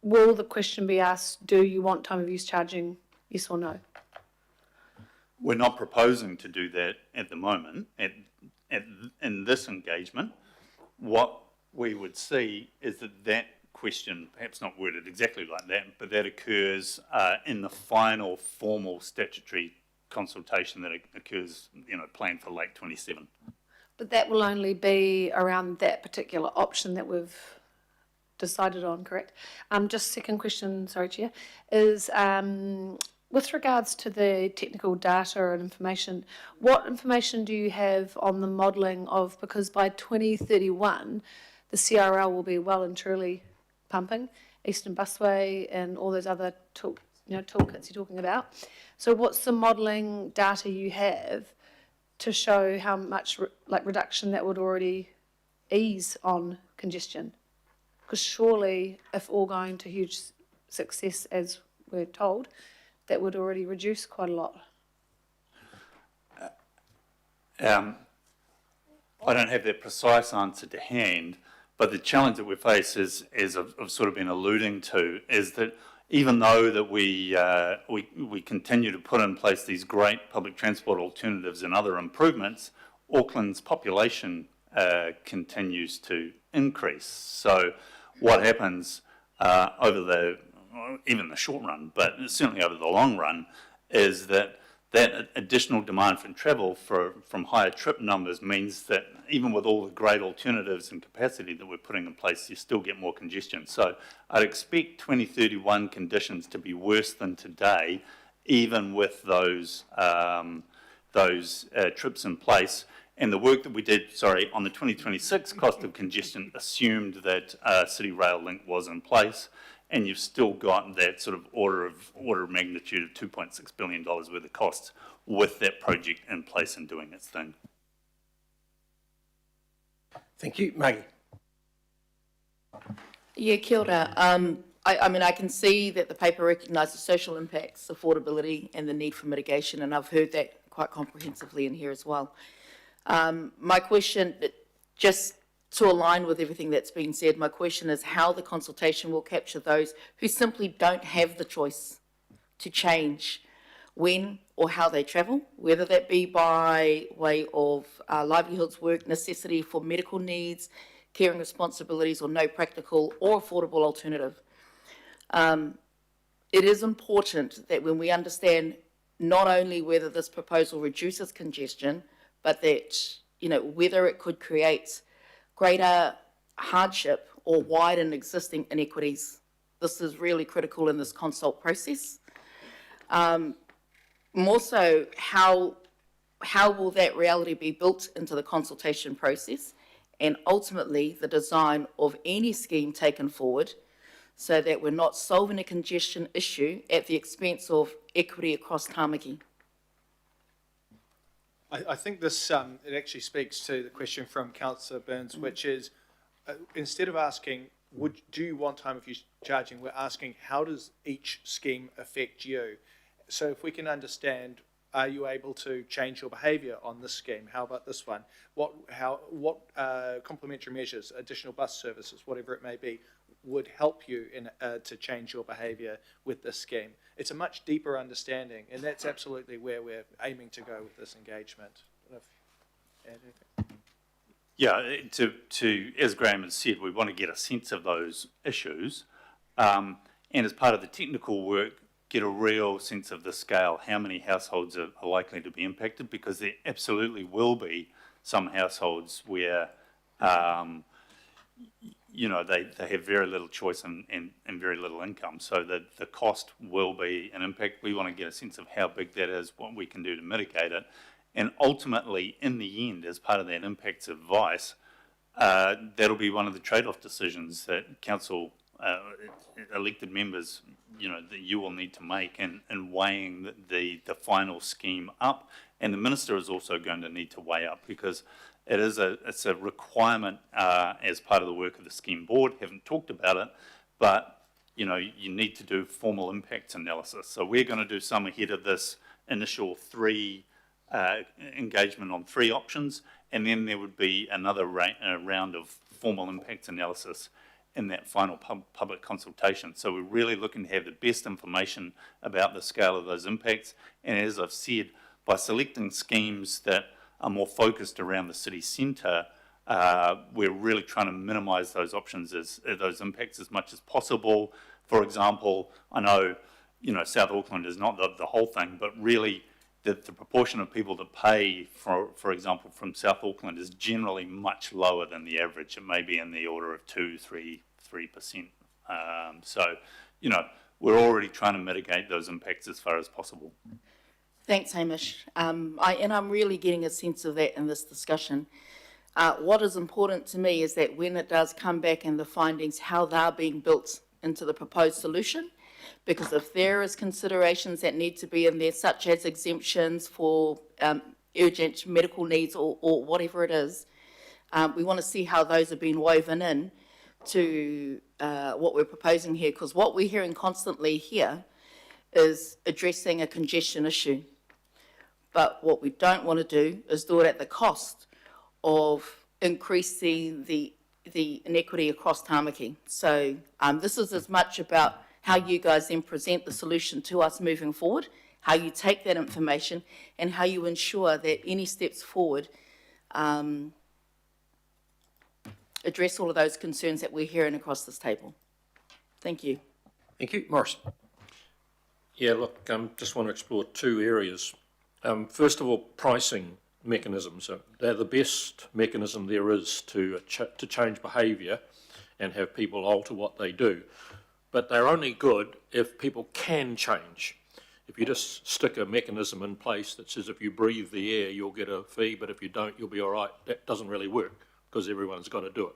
U: will the question be asked, do you want time of use charging, yes or no?
I: We're not proposing to do that at the moment. In this engagement, what we would see is that question, perhaps not worded exactly like that, but that occurs in the final formal statutory consultation that occurs, planned for late 27.
U: But that will only be around that particular option that we've decided on, correct? Just second question, sorry, Chair, is with regards to the technical data and information, what information do you have on the modelling of, because by 2031, the CRL will be well and truly pumping, Eastern Busway and all those other toolkits you're talking about. So what's the modelling data you have to show how much reduction that would already ease on congestion? Because surely, if all going to huge success as we're told, that would already reduce quite a lot.
I: I don't have that precise answer to hand, but the challenge that we face is, as I've sort of been alluding to, is that even though that we continue to put in place these great public transport alternatives and other improvements, Auckland's population continues to increase. So what happens even the short run, but certainly over the long run, is that additional demand for travel from higher trip numbers means that even with all the great alternatives and capacity that we're putting in place, you still get more congestion. So I'd expect 2031 conditions to be worse than today, even with those trips in place. And the work that we did, on the 2026 cost of congestion assumed that City Rail Link was in place, and you've still got that sort of order of magnitude of $2.6 billion worth of costs with that project in place and doing its thing.
A: Thank you. Maggie.
J: Yeah, kia ora. I mean, I can see that the paper recognises social impacts, affordability, and the need for mitigation, and I've heard that quite comprehensively in here as well. My question, just to align with everything that's been said, my question is how the consultation will capture those who simply don't have the choice to change when or how they travel, whether that be by way of livelihoods, work, necessity for medical needs, caring responsibilities, or no practical or affordable alternative. It is important that when we understand not only whether this proposal reduces congestion, but that, whether it could create greater hardship or widen existing inequities. This is really critical in this consult process. More so, how will that reality be built into the consultation process, and ultimately the design of any scheme taken forward, so that we're not solving a congestion issue at the expense of equity across Tāmaki.
E: I think this it actually speaks to the question from Councillor Burns, which is instead of asking, do you want time of use charging, we're asking how does each scheme affect you? So if we can understand, are you able to change your behaviour on this scheme? How about this one? What complementary measures, additional bus services, whatever it may be, would help you to change your behaviour with this scheme? It's a much deeper understanding, and that's absolutely where we're aiming to go with this engagement.
I: Yeah, as Graham has said, we want to get a sense of those issues, and as part of the technical work, get a real sense of the scale, how many households are likely to be impacted, because there absolutely will be some households where, you know, they have very little choice and very little income, so the cost will be an impact. We want to get a sense of how big that is, what we can do to mitigate it. And ultimately, in the end, as part of that impacts advice, that'll be one of the trade-off decisions that council, elected members, you know, that you will need to make in weighing the final scheme up. And the minister is also going to need to weigh up, because it's a requirement as part of the work of the scheme board. Haven't talked about it, but you know, you need to do formal impacts analysis. So we're going to do some ahead of this initial engagement on 3 options, and then there would be another round of formal impact analysis in that final public consultation. So we're really looking to have the best information about the scale of those impacts. And as I've said, by selecting schemes that are more focused around the city centre, we're really trying to minimise those options, those impacts as much as possible. For example, I know, you know, South Auckland is not the whole thing, but really the proportion of people that pay, for example, from South Auckland is generally much lower than the average. It may be in the order of 2-3%. So, you know, we're already trying to mitigate those impacts as far as possible.
J: Thanks, Hamish. I'm really getting a sense of that in this discussion. What is important to me is that when it does come back and the findings, how they're being built into the proposed solution. Because if there is considerations that need to be in there, such as exemptions for urgent medical needs or whatever it is, we want to see how those are being woven in to what we're proposing here. Because what we're hearing constantly here is addressing a congestion issue. But what we don't want to do is do it at the cost of increasing the inequity across Tāmaki. So this is as much about how you guys then present the solution to us moving forward, how you take that information, and how you ensure that any steps forward address all of those concerns that we're hearing across this table. Thank you.
G: Thank you. Morris. Yeah, look, just want to explore 2 areas. First of all, pricing mechanisms. They're the best mechanism there is to change behaviour and have people alter what they do. But they're only good if people can change. If you just stick a mechanism in place that says if you breathe the air, you'll get a fee, but if you don't, you'll be all right, that doesn't really work because everyone's got to do it.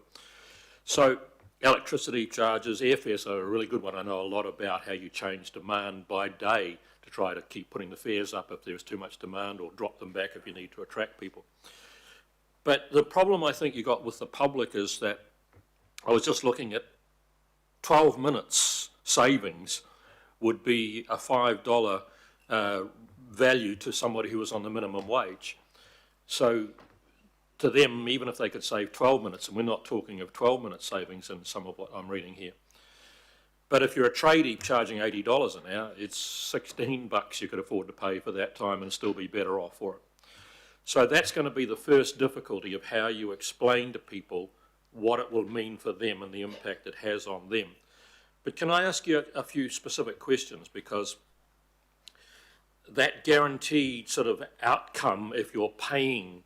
G: So electricity charges, airfares are a really good one. I know a lot about how you change demand by day to try to keep putting the fares up if there's too much demand, or drop them back if you need to attract people. But the problem I think you got with the public is that I was just looking at 12 minutes savings would be a $5 value to somebody who was on the minimum wage. So to them, even if they could save 12 minutes, and we're not talking of 12-minute savings in some of what I'm reading here, but if you're a tradie charging $80 an hour, it's $16 you could afford to pay for that time and still be better off for it. So that's going to be the first difficulty of how you explain to people what it will mean for them and the impact it has on them. But can I ask you a few specific questions, because that guaranteed sort of outcome, if you're paying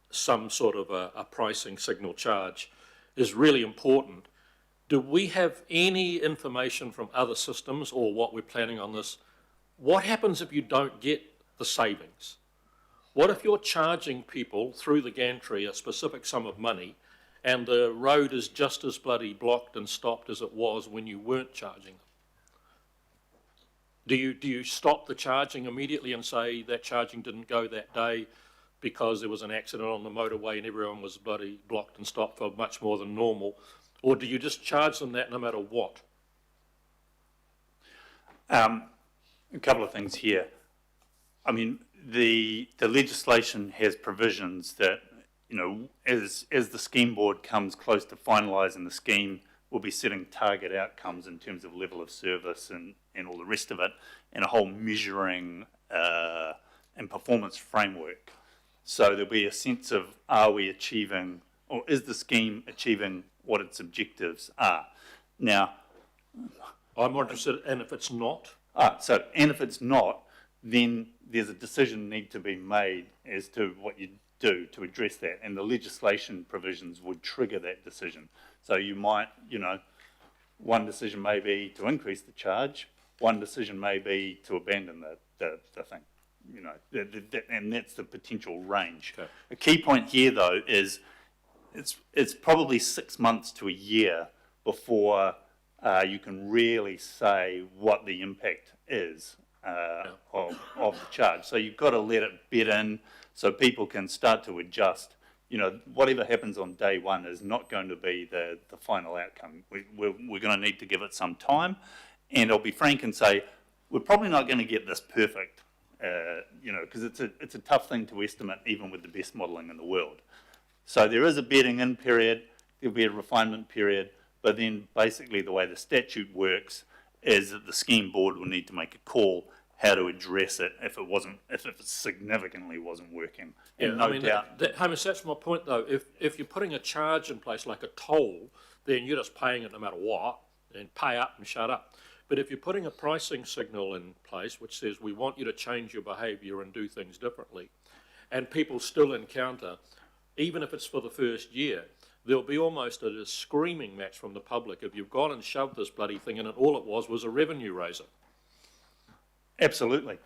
G: some sort of a pricing signal charge, is really important. Do we have any information from other systems or what we're planning on this? What happens if you don't get the savings? What if you're charging people through the gantry a specific sum of money and the road is just as bloody blocked and stopped as it was when you weren't charging them? Do you stop the charging immediately and say that charging didn't go that day because there was an accident on the motorway and everyone was bloody blocked and stopped for much more than normal? Or do you just charge them that no matter what?
I: A couple of things here. I mean, the legislation has provisions that, you know, as the scheme board comes close to finalising the scheme, we'll be setting target outcomes in terms of level of service and all the rest of it, and a whole measuring and performance framework. So there'll be a sense of, are we achieving or is the scheme achieving what its objectives are? Now,
G: I'm more interested, and if it's not?
I: And if it's not, then there's a decision need to be made as to what you do to address that, and the legislation provisions would trigger that decision. So you might, one decision may be to increase the charge, one decision may be to abandon the thing, and that's the potential range.
G: Okay.
I: A key point here, though, is it's probably 6 months to a year before you can really say what the impact is of the charge. So you've got to let it bed in so people can start to adjust. Whatever happens on day one is not going to be the final outcome. We're going to need to give it some time, and I'll be frank and say we're probably not going to get this perfect, because it's a tough thing to estimate even with the best modelling in the world. So there is a bedding in period, there'll be a refinement period, but then basically the way the statute works is that the scheme board will need to make a call how to address it if it significantly wasn't working. And no doubt.
G: Hamish, that's my point though. If you're putting a charge in place like a toll, then you're just paying it no matter what, and pay up and shut up. But if you're putting a pricing signal in place which says we want you to change your behaviour and do things differently, and people still encounter, even if it's for the first year, there'll be almost a screaming match from the public if you've gone and shoved this bloody thing in, and all it was a revenue raiser.
I: Absolutely.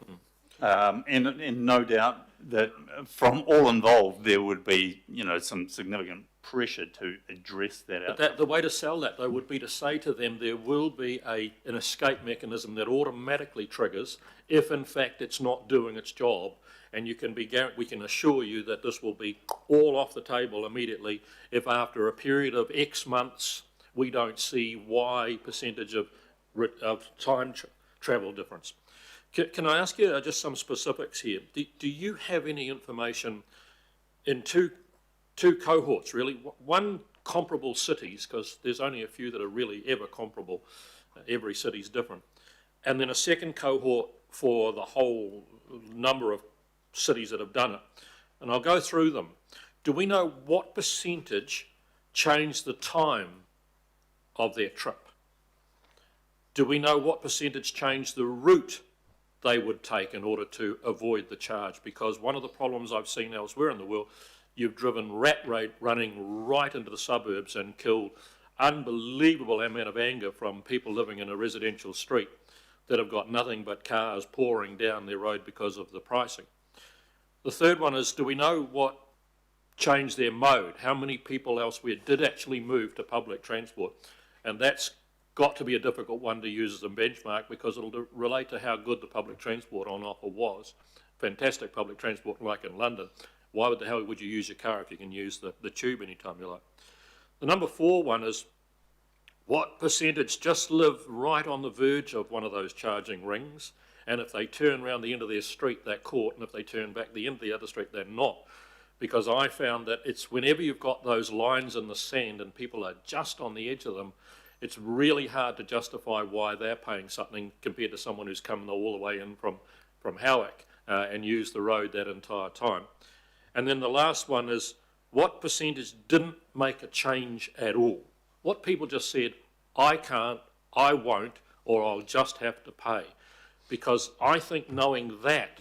I: And no doubt that from all involved there would be, some significant pressure to address that.
G: But the way to sell that, though, would be to say to them there will be an escape mechanism that automatically triggers if, in fact, it's not doing its job, and we can assure you that this will be all off the table immediately if after a period of X months we don't see Y percentage of time travel difference. Can I ask you just some specifics here? Do you have any information in two cohorts, really? One, comparable cities, because there's only a few that are really ever comparable. Every city's different. And then a second cohort for the whole number of cities that have done it. And I'll go through them. Do we know what percentage changed the time of their trip? Do we know what percentage changed the route they would take in order to avoid the charge? Because one of the problems I've seen elsewhere in the world, you've driven rat rate running right into the suburbs and killed unbelievable amount of anger from people living in a residential street that have got nothing but cars pouring down their road because of the pricing. The third one is, do we know what changed their mode? How many people elsewhere did actually move to public transport? And that's got to be a difficult one to use as a benchmark because it'll relate to how good the public transport on offer was. Fantastic public transport like in London. Why the hell would you use your car if you can use the tube anytime you like? The number 4 one is, what percentage just live right on the verge of one of those charging rings, and if they turn around the end of their street, they're caught, and if they turn back the end of the other street, they're not. Because I found that it's whenever you've got those lines in the sand and people are just on the edge of them, it's really hard to justify why they're paying something compared to someone who's come all the way in from Howick and used the road that entire time. And then the last one is, what percentage didn't make a change at all? What people just said, I can't, I won't, or I'll just have to pay. Because I think knowing that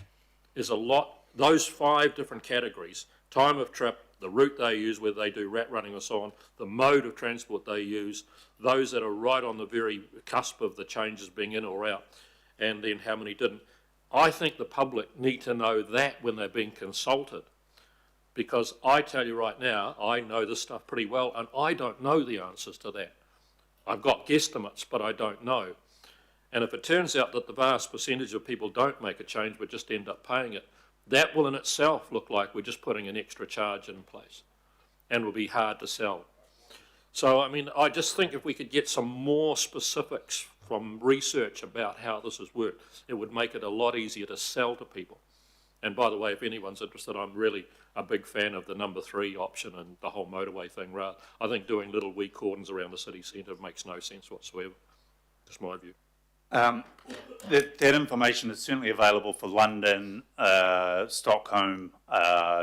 G: is a lot, those 5 different categories, time of trip, the route they use, whether they do rat running or so on, the mode of transport they use, those that are right on the very cusp of the changes being in or out, and then how many didn't. I think the public need to know that when they're being consulted, because I tell you right now, I know this stuff pretty well, and I don't know the answers to that. I've got guesstimates, but I don't know. And if it turns out that the vast percentage of people don't make a change but just end up paying it, that will in itself look like we're just putting an extra charge in place and will be hard to sell. So, I mean, I just think if we could get some more specifics from research about how this has worked, it would make it a lot easier to sell to people. And by the way, if anyone's interested, I'm really a big fan of the number 3 option and the whole motorway thing. I think doing little wee cordons around the city centre makes no sense whatsoever. Just my view.
I: That information is certainly available for London, Stockholm,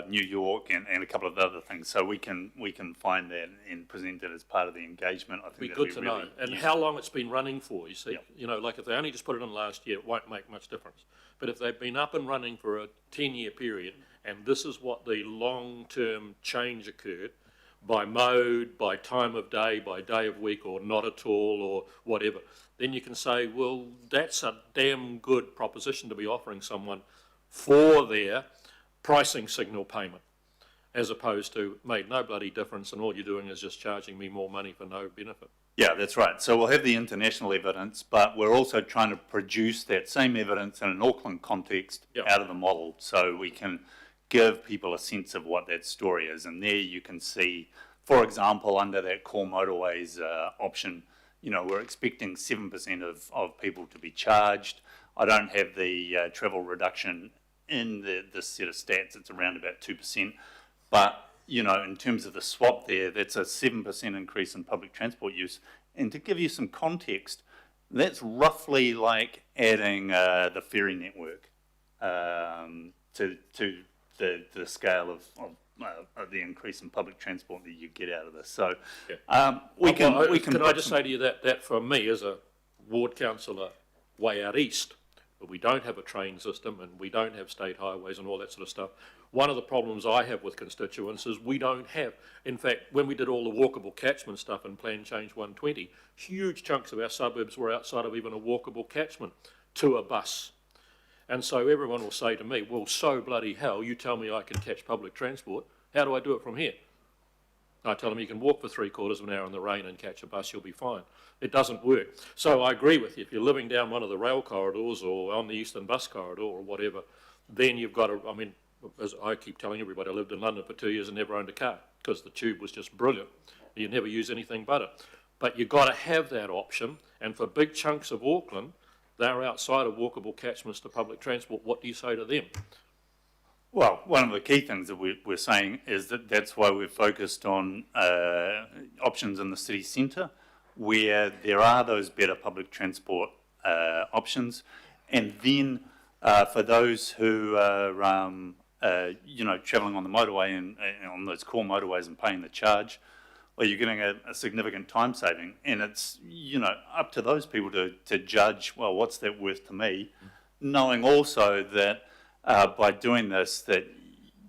I: New York, and a couple of other things. So we can find that and present it as part of the engagement. I think
G: Be
I: that'd
G: good to
I: really
G: know. And
I: useful.
G: how long it's been running for, you see.
I: Yep.
G: You know, like if they only just put it in last year, it won't make much difference. But if they've been up and running for a 10-year period, and this is what the long-term change occurred, by mode, by time of day of week, or not at all, or whatever, then you can say, well, that's a damn good proposition to be offering someone for their pricing signal payment, as opposed to made no bloody difference and all you're doing is just charging me more money for no benefit.
I: Yeah, that's right. So we'll have the international evidence, but we're also trying to produce that same evidence in an Auckland context out of the model, so we can give people a sense of what that story is. And there you can see, for example, under that core motorways option, you know, we're expecting 7% of people to be charged. I don't have the travel reduction in this set of stats. It's around about 2%. But, you know, in terms of the swap there, that's a 7% increase in public transport use. And to give you some context, that's roughly like adding the ferry network to the scale of the increase in public transport that you get out of this. So we can.
G: Could I just say to you that for me as a ward councillor way out east, but we don't have a train system and we don't have state highways and all that sort of stuff. One of the problems I have with constituents is we don't have, in fact, when we did all the walkable catchment stuff in Plan Change 120, huge chunks of our suburbs were outside of even a walkable catchment to a bus. And so everyone will say to me, well, so bloody hell, you tell me I can catch public transport, how do I do it from here? I tell them you can walk for 3/4 of an hour in the rain and catch a bus, you'll be fine. It doesn't work. So I agree with you, if you're living down one of the rail corridors or on the Eastern Bus Corridor or whatever, then you've got to, I mean, as I keep telling everybody, I lived in London for 2 years and never owned a car because the tube was just brilliant. You never use anything but it. But you've got to have that option, and for big chunks of Auckland, they're outside of walkable catchments to public transport. What do you say to them?
I: Well, one of the key things that we're saying is that that's why we're focused on options in the city centre, where there are those better public transport options, and then for those who are you know, travelling on the motorway and on those core motorways and paying the charge, well, you're getting a significant time saving, and it's, you know, up to those people to judge, well, what's that worth to me, knowing also that by doing this, that,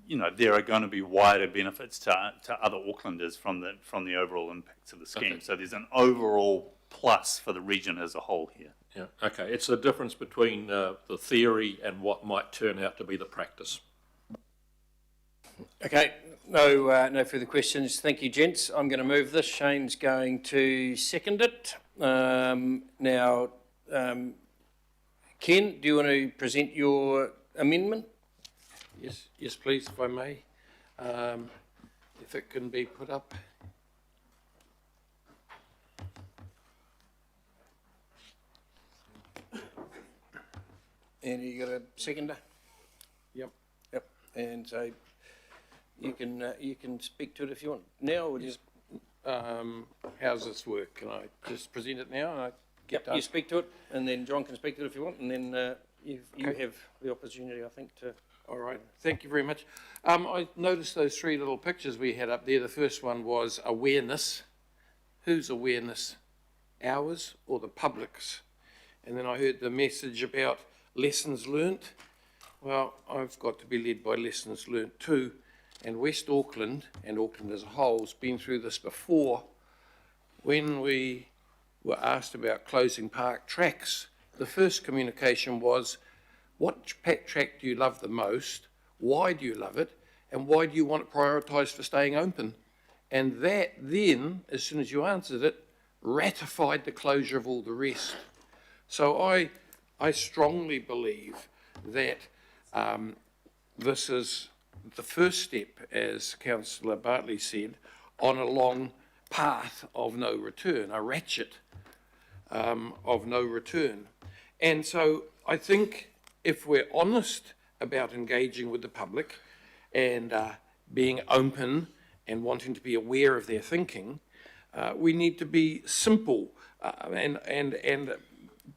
I: you know, there are going to be wider benefits to other Aucklanders from the overall impacts of the scheme.
G: Okay.
I: So there's an overall plus for the region as a whole here.
G: Yeah, okay. It's the difference between the theory and what might turn out to be the practice.
A: Okay, no further questions. Thank you, gents. I'm going to move this. Shane's going to second it. Now, Ken, do you want to present your amendment?
G: Yes, please, if I may. If it can be put up.
A: And you got a seconder?
G: Yep.
A: Yep. And so you can speak to it if you want now, or just.
G: How's this work? Can I just present it now? And I get
A: You speak to it, and then John can speak to it if you want, and then you have the opportunity, I think, to.
G: All right, thank you very much. I noticed those three little pictures we had up there. The first one was awareness. Whose awareness? Ours or the public's? And then I heard the message about lessons learnt. Well, I've got to be led by lessons learnt too. And West Auckland, and Auckland as a whole, has been through this before. When we were asked about closing park tracks, the first communication was, what track do you love the most? Why do you love it? And why do you want it prioritised for staying open? And that then, as soon as you answered it, ratified the closure of all the rest. So I strongly believe that this is the first step, as Councillor Bartley said, on a long path of no return, a ratchet of no return. And so I think if we're honest about engaging with the public and being open and wanting to be aware of their thinking, we need to be simple and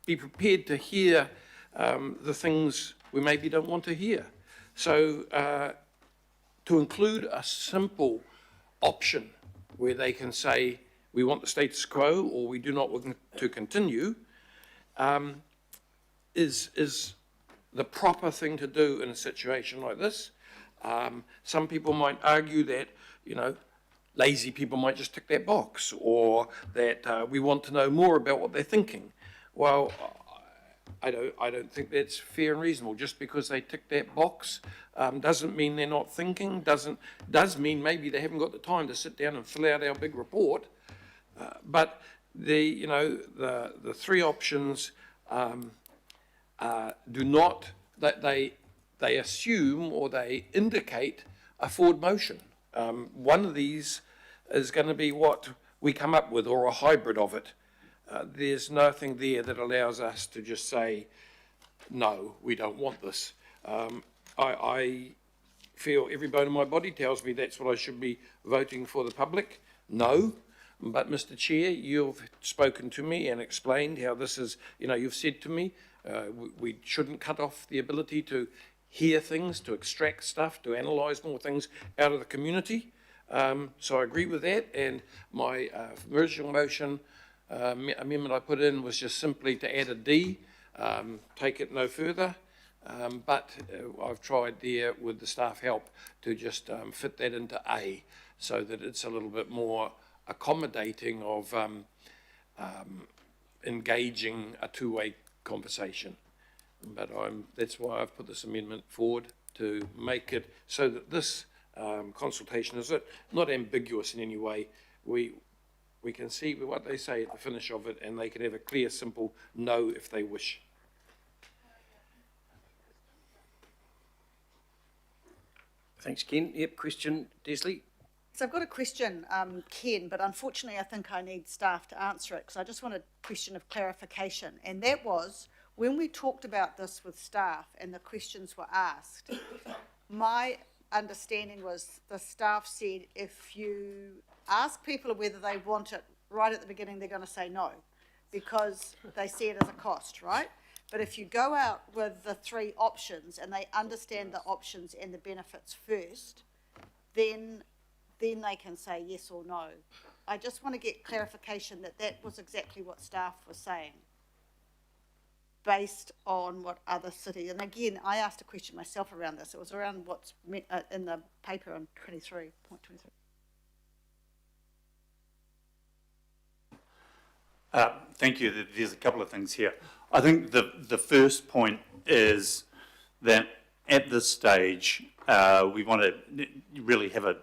G: be prepared to hear the things we maybe don't want to hear. So to include a simple option where they can say, we want the status quo or we do not want to continue, is the proper thing to do in a situation like this. Some people might argue that, you know, lazy people might just tick that box, or that we want to know more about what they're thinking. Well, I don't think that's fair and reasonable. Just because they tick that box doesn't mean they're not thinking. Does mean maybe they haven't got the time to sit down and fill out our big report. But the three options do not, that they assume or they indicate a forward motion. One of these is going to be what we come up with, or a hybrid of it. There's nothing there that allows us to just say, no, we don't want this. I feel every bone in my body tells me that's what I should be voting for the public. No. But Mr. Chair, you've spoken to me and explained how this is, you've said to me, we shouldn't cut off the ability to hear things, to extract stuff, to analyse more things out of the community. So I agree with that, and my original motion amendment I put in was just simply to add a D, take it no further, but I've tried there with the staff help to just fit that into A, so that it's a little bit more accommodating of engaging a two-way conversation. But that's why I've put this amendment forward, to make it so that this consultation is not ambiguous in any way. We can see what they say at the finish of it, and they can have a clear, simple no if they wish.
A: Thanks, Ken. Yep, question, Desley?
K: So I've got a question, Ken, but unfortunately I think I need staff to answer it, because I just want a question of clarification. And that was, when we talked about this with staff and the questions were asked, my understanding was the staff said if you ask people whether they want it right at the beginning, they're going to say no, because they see it as a cost, right? But if you go out with the three options and they understand the options and the benefits first, then they can say yes or no. I just want to get clarification that that was exactly what staff was saying, based on what other cities, and again, I asked a question myself around this. It was around what's in the paper on 23.23.
I: Thank you. There's a couple of things here. I think the first point is that at this stage, we want to really have a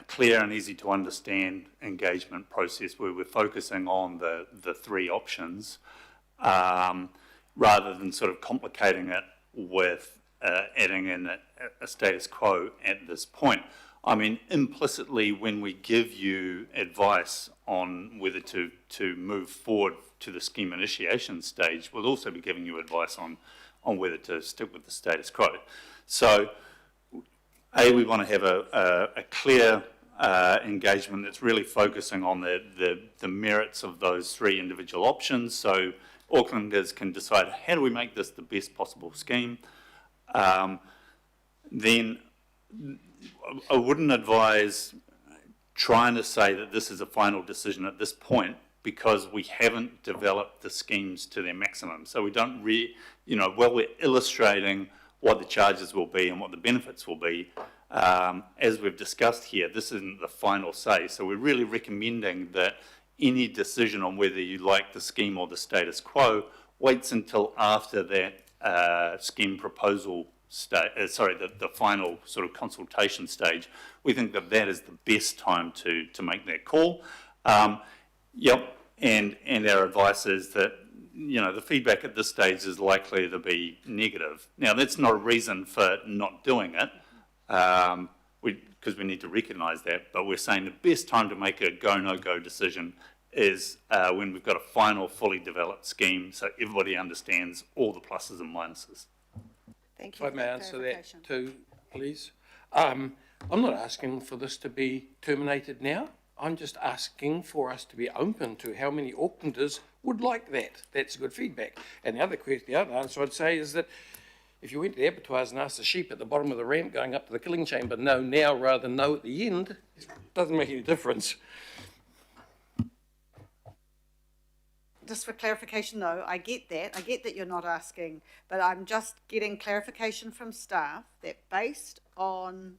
I: clear and easy to understand engagement process where we're focusing on the three options, rather than sort of complicating it with adding in a status quo at this point. I mean, implicitly, when we give you advice on whether to move forward to the scheme initiation stage, we'll also be giving you advice on whether to stick with the status quo. So, we want to have a clear engagement that's really focusing on the merits of those three individual options. So Aucklanders can decide, how do we make this the best possible scheme? Then I wouldn't advise trying to say that this is a final decision at this point, because we haven't developed the schemes to their maximum. So we don't while we're illustrating what the charges will be and what the benefits will be, as we've discussed here, this isn't the final say. So we're really recommending that any decision on whether you like the scheme or the status quo waits until after that scheme proposal the final sort of consultation stage. We think that is the best time to make that call. And our advice is that the feedback at this stage is likely to be negative. Now, that's not a reason for not doing it, because we need to recognise that, but we're saying the best time to make a go, no-go decision is when we've got a final, fully developed scheme, so everybody understands all the pluses and minuses.
K: Thank you.
G: If I may answer that too, please. I'm not asking for this to be terminated now. I'm just asking for us to be open to how many Aucklanders would like that. That's good feedback. And the other answer I'd say is that if you went to the abattoirs and asked the sheep at the bottom of the ramp going up to the killing chamber, no now rather than no at the end, it doesn't make any difference.
K: Just for clarification though, I get that you're not asking, but I'm just getting clarification from staff that based on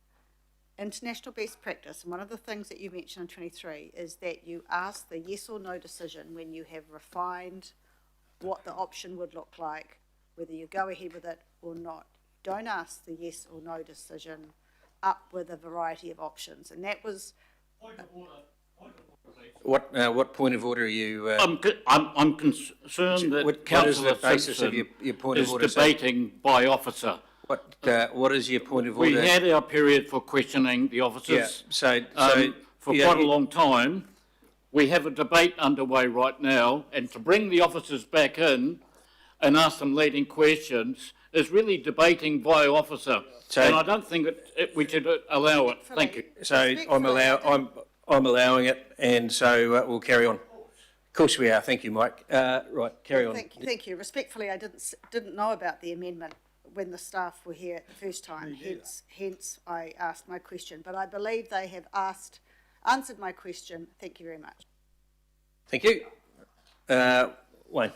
K: international best practice, and one of the things that you mentioned in 23 is that you ask the yes or no decision when you have refined what the option would look like, whether you go ahead with it or not. Don't ask the yes or no decision up with a variety of options, and that was.
A: What point of order are you?
F: I'm concerned that
A: what is
F: Councillor
A: the basis of
F: Simpson
A: your point of
F: is
A: order?
F: debating by officer.
A: What is your point of order?
F: We had our period for questioning the officers for quite a long time. We have a debate underway right now, and to bring the officers back in and ask them leading questions is really debating by officer. And I don't think we should allow it. Thank you.
A: So I'm allowing it, and so we'll carry on. Of course we are. Thank you, Mike. Right, carry on.
K: Thank you. Respectfully, I didn't know about the amendment when the staff were here the first time. Hence, I asked my question. But I believe they have answered my question. Thank you very much.
A: Thank you, Wayne.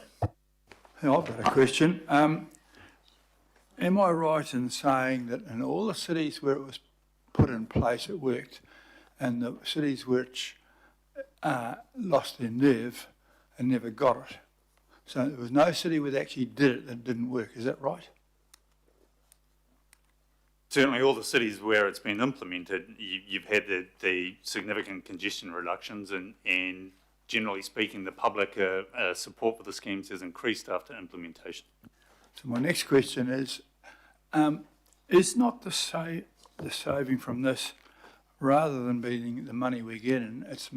L: I've got a question. Am I right in saying that in all the cities where it was put in place, it worked, and the cities which lost their nerve and never got it? So there was no city where they actually did it that didn't work. Is that right?
I: Certainly all the cities where it's been implemented, you've had the significant congestion reductions, and generally speaking, the public support for the schemes has increased after implementation.
L: So my next question is not the saving from this, rather than being the money we're getting, it's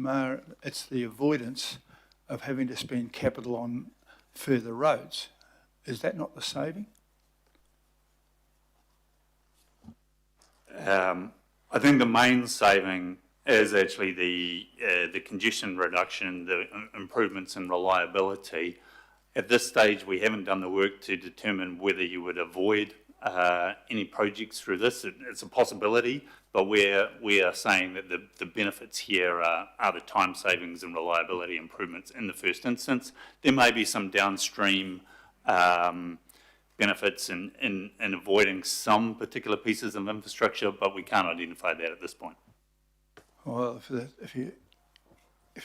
L: the avoidance of having to spend capital on further roads. Is that not the saving?
I: I think the main saving is actually the congestion reduction, the improvements in reliability. At this stage, we haven't done the work to determine whether you would avoid any projects through this. It's a possibility, but we are saying that the benefits here are the time savings and reliability improvements in the first instance. There may be some downstream benefits in avoiding some particular pieces of infrastructure, but we can't identify that at this point.
L: Well, if you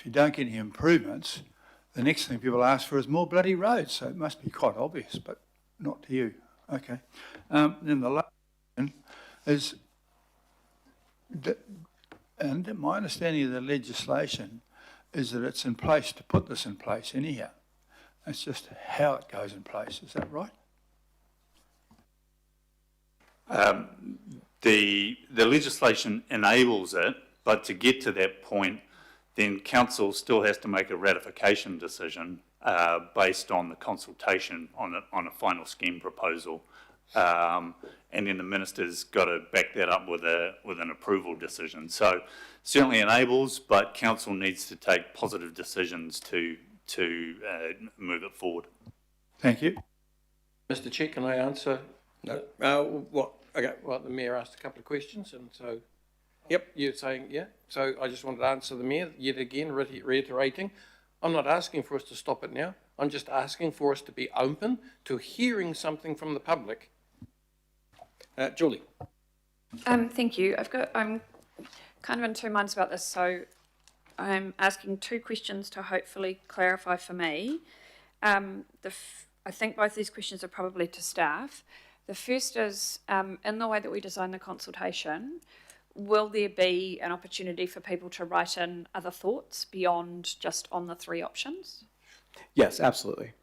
L: don't get any improvements, the next thing people ask for is more bloody roads. So it must be quite obvious, but not to you. Okay. Then the last one is that, and my understanding of the legislation is that it's in place to put this in place anyhow. It's just how it goes in place. Is that right?
I: The legislation enables it, but to get to that point, then council still has to make a ratification decision based on the consultation on a final scheme proposal, and then the minister's got to back that up with an approval decision. So certainly enables, but council needs to take positive decisions to move it forward.
L: Thank you.
G: Mr. Chair, can I answer?
A: No. What? Okay.
G: Well, the Mayor asked a couple of questions, and so, yep, you're saying, yeah. So I just wanted to answer the Mayor, yet again, reiterating, I'm not asking for us to stop it now. I'm just asking for us to be open to hearing something from the public. Julie.
N: Thank you. I'm kind of in two minds about this, so I'm asking two questions to hopefully clarify for me. I think both these questions are probably to staff. The first is, in the way that we design the consultation, will there be an opportunity for people to write in other thoughts beyond just on the three options?
C: Yes, absolutely.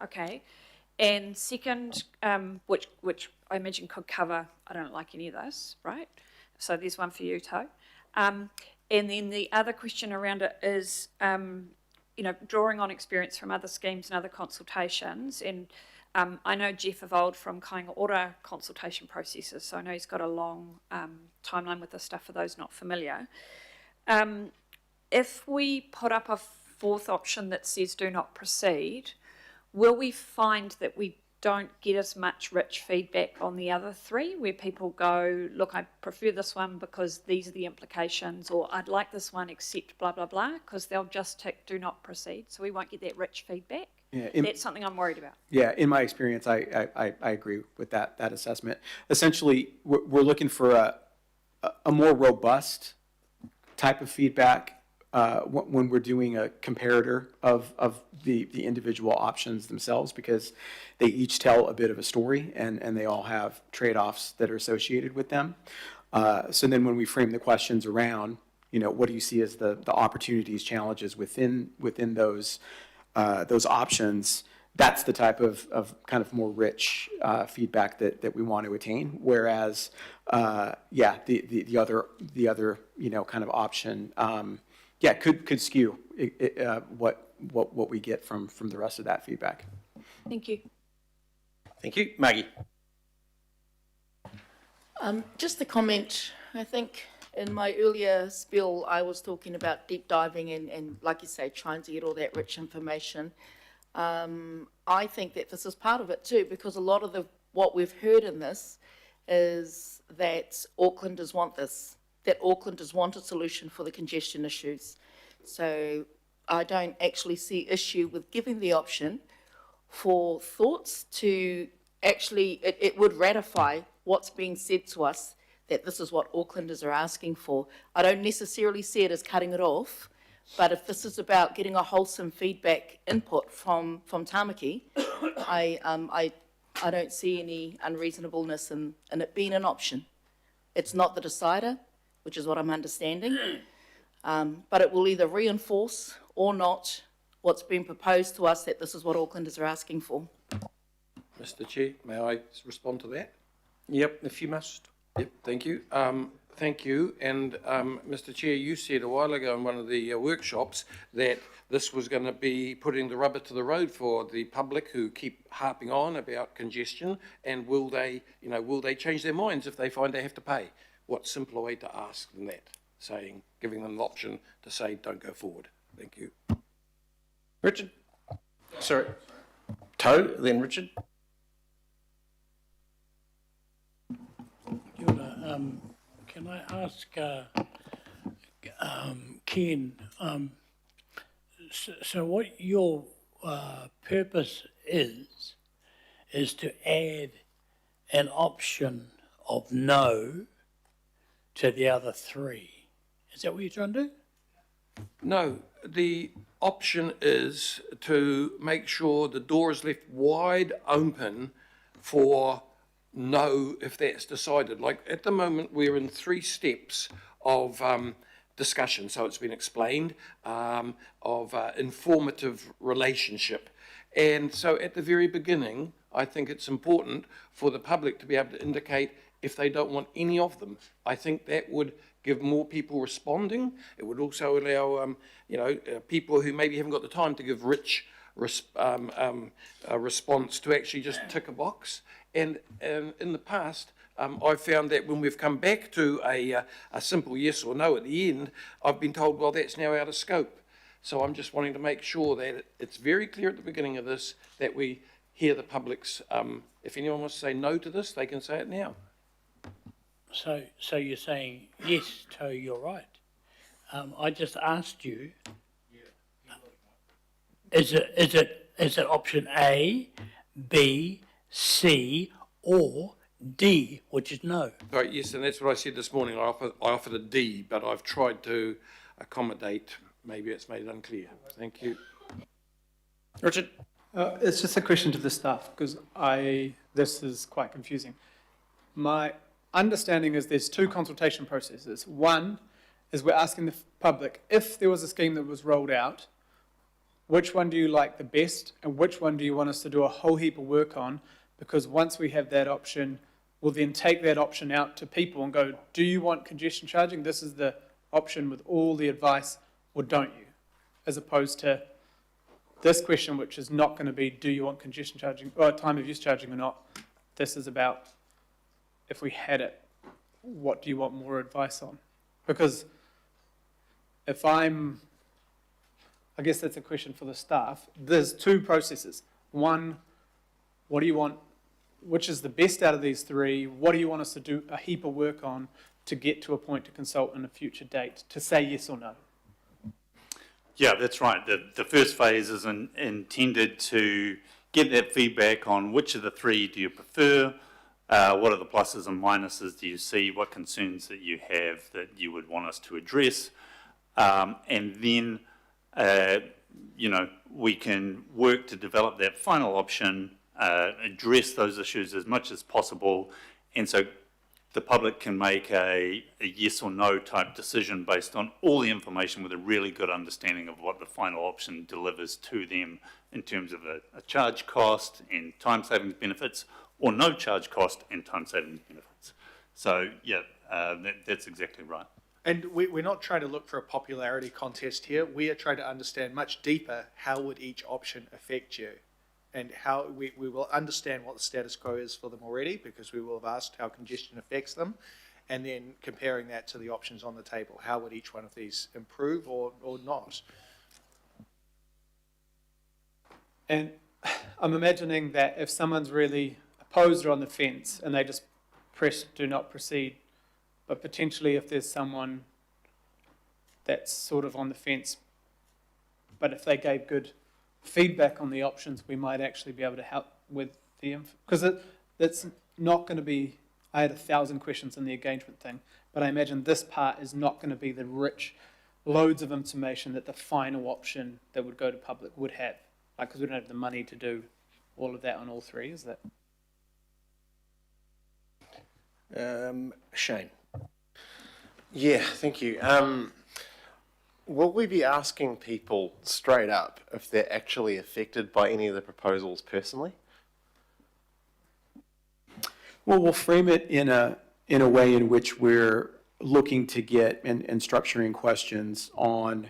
N: Okay. And second, which I imagine could cover, I don't like any of this, right? So there's one for you, To. And then the other question around it is, drawing on experience from other schemes and other consultations, and I know Jeff evolved from kāinga ora consultation processes, so I know he's got a long timeline with this stuff for those not familiar. if we put up a fourth option that says do not proceed, will we find that we don't get as much rich feedback on the other three, where people go, look, I prefer this one because these are the implications, or I'd like this one except blah, blah, blah, because they'll just tick do not proceed, so we won't get that rich feedback?
C: Yeah,
N: That's something I'm worried about.
C: Yeah, in my experience, I agree with that assessment. Essentially, we're looking for a more robust type of feedback when we're doing a comparator of the individual options themselves, because they each tell a bit of a story and they all have trade-offs that are associated with them. So then when we frame the questions around, what do you see as the opportunities, challenges within those options, that's the type of kind of more rich feedback that we want to attain. Whereas, the other kind of option, could skew what we get from the rest of that feedback.
N: Thank you.
A: Thank you. Maggie.
J: Just a comment. I think in my earlier spiel, I was talking about deep diving and, like you say, trying to get all that rich information. I think that this is part of it too, because a lot of what we've heard in this is that Aucklanders want this, that Aucklanders want a solution for the congestion issues. So I don't actually see issue with giving the option for thoughts to actually, it would ratify what's being said to us, that this is what Aucklanders are asking for. I don't necessarily see it as cutting it off, but if this is about getting a wholesome feedback input from Tamaki, I don't see any unreasonableness in it being an option. It's not the decider, which is what I'm understanding, but it will either reinforce or not what's been proposed to us, that this is what Aucklanders are asking for.
G: Mr. Chair, may I respond to that?
A: Yep, if you must.
G: Yep, thank you. Thank you. And Mr. Chair, you said a while ago in one of the workshops that this was going to be putting the rubber to the road for the public who keep harping on about congestion. And will they change their minds if they find they have to pay? What simpler way to ask than that? Giving them the option to say, don't go forward. Thank you.
A: Richard. Sorry. Toe, then Richard.
Q: Can I ask Ken, so what your purpose is to add an option of no to the other three? Is that what you're trying to do?
G: No, the option is to make sure the door is left wide open for no, if that's decided. Like at the moment, we're in 3 steps of discussion. So it's been explained, of informative relationship. And so at the very beginning, I think it's important for the public to be able to indicate if they don't want any of them. I think that would give more people responding. It would also allow, people who maybe haven't got the time to give rich response to actually just tick a box. And in the past, I've found that when we've come back to a simple yes or no at the end, I've been told, well, that's now out of scope. So I'm just wanting to make sure that it's very clear at the beginning of this that we hear the public's, if anyone wants to say no to this, they can say it now.
Q: So you're saying, yes, Toe, you're right. I just asked you, is it option A, B, C, or D, which is no?
G: Right, yes, and that's what I said this morning. I offered a D, but I've tried to accommodate. Maybe it's made it unclear. Thank you.
A: Richard?
D: It's just a question to the staff, because this is quite confusing. My understanding is there's 2 consultation processes. One is we're asking the public, if there was a scheme that was rolled out, which one do you like the best, and which one do you want us to do a whole heap of work on? Because once we have that option, we'll then take that option out to people and go, do you want congestion charging? This is the option with all the advice, or don't you? As opposed to this question, which is not going to be, do you want congestion charging, or time of use charging or not? This is about, if we had it, what do you want more advice on? Because I guess that's a question for the staff. There's two processes. One, what do you want, which is the best out of these three? What do you want us to do a heap of work on to get to a point to consult in a future date, to say yes or no?
I: Yeah, that's right. The first phase is intended to get that feedback on which of the three do you prefer, what are the pluses and minuses do you see, what concerns that you have that you would want us to address, and then we can work to develop that final option, address those issues as much as possible, and so the public can make a yes or no type decision based on all the information with a really good understanding of what the final option delivers to them in terms of a charge cost and time savings benefits, or no charge cost and time savings benefits. So yeah, that's exactly right.
E: And we're not trying to look for a popularity contest here. We are trying to understand much deeper how would each option affect you, and how we will understand what the status quo is for them already, because we will have asked how congestion affects them, and then comparing that to the options on the table. How would each one of these improve or not?
D: And I'm imagining that if someone's really opposed or on the fence and they just press do not proceed, but potentially if there's someone that's sort of on the fence, but if they gave good feedback on the options, we might actually be able to help with the because it's not going to be, I had 1,000 questions in the engagement thing, but I imagine this part is not going to be the rich loads of information that the final option that would go to public would have, like, because we don't have the money to do all of that on all three, is that?
A: Shane.
R: Yeah, thank you. Will we be asking people straight up if they're actually affected by any of the proposals personally?
C: Well, we'll frame it in a way in which we're looking to get and structuring questions on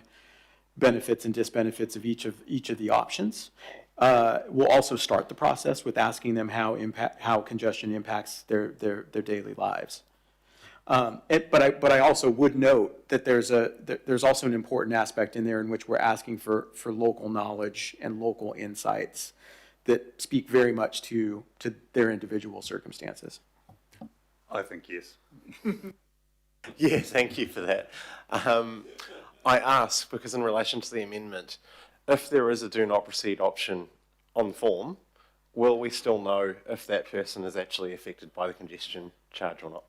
C: benefits and disbenefits of each of the options. We'll also start the process with asking them how congestion impacts their daily lives. But I also would note that there's also an important aspect in there in which we're asking for local knowledge and local insights that speak very much to their individual circumstances.
I: I think yes.
R: Yeah, thank you for that. I ask because in relation to the amendment, if there is a do not proceed option on the form, will we still know if that person is actually affected by the congestion charge or not?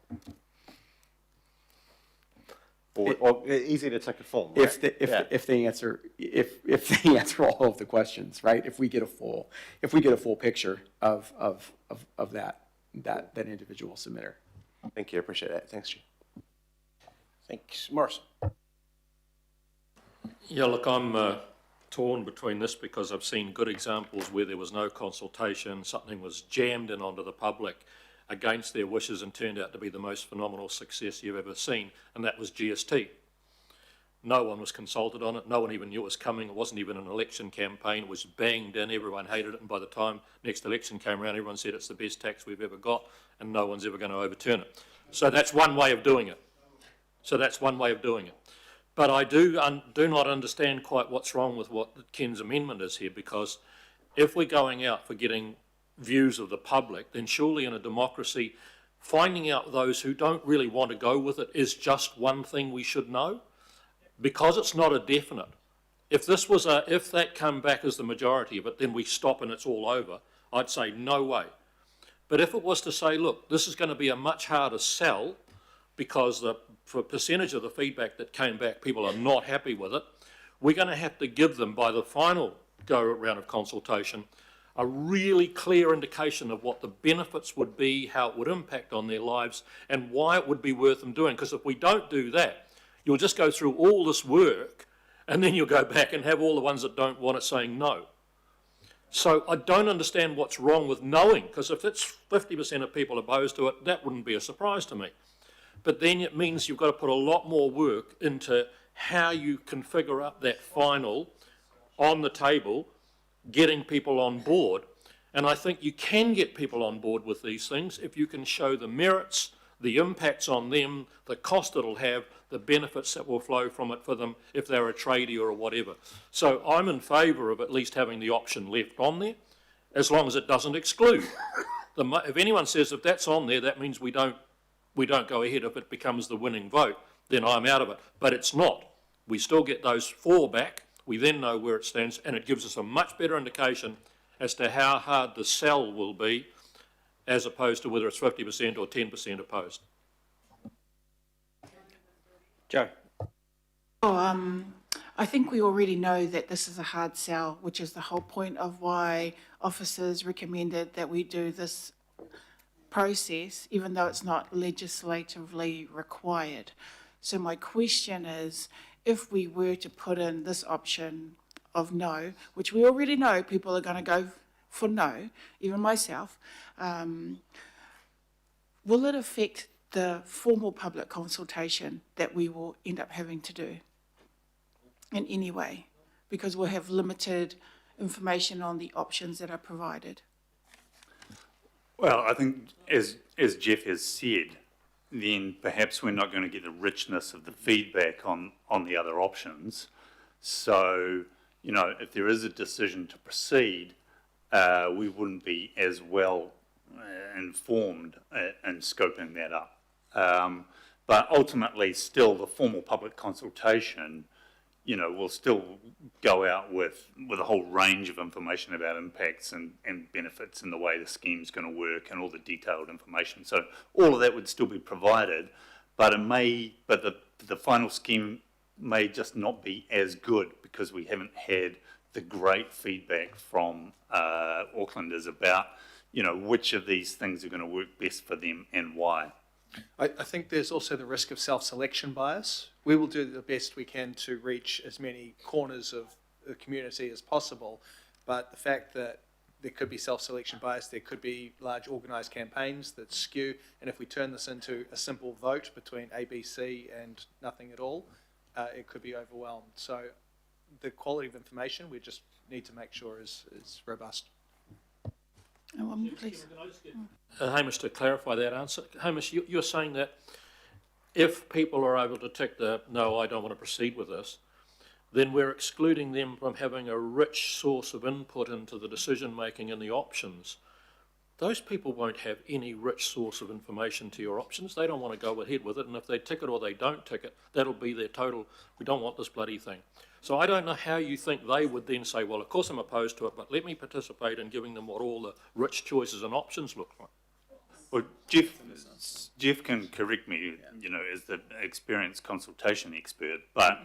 R: Or easy to tick a form, right?
C: If they answer all of the questions, right? If we get a full picture of that individual submitter.
R: Thank you, I appreciate that. Thanks, Chair.
A: Thanks, Morris.
S: Yeah, look, I'm torn between this because I've seen good examples where there was no consultation, something was jammed in onto the public against their wishes and turned out to be the most phenomenal success you've ever seen, and that was GST. No one was consulted on it, no one even knew it was coming, it wasn't even an election campaign, it was banged in, everyone hated it, and by the time next election came around, everyone said it's the best tax we've ever got, and no one's ever going to overturn it. So that's one way of doing it. But I do not understand quite what's wrong with what Ken's amendment is here, because if we're going out for getting views of the public, then surely in a democracy, finding out those who don't really want to go with it is just one thing we should know, because it's not a definite. If that come back as the majority of it, then we stop and it's all over, I'd say no way. But if it was to say, look, this is going to be a much harder sell because for a percentage of the feedback that came back, people are not happy with it, we're going to have to give them, by the final go round of consultation, a really clear indication of what the benefits would be, how it would impact on their lives, and why it would be worth them doing. Because if we don't do that, you'll just go through all this work, and then you'll go back and have all the ones that don't want it saying no. So I don't understand what's wrong with knowing, because if it's 50% of people opposed to it, that wouldn't be a surprise to me. But then it means you've got to put a lot more work into how you configure up that final on the table, getting people on board. And I think you can get people on board with these things if you can show the merits, the impacts on them, the cost it'll have, the benefits that will flow from it for them if they're a tradie or whatever. So I'm in favour of at least having the option left on there, as long as it doesn't exclude. If anyone says if that's on there, that means we don't go ahead if it becomes the winning vote, then I'm out of it. But it's not. We still get those 4 back. We then know where it stands, and it gives us a much better indication as to how hard the sell will be, as opposed to whether it's 50% or 10% opposed.
A: Joe.
M: I think we already know that this is a hard sell, which is the whole point of why officers recommended that we do this process, even though it's not legislatively required. So my question is, if we were to put in this option of no, which we already know people are going to go for no, even myself, will it affect the formal public consultation that we will end up having to do in any way? Because we'll have limited information on the options that are provided.
I: Well, I think as Jeff has said, then perhaps we're not going to get the richness of the feedback on the other options. So, you know, if there is a decision to proceed, we wouldn't be as well informed in scoping that up. But ultimately, still, the formal public consultation, you know, will still go out with a whole range of information about impacts and benefits and the way the scheme's going to work and all the detailed information. So all of that would still be provided, but the final scheme may just not be as good because we haven't had the great feedback from Aucklanders about, you know, which of these things are going to work best for them and why.
E: I think there's also the risk of self-selection bias. We will do the best we can to reach as many corners of the community as possible, but the fact that there could be self-selection bias, there could be large organised campaigns that skew, and if we turn this into a simple vote between A, B, C and nothing at all, it could be overwhelmed. So the quality of information we just need to make sure is robust.
M: Please.
S: Hamish, to clarify that answer, Hamish, you're saying that if people are able to tick the no, I don't want to proceed with this, then we're excluding them from having a rich source of input into the decision making and the options. Those people won't have any rich source of information to your options. They don't want to go ahead with it, and if they tick it or they don't tick it, that'll be their total, we don't want this bloody thing. So I don't know how you think they would then say, well, of course I'm opposed to it, but let me participate in giving them what all the rich choices and options look like.
I: Well, Jeff can correct me, you know, as the experienced consultation expert, but,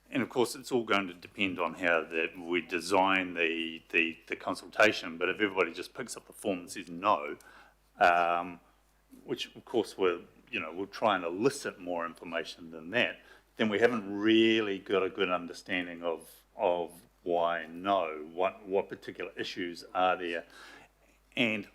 I: and of course it's all going to depend on how we design the consultation, but if everybody just picks up the form and says no, which of course we'll try and elicit more information than that, then we haven't really got a good understanding of why no, what particular issues are there. And,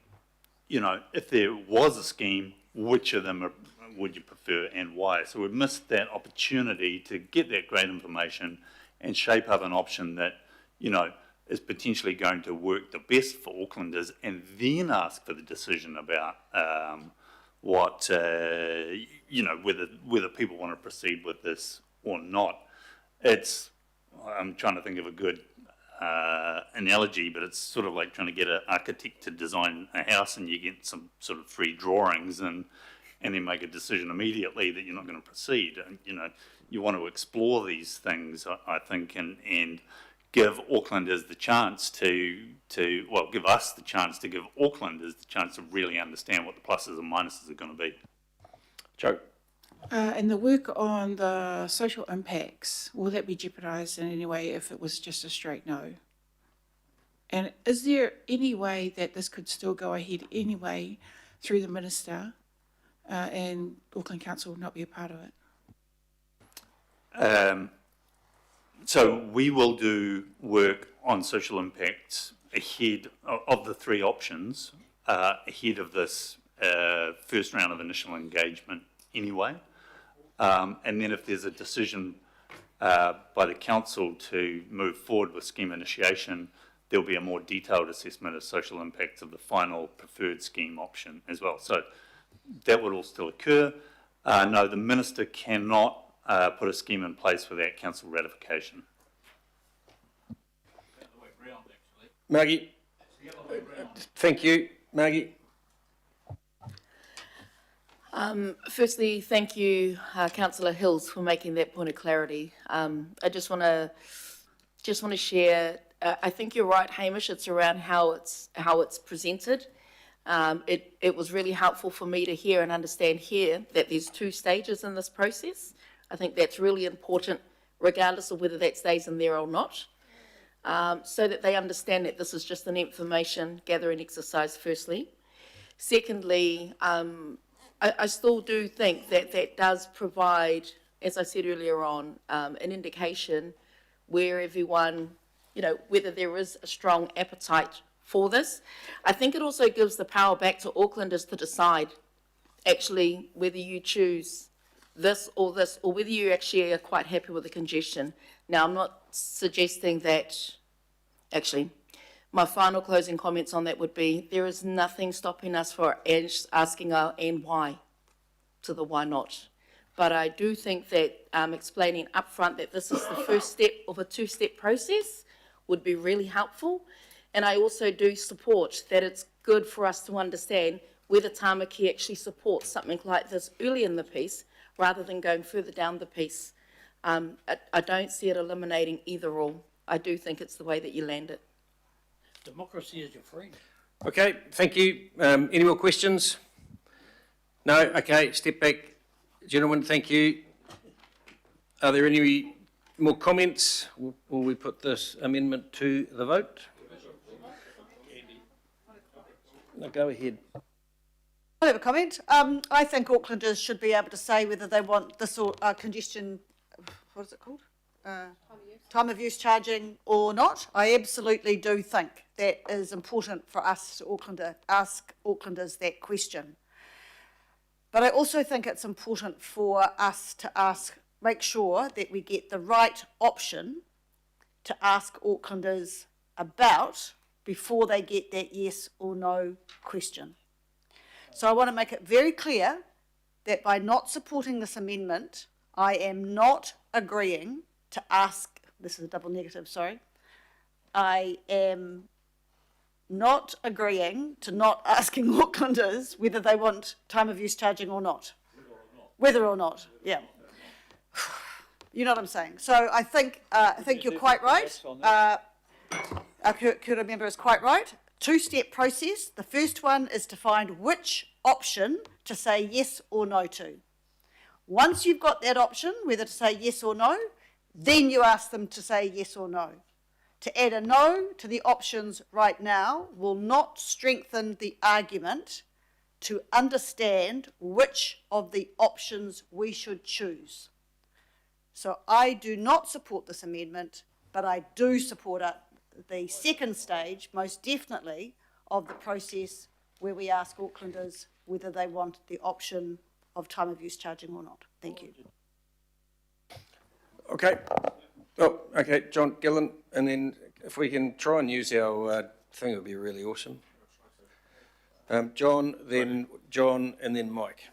I: you know, if there was a scheme, which of them would you prefer and why? So we've missed that opportunity to get that great information and shape up an option that, you know, is potentially going to work the best for Aucklanders, and then ask for the decision about what, you know, whether people want to proceed with this or not. I'm trying to think of a good analogy, but it's sort of like trying to get an architect to design a house and you get some sort of free drawings and then make a decision immediately that you're not going to proceed. And, you know, you want to explore these things, I think, and give Aucklanders the chance give us the chance to give Aucklanders the chance to really understand what the pluses and minuses are going to be.
A: Joe.
M: And the work on the social impacts, will that be jeopardised in any way if it was just a straight no? And is there any way that this could still go ahead anyway through the Minister and Auckland Council not be a part of it?
I: So we will do work on social impacts ahead of the 3 options, ahead of this first round of initial engagement anyway. And then if there's a decision by the council to move forward with scheme initiation, there'll be a more detailed assessment of social impacts of the final preferred scheme option as well. So that would all still occur. No, the minister cannot put a scheme in place without council ratification.
A: Margie? Thank you. Margie?
J: Firstly, thank you, Councillor Hills, for making that point of clarity. I just want to share. I think you're right, Hamish. It's around how it's presented. It was really helpful for me to hear and understand here that there's 2 stages in this process. I think that's really important, regardless of whether that stays in there or not, so that they understand that this is just an information gathering exercise. Firstly, secondly. I still do think that that does provide, as I said earlier on, an indication where everyone, whether there is a strong appetite for this. I think it also gives the power back to Aucklanders to decide actually whether you choose this, or whether you actually are quite happy with the congestion. Now, I'm not suggesting that, actually, my final closing comments on that would be there is nothing stopping us for asking our and why to the why not. But I do think that explaining upfront that this is the first step of a 2-step process would be really helpful. And I also do support that it's good for us to understand whether Tāmaki actually supports something like this early in the piece rather than going further down the piece. I don't see it eliminating either or. I do think it's the way that you land it.
Q: Democracy is your friend.
A: Okay, thank you. Any more questions? No? Okay, step back. Gentlemen, thank you. Are there any more comments? Will we put this amendment to the vote? No, go ahead.
K: I have a comment. I think Aucklanders should be able to say whether they want this or congestion, what is it called? Time of use charging or not. I absolutely do think that is important for us to ask Aucklanders that question. But I also think it's important for us to make sure that we get the right option to ask Aucklanders about before they get that yes or no question. So I want to make it very clear that by not supporting this amendment, I am not agreeing to ask, this is a double negative, sorry, I am not agreeing to not asking Aucklanders whether they want time of use charging or not. Whether or not, yeah. You know what I'm saying. So I think you're quite right. Our Kura member is quite right. 2-step process. The first one is to find which option to say yes or no to. Once you've got that option, whether to say yes or no, then you ask them to say yes or no. To add a no to the options right now will not strengthen the argument to understand which of the options we should choose. So I do not support this amendment, but I do support the second stage, most definitely, of the process where we ask Aucklanders whether they want the option of time of use charging or not. Thank you.
A: Okay. Oh, okay, John Gillen, and then if we can try and use our thing, it would be really awesome. John, and then Mike.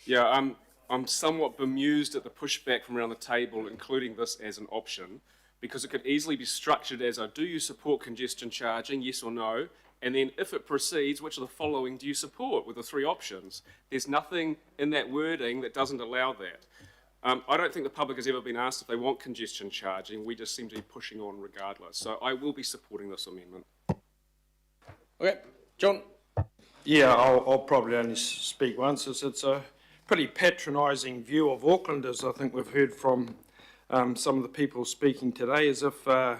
H: Yeah, I'm somewhat bemused at the pushback from around the table, including this as an option, because it could easily be structured as do you support congestion charging, yes or no? And then if it proceeds, which of the following do you support with the 3 options? There's nothing in that wording that doesn't allow that. I don't think the public has ever been asked if they want congestion charging. We just seem to be pushing on regardless. So I will be supporting this amendment.
A: Okay, John.
O: Yeah, I'll probably only speak once. It's a pretty patronising view of Aucklanders. I think we've heard from some of the people speaking today as if they're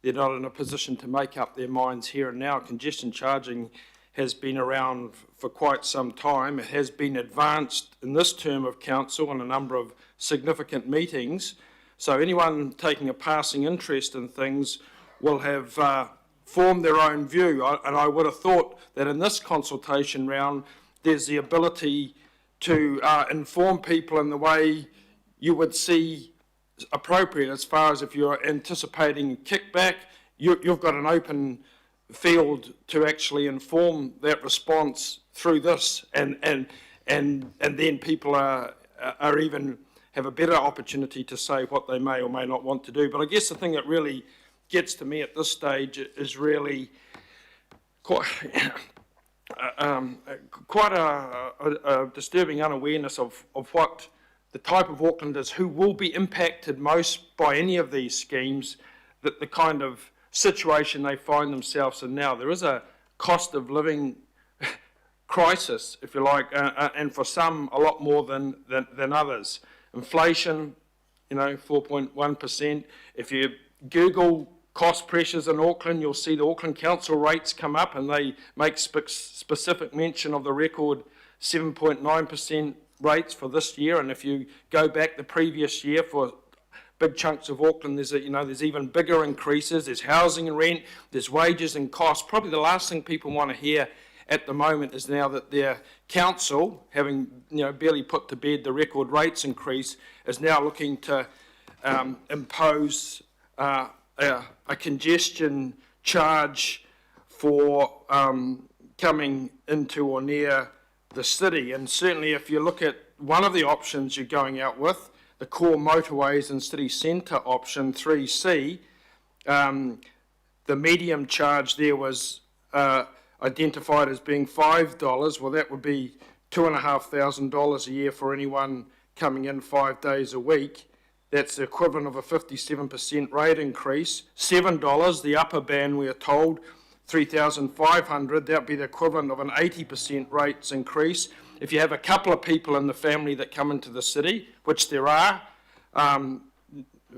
O: not in a position to make up their minds here and now. Congestion charging has been around for quite some time. It has been advanced in this term of council on a number of significant meetings. So anyone taking a passing interest in things will have formed their own view. And I would have thought that in this consultation round, there's the ability to inform people in the way you would see appropriate, as far as if you're anticipating kickback, you've got an open field to actually inform that response through this, and and then people are even have a better opportunity to say what they may or may not want to do. But I guess the thing that really gets to me at this stage is really quite a disturbing unawareness of what the type of Aucklanders who will be impacted most by any of these schemes, that the kind of situation they find themselves in now. There is a cost of living crisis, if you like, and for some a lot more than others. Inflation, 4.1%. If you Google cost pressures in Auckland, you'll see the Auckland Council rates come up, and they make specific mention of the record 7.9% rates for this year. And if you go back the previous year for big chunks of Auckland, there's even bigger increases. There's housing and rent, there's wages and costs. Probably the last thing people want to hear at the moment is now that their council, having barely put to bed the record rates increase, is now looking to impose a congestion charge for coming into or near the city. And certainly if you look at one of the options you're going out with, the core motorways and city centre option 3C, the medium charge there was identified as being $5. Well, that would be $2,500 a year for anyone coming in 5 days a week. That's the equivalent of a 57% rate increase. $7, the upper band, we are told, $3,500. That would be the equivalent of an 80% rates increase. If you have a couple of people in the family that come into the city, which there are,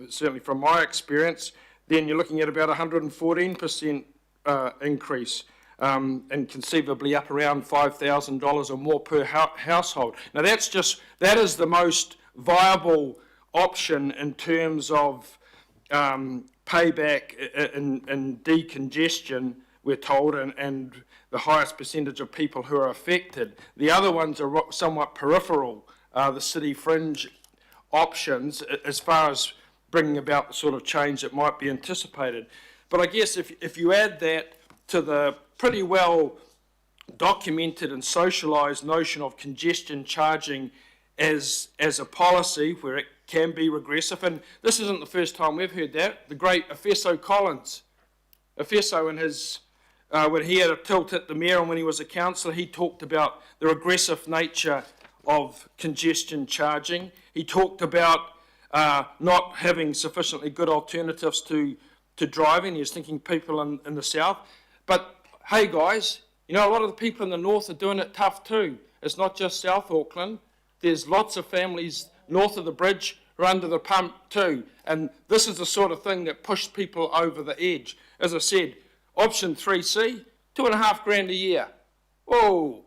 O: certainly from my experience, then you're looking at about 114% increase. And conceivably up around $5,000 or more per household. Now that is the most viable option in terms of payback and decongestion, we're told, and the highest percentage of people who are affected. The other ones are somewhat peripheral, the city fringe options, as far as bringing about the sort of change that might be anticipated. But I guess if you add that to the pretty well documented and socialised notion of congestion charging as a policy where it can be regressive, and this isn't the first time we've heard that. The great Efeso Collins, in his when he had a tilt at the mayor and when he was a councillor, he talked about the regressive nature of congestion charging. He talked about not having sufficiently good alternatives to driving. He was thinking people in the south. But hey guys, a lot of the people in the north are doing it tough too. It's not just South Auckland. There's lots of families north of the bridge who are under the pump too. And this is the sort of thing that pushed people over the edge. As I said, option 3C, $2,500 a year. Whoa,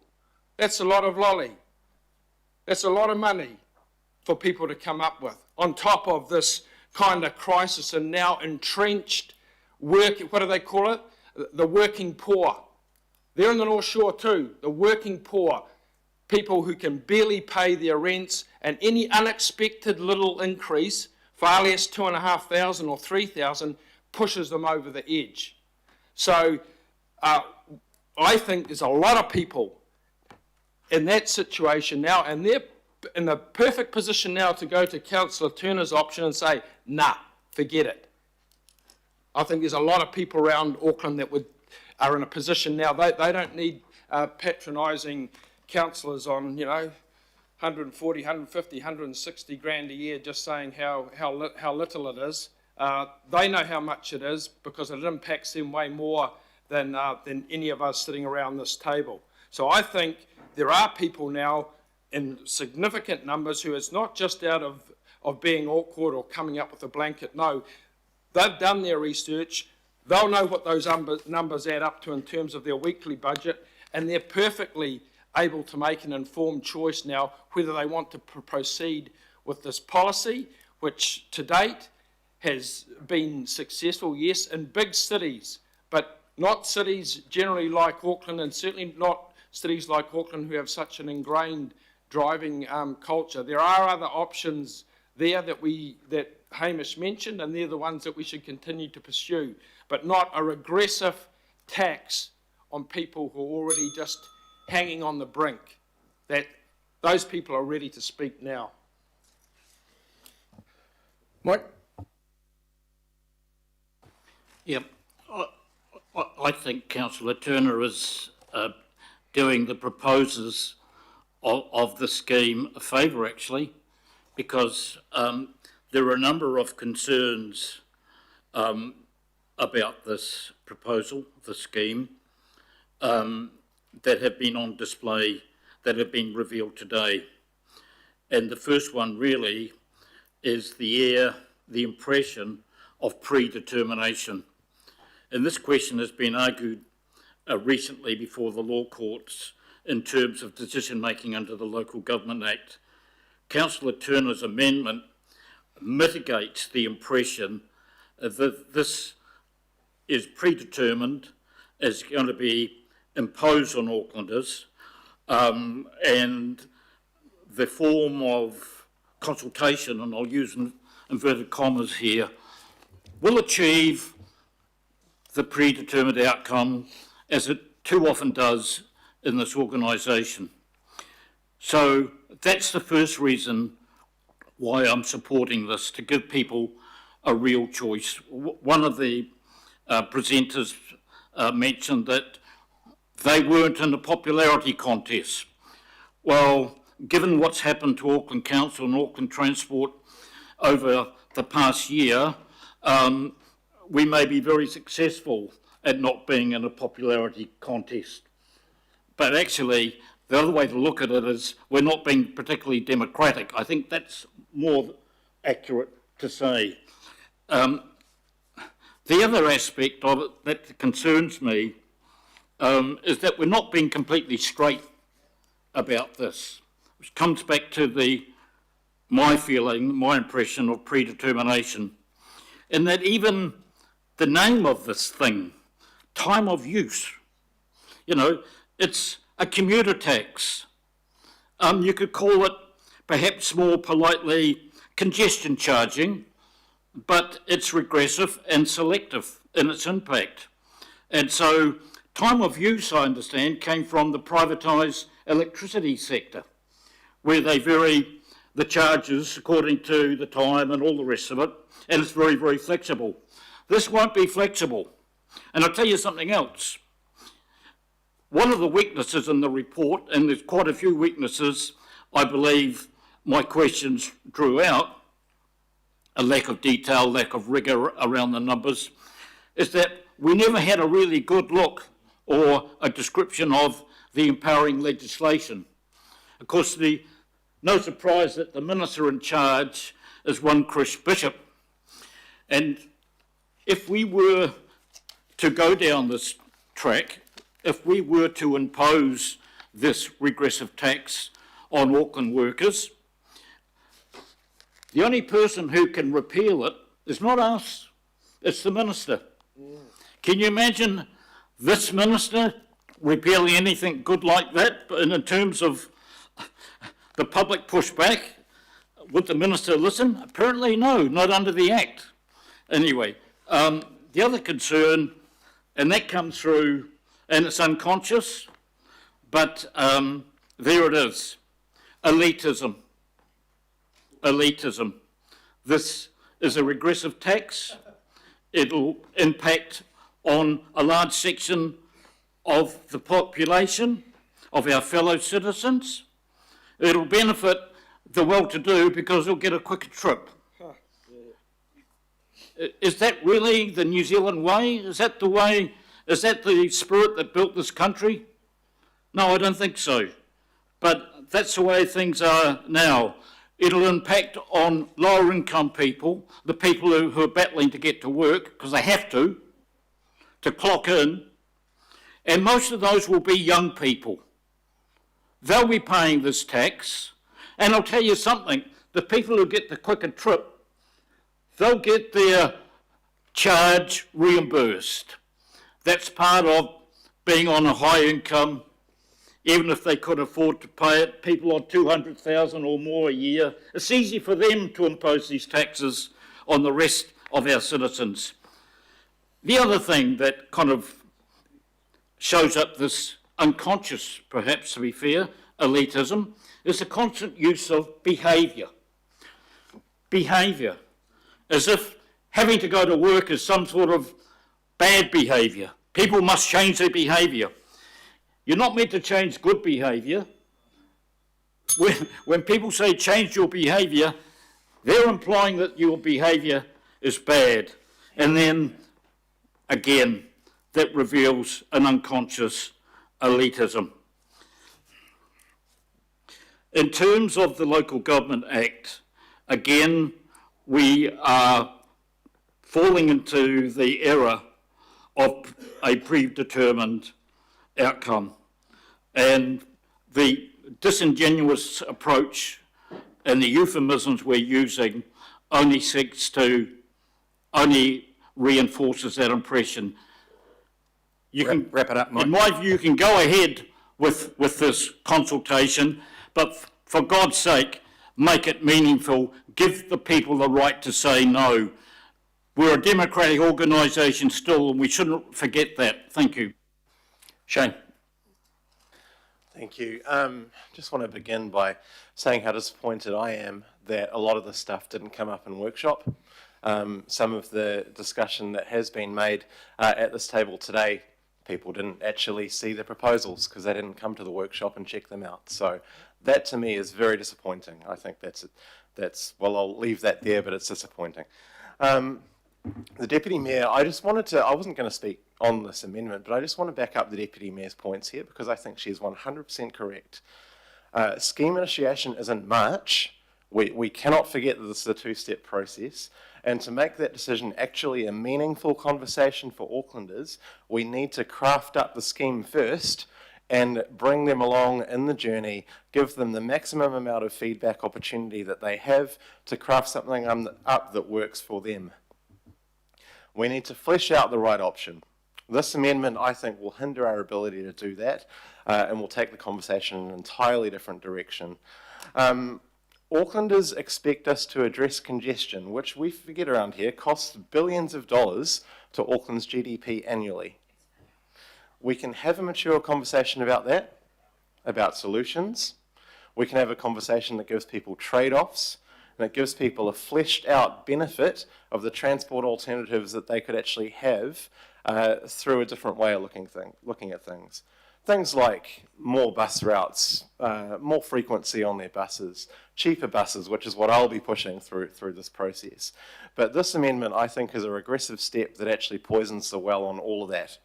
O: that's a lot of lolly. That's a lot of money for people to come up with, on top of this kind of crisis and now entrenched what do they call it? The working poor. They're in the North Shore too, the working poor, people who can barely pay their rents, and any unexpected little increase, far less $2,500 or $3,000, pushes them over the edge. So I think there's a lot of people in that situation now, and they're in the perfect position now to go to Councillor Turner's option and say, nah, forget it. I think there's a lot of people around Auckland that are in a position now, they don't need patronising councillors on, 140, 150, 160 grand a year just saying how little it is. They know how much it is because it impacts them way more than any of us sitting around this table. So I think there are people now in significant numbers who it's not just out of being awkward or coming up with a blanket no. They've done their research. They'll know what those numbers add up to in terms of their weekly budget, and they're perfectly able to make an informed choice now whether they want to proceed with this policy, which to date has been successful, yes, in big cities, but not cities generally like Auckland, and certainly not cities like Auckland who have such an ingrained driving culture. There are other options there that Hamish mentioned, and they're the ones that we should continue to pursue, but not a regressive tax on people who are already just hanging on the brink. That Those people are ready to speak now. Mike?
F: Yep. I think Councillor Turner is doing the proposers of the scheme a favour, actually, because there are a number of concerns about this proposal, the scheme, that have been on display, that have been revealed today. And the first one really is the impression of predetermination. And this question has been argued recently before the law courts in terms of decision-making under the Local Government Act. Councillor Turner's amendment mitigates the impression that this is predetermined, is going to be imposed on Aucklanders, and the form of consultation, and I'll use inverted commas here, will achieve the predetermined outcome as it too often does in this organisation. So that's the first reason why I'm supporting this, to give people a real choice. One of the presenters mentioned that they weren't in a popularity contest. Well, given what's happened to Auckland Council and Auckland Transport over the past year, we may be very successful at not being in a popularity contest. But actually, the other way to look at it is we're not being particularly democratic. I think that's more accurate to say. The other aspect of it that concerns me is that we're not being completely straight about this, which comes back to my feeling, my impression of predetermination, in that even the name of this thing, time of use, it's a commuter tax. You could call it, perhaps more politely, congestion charging, but it's regressive and selective in its impact. And so time of use, I understand, came from the privatised electricity sector, where they vary the charges according to the time and all the rest of it, and it's very, very flexible. This won't be flexible. And I'll tell you something else. One of the weaknesses in the report, and there's quite a few weaknesses I believe my questions drew out, a lack of detail, lack of rigour around the numbers, is that we never had a really good look or a description of the empowering legislation. Of course, no surprise that the minister in charge is one Chris Bishop. And if we were to go down this track, if we were to impose this regressive tax on Auckland workers, the only person who can repeal it is not us, it's the minister. Can you imagine this minister repealing anything good like that? And in terms of the public pushback, would the minister listen? Apparently no, not under the Act. Anyway, the other concern, and that comes through, and it's unconscious, but there it is, elitism. Elitism. This is a regressive tax. It'll impact on a large section of the population, of our fellow citizens. It'll benefit the well-to-do because they'll get a quicker trip. Is that really the New Zealand way? Is that the spirit that built this country? No, I don't think so. But that's the way things are now. It'll impact on lower income people, the people who are battling to get to work, because they have to clock in. And most of those will be young people. They'll be paying this tax. And I'll tell you something, the people who get the quicker trip, they'll get their charge reimbursed. That's part of being on a high income, even if they could afford to pay it. People on $200,000 or more a year, it's easy for them to impose these taxes on the rest of our citizens. The other thing that kind of shows up this unconscious, perhaps to be fair, elitism is the constant use of behaviour. Behaviour, as if having to go to work is some sort of bad behaviour. People must change their behaviour. You're not meant to change good behaviour. When people say change your behaviour, they're implying that your behaviour is bad. And then, again, that reveals an unconscious elitism. In terms of the Local Government Act, again, we are falling into the error of a predetermined outcome. And the disingenuous approach and the euphemisms we're using only reinforces that impression. Wrap it up, Mike. In my view, you can go ahead with this consultation, but for God's sake, make it meaningful. Give the people the right to say no. We're a democratic organisation still, and we shouldn't forget that. Thank you. Shane.
R: Thank you. Just want to begin by saying how disappointed I am that a lot of this stuff didn't come up in workshop. Some of the discussion that has been made at this table today, people didn't actually see the proposals because they didn't come to the workshop and check them out. So that to me is very disappointing. I think well, I'll leave that there, but it's disappointing. The Deputy Mayor, I wasn't going to speak on this amendment, but I just want to back up the Deputy Mayor's points here because I think she's 100% correct. Scheme initiation is in March. We cannot forget that this is a two-step process. And to make that decision actually a meaningful conversation for Aucklanders, we need to craft up the scheme first and bring them along in the journey, give them the maximum amount of feedback opportunity that they have to craft something up that works for them. We need to flesh out the right option. This amendment, I think, will hinder our ability to do that and will take the conversation in an entirely different direction. Aucklanders expect us to address congestion, which we forget around here costs billions of dollars to Auckland's GDP annually. We can have a mature conversation about that, about solutions. We can have a conversation that gives people trade-offs, and it gives people a fleshed out benefit of the transport alternatives that they could actually have through a different way of looking at things. Things like more bus routes, more frequency on their buses, cheaper buses, which is what I'll be pushing through this process. But this amendment, I think, is a regressive step that actually poisons the well on all of that.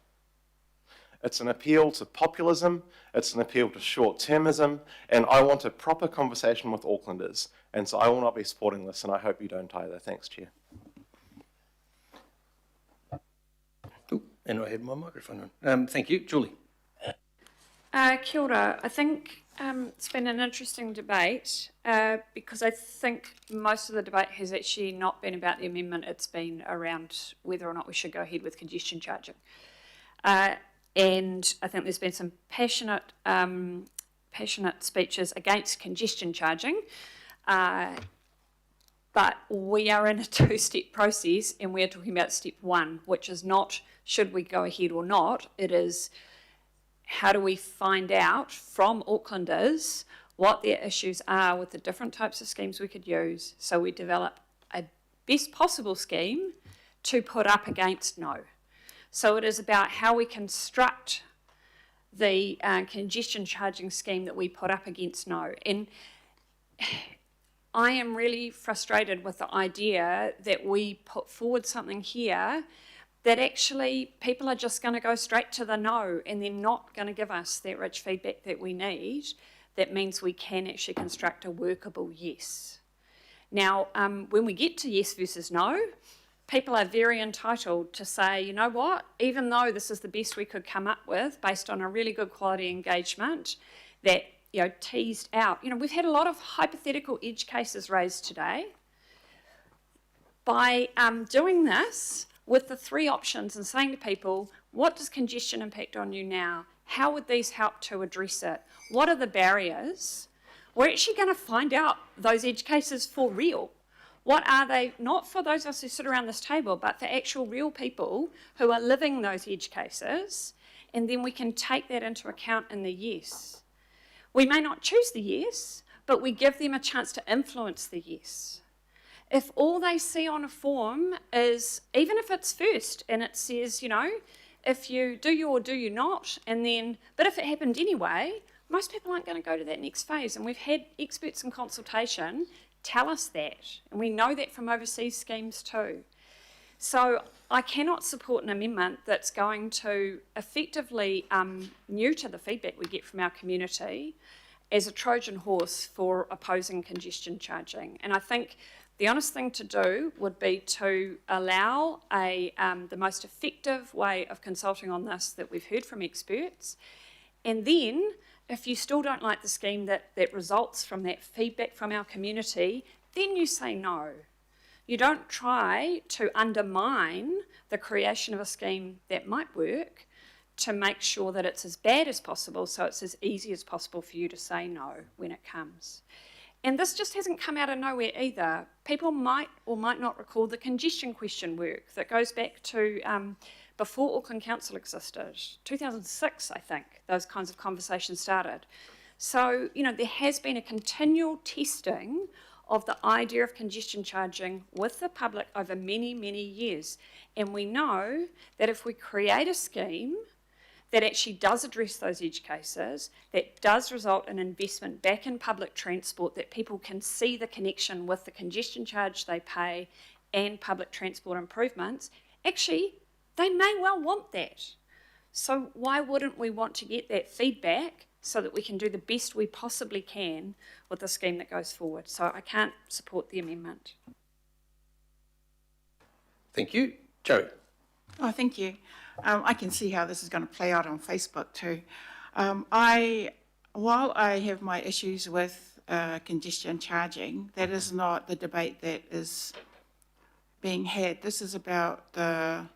R: It's an appeal to populism, it's an appeal to short-termism, and I want a proper conversation with Aucklanders. And so I will not be supporting this, and I hope you don't either. Thanks, Chair.
A: And I had my microphone on. Thank you. Julie.
N: Kia ora. I think it's been an interesting debate because I think most of the debate has actually not been about the amendment. It's been around whether or not we should go ahead with congestion charging. And I think there's been some passionate speeches against congestion charging. But we are in a two-step process and we're talking about step one, which is not should we go ahead or not. It is how do we find out from Aucklanders what their issues are with the different types of schemes we could use so we develop a best possible scheme to put up against no. So it is about how we construct the congestion charging scheme that we put up against no. And I am really frustrated with the idea that we put forward something here that actually people are just going to go straight to the no and they're not going to give us that rich feedback that we need. That means we can actually construct a workable yes. Now, when we get to yes versus no, people are very entitled to say, you know what, even though this is the best we could come up with based on a really good quality engagement that, you know, teased out. You know, we've had a lot of hypothetical edge cases raised today. By doing this with the three options and saying to people, what does congestion impact on you now? How would these help to address it? What are the barriers? We're actually going to find out those edge cases for real. What are they, not for those of us who sit around this table, but for actual real people who are living those edge cases, and then we can take that into account in the yes. We may not choose the yes, but we give them a chance to influence the yes. If all they see on a form is, even if it's first and it says, you know, if you do you or do you not, and then, but if it happened anyway, most people aren't going to go to that next phase. And we've had experts in consultation tell us that, and we know that from overseas schemes too. So I cannot support an amendment that's going to effectively neuter the feedback we get from our community as a Trojan horse for opposing congestion charging. And I think the honest thing to do would be to allow the most effective way of consulting on this that we've heard from experts. And then, if you still don't like the scheme that results from that feedback from our community, then you say no. You don't try to undermine the creation of a scheme that might work to make sure that it's as bad as possible, so it's as easy as possible for you to say no when it comes. And this just hasn't come out of nowhere either. People might or might not recall the congestion question work that goes back to before Auckland Council existed, 2006, I think, those kinds of conversations started. So, you know, there has been a continual testing of the idea of congestion charging with the public over many, many years. And we know that if we create a scheme that actually does address those edge cases, that does result in investment back in public transport, that people can see the connection with the congestion charge they pay and public transport improvements, actually, they may well want that. So why wouldn't we want to get that feedback so that we can do the best we possibly can with the scheme that goes forward? So I can't support the amendment.
G: Thank you. Joey.
M: Oh, thank you. I can see how this is going to play out on Facebook too. While I have my issues with congestion charging, that is not the debate that is being had. This is about the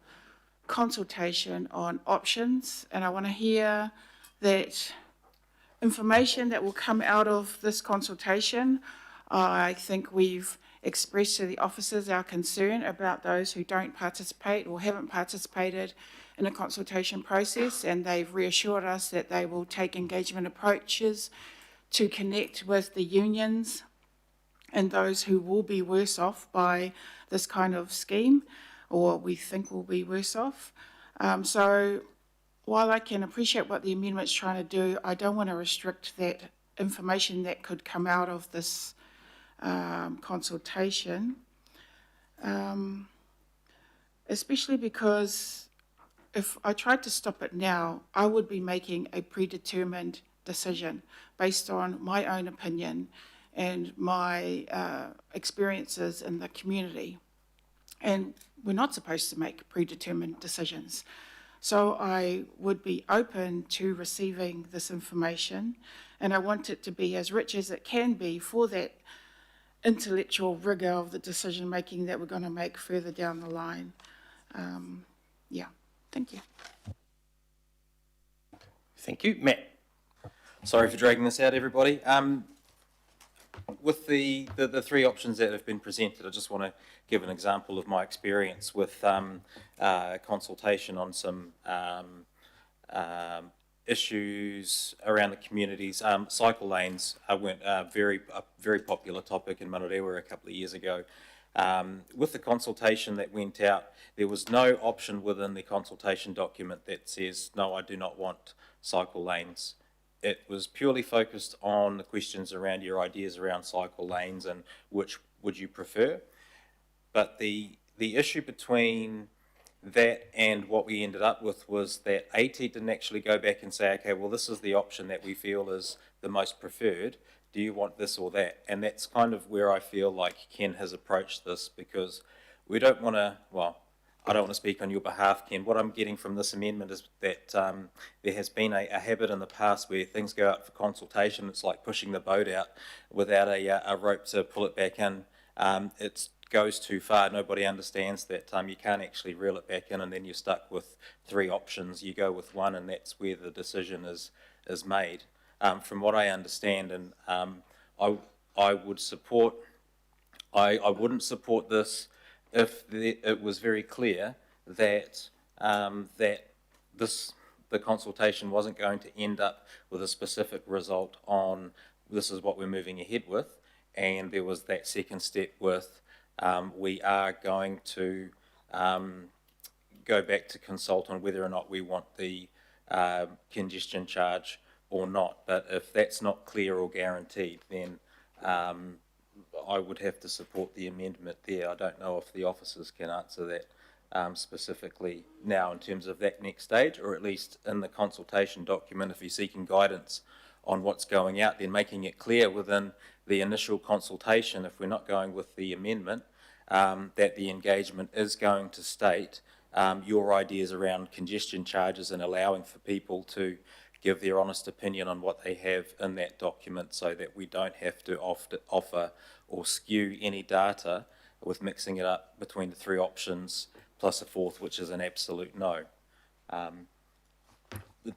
M: consultation on options, and I want to hear that information that will come out of this consultation. I think we've expressed to the officers our concern about those who don't participate or haven't participated in a consultation process, and they've reassured us that they will take engagement approaches to connect with the unions and those who will be worse off by this kind of scheme, or we think will be worse off. So while I can appreciate what the amendment's trying to do, I don't want to restrict that information that could come out of this consultation, especially because if I tried to stop it now, I would be making a predetermined decision based on my own opinion and my experiences in the community. And we're not supposed to make predetermined decisions. So I would be open to receiving this information, and I want it to be as rich as it can be for that intellectual rigour of the decision making that we're going to make further down the line. Yeah, thank you.
T: Thank you. Matt. Sorry for dragging this out, everybody. With the three options that have been presented, I just want to give an example of my experience with consultation on some issues around the communities. Cycle lanes were a very popular topic in Manarewa a couple of years ago. With the consultation that went out, there was no option within the consultation document that says, no, I do not want cycle lanes. It was purely focused on the questions around your ideas around cycle lanes and which would you prefer. But the issue between that and what we ended up with was that AT didn't actually go back and say, okay, well, this is the option that we feel is the most preferred. Do you want this or that? And that's kind of where I feel like Ken has approached this, because we don't want to, well, I don't want to speak on your behalf, Ken. What I'm getting from this amendment is that there has been a habit in the past where things go out for consultation. It's like pushing the boat out without a rope to pull it back in. It goes too far. Nobody understands that you can't actually reel it back in, and then you're stuck with three options. You go with one, and that's where the decision is made. From what I understand, and I would support. I wouldn't support this if it was very clear that that the consultation wasn't going to end up with a specific result on this is what we're moving ahead with, and there was that second step with we are going to go back to consult on whether or not we want the congestion charge or not. But if that's not clear or guaranteed, then I would have to support the amendment there. I don't know if the officers can answer that specifically now in terms of that next stage, or at least in the consultation document, if you're seeking guidance on what's going out, then making it clear within the initial consultation, if we're not going with the amendment, that the engagement is going to state your ideas around congestion charges and allowing for people to give their honest opinion on what they have in that document, so that we don't have to offer or skew any data with mixing it up between the three options plus a fourth, which is an absolute no.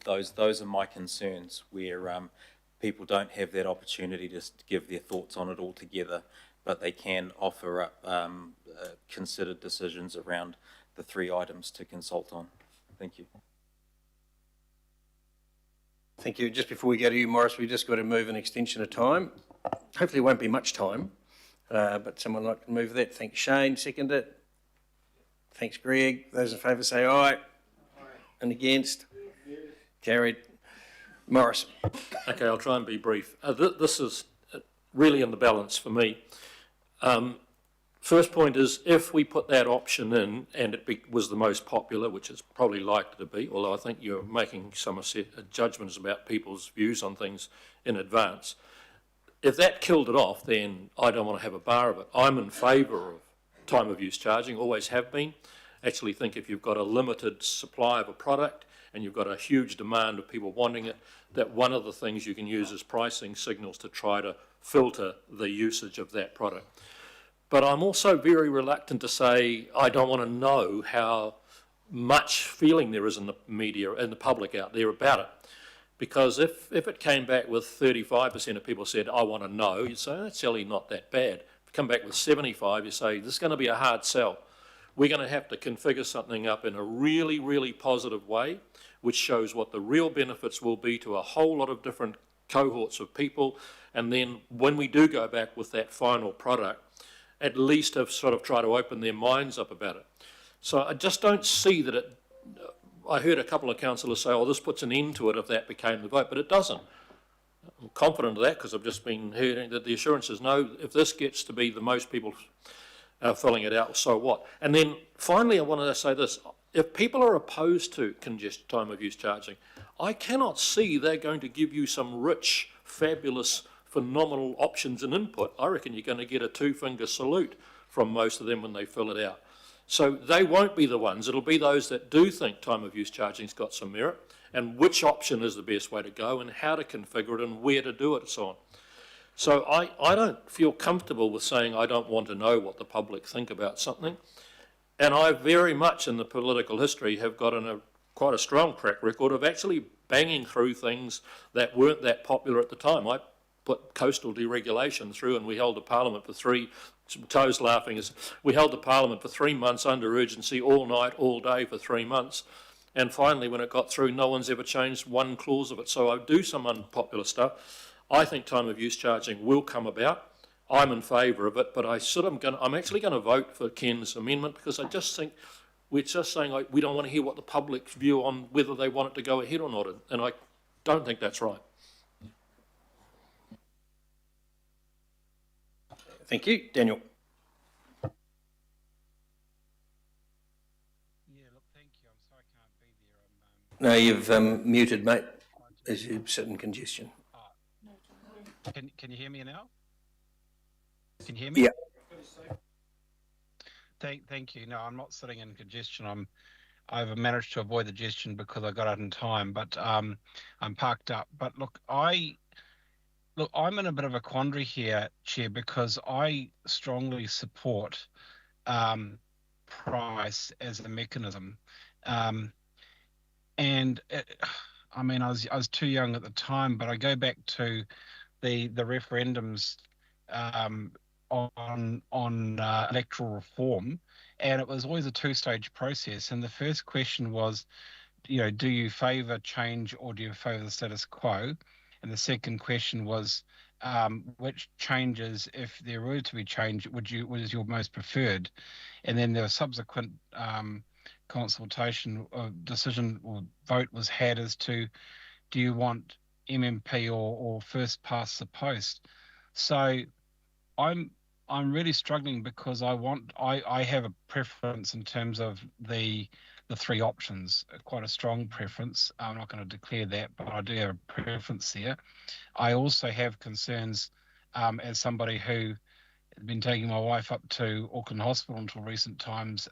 T: Those are my concerns, where people don't have that opportunity to give their thoughts on it all together, but they can offer up considered decisions around the three items to consult on. Thank you.
A: Thank you. Just before we go to you, Morris, we've just got to move an extension of time. Hopefully it won't be much time, but someone like to move that. Thanks, Shane. Second it. Thanks, Greg. Those in favour say aye. Aye. And against? Carried. Morris.
S: Okay, I'll try and be brief. This is really in the balance for me. First point is, if we put that option in and it was the most popular, which it's probably likely to be, although I think you're making some judgments about people's views on things in advance, if that killed it off, then I don't want to have a bar of it. I'm in favour of time of use charging, always have been. Actually think if you've got a limited supply of a product and you've got a huge demand of people wanting it, that one of the things you can use is pricing signals to try to filter the usage of that product. But I'm also very reluctant to say I don't want to know how much feeling there is in the media and the public out there about it. Because if it came back with 35% of people said, I want to know, you'd say, that's really not that bad. If you come back with 75, you say, this is going to be a hard sell. We're going to have to configure something up in a really, really positive way, which shows what the real benefits will be to a whole lot of different cohorts of people. And then when we do go back with that final product, at least have sort of tried to open their minds up about it. So I just don't see that it, I heard a couple of councillors say, oh, this puts an end to it if that became the vote, but it doesn't. I'm confident of that because I've just been hearing that the assurance is no, if this gets to be the most people filling it out, so what? And then finally I wanted to say this, if people are opposed to time of use charging, I cannot see they're going to give you some rich, fabulous, phenomenal options and input. I reckon you're going to get a two-finger salute from most of them when they fill it out. So they won't be the ones. It'll be those that do think time of use charging's got some merit and which option is the best way to go and how to configure it and where to do it and so on. So I don't feel comfortable with saying I don't want to know what the public think about something. And I very much in the political history have got quite a strong track record of actually banging through things that weren't that popular at the time. I put coastal deregulation through and we held a parliament for Toes laughing is we held the parliament for 3 months under urgency, all night, all day for 3 months. And finally, when it got through, no one's ever changed one clause of it. So I do some unpopular stuff. I think time of use charging will come about. I'm in favour of it, but I'm actually going to vote for Ken's amendment because I just think we're just saying like, we don't want to hear what the public's view on whether they want it to go ahead or not. And I don't think that's right.
A: Thank you. Daniel. No, you've muted, mate, as you sit in congestion.
P: Can you hear me now? Can you hear me?
A: Yeah.
P: Thank you. No, I'm not sitting in congestion. I've managed to avoid the congestion because I got out in time, but I'm parked up. But look, I'm in a bit of a quandary here, Chair, because I strongly support price as a mechanism. And I mean, I was too young at the time, but I go back to the referendums on electoral reform, and it was always a two-stage process. And the first question was, do you favour change or do you favour the status quo? And the second question was, which changes, if there were to be change, what is your most preferred? And then the subsequent consultation or decision or vote was had as to, do you want MMP or first past the post? So I'm really struggling because I have a preference in terms of the three options, quite a strong preference. I'm not going to declare that, but I do have a preference there. I also have concerns as somebody who had been taking my wife up to Auckland Hospital until recent times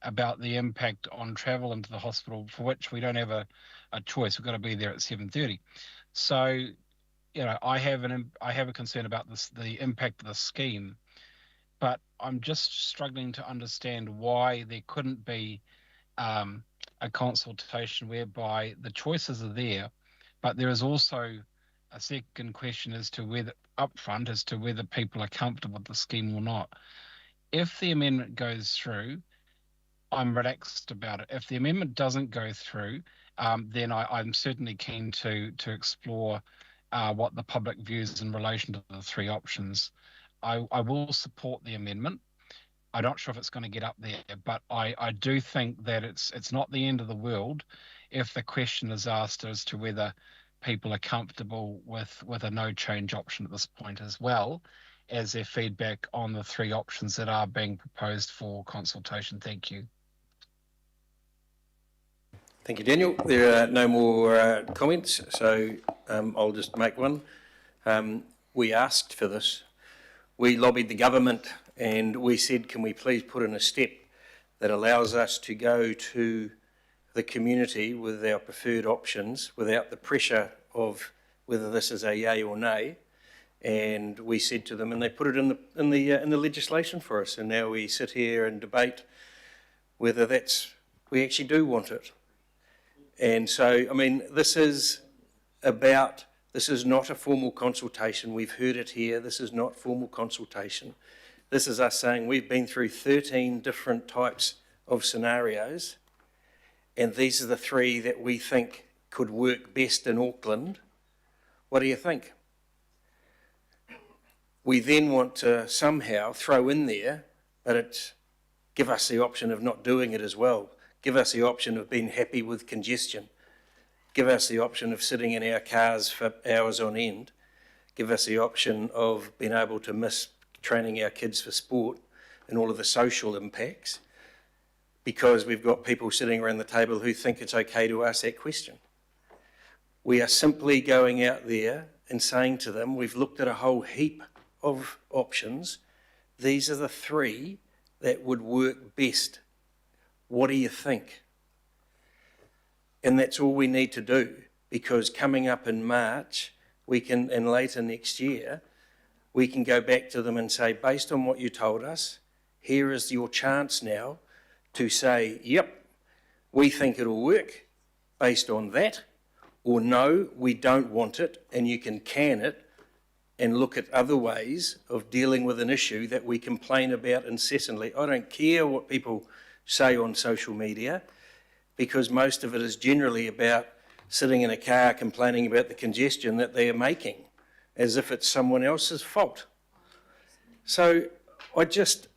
P: about the impact on travel into the hospital, for which we don't have a choice. We've got to be there at 7:30. So I have a concern about the impact of the scheme, but I'm just struggling to understand why there couldn't be a consultation whereby the choices are there, but there is also a second question as to whether people are comfortable with the scheme or not. If the amendment goes through, I'm relaxed about it. If the amendment doesn't go through, then I'm certainly keen to explore what the public views in relation to the three options. I will support the amendment. I'm not sure if it's going to get up there, but I do think that it's not the end of the world if the question is asked as to whether people are comfortable with a no change option at this point, as well as their feedback on the three options that are being proposed for consultation. Thank you.
A: Thank you, Daniel. There are no more comments, so I'll just make one. We asked for this. We lobbied the government and we said, can we please put in a step that allows us to go to the community with our preferred options without the pressure of whether this is a yay or nay. And we said to them, and they put it in the legislation for us. And now we sit here and debate whether we actually do want it. And so, I mean, this is not a formal consultation. We've heard it here. This is not formal consultation. This is us saying we've been through 13 different types of scenarios, and these are the three that we think could work best in Auckland. What do you think? We then want to somehow throw in there, but give us the option of not doing it as well. Give us the option of being happy with congestion. Give us the option of sitting in our cars for hours on end. Give us the option of being able to miss training our kids for sport and all of the social impacts, because we've got people sitting around the table who think it's okay to ask that question. We are simply going out there and saying to them, we've looked at a whole heap of options. These are the three that would work best. What do you think? And that's all we need to do, because coming up in March, and later next year, we can go back to them and say, based on what you told us, here is your chance now to say, yep, we think it'll work based on that, or no, we don't want it, and you can it and look at other ways of dealing with an issue that we complain about incessantly. I don't care what people say on social media, because most of it is generally about sitting in a car complaining about the congestion that they are making, as if it's someone else's fault. So I just,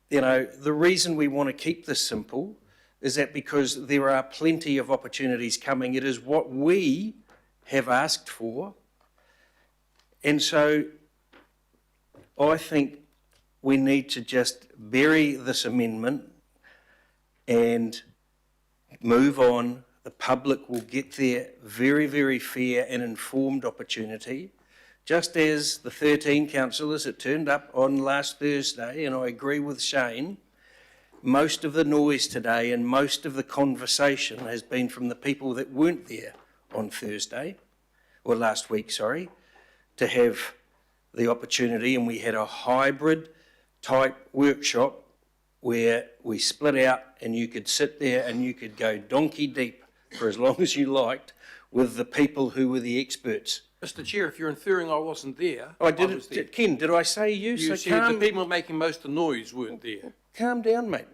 A: the reason we want to keep this simple is that because there are plenty of opportunities coming. It is what we have asked for. And so I think we need to just bury this amendment and move on. The public will get their very, very fair and informed opportunity, just as the 13 councillors that turned up on last Thursday, and I agree with Shane, most of the noise today and most of the conversation has been from the people that weren't there on Thursday, or last week, sorry, to have the opportunity, and we had a hybrid type workshop where we split out and you could sit there and you could go donkey deep for as long as you liked with the people who were the experts.
G: Mr. Chair, if you're inferring I wasn't there,
A: I was there. Ken, did I say you?
G: You said the people making most of the noise weren't there.
A: Calm down, mate.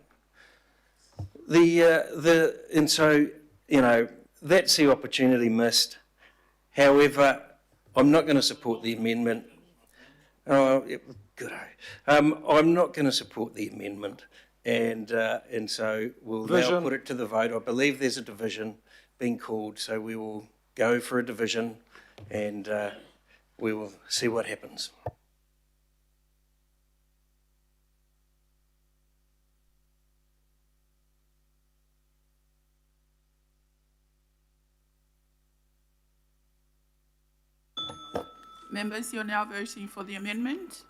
A: And so, that's the opportunity missed. However, I'm not going to support the amendment. I'm not going to support the amendment, and so we'll now put it to the vote. I believe there's a division being called, so we will go for a division, and we will see what happens.
B: Members, you're now voting for the amendment.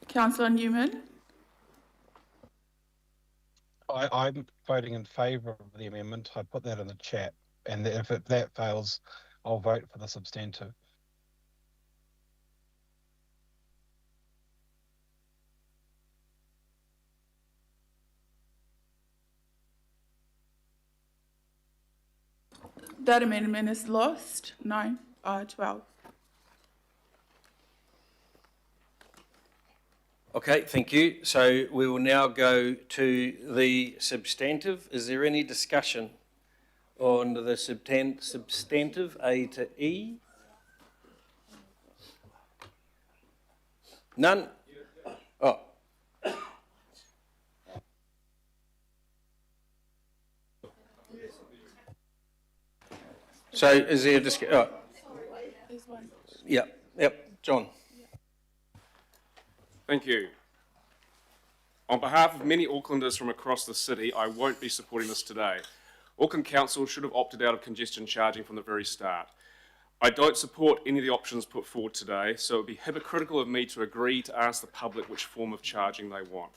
B: Councillor Newman.
P: I'm voting in favour of the amendment. I put that in the chat, and if that fails, I'll vote for the substantive.
B: That amendment is lost. 12.
A: Okay, thank you. So we will now go to the substantive. Is there any discussion on the substantive A to E? None? Oh. So is there a discussion? Oh. Yep, John.
H: Thank you. On behalf of many Aucklanders from across the city, I won't be supporting this today. Auckland Council should have opted out of congestion charging from the very start. I don't support any of the options put forward today, so it would be hypocritical of me to agree to ask the public which form of charging they want.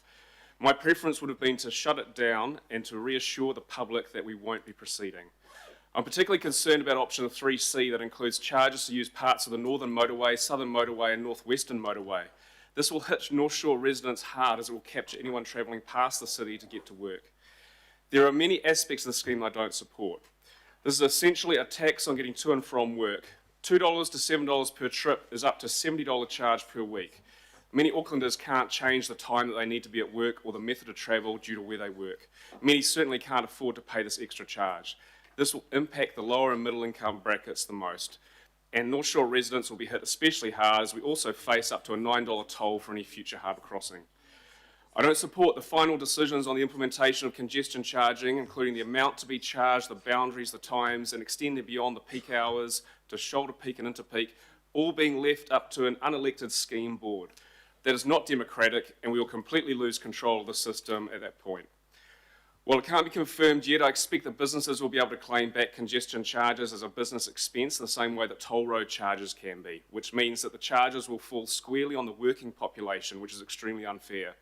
H: My preference would have been to shut it down and to reassure the public that we won't be proceeding. I'm particularly concerned about option 3C that includes charges to use parts of the Northern Motorway, Southern Motorway and Northwestern Motorway. This will hit North Shore residents hard as it will capture anyone travelling past the city to get to work. There are many aspects of the scheme I don't support. This is essentially a tax on getting to and from work. $2 to $7 per trip is up to $70 charge per week. Many Aucklanders can't change the time that they need to be at work or the method of travel due to where they work. Many certainly can't afford to pay this extra charge. This will impact the lower and middle income brackets the most. And North Shore residents will be hit especially hard as we also face up to a $9 toll for any future harbour crossing. I don't support the final decisions on the implementation of congestion charging, including the amount to be charged, the boundaries, the times, and extending beyond the peak hours to shoulder peak and interpeak, all being left up to an unelected scheme board. That is not democratic, and we will completely lose control of the system at that point. While it can't be confirmed yet, I expect that businesses will be able to claim back congestion charges as a business expense the same way that toll road charges can be, which means that the charges will fall squarely on the working population, which is extremely unfair.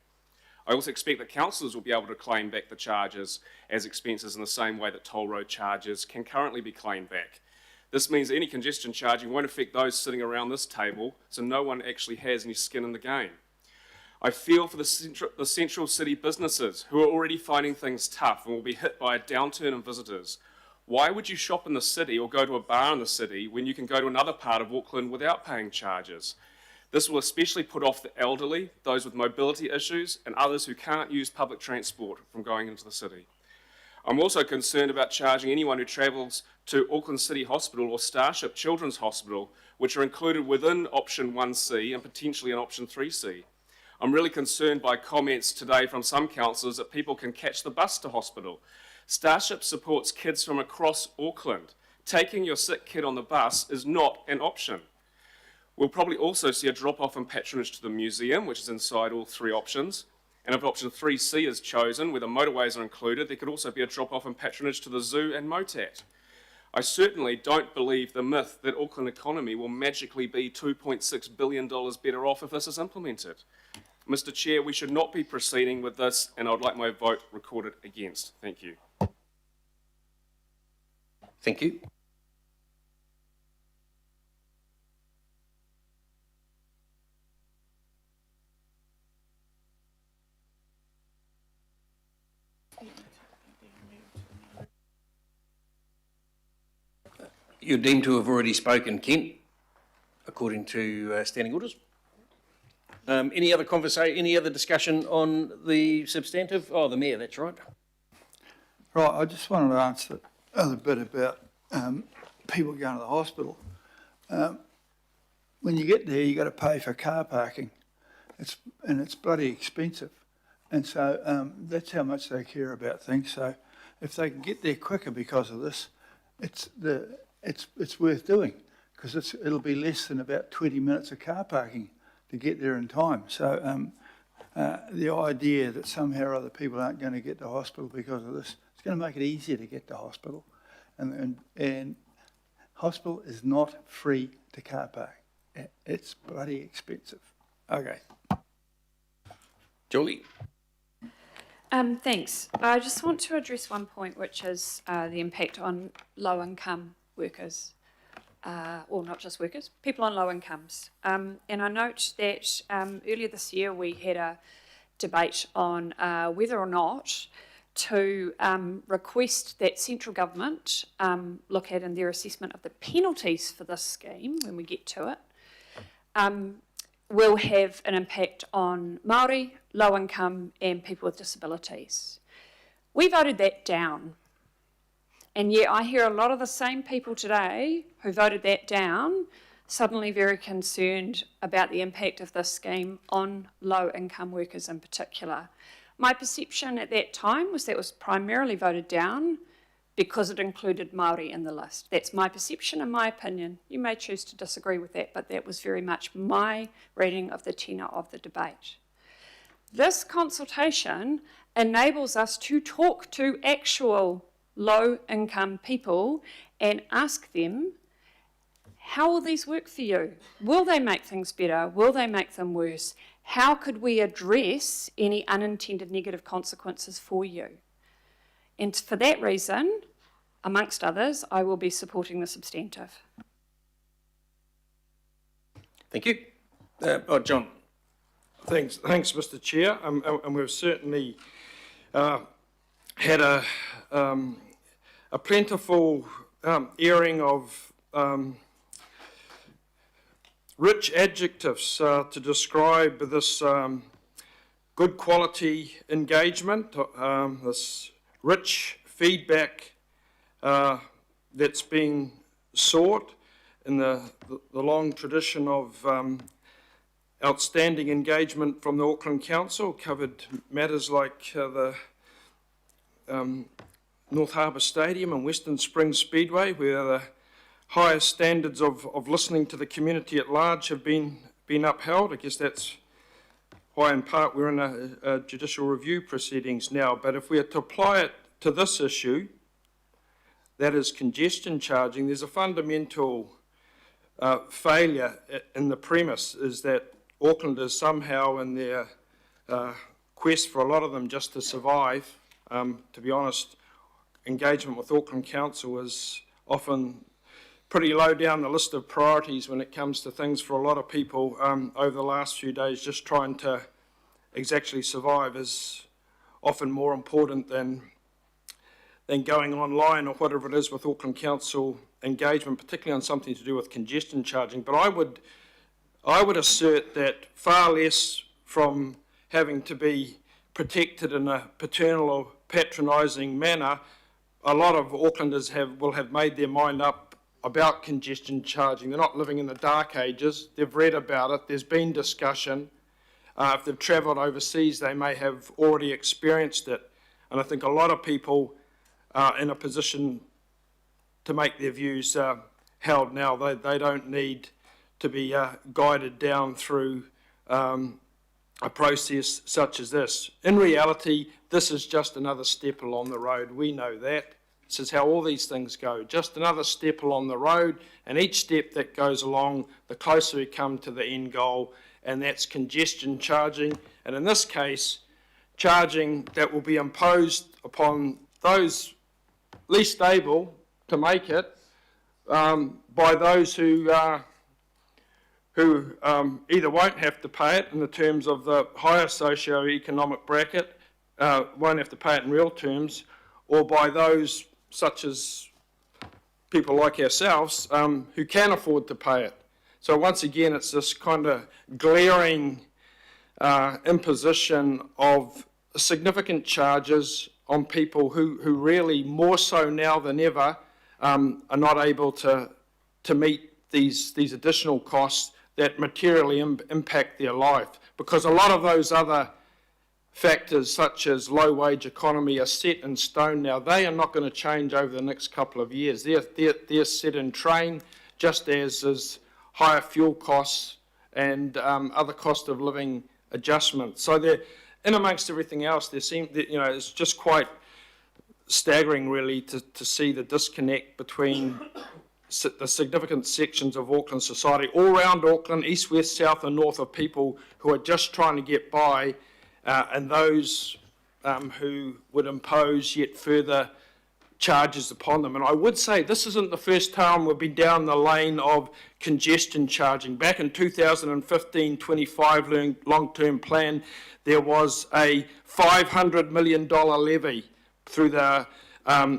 H: I also expect that councillors will be able to claim back the charges as expenses in the same way that toll road charges can currently be claimed back. This means that any congestion charging won't affect those sitting around this table, so no one actually has any skin in the game. I feel for the central city businesses who are already finding things tough and will be hit by a downturn in visitors. Why would you shop in the city or go to a bar in the city when you can go to another part of Auckland without paying charges? This will especially put off the elderly, those with mobility issues, and others who can't use public transport from going into the city. I'm also concerned about charging anyone who travels to Auckland City Hospital or Starship Children's Hospital, which are included within option 1C and potentially in option 3C. I'm really concerned by comments today from some councillors that people can catch the bus to hospital. Starship supports kids from across Auckland. Taking your sick kid on the bus is not an option. We'll probably also see a drop-off in patronage to the museum, which is inside all three options. And if option 3C is chosen, where the motorways are included, there could also be a drop-off in patronage to the zoo and Motat. I certainly don't believe the myth that Auckland economy will magically be $2.6 billion better off if this is implemented. Mr. Chair, we should not be proceeding with this, and I'd like my vote recorded against. Thank you.
A: Thank you. You're deemed to have already spoken, Kent, according to standing orders. Any other any other discussion on the substantive? Oh, the Mayor, that's right.
L: Right, I just wanted to answer a little bit about people going to the hospital. When you get there, you got to pay for car parking. It's bloody expensive. And so that's how much they care about things. So if they can get there quicker because of this, it's worth doing, because it'll be less than about 20 minutes of car parking to get there in time. So the idea that somehow or other people aren't going to get to hospital because of this, it's going to make it easier to get to hospital. And hospital is not free to car park. It's bloody expensive. Okay.
A: Julie?
N: Thanks. I just want to address one point, which is the impact on low-income workers, or not just workers, people on low incomes. And I note that earlier this year we had a debate on whether or not to request that central government look at in their assessment of the penalties for this scheme, when we get to it, will have an impact on Māori, low income and people with disabilities. We voted that down. And yet I hear a lot of the same people today who voted that down suddenly very concerned about the impact of this scheme on low income workers in particular. My perception at that time was that it was primarily voted down because it included Māori in the list. That's my perception and my opinion. You may choose to disagree with that, but that was very much my reading of the tenor of the debate. This consultation enables us to talk to actual low-income people and ask them, how will these work for you? Will they make things better? Will they make them worse? How could we address any unintended negative consequences for you? And for that reason, amongst others, I will be supporting the substantive.
A: Thank you. John.
O: Thanks, Mr. Chair. And we've certainly had a plentiful airing of rich adjectives to describe this good quality engagement, this rich feedback that's being sought in the long tradition of outstanding engagement from the Auckland Council, covered matters like the North Harbour Stadium and Western Springs Speedway, where the highest standards of listening to the community at large have been upheld. I guess that's why in part we're in a judicial review proceedings now. But if we are to apply it to this issue, that is congestion charging, there's a fundamental failure in the premise, is that Aucklanders somehow in their quest for a lot of them just to survive, to be honest, engagement with Auckland Council is often pretty low down the list of priorities when it comes to things for a lot of people over the last few days. Just trying to exactly survive is often more important than going online or whatever it is with Auckland Council engagement, particularly on something to do with congestion charging. But I would assert that far less from having to be protected in a paternal or patronising manner, a lot of Aucklanders will have made their mind up about congestion charging. They're not living in the dark ages. They've read about it. There's been discussion. If they've travelled overseas, they may have already experienced it. And I think a lot of people are in a position to make their views held now. They don't need to be guided down through a process such as this. In reality, this is just another step along the road. We know that. This is how all these things go. Just another step along the road, and each step that goes along, the closer we come to the end goal, and that's congestion charging. And in this case, charging that will be imposed upon those least able to make it by those who either won't have to pay it in the terms of the higher socio-economic bracket, won't have to pay it in real terms, or by those such as people like ourselves who can afford to pay it. So once again, it's this kind of glaring imposition of significant charges on people who really, more so now than ever, are not able to meet these additional costs that materially impact their life. Because a lot of those other factors, such as low wage economy, are set in stone now. They are not going to change over the next couple of years. They're set in train, just as is higher fuel costs and other cost of living adjustments. So they're, in amongst everything else, it's just quite staggering really to see the disconnect between the significant sections of Auckland society, all around Auckland, east, west, south and north, of people who are just trying to get by, and those who would impose yet further charges upon them. And I would say this isn't the first time we've been down the lane of congestion charging. Back in 2015-25 long-term plan, there was a $500 million levy through the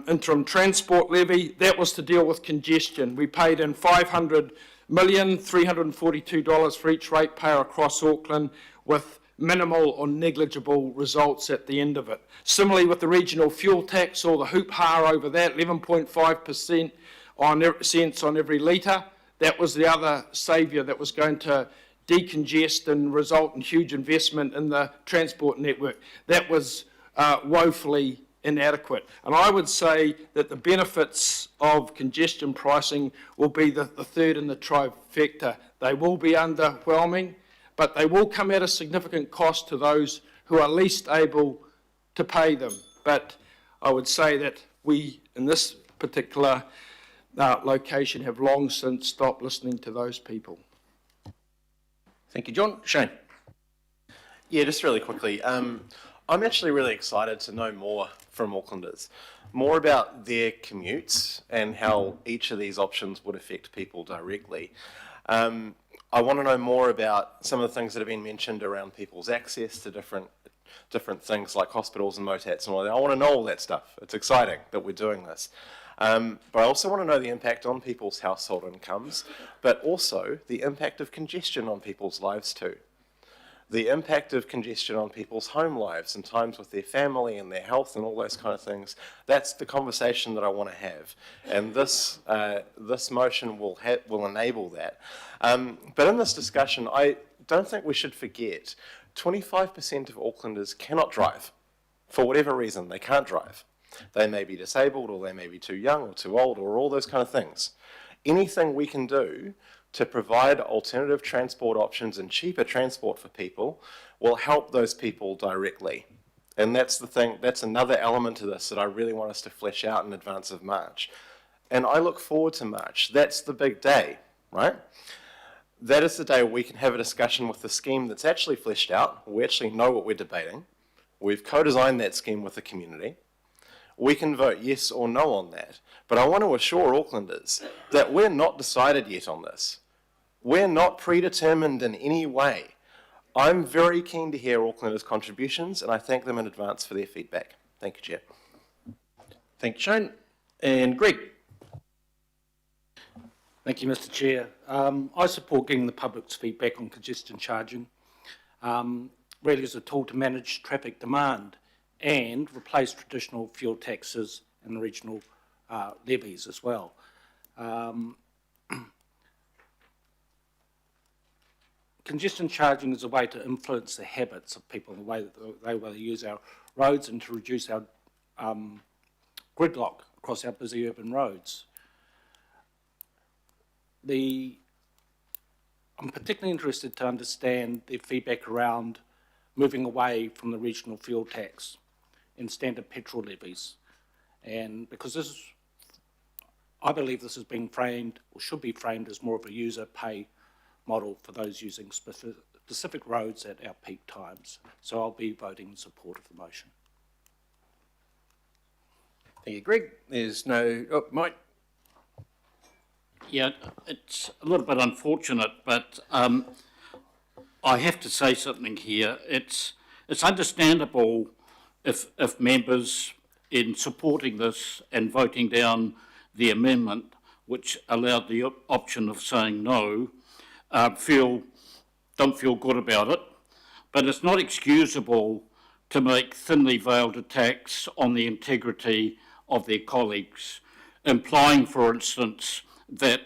O: interim transport levy. That was to deal with congestion. We paid in $500,342 for each ratepayer across Auckland, with minimal or negligible results at the end of it. Similarly with the regional fuel tax, or the hoop-ha over that, 11.5% cents on every litre. That was the other saviour that was going to decongest and result in huge investment in the transport network. That was woefully inadequate. And I would say that the benefits of congestion pricing will be the third in the trifecta. They will be underwhelming, but they will come at a significant cost to those who are least able to pay them. But I would say that we, in this particular location, have long since stopped listening to those people.
A: Thank you, John. Shane.
R: Yeah, just really quickly. I'm actually really excited to know more from Aucklanders, more about their commutes and how each of these options would affect people directly. I want to know more about some of the things that have been mentioned around people's access to different things like hospitals and motats and all that. I want to know all that stuff. It's exciting that we're doing this. But I also want to know the impact on people's household incomes, but also the impact of congestion on people's lives too. The impact of congestion on people's home lives and times with their family and their health and all those kind of things. That's the conversation that I want to have. And this motion will enable that. But in this discussion, I don't think we should forget 25% of Aucklanders cannot drive. For whatever reason, they can't drive. They may be disabled, or they may be too young or too old, or all those kind of things. Anything we can do to provide alternative transport options and cheaper transport for people will help those people directly. And that's the thing, that's another element to this that I really want us to flesh out in advance of March. And I look forward to March. That's the big day, right? That is the day we can have a discussion with the scheme that's actually fleshed out. We actually know what we're debating. We've co-designed that scheme with the community. We can vote yes or no on that. But I want to assure Aucklanders that we're not decided yet on this. We're not predetermined in any way. I'm very keen to hear Aucklanders' contributions, and I thank them in advance for their feedback. Thank you, Chair.
A: Thank you, Shane. And Greg.
U: Thank you, Mr. Chair. I support getting the public's feedback on congestion charging, really as a tool to manage traffic demand and replace traditional fuel taxes and regional levies as well. Congestion charging is a way to influence the habits of people, the way that they use our roads, and to reduce our gridlock across our busy urban roads. I'm particularly interested to understand their feedback around moving away from the regional fuel tax and standard petrol levies, And because this is, I believe this is being framed, or should be framed, as more of a user pay model for those using specific roads at our peak times. So I'll be voting in support of the motion.
A: Thank you, Greg. There's no, oh, Mike.
F: Yeah, it's a little bit unfortunate, but I have to say something here. It's understandable if members, in supporting this and voting down the amendment, which allowed the option of saying no, don't feel good about it. But it's not excusable to make thinly veiled attacks on the integrity of their colleagues, implying, for instance, that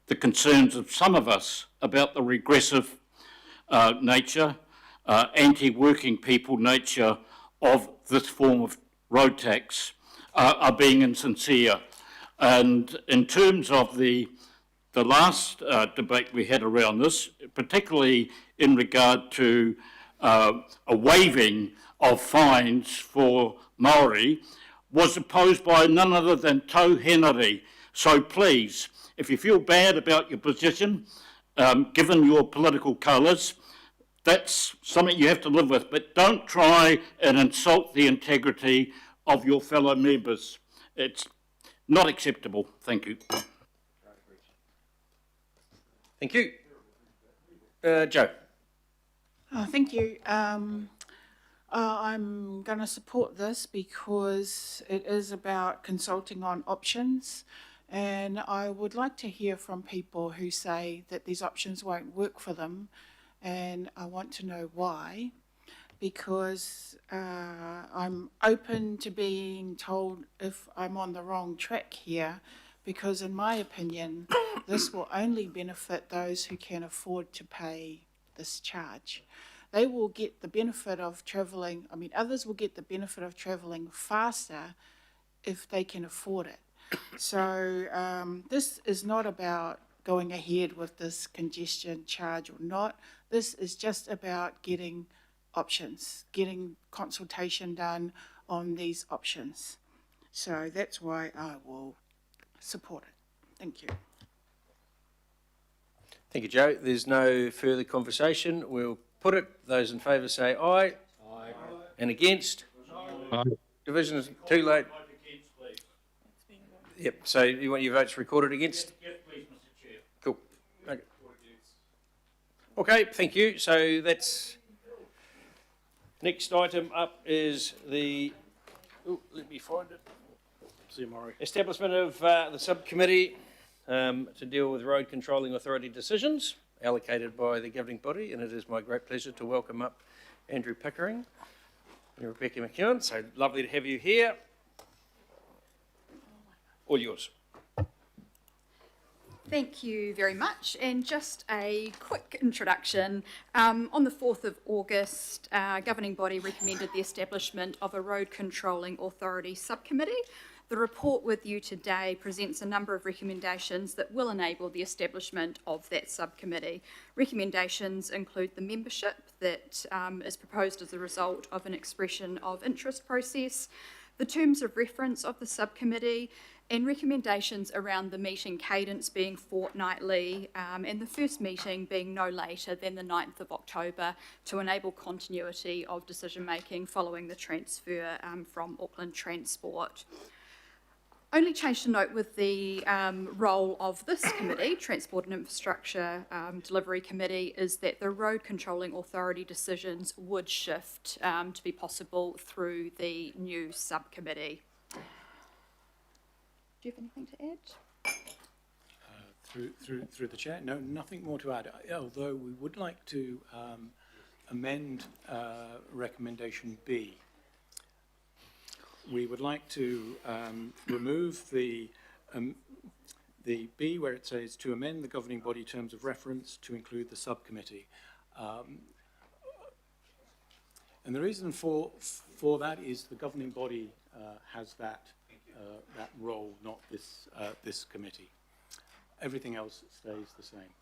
F: the concerns of some of us about the regressive nature, anti-working people nature of this form of road tax are being insincere. And in terms of the last debate we had around this, particularly in regard to a waiving of fines for Maori, was opposed by none other than Tau Henare. So please, if you feel bad about your position, given your political colours, that's something you have to live with. But don't try and insult the integrity of your fellow members. It's not acceptable. Thank you.
A: Thank you. Joe.
M: Thank you. I'm going to support this because it is about consulting on options, and I would like to hear from people who say that these options won't work for them, and I want to know why, because I'm open to being told if I'm on the wrong track here, because in my opinion, this will only benefit those who can afford to pay this charge. They will get the benefit of travelling, others will get the benefit of travelling faster if they can afford it. So this is not about going ahead with this congestion charge or not. This is just about getting options, getting consultation done on these options. So that's why I will support it. Thank you.
A: Thank you, Joe. There's no further conversation. We'll put it. Those in favour say aye. Aye. And against? Aye. Division is too late. Yep, so you want your votes recorded against?
F: Yes, please, Mr. Chair.
A: Cool. Okay. Okay, thank you. So that's, next item up is the, let me find it. Establishment of the subcommittee to deal with road controlling authority decisions allocated by the governing body, and it is my great pleasure to welcome up Andrew Pickering and Rebecca McEwen. So lovely to have you here. All yours.
D: Thank you very much. And just a quick introduction. On the 4th of August, governing body recommended the establishment of a road controlling authority subcommittee. The report with you today presents a number of recommendations that will enable the establishment of that subcommittee. Recommendations include the membership that is proposed as a result of an expression of interest process, the terms of reference of the subcommittee, and recommendations around the meeting cadence being fortnightly and the first meeting being no later than the 9th of October to enable continuity of decision making following the transfer from Auckland Transport. Only change to note with the role of this committee, Transport and Infrastructure Delivery Committee, is that the road controlling authority decisions would shift to be possible through the new subcommittee. Do you have anything to add?
V: Through the chair, no, nothing more to add. Although we would like to amend recommendation B. We would like to remove the B where it says to amend the governing body terms of reference to include the subcommittee. And the reason for that is the governing body has that role, not this committee. Everything else stays the same.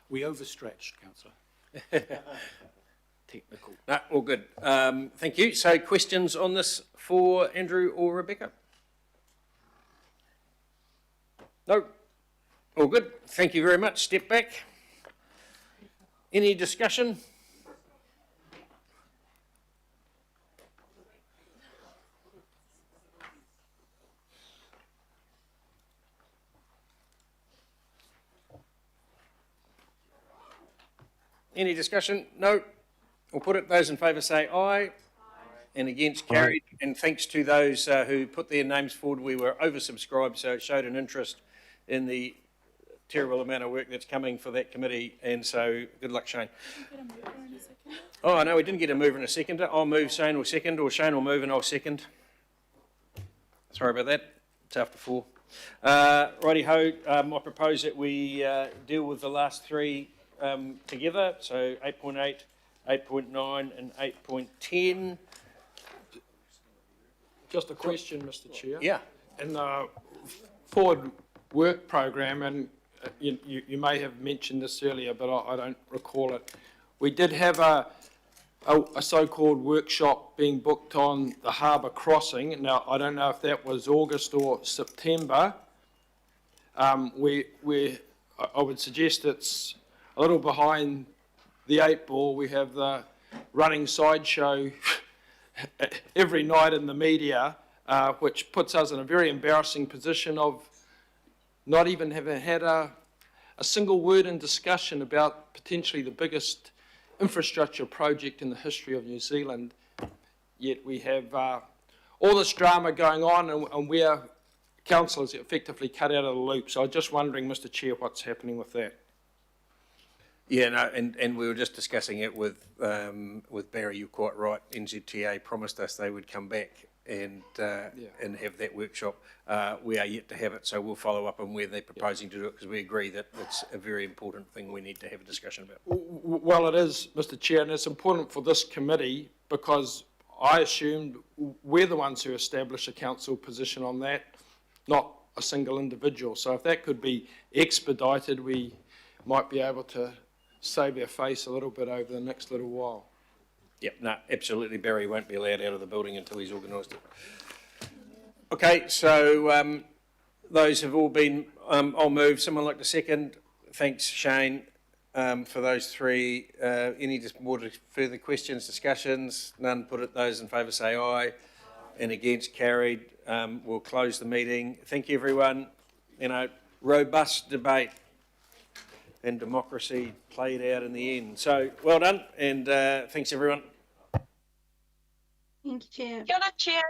V: We overstretched, Councillor.
A: Technical. No, all good. Thank you. So questions on this for Andrew or Rebecca? No. All good. Thank you very much. Step back. Any discussion? Any discussion? No. We'll put it. Those in favour say aye. And against carried. And thanks to those who put their names forward. We were oversubscribed, so it showed an interest in the terrible amount of work that's coming for that committee. And so good luck, Shane. Oh, no, we didn't get a mover and a seconder. I'll move, Shane will second, or Shane will move and I'll second. Sorry about that. It's after 4. Righty-ho, I propose that we deal with the last three together. So 8.8, 8.9 and 8.10.
O: Just a question, Mr. Chair.
A: Yeah.
O: In the forward work program, and you may have mentioned this earlier, but I don't recall it. We did have a so-called workshop being booked on the harbour crossing. Now, I don't know if that was August or September. I would suggest it's a little behind the 8 ball. We have the running sideshow every night in the media, which puts us in a very embarrassing position of not even having had a single word in discussion about potentially the biggest infrastructure project in the history of New Zealand. Yet we have all this drama going on, and we're councillors effectively cut out of the loop. So I'm just wondering, Mr. Chair, what's happening with that?
A: Yeah, no, and we were just discussing it with Barry. You're quite right. NZTA promised us they would come back and have that workshop. We are yet to have it, so we'll follow up on where they're proposing to do it, because we agree that it's a very important thing we need to have a discussion about.
O: Well, it is, Mr. Chair, and it's important for this committee because I assumed we're the ones who establish a council position on that, not a single individual. So if that could be expedited, we might be able to save our face a little bit over the next little while.
A: Yep, no, absolutely. Barry won't be allowed out of the building until he's organised it. Okay, so those have all been, I'll move. Someone like to second? Thanks, Shane, for those three. Any more further questions, discussions? None. Put it. Those in favour say aye. And against, carried. We'll close the meeting. Thank you, everyone. Robust debate and democracy played out in the end. So well done, and thanks everyone.
C: Thank you, Chair. Kia ora, Chair.